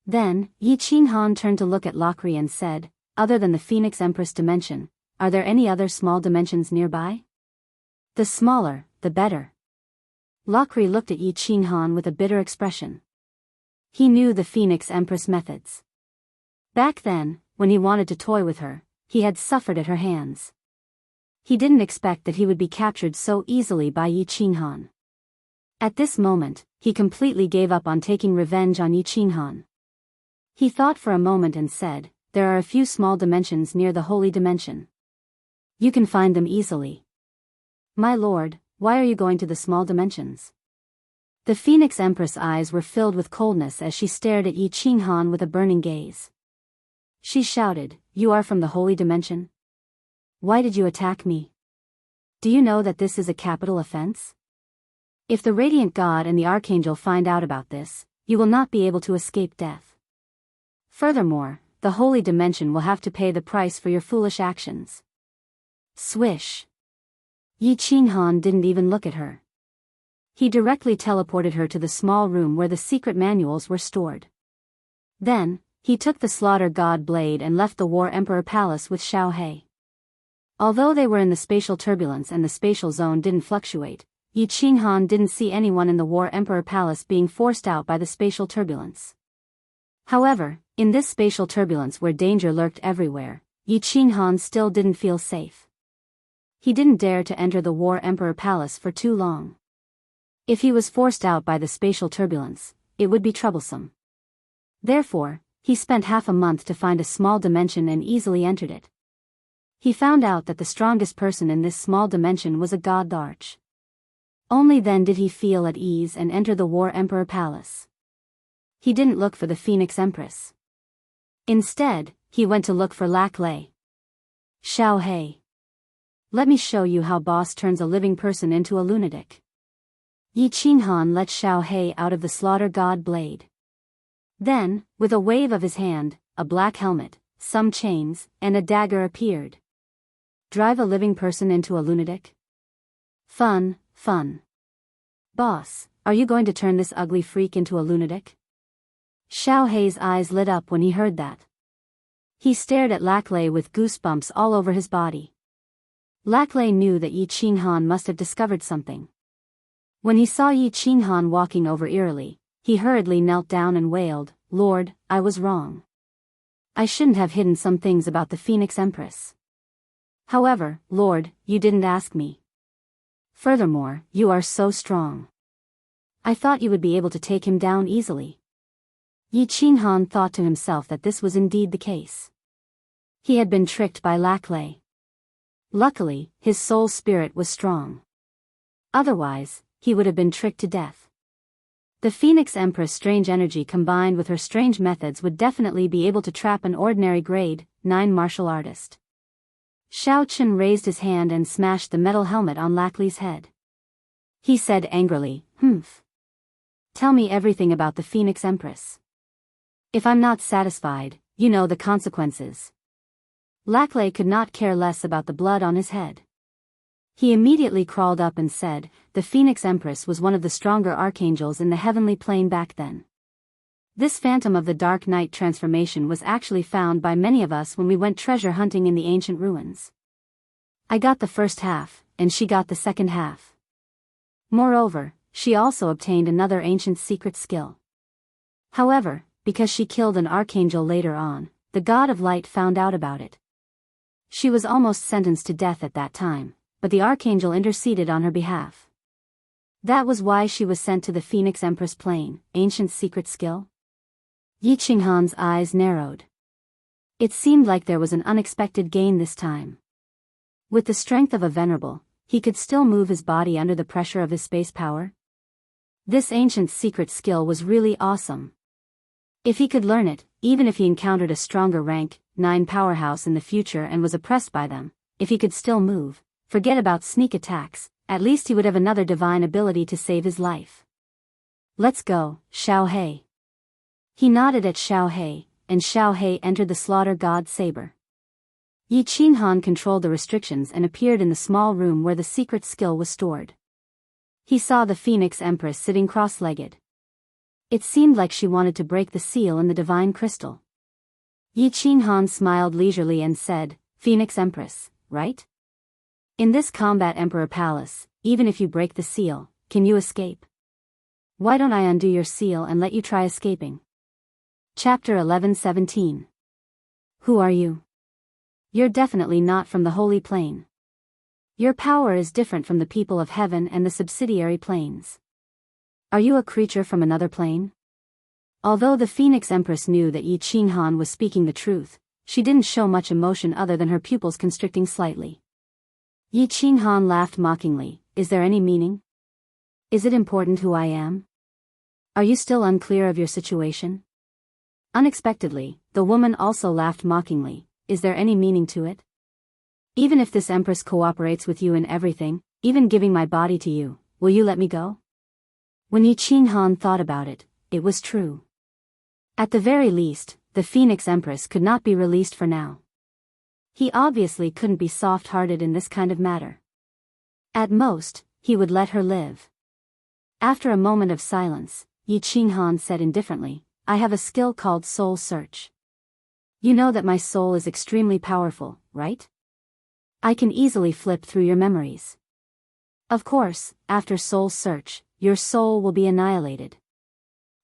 Then, Yi Qinghan turned to look at Lachri and said, "Other than the Phoenix Empress dimension, are there any other small dimensions nearby?" "The smaller, the better." Lachri looked at Yi Qinghan with a bitter expression. He knew the Phoenix Empress methods. Back then, when he wanted to toy with her, he had suffered at her hands. He didn't expect that he would be captured so easily by Yi Qinghan. At this moment, he completely gave up on taking revenge on Yi Qinghan. He thought for a moment and said, "There are a few small dimensions near the holy dimension. You can find them easily." "My lord, why are you going to the small dimensions?" The Phoenix Empress' eyes were filled with coldness as she stared at Yi Qinghan with a burning gaze. She shouted, "You are from the holy dimension? Why did you attack me? Do you know that this is a capital offense? If the Radiant God and the Archangel find out about this, you will not be able to escape death. Furthermore, the holy dimension will have to pay the price for your foolish actions." Swish! Yi Qinghan didn't even look at her. He directly teleported her to the small room where the secret manuals were stored. Then, he took the Slaughter God blade and left the War Emperor Palace with Xiao He. Although they were in the spatial turbulence and the spatial zone didn't fluctuate, Yi Qinghan didn't see anyone in the War Emperor Palace being forced out by the spatial turbulence. However, in this spatial turbulence where danger lurked everywhere, Yi Qinghan still didn't feel safe. He didn't dare to enter the War Emperor Palace for too long. If he was forced out by the spatial turbulence, it would be troublesome. Therefore, he spent half a month to find a small dimension and easily entered it. He found out that the strongest person in this small dimension was a god arch. Only then did he feel at ease and enter the War Emperor Palace. He didn't look for the Phoenix Empress. Instead, he went to look for Laclay. "Xiao He. Let me show you how boss turns a living person into a lunatic." Yi Qinghan let Xiao He out of the Slaughter God blade. Then, with a wave of his hand, a black helmet, some chains, and a dagger appeared. Drive a living person into a lunatic? Fun, fun. Boss, are you going to turn this ugly freak into a lunatic? Xiao He's eyes lit up when he heard that. He stared at Laclay with goosebumps all over his body. Laclay knew that Yi Qinghan must have discovered something. When he saw Yi Qinghan walking over eerily, he hurriedly knelt down and wailed, "Lord, I was wrong. I shouldn't have hidden some things about the Phoenix Empress. However, Lord, you didn't ask me. Furthermore, you are so strong. I thought you would be able to take him down easily." Yi Qinghan thought to himself that this was indeed the case. He had been tricked by Laclay. Luckily, his soul spirit was strong. Otherwise, he would have been tricked to death. The Phoenix Empress' strange energy combined with her strange methods would definitely be able to trap an ordinary grade 9 martial artist. Xiao Chen raised his hand and smashed the metal helmet on Lackley's head. He said angrily, "Humph. Tell me everything about the Phoenix Empress. If I'm not satisfied, you know the consequences." Lackley could not care less about the blood on his head. He immediately crawled up and said, "The Phoenix Empress was one of the stronger archangels in the heavenly plane back then. This Phantom of the Dark Knight transformation was actually found by many of us when we went treasure hunting in the ancient ruins. I got the first half, and she got the second half. Moreover, she also obtained another ancient secret skill. However, because she killed an archangel later on, the God of Light found out about it. She was almost sentenced to death at that time, but the archangel interceded on her behalf. That was why she was sent to the Phoenix Empress plane, ancient secret skill." Yi Qinghan's eyes narrowed. It seemed like there was an unexpected gain this time. With the strength of a venerable, he could still move his body under the pressure of his space power. This ancient secret skill was really awesome. If he could learn it, even if he encountered a stronger rank 9 powerhouse in the future and was oppressed by them, if he could still move, forget about sneak attacks, at least he would have another divine ability to save his life. "Let's go, Xiao He." He nodded at Xiao He, and Xiao He entered the slaughter god's saber. Yi Qinghan controlled the restrictions and appeared in the small room where the secret skill was stored. He saw the Phoenix Empress sitting cross-legged. It seemed like she wanted to break the seal in the divine crystal. Yi Qinghan smiled leisurely and said, "Phoenix Empress, right? In this combat Emperor Palace, even if you break the seal, can you escape? Why don't I undo your seal and let you try escaping?" Chapter 11:17. Who are you? You're definitely not from the Holy Plane. Your power is different from the people of heaven and the subsidiary planes. Are you a creature from another plane? Although the Phoenix Empress knew that Yi Qinghan was speaking the truth, she didn't show much emotion other than her pupils constricting slightly. Yi Qinghan laughed mockingly. "Is there any meaning? Is it important who I am? Are you still unclear of your situation?" Unexpectedly, the woman also laughed mockingly. "Is there any meaning to it? Even if this Empress cooperates with you in everything, even giving my body to you, will you let me go?" When Yi Qinghan thought about it, it was true. At the very least, the Phoenix Empress could not be released for now. He obviously couldn't be soft-hearted in this kind of matter. At most, he would let her live. After a moment of silence, Yi Qinghan said indifferently, "I have a skill called Soul Search. You know that my soul is extremely powerful, right? I can easily flip through your memories. Of course, after Soul Search, your soul will be annihilated.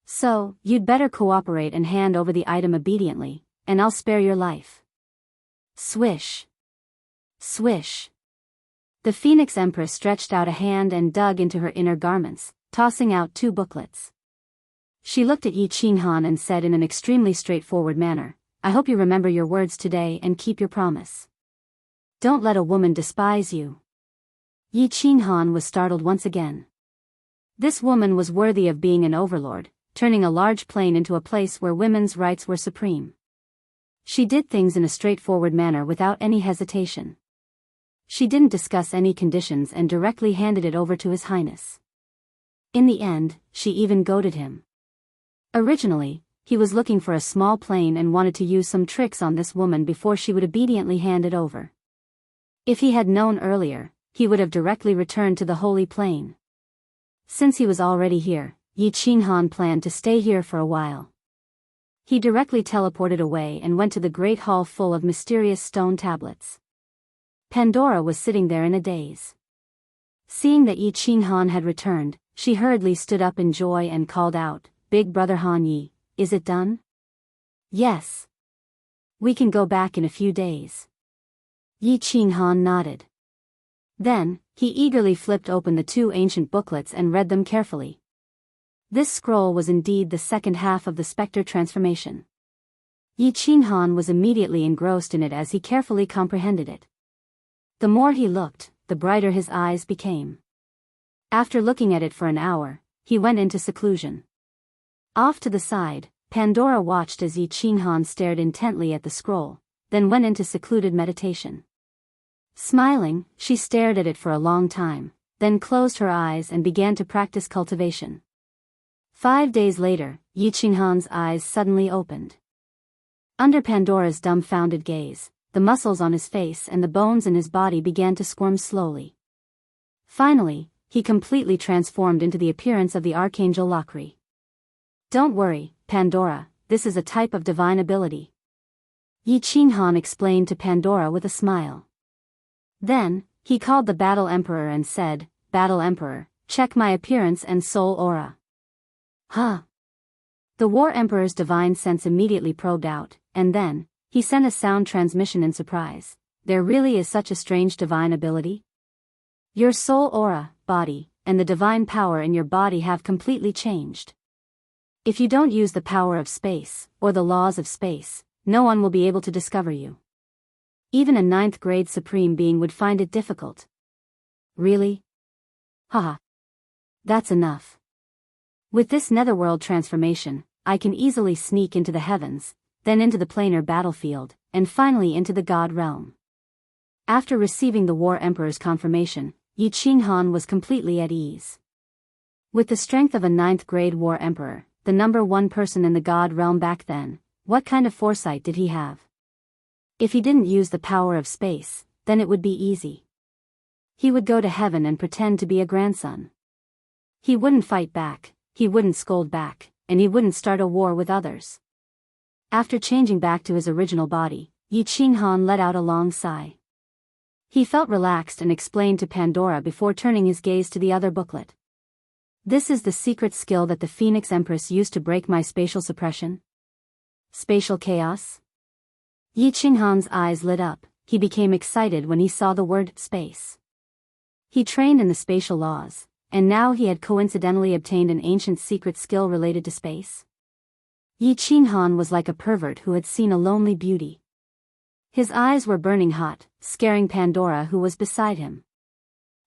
So, you'd better cooperate and hand over the item obediently, and I'll spare your life." Swish. Swish. The Phoenix Empress stretched out a hand and dug into her inner garments, tossing out 2 booklets. She looked at Yi Qinghan and said in an extremely straightforward manner, "I hope you remember your words today and keep your promise. Don't let a woman despise you." Yi Qinghan was startled once again. This woman was worthy of being an overlord, turning a large plane into a place where women's rights were supreme. She did things in a straightforward manner without any hesitation. She didn't discuss any conditions and directly handed it over to His Highness. In the end, she even goaded him. Originally, he was looking for a small plane and wanted to use some tricks on this woman before she would obediently hand it over. If he had known earlier, he would have directly returned to the Holy Plane. Since he was already here, Yi Qinghan planned to stay here for a while. He directly teleported away and went to the great hall full of mysterious stone tablets. Pandora was sitting there in a daze. Seeing that Yi Qinghan had returned, she hurriedly stood up in joy and called out, "Big brother Han Yi, is it done?" "Yes. We can go back in a few days." Yi Qinghan nodded. Then, he eagerly flipped open the 2 ancient booklets and read them carefully. This scroll was indeed the second half of the spectre transformation. Yi Qinghan was immediately engrossed in it as he carefully comprehended it. The more he looked, the brighter his eyes became. After looking at it for an hour, he went into seclusion. Off to the side, Pandora watched as Yi Qinghan stared intently at the scroll, then went into secluded meditation. Smiling, she stared at it for a long time, then closed her eyes and began to practice cultivation. 5 days later, Yi Qinghan's eyes suddenly opened. Under Pandora's dumbfounded gaze, the muscles on his face and the bones in his body began to squirm slowly. Finally, he completely transformed into the appearance of the Archangel Lakri. "Don't worry, Pandora, this is a type of divine ability," Yi Qinghan explained to Pandora with a smile. Then, he called the Battle Emperor and said, "Battle Emperor, check my appearance and soul aura." Huh? The War Emperor's divine sense immediately probed out, and then, he sent a sound transmission in surprise. "There really is such a strange divine ability? Your soul aura, body, and the divine power in your body have completely changed. If you don't use the power of space, or the laws of space, no one will be able to discover you. Even a 9th grade supreme being would find it difficult." "Really? Haha. That's enough. With this netherworld transformation, I can easily sneak into the heavens, then into the planar battlefield, and finally into the god realm." After receiving the War Emperor's confirmation, Yi Qinghan was completely at ease. With the strength of a 9th grade War Emperor, the number 1 person in the god realm back then, what kind of foresight did he have? If he didn't use the power of space, then it would be easy. He would go to heaven and pretend to be a grandson. He wouldn't fight back, he wouldn't scold back, and he wouldn't start a war with others. After changing back to his original body, Yi Qinghan let out a long sigh. He felt relaxed and explained to Pandora before turning his gaze to the other booklet. "This is the secret skill that the Phoenix Empress used to break my spatial suppression." Spatial chaos? Yi Qinghan's eyes lit up. He became excited when he saw the word space. He trained in the spatial laws, and now he had coincidentally obtained an ancient secret skill related to space. Yi Qinghan was like a pervert who had seen a lonely beauty. His eyes were burning hot, scaring Pandora who was beside him.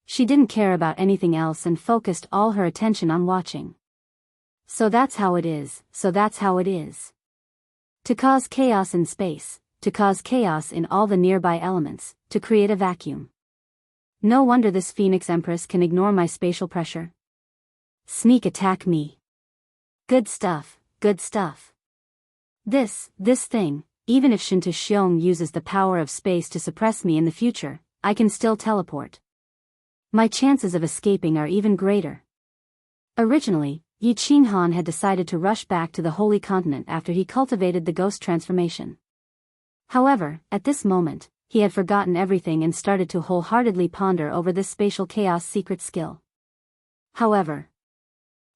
She didn't care about anything else and focused all her attention on watching. So that's how it is, so that's how it is. To cause chaos in space, to cause chaos in all the nearby elements, to create a vacuum. No wonder this Phoenix Empress can ignore my spatial pressure. Sneak attack me. Good stuff, good stuff. This thing, even if Shinta Xiong uses the power of space to suppress me in the future, I can still teleport. My chances of escaping are even greater. Originally, Yi Qinghan had decided to rush back to the Holy Continent after he cultivated the ghost transformation. However, at this moment, he had forgotten everything and started to wholeheartedly ponder over this spatial chaos secret skill. However,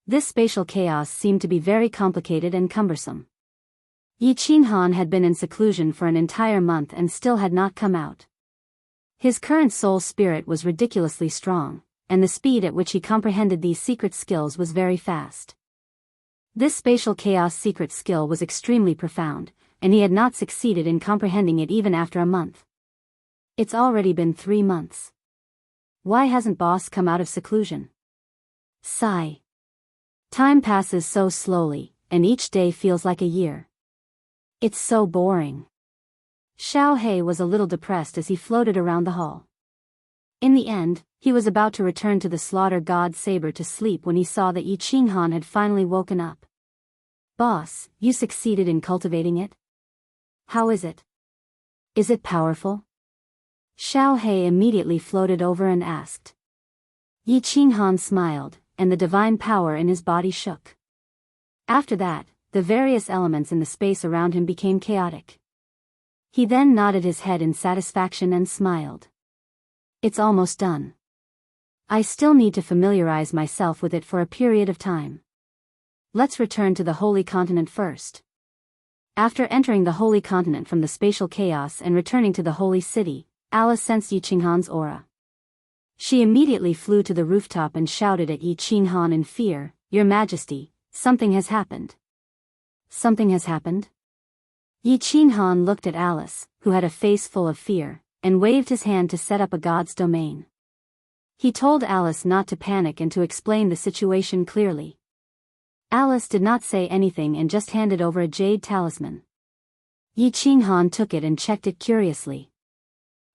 this spatial chaos seemed to be very complicated and cumbersome. Yi Qinghan had been in seclusion for an entire month and still had not come out. His current soul spirit was ridiculously strong, and the speed at which he comprehended these secret skills was very fast. This spatial chaos secret skill was extremely profound, and he had not succeeded in comprehending it even after a month. It's already been 3 months. Why hasn't boss come out of seclusion? Sigh. Time passes so slowly, and each day feels like a year. It's so boring. Xiao He was a little depressed as he floated around the hall. In the end, he was about to return to the slaughter god saber to sleep when he saw that Yi Qinghan had finally woken up. "Boss, you succeeded in cultivating it? How is it? Is it powerful?" Xiao He immediately floated over and asked. Yi Qinghan smiled, and the divine power in his body shook. After that, the various elements in the space around him became chaotic. He then nodded his head in satisfaction and smiled. "It's almost done. I still need to familiarize myself with it for a period of time. Let's return to the Holy Continent first." After entering the Holy Continent from the spatial chaos and returning to the Holy City, Alice sensed Yi Qinghan's aura. She immediately flew to the rooftop and shouted at Yi Qinghan in fear, "Your Majesty, something has happened." Something has happened? Yi Qinghan looked at Alice, who had a face full of fear, and waved his hand to set up a god's domain. He told Alice not to panic and to explain the situation clearly. Alice did not say anything and just handed over a jade talisman. Yi Qinghan took it and checked it curiously.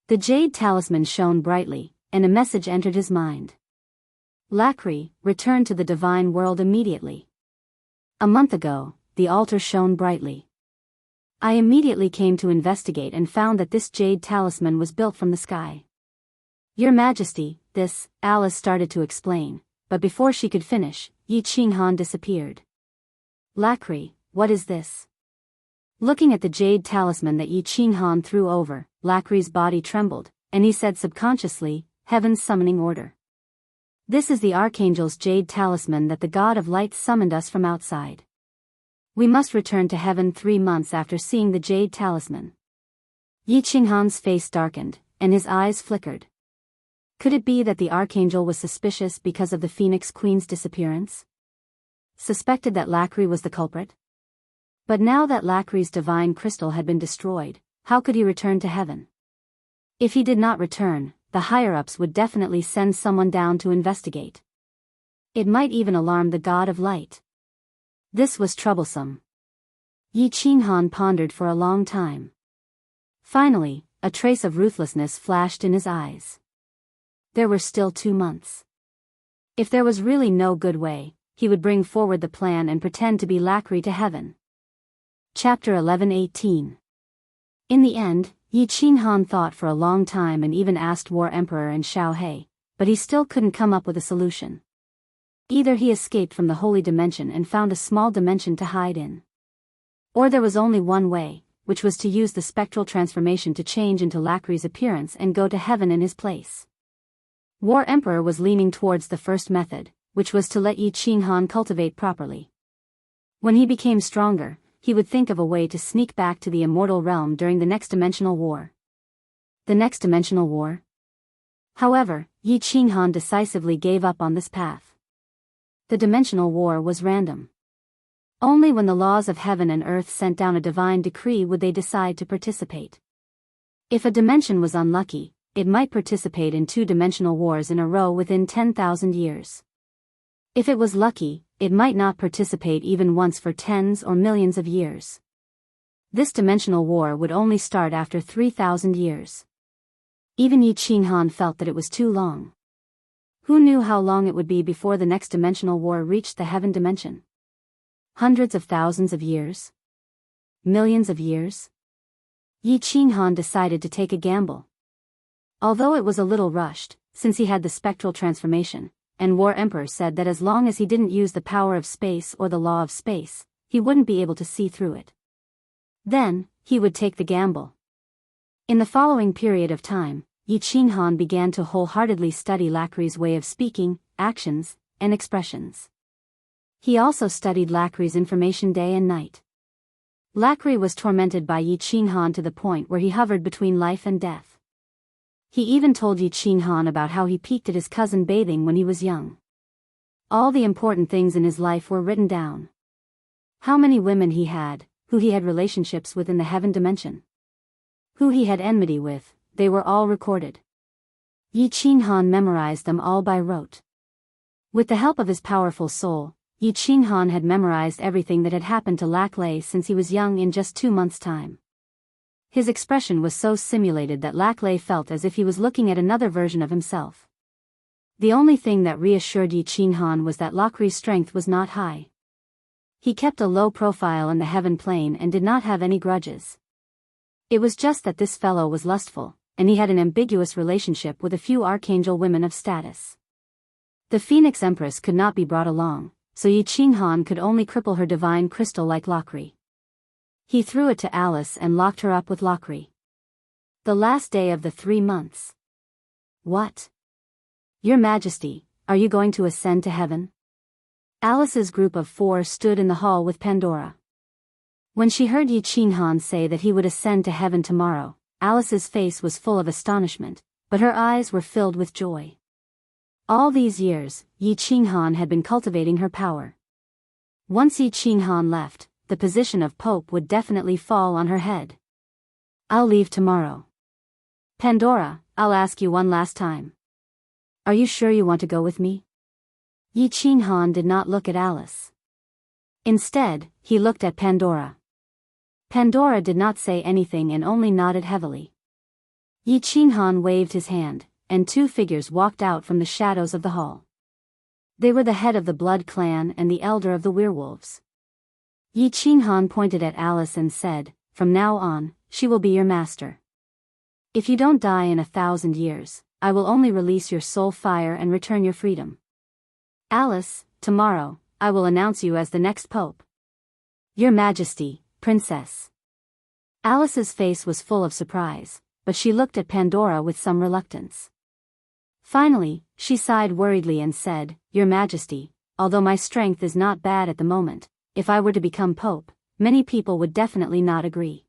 The jade talisman shone brightly, and a message entered his mind. Lacri, return to the divine world immediately. A month ago, the altar shone brightly. I immediately came to investigate and found that this jade talisman was built from the sky. Your Majesty, this, Alice started to explain, but before she could finish, Yi Qinghan disappeared. Lacri, what is this? Looking at the jade talisman that Yi Qinghan threw over, Lacri's body trembled, and he said subconsciously, Heaven's summoning order. This is the Archangel's jade talisman that the God of Light summoned us from outside. We must return to heaven 3 months after seeing the jade talisman. Yi Qinghan's face darkened, and his eyes flickered. Could it be that the Archangel was suspicious because of the Phoenix Queen's disappearance? Suspected that Lacri was the culprit? But now that Lacri's divine crystal had been destroyed, how could he return to heaven? If he did not return, the higher-ups would definitely send someone down to investigate. It might even alarm the God of Light. This was troublesome. Yi Qinghan pondered for a long time. Finally, a trace of ruthlessness flashed in his eyes. There were still 2 months. If there was really no good way, he would bring forward the plan and pretend to be Lacri to heaven. Chapter 11:18. In the end, Yi Qinghan thought for a long time and even asked War Emperor and Xiao He, but he still couldn't come up with a solution. Either he escaped from the holy dimension and found a small dimension to hide in. Or there was only one way, which was to use the spectral transformation to change into Lacri's appearance and go to heaven in his place. War Emperor was leaning towards the first method, which was to let Yi Qinghan cultivate properly. When he became stronger, he would think of a way to sneak back to the immortal realm during the next dimensional war. The next dimensional war? However, Yi Qinghan decisively gave up on this path. The dimensional war was random. Only when the laws of heaven and earth sent down a divine decree would they decide to participate. If a dimension was unlucky, it might participate in 2-dimensional wars in a row within 10,000 years. If it was lucky, it might not participate even once for tens or millions of years. This dimensional war would only start after 3,000 years. Even Yi Qinghan felt that it was too long. Who knew how long it would be before the next dimensional war reached the heaven dimension? Hundreds of thousands of years? Millions of years? Yi Qinghan decided to take a gamble. Although it was a little rushed, since he had the spectral transformation, and War Emperor said that as long as he didn't use the power of space or the law of space, he wouldn't be able to see through it. Then, he would take the gamble. In the following period of time, Yi Qinghan began to wholeheartedly study Lacri's way of speaking, actions, and expressions. He also studied Lacri's information day and night. Lacri was tormented by Yi Qinghan to the point where he hovered between life and death. He even told Yi Qinghan about how he peeked at his cousin bathing when he was young. All the important things in his life were written down. How many women he had, who he had relationships with in the heaven dimension. Who he had enmity with, they were all recorded. Yi Qinghan memorized them all by rote. With the help of his powerful soul, Yi Qinghan had memorized everything that had happened to Laclay since he was young in just 2 months' time. His expression was so simulated that Laclay felt as if he was looking at another version of himself. The only thing that reassured Yi Qinghan was that Lacri's strength was not high. He kept a low profile in the heaven plane and did not have any grudges. It was just that this fellow was lustful, and he had an ambiguous relationship with a few archangel women of status. The Phoenix Empress could not be brought along, so Yi Qinghan could only cripple her divine crystal like Lacri. He threw it to Alice and locked her up with Lacri. The last day of the 3 months. What? Your Majesty, are you going to ascend to heaven? Alice's group of 4 stood in the hall with Pandora. When she heard Yi Qinghan say that he would ascend to heaven tomorrow, Alice's face was full of astonishment, but her eyes were filled with joy. All these years, Yi Qinghan had been cultivating her power. Once Yi Qinghan left, the position of Pope would definitely fall on her head. I'll leave tomorrow. Pandora, I'll ask you one last time. Are you sure you want to go with me? Yi Qinghan did not look at Alice. Instead, he looked at Pandora. Pandora did not say anything and only nodded heavily. Yi Qinghan waved his hand, and two figures walked out from the shadows of the hall. They were the head of the Blood Clan and the elder of the werewolves. Yi Qinghan pointed at Alice and said, "From now on, she will be your master. If you don't die in 1,000 years, I will only release your soul fire and return your freedom. Alice, tomorrow, I will announce you as the next pope." "Your Majesty, Princess." Alice's face was full of surprise, but she looked at Pandora with some reluctance. Finally, she sighed worriedly and said, "Your Majesty, although my strength is not bad at the moment, if I were to become pope, many people would definitely not agree.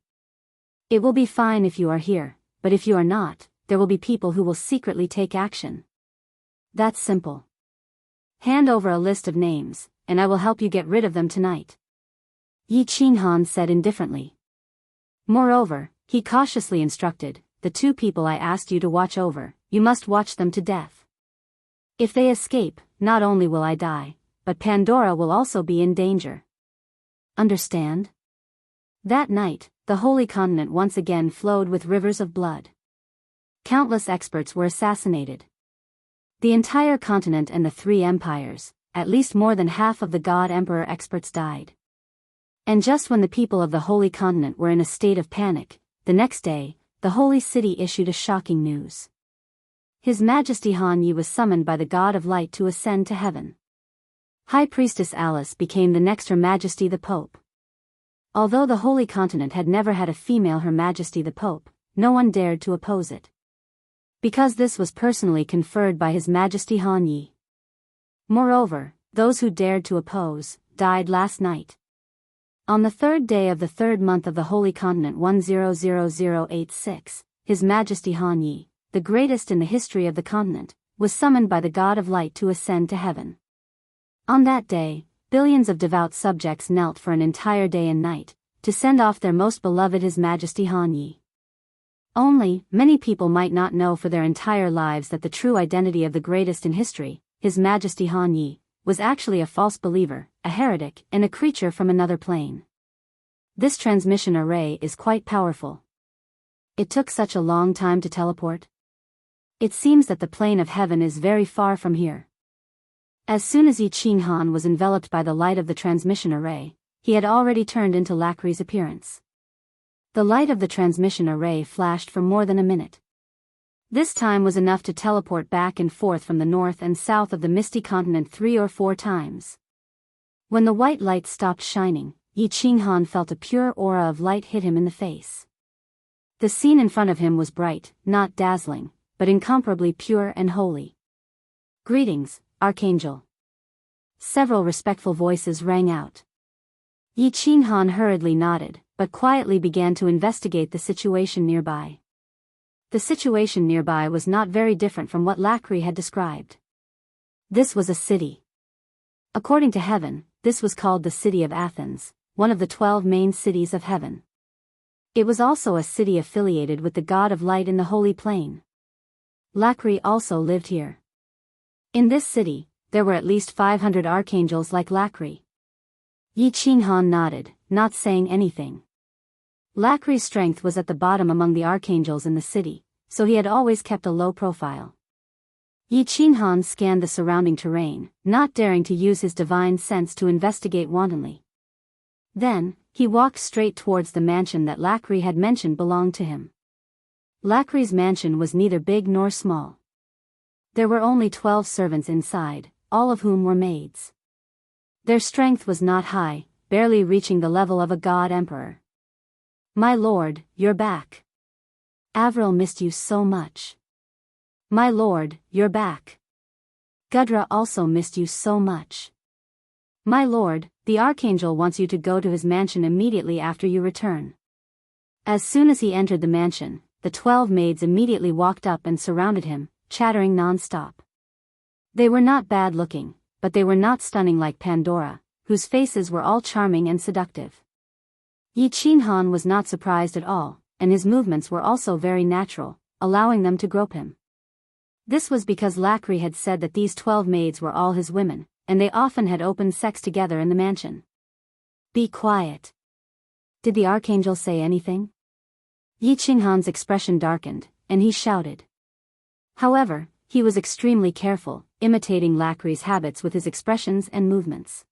It will be fine if you are here, but if you are not, there will be people who will secretly take action. That's simple. Hand over a list of names, and I will help you get rid of them tonight," Yi Qinghan said indifferently. Moreover, he cautiously instructed, "The two people I asked you to watch over, you must watch them to death. If they escape, not only will I die, but Pandora will also be in danger. Understand?" That night, the Holy Continent once again flowed with rivers of blood. Countless experts were assassinated. The entire continent and the three empires, at least more than half of the God Emperor experts died. And just when the people of the Holy Continent were in a state of panic, the next day, the Holy City issued a shocking news. His Majesty Han Yi was summoned by the God of Light to ascend to heaven. High Priestess Alice became the next Her Majesty the Pope. Although the Holy Continent had never had a female Her Majesty the Pope, no one dared to oppose it. Because this was personally conferred by His Majesty Han Yi. Moreover, those who dared to oppose, died last night. On the third day of the third month of the Holy Continent 100086, His Majesty Han Yi, the greatest in the history of the continent, was summoned by the God of Light to ascend to heaven. On that day, billions of devout subjects knelt for an entire day and night, to send off their most beloved His Majesty Han Yi. Only, many people might not know for their entire lives that the true identity of the greatest in history, His Majesty Han Yi, was actually a false believer, a heretic, and a creature from another plane. This transmission array is quite powerful. It took such a long time to teleport. It seems that the plane of heaven is very far from here. As soon as Yi Qinghan was enveloped by the light of the transmission array, he had already turned into Lacri's appearance. The light of the transmission array flashed for more than a minute. This time was enough to teleport back and forth from the north and south of the misty continent 3 or 4 times. When the white light stopped shining, Yi Qinghan felt a pure aura of light hit him in the face. The scene in front of him was bright, not dazzling, but incomparably pure and holy. "Greetings, Archangel." Several respectful voices rang out. Yi Qinghan hurriedly nodded, but quietly began to investigate the situation nearby. The situation nearby was not very different from what Lacri had described. This was a city. According to heaven, this was called the city of Athens, one of the 12 main cities of heaven. It was also a city affiliated with the God of Light in the Holy Plain. Lacri also lived here. In this city, there were at least 500 archangels like Lacri. Yi Qinghan nodded, not saying anything. Lacri's strength was at the bottom among the archangels in the city, so he had always kept a low profile. Yi Qinghan scanned the surrounding terrain, not daring to use his divine sense to investigate wantonly. Then, he walked straight towards the mansion that Lacri had mentioned belonged to him. Lacri's mansion was neither big nor small. There were only 12 servants inside, all of whom were maids. Their strength was not high, barely reaching the level of a god emperor. "My lord, you're back. Avril missed you so much. My lord, you're back. Gudra also missed you so much. My lord, the archangel wants you to go to his mansion immediately after you return." As soon as he entered the mansion, the 12 maids immediately walked up and surrounded him, chattering non-stop. They were not bad-looking, but they were not stunning like Pandora, whose faces were all charming and seductive. Yi Qinghan was not surprised at all, and his movements were also very natural, allowing them to grope him. This was because Lacri had said that these 12 maids were all his women, and they often had open sex together in the mansion. "Be quiet. Did the archangel say anything? Yi Qinghan's expression darkened, and he shouted. However, he was extremely careful, imitating Lacri's habits with his expressions and movements.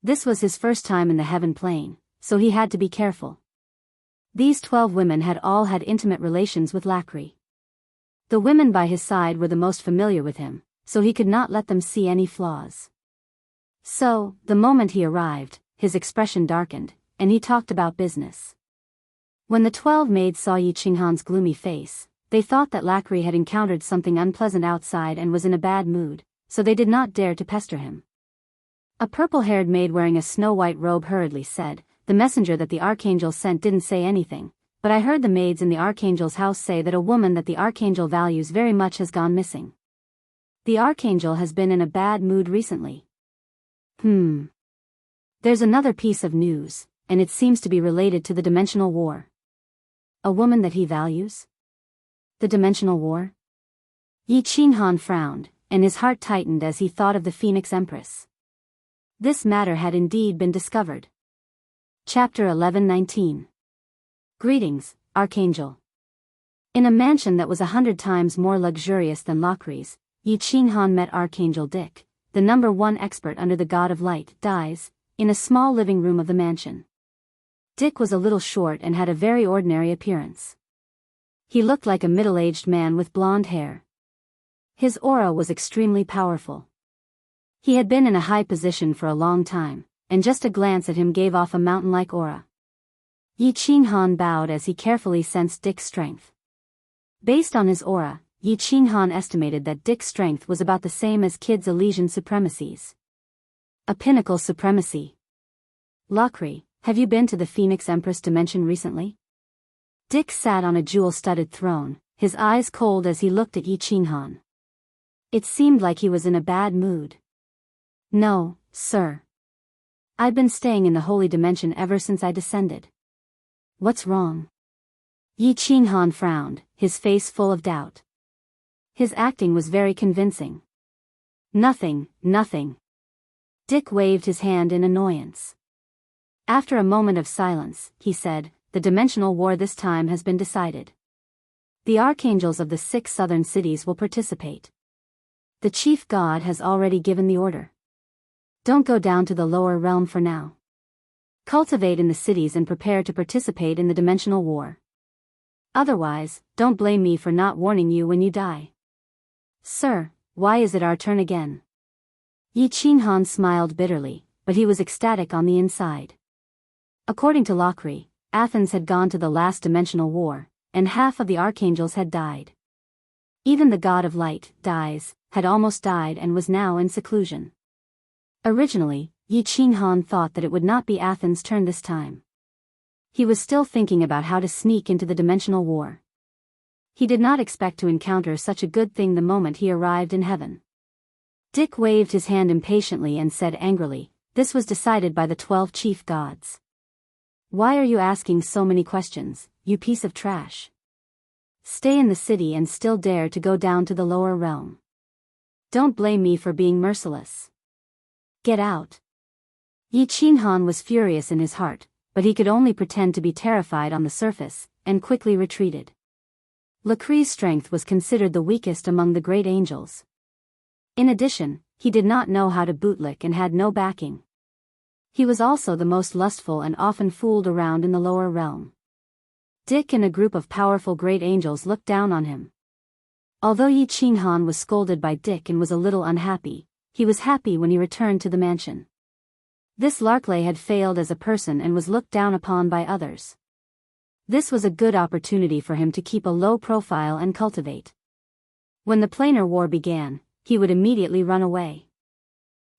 This was his first time in the heaven plane, so he had to be careful. These 12 women had all had intimate relations with Lacry. The women by his side were the most familiar with him, so he could not let them see any flaws. So, the moment he arrived, his expression darkened, and he talked about business. When the 12 maids saw Yi Qinghan's gloomy face, they thought that Lacry had encountered something unpleasant outside and was in a bad mood, so they did not dare to pester him. A purple-haired maid wearing a snow-white robe hurriedly said, "The messenger that the archangel sent didn't say anything, but I heard the maids in the archangel's house say that a woman that the archangel values very much has gone missing. The archangel has been in a bad mood recently." There's another piece of news, and it seems to be related to the dimensional war. A woman that he values? The dimensional war? Yi Qinghan frowned, and his heart tightened as he thought of the Phoenix Empress. This matter had indeed been discovered. Chapter 11:19. Greetings, Archangel. In a mansion that was 100 times more luxurious than Lacry's, Yi Qinghan met Archangel Dick, the #1 expert under the god of light, Dies, in a small living room of the mansion. Dick was a little short and had a very ordinary appearance. He looked like a middle-aged man with blonde hair. His aura was extremely powerful. He had been in a high position for a long time, and just a glance at him gave off a mountain-like aura. Yi Qinghan bowed as he carefully sensed Dick's strength. Based on his aura, Yi Qinghan estimated that Dick's strength was about the same as Kid's Elysian supremacies. A pinnacle supremacy. Lacry, have you been to the Phoenix Empress dimension recently? Dick sat on a jewel-studded throne, his eyes cold as he looked at Yi Qinghan. It seemed like he was in a bad mood. No, sir. I've been staying in the holy dimension ever since I descended. What's wrong? Yi Qinghan frowned, his face full of doubt. His acting was very convincing. Nothing. Dick waved his hand in annoyance. After a moment of silence, he said, "The dimensional war this time has been decided. The archangels of the 6 southern cities will participate. The chief god has already given the order. Don't go down to the lower realm for now. Cultivate in the cities and prepare to participate in the dimensional war. Otherwise, don't blame me for not warning you when you die." "Sir, why is it our turn again?" Yi Qinghan smiled bitterly, but he was ecstatic on the inside. According to Lacry, Athens had gone to the last dimensional war, and half of the archangels had died. Even the god of light, Dies, had almost died and was now in seclusion. Originally, Yi Qinghan thought that it would not be Athens' turn this time. He was still thinking about how to sneak into the dimensional war. He did not expect to encounter such a good thing the moment he arrived in heaven. Dick waved his hand impatiently and said angrily, "This was decided by the 12 chief gods. Why are you asking so many questions, you piece of trash? Stay in the city and still dare to go down to the lower realm. Don't blame me for being merciless. Get out." Yi Qinghan was furious in his heart, but he could only pretend to be terrified on the surface, and quickly retreated. Lacry's strength was considered the weakest among the great angels. In addition, he did not know how to bootlick and had no backing. He was also the most lustful and often fooled around in the lower realm. Dick and a group of powerful great angels looked down on him. Although Yi Qinghan was scolded by Dick and was a little unhappy, he was happy when he returned to the mansion. This Larkley had failed as a person and was looked down upon by others. This was a good opportunity for him to keep a low profile and cultivate. When the planar war began, he would immediately run away.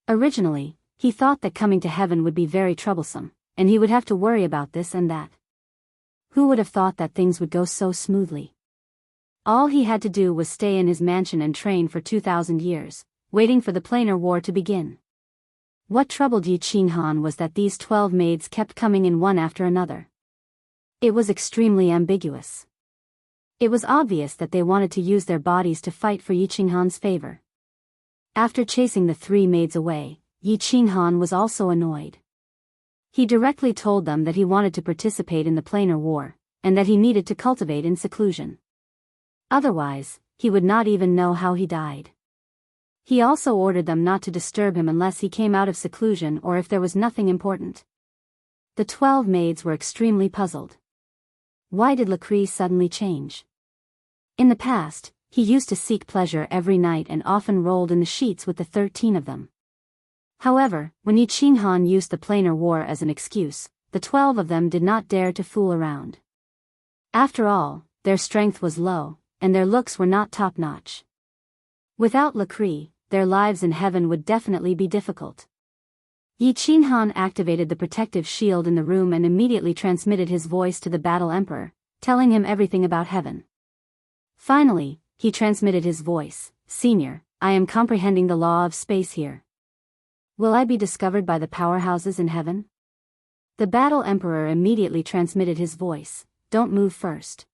Originally, he thought that coming to heaven would be very troublesome, and he would have to worry about this and that. Who would have thought that things would go so smoothly? All he had to do was stay in his mansion and train for 2,000 years, waiting for the planar war to begin. What troubled Yi Qinghan was that these 12 maids kept coming in one after another. It was extremely ambiguous. It was obvious that they wanted to use their bodies to fight for Yi Qinghan's favor. After chasing the 3 maids away, Yi Qinghan was also annoyed. He directly told them that he wanted to participate in the planar war, and that he needed to cultivate in seclusion. Otherwise, he would not even know how he died. He also ordered them not to disturb him unless he came out of seclusion or if there was nothing important. The 12 maids were extremely puzzled. Why did Lacree suddenly change? In the past, he used to seek pleasure every night and often rolled in the sheets with the 13 of them. However, when Yi Qinghan used the planar war as an excuse, the 12 of them did not dare to fool around. After all, their strength was low, and their looks were not top-notch. Without Lacree, their lives in heaven would definitely be difficult. Yi Qinghan activated the protective shield in the room and immediately transmitted his voice to the Battle Emperor, telling him everything about heaven. Finally, he transmitted his voice. "Senior, I am comprehending the law of space here. Will I be discovered by the powerhouses in heaven?" The Battle Emperor immediately transmitted his voice. "Don't move first.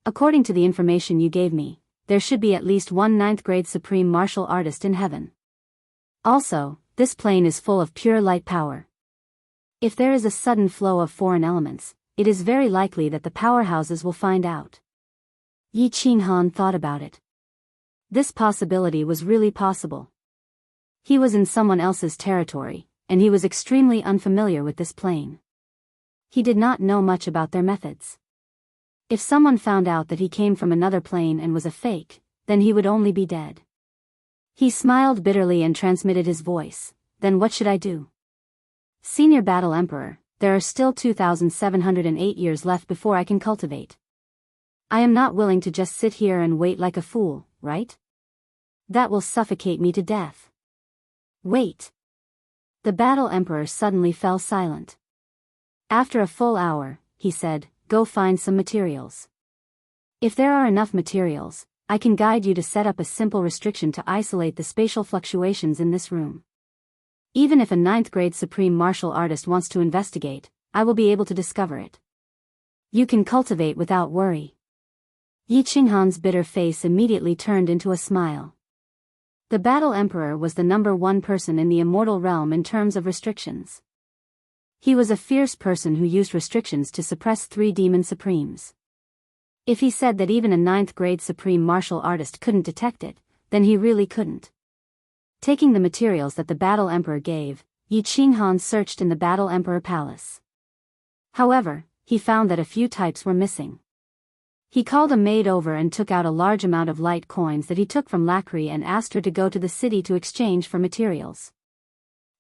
According to the information you gave me, there should be at least one 9th grade supreme martial artist in heaven. Also, this plane is full of pure light power. If there is a sudden flow of foreign elements, it is very likely that the powerhouses will find out." Yi Qinghan thought about it. This possibility was really possible. He was in someone else's territory, and he was extremely unfamiliar with this plane. He did not know much about their methods. If someone found out that he came from another plane and was a fake, then he would only be dead. He smiled bitterly and transmitted his voice. "Then what should I do? Senior Battle Emperor, there are still 2,708 years left before I can cultivate. I am not willing to just sit here and wait like a fool, right? That will suffocate me to death." "Wait." The Battle Emperor suddenly fell silent. After a full hour, he said, "Go find some materials. If there are enough materials, I can guide you to set up a simple restriction to isolate the spatial fluctuations in this room. Even if a 9th grade supreme martial artist wants to investigate, I will be able to discover it. You can cultivate without worry." Yi Qinghan's bitter face immediately turned into a smile. The Battle Emperor was the #1 person in the immortal realm in terms of restrictions. He was a fierce person who used restrictions to suppress 3 demon supremes. If he said that even a 9th grade supreme martial artist couldn't detect it, then he really couldn't. Taking the materials that the Battle Emperor gave, Yi Qinghan searched in the Battle Emperor Palace. However, he found that a few types were missing. He called a maid over and took out a large amount of light coins that he took from Lacree and asked her to go to the city to exchange for materials.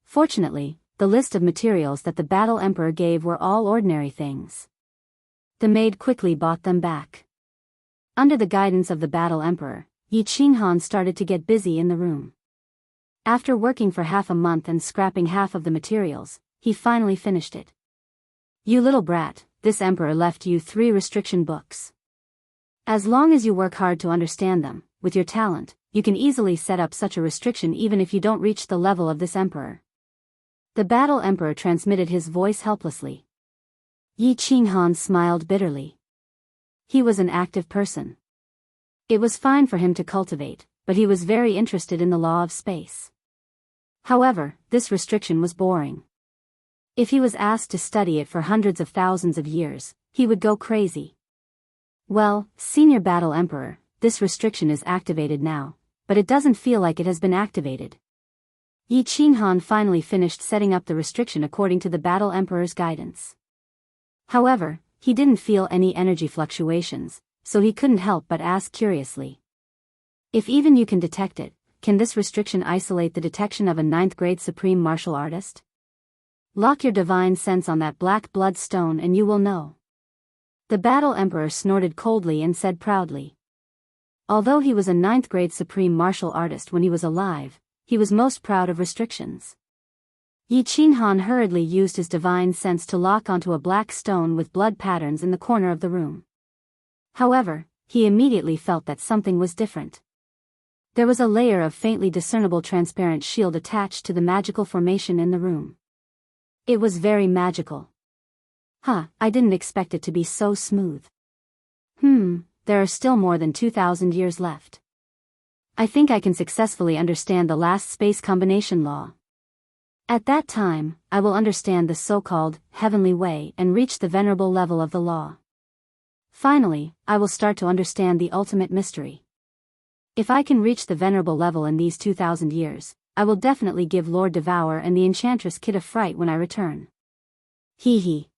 Fortunately, the list of materials that the Battle Emperor gave were all ordinary things. The maid quickly bought them back. Under the guidance of the Battle Emperor, Yi Qinghan started to get busy in the room. After working for half a month and scrapping half of the materials, he finally finished it. "You little brat, this emperor left you 3 restriction books. As long as you work hard to understand them, with your talent, you can easily set up such a restriction even if you don't reach the level of this emperor." The Battle Emperor transmitted his voice helplessly. Yi Qinghan smiled bitterly. He was an active person. It was fine for him to cultivate, but he was very interested in the law of space. However, this restriction was boring. If he was asked to study it for hundreds of thousands of years, he would go crazy. "Well, Senior Battle Emperor, this restriction is activated now, but it doesn't feel like it has been activated." Yi Qinghan finally finished setting up the restriction according to the Battle Emperor's guidance. However, he didn't feel any energy fluctuations, so he couldn't help but ask curiously. "If even you can detect it, can this restriction isolate the detection of a 9th grade supreme martial artist? Lock your divine sense on that black blood stone and you will know." The Battle Emperor snorted coldly and said proudly. Although he was a 9th grade supreme martial artist when he was alive, he was most proud of restrictions. Yi Qinghan hurriedly used his divine sense to lock onto a black stone with blood patterns in the corner of the room. However, he immediately felt that something was different. There was a layer of faintly discernible transparent shield attached to the magical formation in the room. It was very magical. I didn't expect it to be so smooth. There are still more than 2,000 years left. I think I can successfully understand the last space combination law. At that time, I will understand the so-called heavenly way and reach the venerable level of the law. Finally, I will start to understand the ultimate mystery. If I can reach the venerable level in these 2,000 years, I will definitely give Lord Devour and the Enchantress Kid a fright when I return. Hee hee.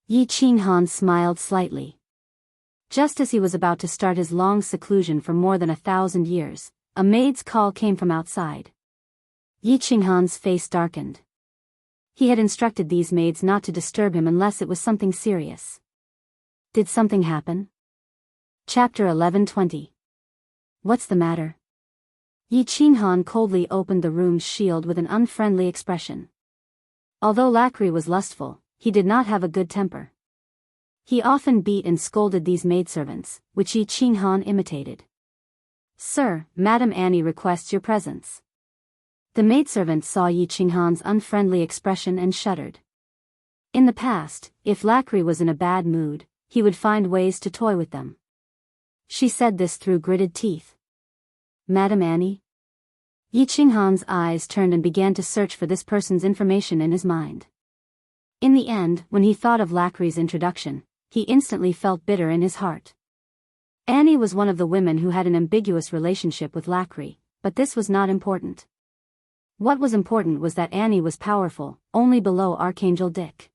Yi Qinghan smiled slightly. Just as he was about to start his long seclusion for more than 1,000 years, a maid's call came from outside. Yi Qinghan's face darkened. He had instructed these maids not to disturb him unless it was something serious. Did something happen? Chapter 11:20. What's the matter? Yi Qinghan coldly opened the room's shield with an unfriendly expression. Although Lacri was lustful, he did not have a good temper. He often beat and scolded these maidservants, which Yi Qinghan imitated. Sir, Madame Annie requests your presence. The maidservant saw Yi Qinghan's unfriendly expression and shuddered. In the past, if Lacri was in a bad mood, he would find ways to toy with them. She said this through gritted teeth. Madame Annie? Yi Qinghan's eyes turned and began to search for this person's information in his mind. In the end, when he thought of Lacri's introduction, he instantly felt bitter in his heart. Annie was one of the women who had an ambiguous relationship with Lacri, but this was not important. What was important was that Annie was powerful, only below Archangel Dick.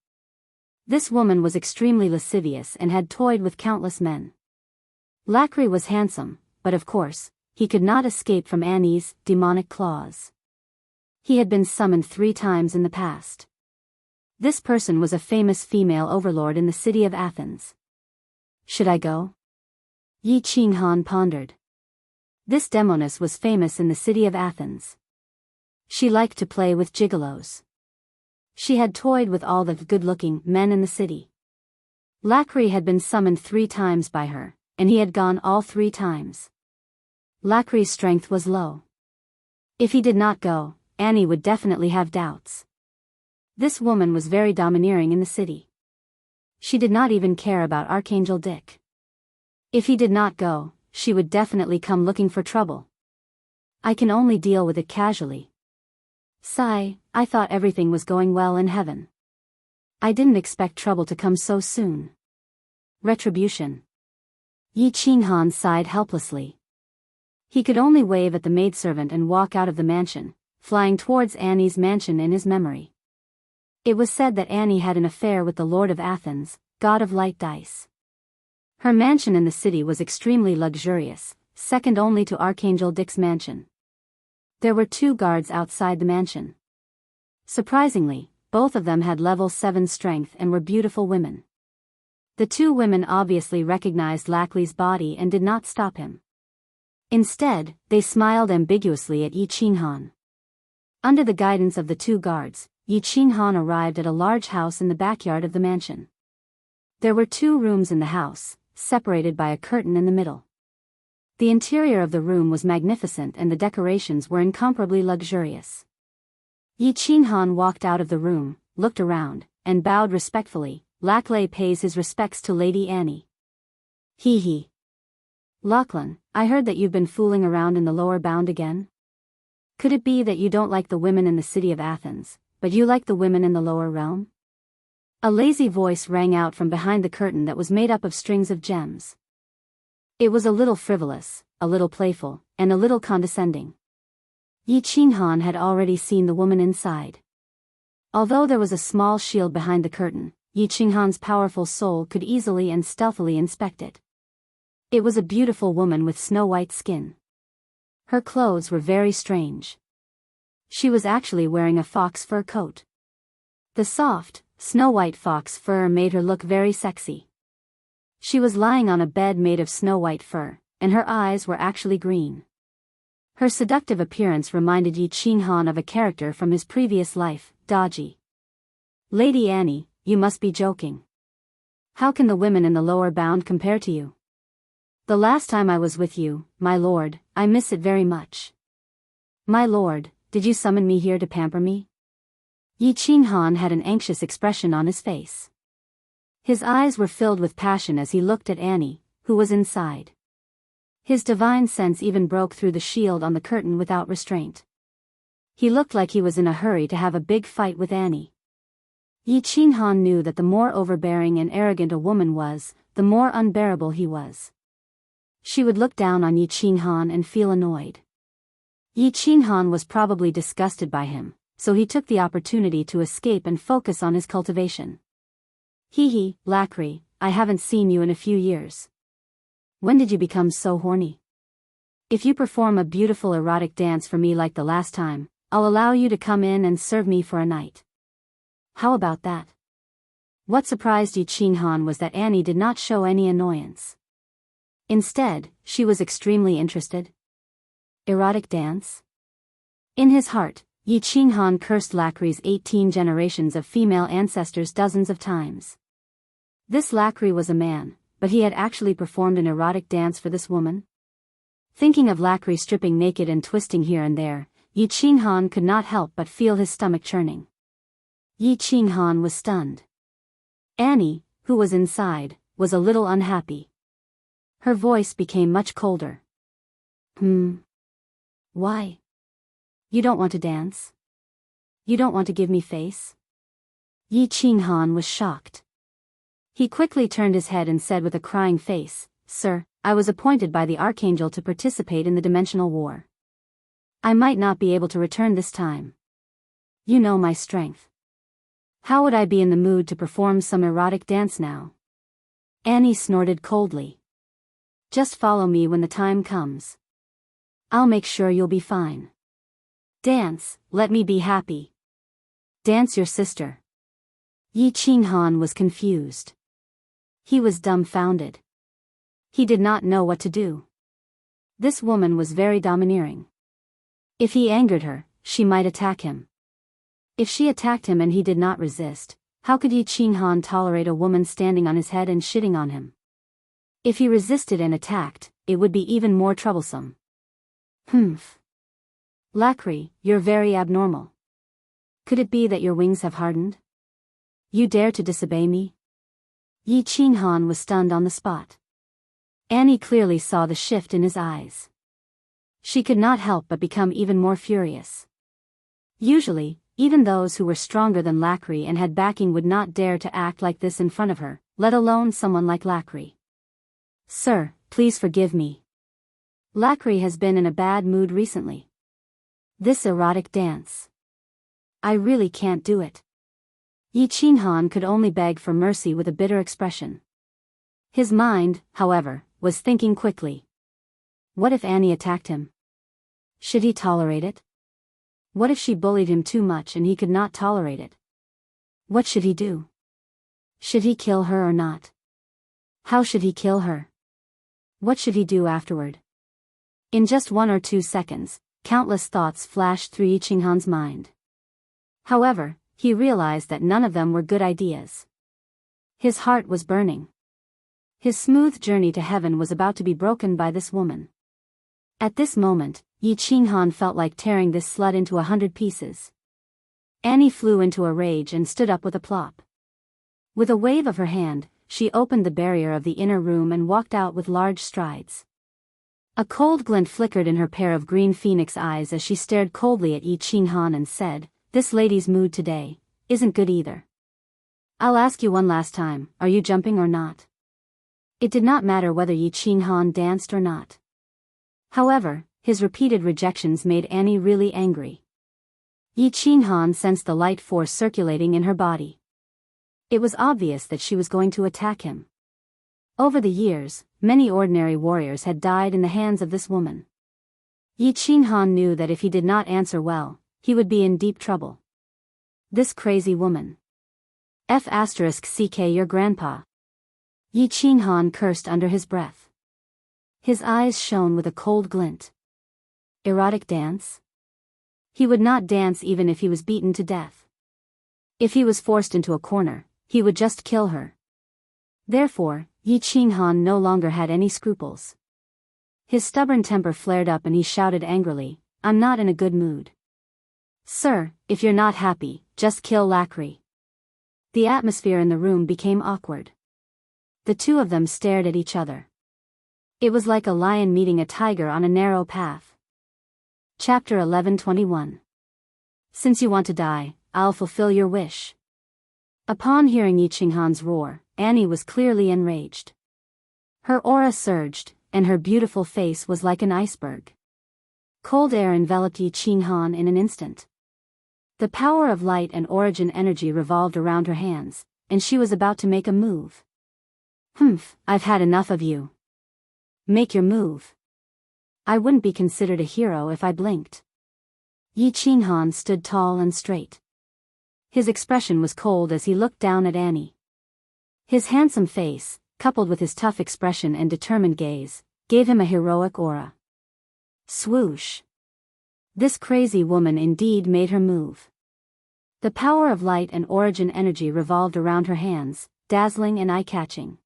This woman was extremely lascivious and had toyed with countless men. Lacri was handsome, but of course, he could not escape from Annie's demonic claws. He had been summoned 3 times in the past. This person was a famous female overlord in the city of Athens. Should I go? Yi Qinghan pondered. This demoness was famous in the city of Athens. She liked to play with gigolos. She had toyed with all the good-looking men in the city. Lacri had been summoned 3 times by her, and he had gone all 3 times. Lacri's strength was low. If he did not go, Annie would definitely have doubts. This woman was very domineering in the city. She did not even care about Archangel Dick. If he did not go, she would definitely come looking for trouble. I can only deal with it casually. Sigh, I thought everything was going well in heaven. I didn't expect trouble to come so soon. Retribution. Yi Qinghan sighed helplessly. He could only wave at the maidservant and walk out of the mansion, flying towards Annie's mansion in his memory. It was said that Annie had an affair with the Lord of Athens, god of light dice. Her mansion in the city was extremely luxurious, second only to Archangel Dick's mansion. There were 2 guards outside the mansion. Surprisingly, both of them had level 7 strength and were beautiful women. The 2 women obviously recognized Lacri's body and did not stop him. Instead, they smiled ambiguously at Yi Qinghan. Under the guidance of the 2 guards, Yi Qinghan arrived at a large house in the backyard of the mansion. There were 2 rooms in the house, separated by a curtain in the middle. The interior of the room was magnificent and the decorations were incomparably luxurious. Yi Qinghan walked out of the room, looked around, and bowed respectfully. Laclay pays his respects to Lady Annie. Hee hee. Lachlan, I heard that you've been fooling around in the lower bound again? Could it be that you don't like the women in the city of Athens, but you like the women in the lower realm? A lazy voice rang out from behind the curtain that was made up of strings of gems. It was a little frivolous, a little playful, and a little condescending. Yi Qinghan had already seen the woman inside. Although there was a small shield behind the curtain, Yi Qinghan's powerful soul could easily and stealthily inspect it. It was a beautiful woman with snow-white skin. Her clothes were very strange. She was actually wearing a fox fur coat. The soft, snow-white fox fur made her look very sexy. She was lying on a bed made of snow-white fur, and her eyes were actually green. Her seductive appearance reminded Yi Qinghan of a character from his previous life, Dodgy. Lady Annie, you must be joking. How can the women in the lower bound compare to you? The last time I was with you, my lord, I miss it very much. My lord, did you summon me here to pamper me? Yi Qinghan had an anxious expression on his face. His eyes were filled with passion as he looked at Annie, who was inside. His divine sense even broke through the shield on the curtain without restraint. He looked like he was in a hurry to have a big fight with Annie. Yi Qinghan knew that the more overbearing and arrogant a woman was, the more unbearable he was. She would look down on Yi Qinghan and feel annoyed. Yi Qinghan was probably disgusted by him, so he took the opportunity to escape and focus on his cultivation. Hee, Lacry, I haven't seen you in a few years. When did you become so horny? If you perform a beautiful erotic dance for me like the last time, I'll allow you to come in and serve me for a night. How about that? What surprised Yi Qinghan was that Annie did not show any annoyance. Instead, she was extremely interested. Erotic dance? In his heart, Yi Qinghan cursed Lacry's 18 generations of female ancestors dozens of times. This Lacry was a man, but he had actually performed an erotic dance for this woman? Thinking of Lacry stripping naked and twisting here and there, Yi Qinghan could not help but feel his stomach churning. Yi Qinghan was stunned. Annie, who was inside, was a little unhappy. Her voice became much colder. Why? You don't want to dance? You don't want to give me face? Yi Qinghan was shocked. He quickly turned his head and said with a crying face, Sir, I was appointed by the Archangel to participate in the dimensional war. I might not be able to return this time. You know my strength. How would I be in the mood to perform some erotic dance now? Annie snorted coldly. Just follow me when the time comes. I'll make sure you'll be fine. Dance, let me be happy. Dance your sister. Yi Qinghan was confused. He was dumbfounded. He did not know what to do. This woman was very domineering. If he angered her, she might attack him. If she attacked him and he did not resist, how could Yi Qinghan tolerate a woman standing on his head and shitting on him? If he resisted and attacked, it would be even more troublesome. Lacry, you're very abnormal. Could it be that your wings have hardened? You dare to disobey me? Yi Qinghan was stunned on the spot. Annie clearly saw the shift in his eyes. She could not help but become even more furious. Usually, even those who were stronger than Lacry and had backing would not dare to act like this in front of her, let alone someone like Lacry. Sir, please forgive me. Lacry has been in a bad mood recently. This erotic dance. I really can't do it. Yi Qinghan could only beg for mercy with a bitter expression. His mind, however, was thinking quickly. What if Annie attacked him? Should he tolerate it? What if she bullied him too much and he could not tolerate it? What should he do? Should he kill her or not? How should he kill her? What should he do afterward? In just 1 or 2 seconds, countless thoughts flashed through Yi Qinghan's mind. However, he realized that none of them were good ideas. His heart was burning. His smooth journey to heaven was about to be broken by this woman. At this moment, Yi Qinghan felt like tearing this slut into 100 pieces. Annie flew into a rage and stood up with a plop. With a wave of her hand, she opened the barrier of the inner room and walked out with large strides. A cold glint flickered in her pair of green phoenix eyes as she stared coldly at Yi Qinghan and said, This lady's mood today isn't good either. I'll ask you one last time, are you jumping or not? It did not matter whether Yi Qinghan danced or not. However, his repeated rejections made Annie really angry. Yi Qinghan sensed the light force circulating in her body. It was obvious that she was going to attack him. Over the years, many ordinary warriors had died in the hands of this woman. Yi Qinghan knew that if he did not answer well, he would be in deep trouble. This crazy woman. *CK your grandpa. Yi Qinghan cursed under his breath. His eyes shone with a cold glint. Erotic dance? He would not dance even if he was beaten to death. If he was forced into a corner, he would just kill her. Therefore, Yi Qinghan no longer had any scruples. His stubborn temper flared up and he shouted angrily, I'm not in a good mood. Sir, if you're not happy, just kill Lacry. The atmosphere in the room became awkward. The two of them stared at each other. It was like a lion meeting a tiger on a narrow path. Chapter 11:21. Since you want to die, I'll fulfill your wish. Upon hearing Yi Qinghan's roar, Annie was clearly enraged. Her aura surged, and her beautiful face was like an iceberg. Cold air enveloped Yi Qinghan in an instant. The power of light and origin energy revolved around her hands, and she was about to make a move. I've had enough of you. Make your move. I wouldn't be considered a hero if I blinked. Yi Qinghan stood tall and straight. His expression was cold as he looked down at Annie. His handsome face, coupled with his tough expression and determined gaze, gave him a heroic aura. Swoosh! This crazy woman indeed made her move. The power of light and origin energy revolved around her hands, dazzling and eye-catching.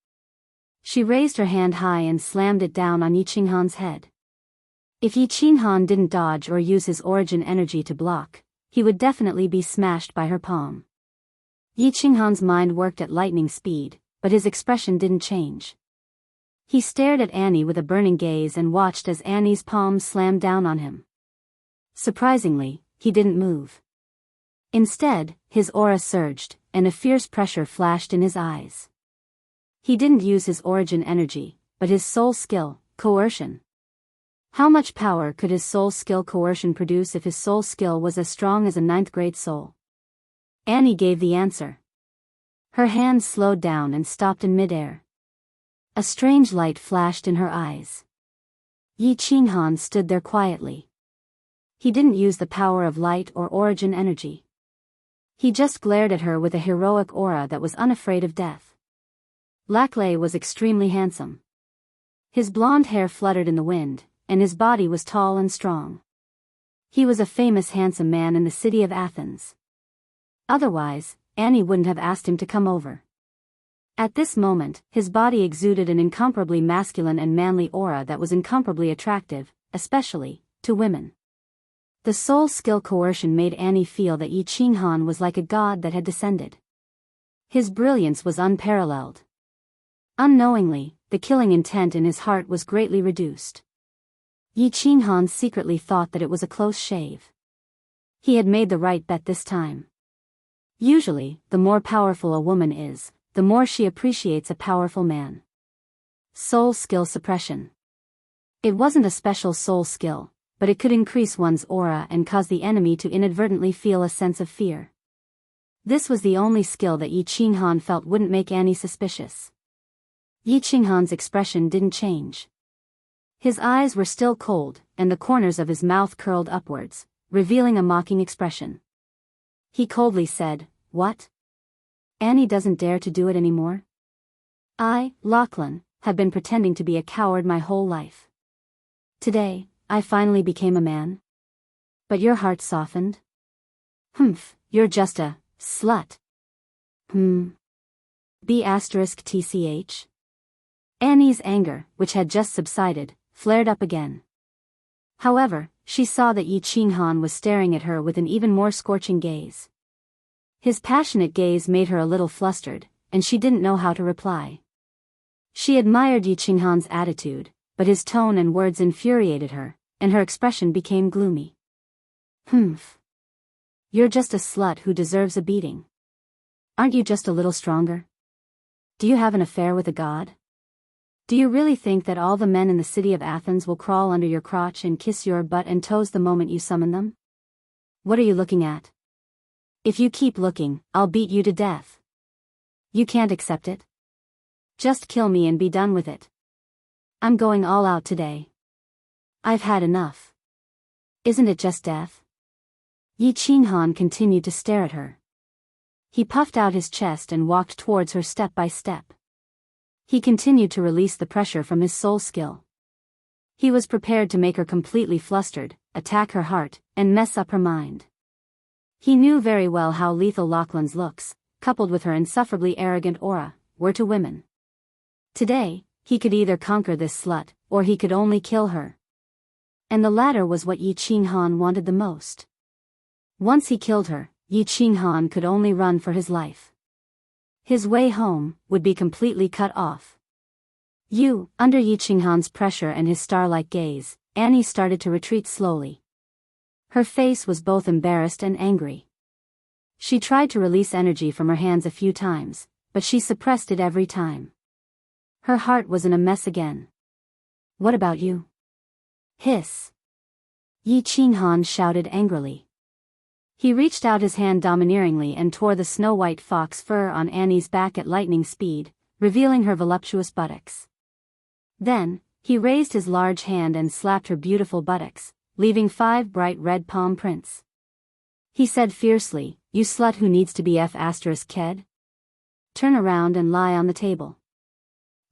She raised her hand high and slammed it down on Yi Qinghan's head. If Yi Qinghan didn't dodge or use his origin energy to block, he would definitely be smashed by her palm. Yi Qinghan's mind worked at lightning speed, but his expression didn't change. He stared at Annie with a burning gaze and watched as Annie's palm slammed down on him. Surprisingly, he didn't move. Instead, his aura surged, and a fierce pressure flashed in his eyes. He didn't use his origin energy, but his soul skill, coercion. How much power could his soul skill coercion produce if his soul skill was as strong as a 9th-grade soul? Annie gave the answer. Her hand slowed down and stopped in midair. A strange light flashed in her eyes. Yi Qinghan stood there quietly. He didn't use the power of light or origin energy. He just glared at her with a heroic aura that was unafraid of death. Laclay was extremely handsome. His blonde hair fluttered in the wind, and his body was tall and strong. He was a famous handsome man in the city of Athens. Otherwise, Annie wouldn't have asked him to come over. At this moment, his body exuded an incomparably masculine and manly aura that was incomparably attractive, especially to women. The soul skill coercion made Annie feel that Yi Qinghan was like a god that had descended. His brilliance was unparalleled. Unknowingly, the killing intent in his heart was greatly reduced. Yi Qinghan secretly thought that it was a close shave. He had made the right bet this time. Usually, the more powerful a woman is, the more she appreciates a powerful man. Soul skill suppression. It wasn't a special soul skill, but it could increase one's aura and cause the enemy to inadvertently feel a sense of fear. This was the only skill that Yi Qinghan felt wouldn't make Annie suspicious. Yi Qinghan's expression didn't change. His eyes were still cold, and the corners of his mouth curled upwards, revealing a mocking expression. He coldly said, "What? Annie doesn't dare to do it anymore? I, Lachlan, have been pretending to be a coward my whole life. Today, I finally became a man. But your heart softened? You're just a slut. B*TCH? Annie's anger, which had just subsided, flared up again. However, she saw that Yi Qinghan was staring at her with an even more scorching gaze. His passionate gaze made her a little flustered, and she didn't know how to reply. She admired Yi Qinghan's attitude, but his tone and words infuriated her, and her expression became gloomy. You're just a slut who deserves a beating. Aren't you just a little stronger? Do you have an affair with a god? Do you really think that all the men in the city of Athens will crawl under your crotch and kiss your butt and toes the moment you summon them? What are you looking at? If you keep looking, I'll beat you to death. You can't accept it? Just kill me and be done with it. I'm going all out today. I've had enough. Isn't it just death? Yi Qinghan continued to stare at her. He puffed out his chest and walked towards her step by step. He continued to release the pressure from his soul skill. He was prepared to make her completely flustered, attack her heart, and mess up her mind. He knew very well how lethal Lachlan's looks, coupled with her insufferably arrogant aura, were to women. Today, he could either conquer this slut, or he could only kill her. And the latter was what Yi Qinghan wanted the most. Once he killed her, Yi Qinghan could only run for his life. His way home would be completely cut off. Under Yi Qinghan's pressure and his star-like gaze, Annie started to retreat slowly. Her face was both embarrassed and angry. She tried to release energy from her hands a few times, but she suppressed it every time. Her heart was in a mess again. "What about you?" Hiss. Yi Qinghan shouted angrily. He reached out his hand domineeringly and tore the snow-white fox fur on Annie's back at lightning speed, revealing her voluptuous buttocks. Then, he raised his large hand and slapped her beautiful buttocks, leaving 5 bright red palm prints. He said fiercely, "You slut who needs to be f***ked? Turn around and lie on the table.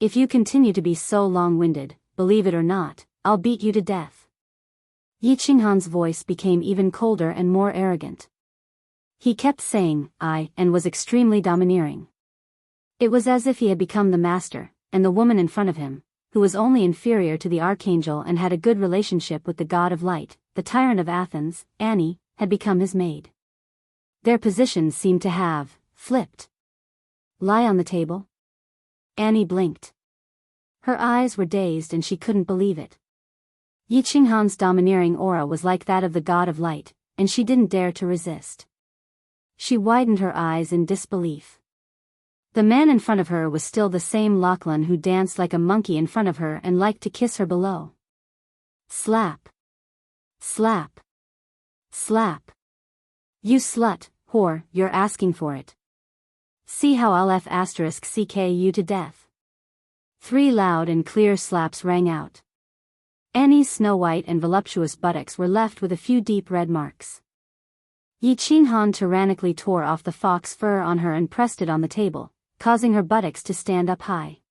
If you continue to be so long-winded, believe it or not, I'll beat you to death." Yi Qinghan's voice became even colder and more arrogant. He kept saying, "I," and was extremely domineering. It was as if he had become the master, and the woman in front of him, who was only inferior to the archangel and had a good relationship with the god of light, the tyrant of Athens, Annie, had become his maid. Their positions seemed to have flipped. "Lie on the table?" Annie blinked. Her eyes were dazed and she couldn't believe it. Yi Qinghan's domineering aura was like that of the god of light, and she didn't dare to resist. She widened her eyes in disbelief. The man in front of her was still the same Lachlan who danced like a monkey in front of her and liked to kiss her below. Slap. Slap. Slap. "You slut, whore, you're asking for it. See how I'll f***ck you to death." 3 loud and clear slaps rang out. Annie's snow-white and voluptuous buttocks were left with a few deep red marks. Yi Qinghan tyrannically tore off the fox fur on her and pressed it on the table, causing her buttocks to stand up high.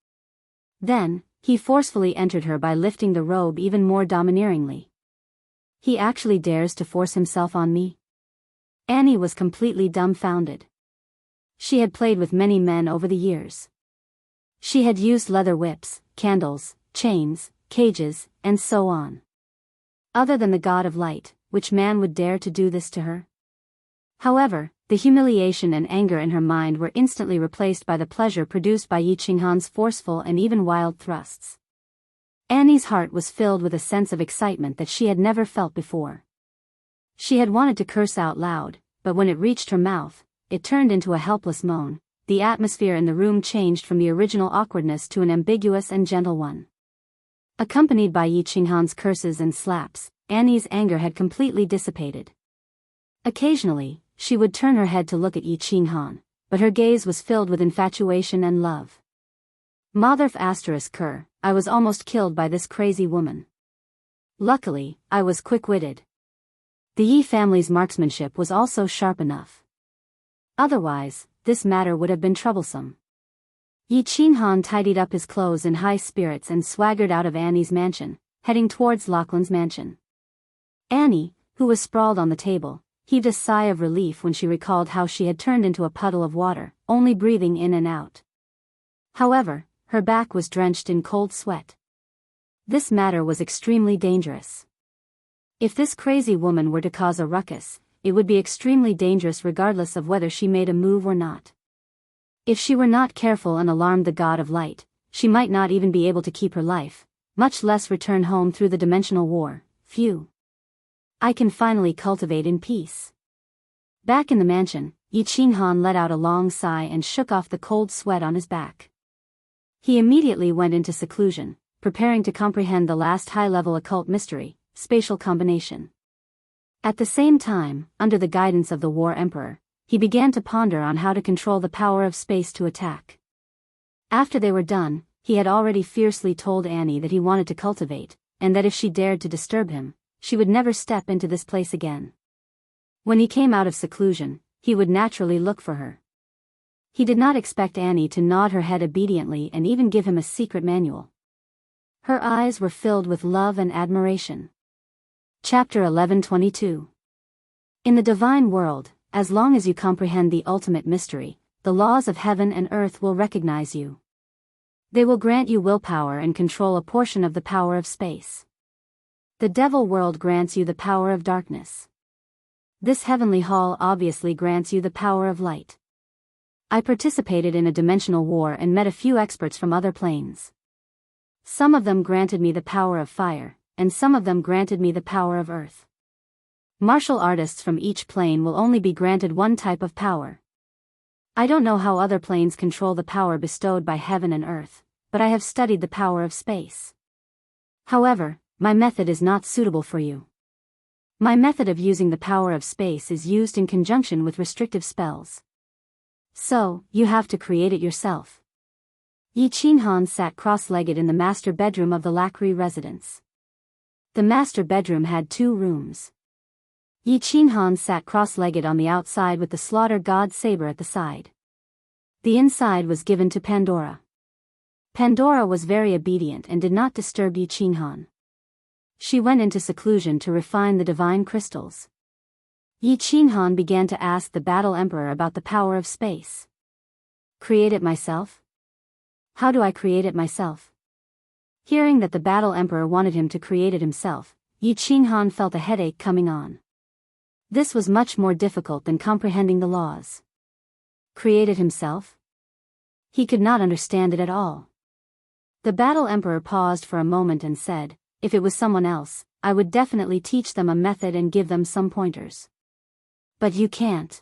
Then, he forcefully entered her by lifting the robe even more domineeringly. "He actually dares to force himself on me?" Annie was completely dumbfounded. She had played with many men over the years. She had used leather whips, candles, chains, cages, and so on. Other than the god of light, which man would dare to do this to her? However, the humiliation and anger in her mind were instantly replaced by the pleasure produced by Yi Qinghan's forceful and even wild thrusts. Annie's heart was filled with a sense of excitement that she had never felt before. She had wanted to curse out loud, but when it reached her mouth, it turned into a helpless moan. The atmosphere in the room changed from the original awkwardness to an ambiguous and gentle one. Accompanied by Yi Qinghan's curses and slaps, Annie's anger had completely dissipated. Occasionally, she would turn her head to look at Yi Qinghan, but her gaze was filled with infatuation and love. Motherf***, I was almost killed by this crazy woman. Luckily, I was quick-witted. The Yi family's marksmanship was also sharp enough. Otherwise, this matter would have been troublesome. Yi Qinghan tidied up his clothes in high spirits and swaggered out of Annie's mansion, heading towards Lachlan's mansion. Annie, who was sprawled on the table, heaved a sigh of relief when she recalled how she had turned into a puddle of water, only breathing in and out. However, her back was drenched in cold sweat. This matter was extremely dangerous. If this crazy woman were to cause a ruckus, it would be extremely dangerous regardless of whether she made a move or not. If she were not careful and alarmed the god of light, she might not even be able to keep her life, much less return home through the dimensional war. Phew. I can finally cultivate in peace. Back in the mansion, Yi Qinghan let out a long sigh and shook off the cold sweat on his back. He immediately went into seclusion, preparing to comprehend the last high-level occult mystery, spatial combination. At the same time, under the guidance of the War Emperor, he began to ponder on how to control the power of space to attack. After they were done, he had already fiercely told Annie that he wanted to cultivate, and that if she dared to disturb him, she would never step into this place again. When he came out of seclusion, he would naturally look for her. He did not expect Annie to nod her head obediently and even give him a secret manual. Her eyes were filled with love and admiration. Chapter 11:22. In the divine world, as long as you comprehend the ultimate mystery, the laws of heaven and earth will recognize you. They will grant you willpower and control a portion of the power of space. The devil world grants you the power of darkness. This heavenly hall obviously grants you the power of light. I participated in a dimensional war and met a few experts from other planes. Some of them granted me the power of fire, and some of them granted me the power of earth. Martial artists from each plane will only be granted one type of power. I don't know how other planes control the power bestowed by heaven and earth, but I have studied the power of space. However, my method is not suitable for you. My method of using the power of space is used in conjunction with restrictive spells. So, you have to create it yourself. Yi Qinghan sat cross-legged in the master bedroom of the Lacri residence. The master bedroom had 2 rooms. Yi Qinghan sat cross-legged on the outside with the slaughter god's saber at the side. The inside was given to Pandora. Pandora was very obedient and did not disturb Yi Qinghan. She went into seclusion to refine the divine crystals. Yi Qinghan began to ask the Battle Emperor about the power of space. Create it myself? How do I create it myself? Hearing that the Battle Emperor wanted him to create it himself, Yi Qinghan felt a headache coming on. This was much more difficult than comprehending the laws. Create it himself? He could not understand it at all. The Battle Emperor paused for a moment and said, "If it was someone else, I would definitely teach them a method and give them some pointers. But you can't.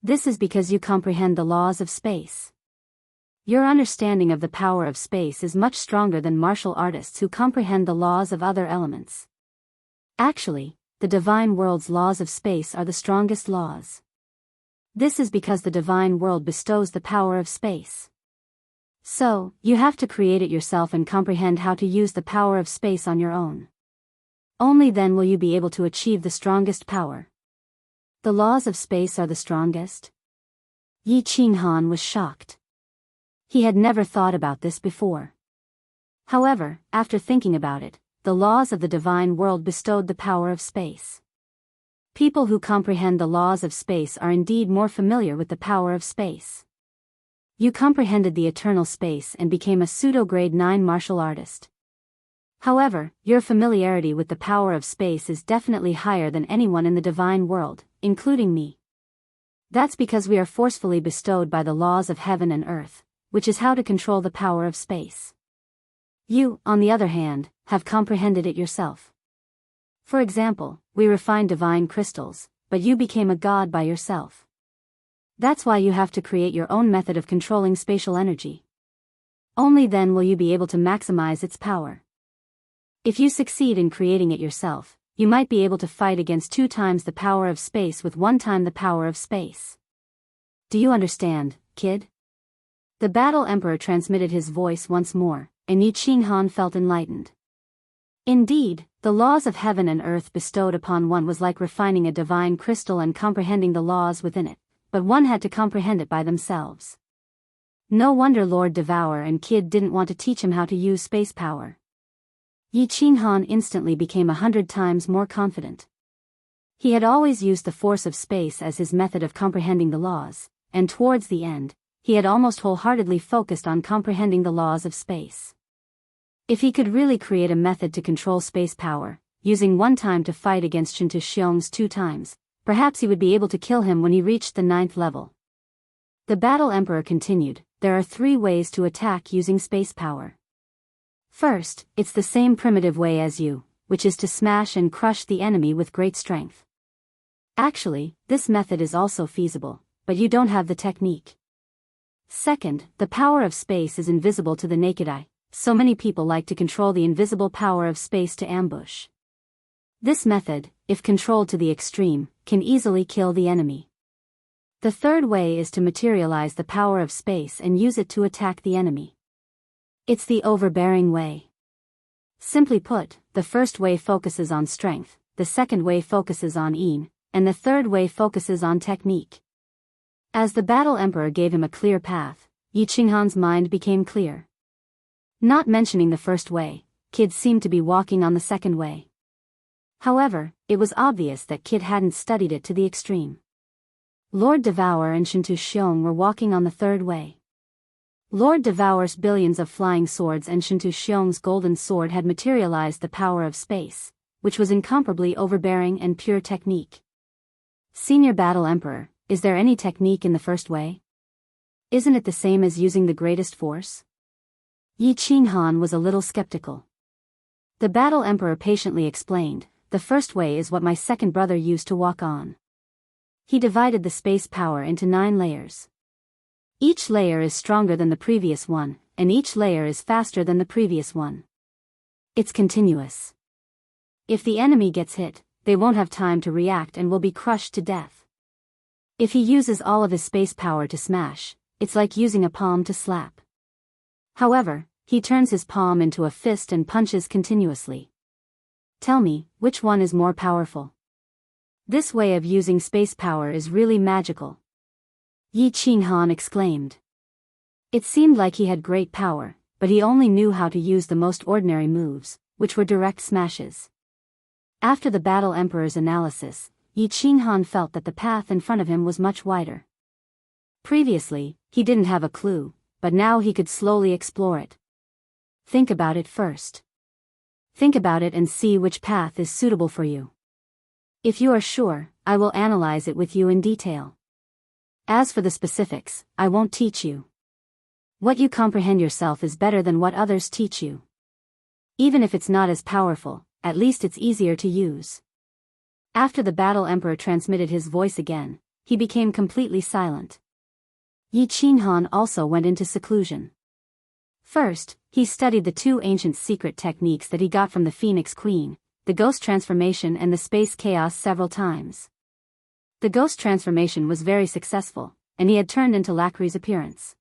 This is because you comprehend the laws of space. Your understanding of the power of space is much stronger than martial artists who comprehend the laws of other elements. Actually, the divine world's laws of space are the strongest laws. This is because the divine world bestows the power of space. So, you have to create it yourself and comprehend how to use the power of space on your own. Only then will you be able to achieve the strongest power. The laws of space are the strongest?" Yi Qinghan was shocked. He had never thought about this before. However, after thinking about it, the laws of the divine world bestowed the power of space. People who comprehend the laws of space are indeed more familiar with the power of space. You comprehended the eternal space and became a pseudo-grade 9 martial artist. However, your familiarity with the power of space is definitely higher than anyone in the divine world, including me. That's because we are forcefully bestowed by the laws of heaven and earth, which is how to control the power of space. You, on the other hand, have comprehended it yourself. For example, we refined divine crystals, but you became a god by yourself. That's why you have to create your own method of controlling spatial energy. Only then will you be able to maximize its power. If you succeed in creating it yourself, you might be able to fight against 2 times the power of space with 1 time the power of space. Do you understand, kid? The Battle Emperor transmitted his voice once more, and Yi Qinghan felt enlightened. Indeed, the laws of heaven and earth bestowed upon one was like refining a divine crystal and comprehending the laws within it, but one had to comprehend it by themselves. No wonder Lord Devour and Kid didn't want to teach him how to use space power. Yi Qinghan instantly became 100 times more confident. He had always used the force of space as his method of comprehending the laws, and towards the end, he had almost wholeheartedly focused on comprehending the laws of space. If he could really create a method to control space power, using 1 time to fight against Shintu Xiong's 2 times, perhaps he would be able to kill him when he reached the 9th level. The Battle Emperor continued, "There are 3 ways to attack using space power. First, it's the same primitive way as you, which is to smash and crush the enemy with great strength. Actually, this method is also feasible, but you don't have the technique. Second, the power of space is invisible to the naked eye, so many people like to control the invisible power of space to ambush. This method, if controlled to the extreme, can easily kill the enemy. The third way is to materialize the power of space and use it to attack the enemy. It's the overbearing way. Simply put, the first way focuses on strength, the second way focuses on yin, and the third way focuses on technique." As the Battle Emperor gave him a clear path, Yi Qinghan's mind became clear. Not mentioning the first way, Kid seemed to be walking on the second way. However, it was obvious that Kid hadn't studied it to the extreme. Lord Devour and Shintu Xiong were walking on the third way. Lord Devour's billions of flying swords and Shintu Xiong's golden sword had materialized the power of space, which was incomparably overbearing and pure technique. Senior Battle Emperor, is there any technique in the first way? Isn't it the same as using the greatest force? Yi Qinghan was a little skeptical. The Battle Emperor patiently explained, the first way is what my second brother used to walk on. He divided the space power into 9 layers. Each layer is stronger than the previous one, and each layer is faster than the previous one. It's continuous. If the enemy gets hit, they won't have time to react and will be crushed to death. If he uses all of his space power to smash, it's like using a palm to slap. However, he turns his palm into a fist and punches continuously. Tell me, which one is more powerful? This way of using space power is really magical. Yi Qinghan exclaimed. It seemed like he had great power, but he only knew how to use the most ordinary moves, which were direct smashes. After the Battle Emperor's analysis, Yi Qinghan felt that the path in front of him was much wider. Previously, he didn't have a clue, but now he could slowly explore it. Think about it first. Think about it and see which path is suitable for you. If you are sure, I will analyze it with you in detail. As for the specifics, I won't teach you. What you comprehend yourself is better than what others teach you. Even if it's not as powerful, at least it's easier to use. After the Battle Emperor transmitted his voice again, he became completely silent. Yi Qinghan also went into seclusion. First, he studied the 2 ancient secret techniques that he got from the Phoenix Queen, the ghost transformation and the space chaos several times. The ghost transformation was very successful, and he had turned into Lacri's appearance.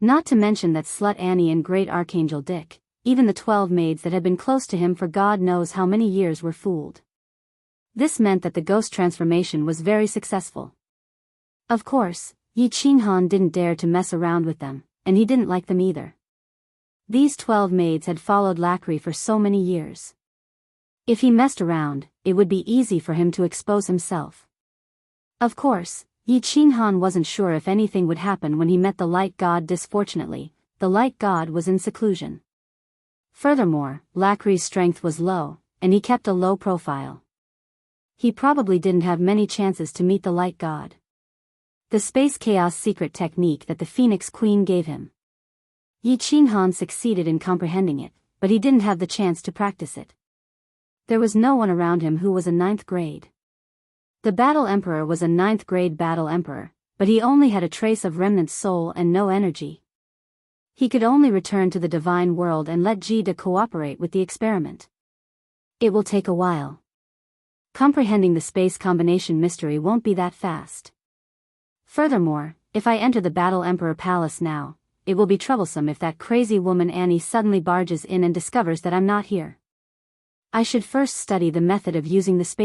Not to mention that Slut Annie and Great Archangel Dick, even the 12 maids that had been close to him for God knows how many years were fooled. This meant that the ghost transformation was very successful. Of course, Yi Qinghan didn't dare to mess around with them, and he didn't like them either. These 12 maids had followed Lacry for so many years. If he messed around, it would be easy for him to expose himself. Of course, Yi Qinghan wasn't sure if anything would happen when he met the Light God. Disfortunately, the Light God was in seclusion. Furthermore, Lacry's strength was low, and he kept a low profile. He probably didn't have many chances to meet the Light God. The space chaos secret technique that the Phoenix Queen gave him. Yi Qinghan succeeded in comprehending it, but he didn't have the chance to practice it. There was no one around him who was a 9th grade. The Battle Emperor was a 9th grade Battle Emperor, but he only had a trace of remnant soul and no energy. He could only return to the divine world and let Ji De cooperate with the experiment. It will take a while. Comprehending the space combination mystery won't be that fast. Furthermore, if I enter the Battle Emperor Palace now, it will be troublesome if that crazy woman Annie suddenly barges in and discovers that I'm not here. I should first study the method of using the space